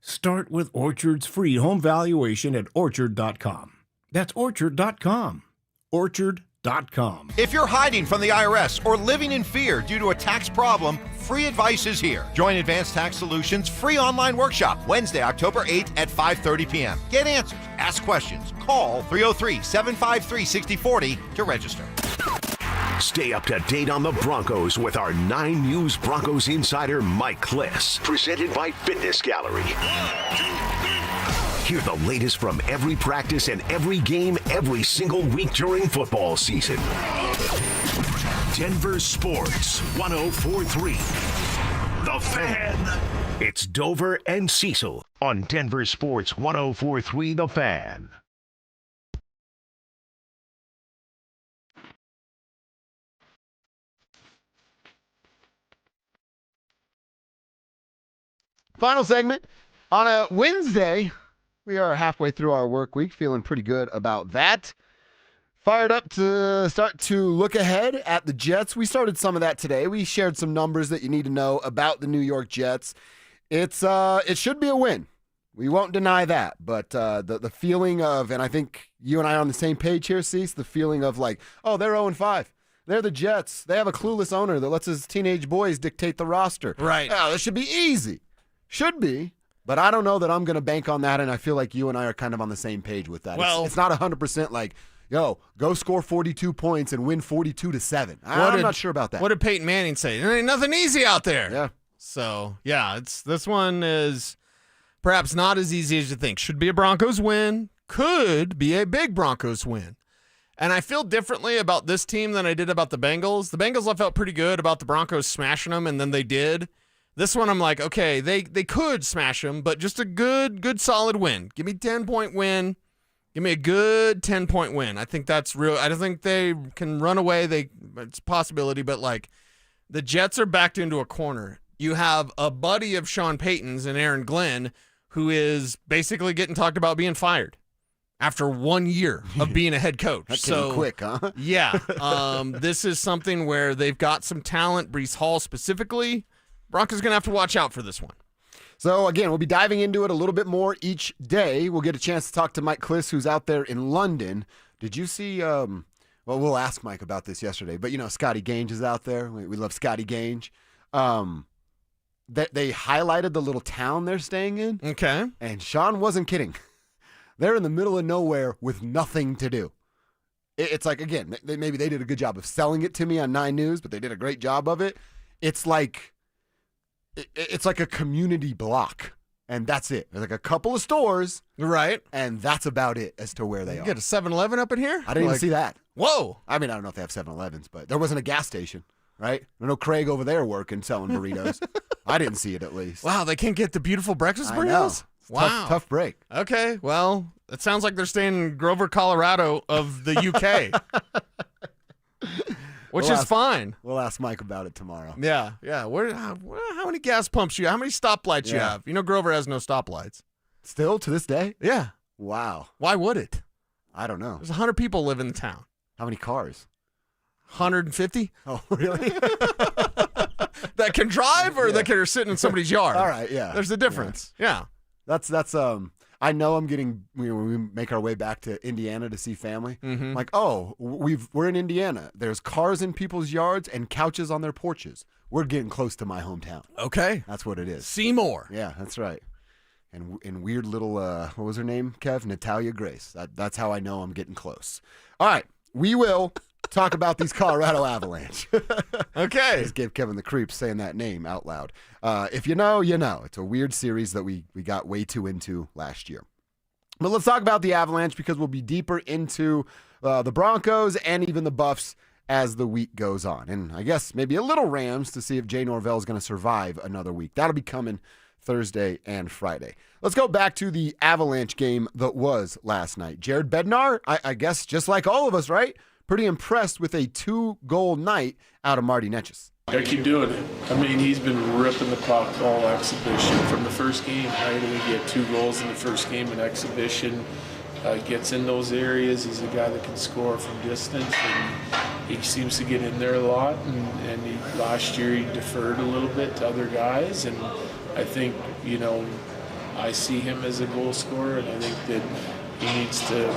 Start with Orchard's free home valuation at Orchard.com. That's Orchard.com. Orchard.com. If you're hiding from the IRS or living in fear due to a tax problem, free advice is here. Join Advanced Tax Solutions' free online workshop Wednesday, October 8th at 5:30 p.m. Get answers, ask questions, call 303-753-6040 to register. Stay up to date on the Broncos with our 9 News Broncos insider Mike Kliss. Presented by Fitness Gallery. Hear the latest from every practice and every game every single week during football season. Denver Sports 104.3. The Fan. It's Dover and Cecil on Denver Sports 104.3 The Fan. Final segment on a Wednesday. We are halfway through our work week, feeling pretty good about that. Fired up to start to look ahead at the Jets. We started some of that today. We shared some numbers that you need to know about the New York Jets. It should be a win. We won't deny that. But the feeling of, and I think you and I are on the same page here, Cease, the feeling of like, oh, they're 0-5. They're the Jets. They have a clueless owner that lets his teenage boys dictate the roster. Right. Oh, this should be easy. Should be. But I don't know that I'm going to bank on that, and I feel like you and I are kind of on the same page with that. Well, it's not 100% like, yo, go score 42 points and win 42-7. I'm not sure about that. What did Peyton Manning say? There ain't nothing easy out there. Yeah. So, yeah, this one is perhaps not as easy as you think. Should be a Broncos win. Could be a big Broncos win. And I feel differently about this team than I did about the Bengals. The Bengals, I felt pretty good about the Broncos smashing them, and then they did. This one, I'm like, okay, they could smash them, but just a good solid win. Give me 10-point win. Give me a good 10-point win. I think that's real. I don't think they can run away. It's a possibility, but like the Jets are backed into a corner. You have a buddy of Sean Payton's and Aaron Glenn who is basically getting talked about being fired after 1 year of being a head coach. That came quick, huh? Yeah. This is something where they've got some talent, Breece Hall specifically. Broncos going to have to watch out for this one. So, again, we'll be diving into it a little bit more each day. We'll get a chance to talk to Mike Kliss, who's out there in London. Did you see, well, we'll ask Mike about this yesterday, but, Scotty Gange is out there. We love Scotty Gange. They highlighted the little town they're staying in. Okay. And Sean wasn't kidding. They're in the middle of nowhere with nothing to do. It's like, again, maybe they did a good job of selling it to me on 9 News, but they did a great job of it. It's like a community block, and that's it. There's like a couple of stores. Right. And that's about it as to where they are. Get a 7-Eleven up in here? I didn't even see that. Whoa. I mean, I don't know if they have 7-Elevens, but there wasn't a gas station, right? I know Craig over there working, selling burritos. I didn't see it at least. Wow, they can't get the beautiful breakfast burritos? I know. Wow. Tough break. Okay, well, it sounds like they're staying in Grover, Colorado of the UK. Which is fine. We'll ask Mike about it tomorrow. Yeah. How many gas pumps you have? How many stoplights you have? Grover has no stoplights. Still to this day? Yeah. Wow. Why would it? I don't know. There's 100 people live in the town. How many cars? 150. Oh, really? That can drive or that are sitting in somebody's yard? All right, yeah. There's a difference. Yeah. That's I know I'm getting, when we make our way back to Indiana to see family, Mhm. like, oh, we're in Indiana. There's cars in people's yards and couches on their porches. We're getting close to my hometown. Okay. That's what it is. Seymour. Yeah, that's right. And weird little, what was her name, Kev? Natalia Grace. That's how I know I'm getting close. All right, we will talk about these Colorado Avalanche. Okay. Just gave Kevin the creeps saying that name out loud. If you know, you know. It's a weird series that we got way too into last year. But let's talk about the Avalanche because we'll be deeper into the Broncos and even the Buffs as the week goes on. And I guess maybe a little Rams to see if Jay Norvell is going to survive another week. That'll be coming Thursday and Friday. Let's go back to the Avalanche game that was last night. Jared Bednar, I guess just like all of us, right? Pretty impressed with a 2-goal night out of Marty Necas. Gotta keep doing it. I mean, he's been ripping the puck all exhibition from the first game, right? We get 2 goals in the first game in exhibition. Gets in those areas. He's a guy that can score from distance, and he seems to get in there a lot. And last year he deferred a little bit to other guys, and I think, I see him as a goal scorer, and I think that he needs to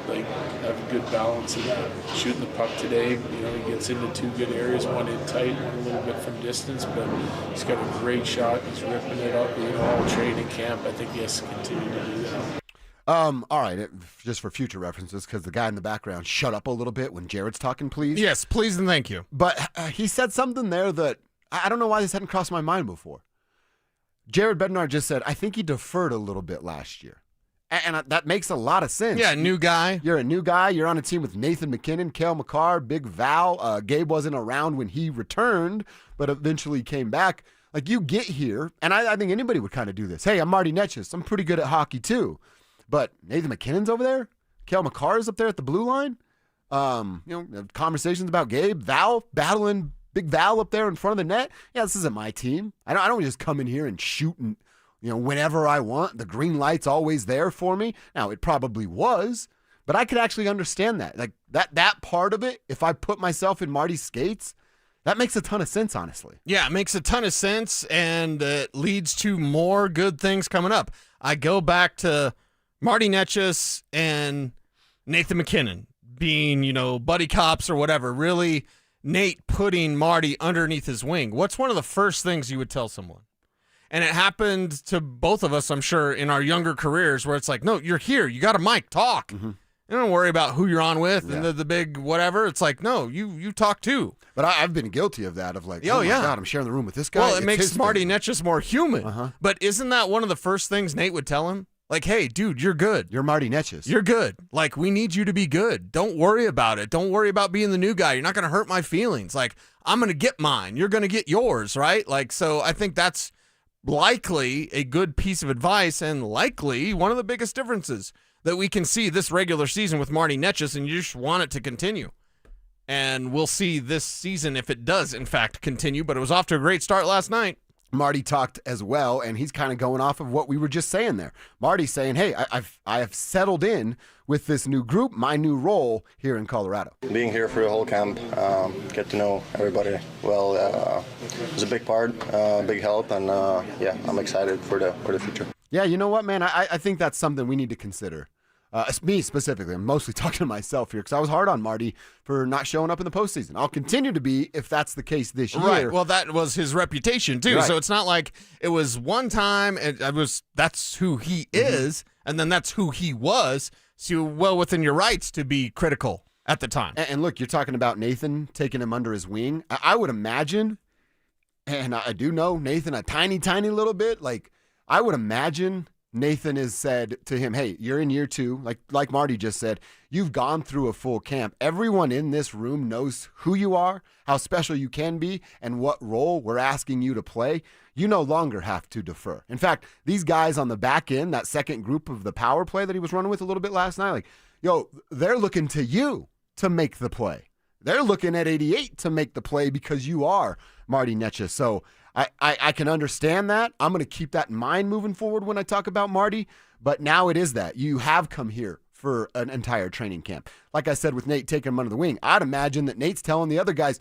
have a good balance of that. Shooting the puck today, he gets into 2 good areas, one in tight, one a little bit from distance, but he's got a great shot. He's ripping it up, all training camp. I think he has to continue to do that. All right, just for future references, because the guy in the background, shut up a little bit when Jared's talking, please. Yes, please and thank you. But he said something there that I don't know why this hadn't crossed my mind before. Jared Bednar just said, I think he deferred a little bit last year. And that makes a lot of sense. Yeah, new guy. You're a new guy. You're on a team with Nathan McKinnon, Cale Makar, Big Val. Gabe wasn't around when he returned, but eventually came back. Like, you get here, and I think anybody would kind of do this. Hey, I'm Marty Necas. I'm pretty good at hockey, too. But Nathan McKinnon's over there. Cale Makar's up there at the blue line. Conversations about Gabe. Val battling Big Val up there in front of the net. Yeah, this isn't my team. I don't just come in here and shoot and, whenever I want. The green light's always there for me. Now, it probably was, but I could actually understand that. Like, that part of it, if I put myself in Marty's skates, that makes a ton of sense, honestly. Yeah, it makes a ton of sense, and it leads to more good things coming up. I go back to Marty Necas and Nathan McKinnon being, buddy cops or whatever. Really, Nate putting Marty underneath his wing. What's one of the first things you would tell someone? And it happened to both of us, I'm sure, in our younger careers where it's like, no, you're here. You got a mic. Talk. Mm-hmm. You don't worry about who you're on with and the big whatever. It's like, no, you talk too. But I've been guilty of that, of like, oh my God, I'm sharing the room with this guy. Well, it makes Marty Necas more human. But isn't that one of the first things Nate would tell him? Like, hey, dude, you're good. You're Marty Necas. You're good. Like, we need you to be good. Don't worry about it. Don't worry about being the new guy. You're not going to hurt my feelings. Like, I'm going to get mine. You're going to get yours, right? Like, so I think that's likely a good piece of advice and likely one of the biggest differences that we can see this regular season with Marty Necas, and you just want it to continue. And we'll see this season if it does, in fact, continue. But it was off to a great start last night. Marty talked as well, and he's kind of going off of what we were just saying there. Marty's saying, hey, I have settled in with this new group, my new role here in Colorado. Being here for the whole camp, get to know everybody well, was a big part, big help, and I'm excited for the future. Yeah, you know what, man? I think that's something we need to consider. Me specifically, I'm mostly talking to myself here because I was hard on Marty for not showing up in the postseason. I'll continue to be if that's the case this year. Right. Well, that was his reputation too. Right. So it's not like it was one time. That's who he is, and then that's who he was. So you're well within your rights to be critical at the time. And look, you're talking about Nathan taking him under his wing. I would imagine, and I do know Nathan a tiny, tiny little bit. Like, I would imagine Nathan has said to him, hey, you're in year 2. Like Marty just said, you've gone through a full camp. Everyone in this room knows who you are, how special you can be, and what role we're asking you to play. You no longer have to defer. In fact, these guys on the back end, that second group of the power play that he was running with a little bit last night, like, they're looking to you to make the play. They're looking at 88 to make the play because you are Marty Necas. So I can understand that. I'm going to keep that in mind moving forward when I talk about Marty. But now it is that. You have come here for an entire training camp. Like I said with Nate taking him under the wing, I'd imagine that Nate's telling the other guys,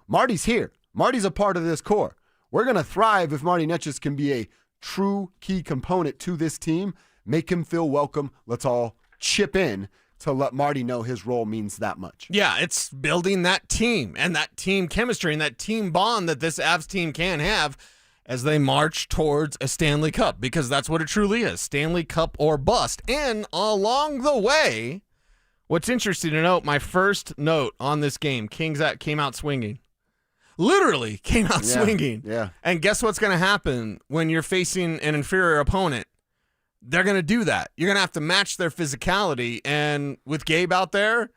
Marty's here. Marty's a part of this core. We're going to thrive if Marty Necas can be a true key component to this team. Make him feel welcome. Let's all chip in to let Marty know his role means that much. Yeah, it's building that team and that team chemistry and that team bond that this Avs team can have as they march towards a Stanley Cup, because that's what it truly is, Stanley Cup or bust. And along the way, what's interesting to note, my first note on this game, Kings came out swinging. Literally came out swinging. Yeah. And guess what's going to happen when you're facing an inferior opponent? They're going to do that. You're going to have to match their physicality. And with Gabe out there,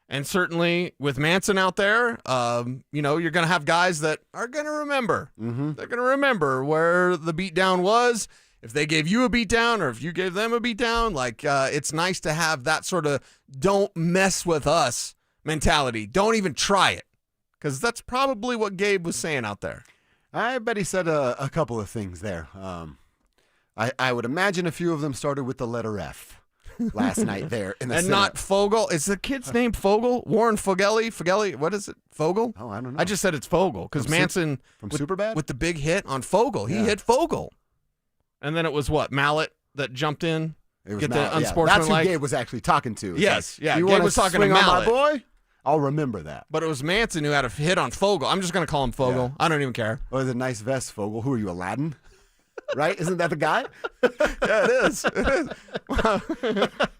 and certainly with Manson out there, you're going to have guys that are going to remember. Mm-hmm. They're going to remember where the beatdown was, if they gave you a beatdown or if you gave them a beatdown. It's nice to have that sort of don't mess with us mentality. Don't even try it, because that's probably what Gabe was saying out there. I bet he said a couple of things there. I would imagine a few of them started with the letter F last night there in the and Senate. not Fogel. Is the kid's name Fogel? Warren Fogelli? What is it? Fogel? Oh, I don't know. I just said it's Fogel because Manson from Superbad with the big hit on Fogel. He hit Fogel, and then it was what, Mallet that jumped in. It was get Mallet, the unsportsmanlike. That's who Gabe was actually talking to. It's Yes, like, yeah. You Gabe wanna was talking to swing on Mallet. my boy? I'll remember that. But it was Manson who had a hit on Fogel. I'm just going to call him Fogel. Yeah. I don't even care. Oh, the nice vest, Fogel. Who are you, Aladdin? Right? Isn't that the guy? Yeah, it is. It is. Why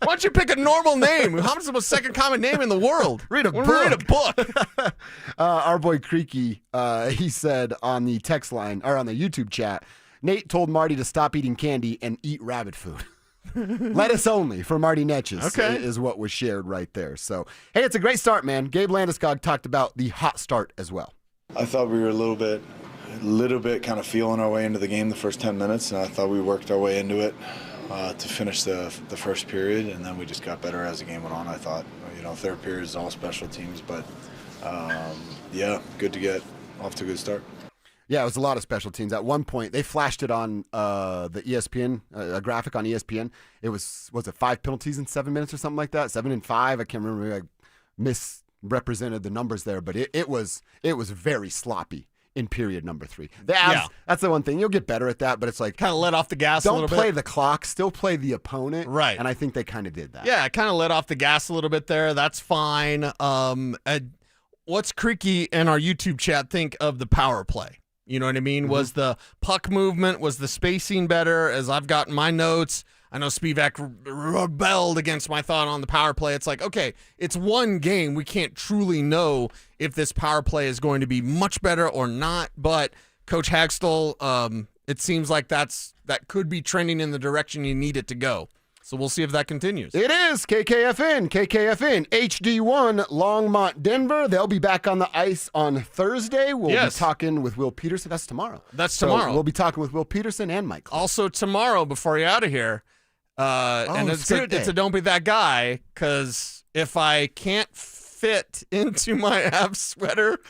don't you pick a normal name? Ham's the most second common name in the world. Read a book. Read a book. Our boy Creaky, he said on the text line, or on the YouTube chat, Nate told Marty to stop eating candy and eat rabbit food. Lettuce only for Marty Netches is what was shared right there. So, hey, it's a great start, man. Gabe Landeskog talked about the hot start as well. I thought we were a little bit kind of feeling our way into the game the first 10 minutes, and I thought we worked our way into it to finish the first period, and then we just got better as the game went on. I thought, third period is all special teams, but good to get off to a good start. Yeah, it was a lot of special teams. At one point, they flashed it on the ESPN, a graphic on ESPN. It was it 5 penalties in 7 minutes or something like that? 7 and 5. I can't remember. I misrepresented the numbers there, but it was very sloppy in period number 3. The Avs, that's the one thing. You'll get better at that, but it's like kind of let off the gas a little bit. Don't play the clock. Still play the opponent. Right. And I think they kind of did that. Yeah, kind of let off the gas a little bit there. That's fine. What's Creaky and our YouTube chat think of the power play? You know what I mean? Mm-hmm. Was the puck movement, was the spacing better? As I've gotten my notes, I know Spivak rebelled against my thought on the power play. It's like, okay, it's one game. We can't truly know if this power play is going to be much better or not. But Coach Hagstall, it seems like that could be trending in the direction you need it to go. So we'll see if that continues. It is KKFN, HD1, Longmont, Denver. They'll be back on the ice on Thursday. We'll be talking with Will Peterson. That's tomorrow. Tomorrow. We'll be talking with Will Peterson and Mike Clark. Also tomorrow, before you're out of here, and it's a don't be that guy, because if I can't fit into my Avs sweater,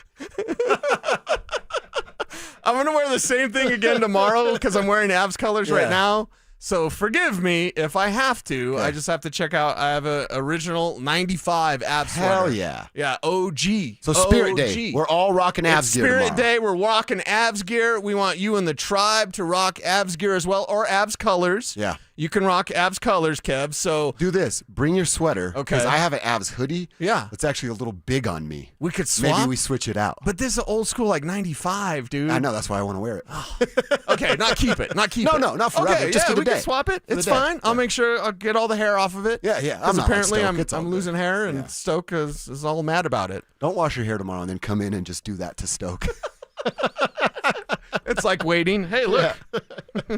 I'm going to wear the same thing again tomorrow because I'm wearing Avs colors right now. So forgive me if I have to. I just have to check out. I have an original 95 Avs sweater. Hell yeah. Yeah, OG. So Spirit Day. We're all rocking Avs gear Spirit tomorrow. Day. We're rocking Avs gear. We want you in the tribe to rock Avs gear as well, or Avs colors. Yeah. You can rock Avs colors, Kev. So do this. Bring your sweater. Okay. Because I have an Avs hoodie. Yeah. It's actually a little big on me. We could swap. Maybe we switch it out. But this is old school, like 95, dude. I know. That's why I want to wear it. Okay, not keep it. Not keep it. No, not forever. Okay, just for the we day. Can swap it. For It's fine. I'll make sure I'll get all the hair off of it. Yeah. Because apparently I'm losing hair, and Stoke is all mad about it. Don't wash your hair tomorrow and then come in and just do that to Stoke. It's like waiting. Hey, look.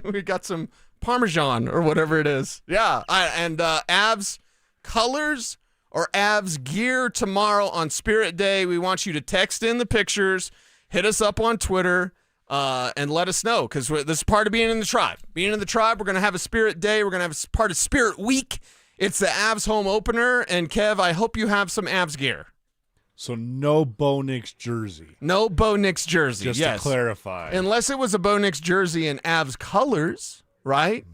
We got some Parmesan or whatever it is. Yeah. Avs colors or Avs gear tomorrow on Spirit Day. We want you to text in the pictures, hit us up on Twitter, and let us know, because this is part of being in the tribe. Being in the tribe, we're going to have a Spirit Day. We're going to have part of Spirit Week. It's the Avs home opener. And, Kev, I hope you have some Avs gear. So no Bo Nix jersey. No Bo Nix jersey, Just to clarify. Unless it was a Bo Nix jersey in Avs colors, right?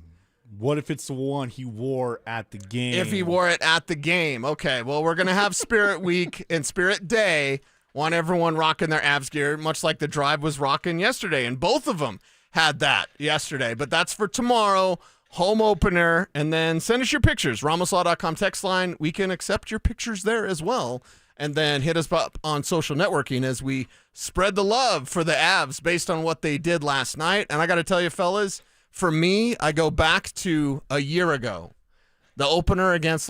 What if it's the one he wore at the game? If he wore it at the game. Okay, well, we're going to have Spirit Week and Spirit Day. Want everyone rocking their Avs gear, much like the Drive was rocking yesterday. And both of them had that yesterday. But that's for tomorrow. home opener, and then send us your pictures. RamosLaw.com text line. We can accept your pictures there as well. And then hit us up on social networking as we spread the love for the Avs based on what they did last night. And I got to tell you, fellas, for me, I go back to a year ago. The opener against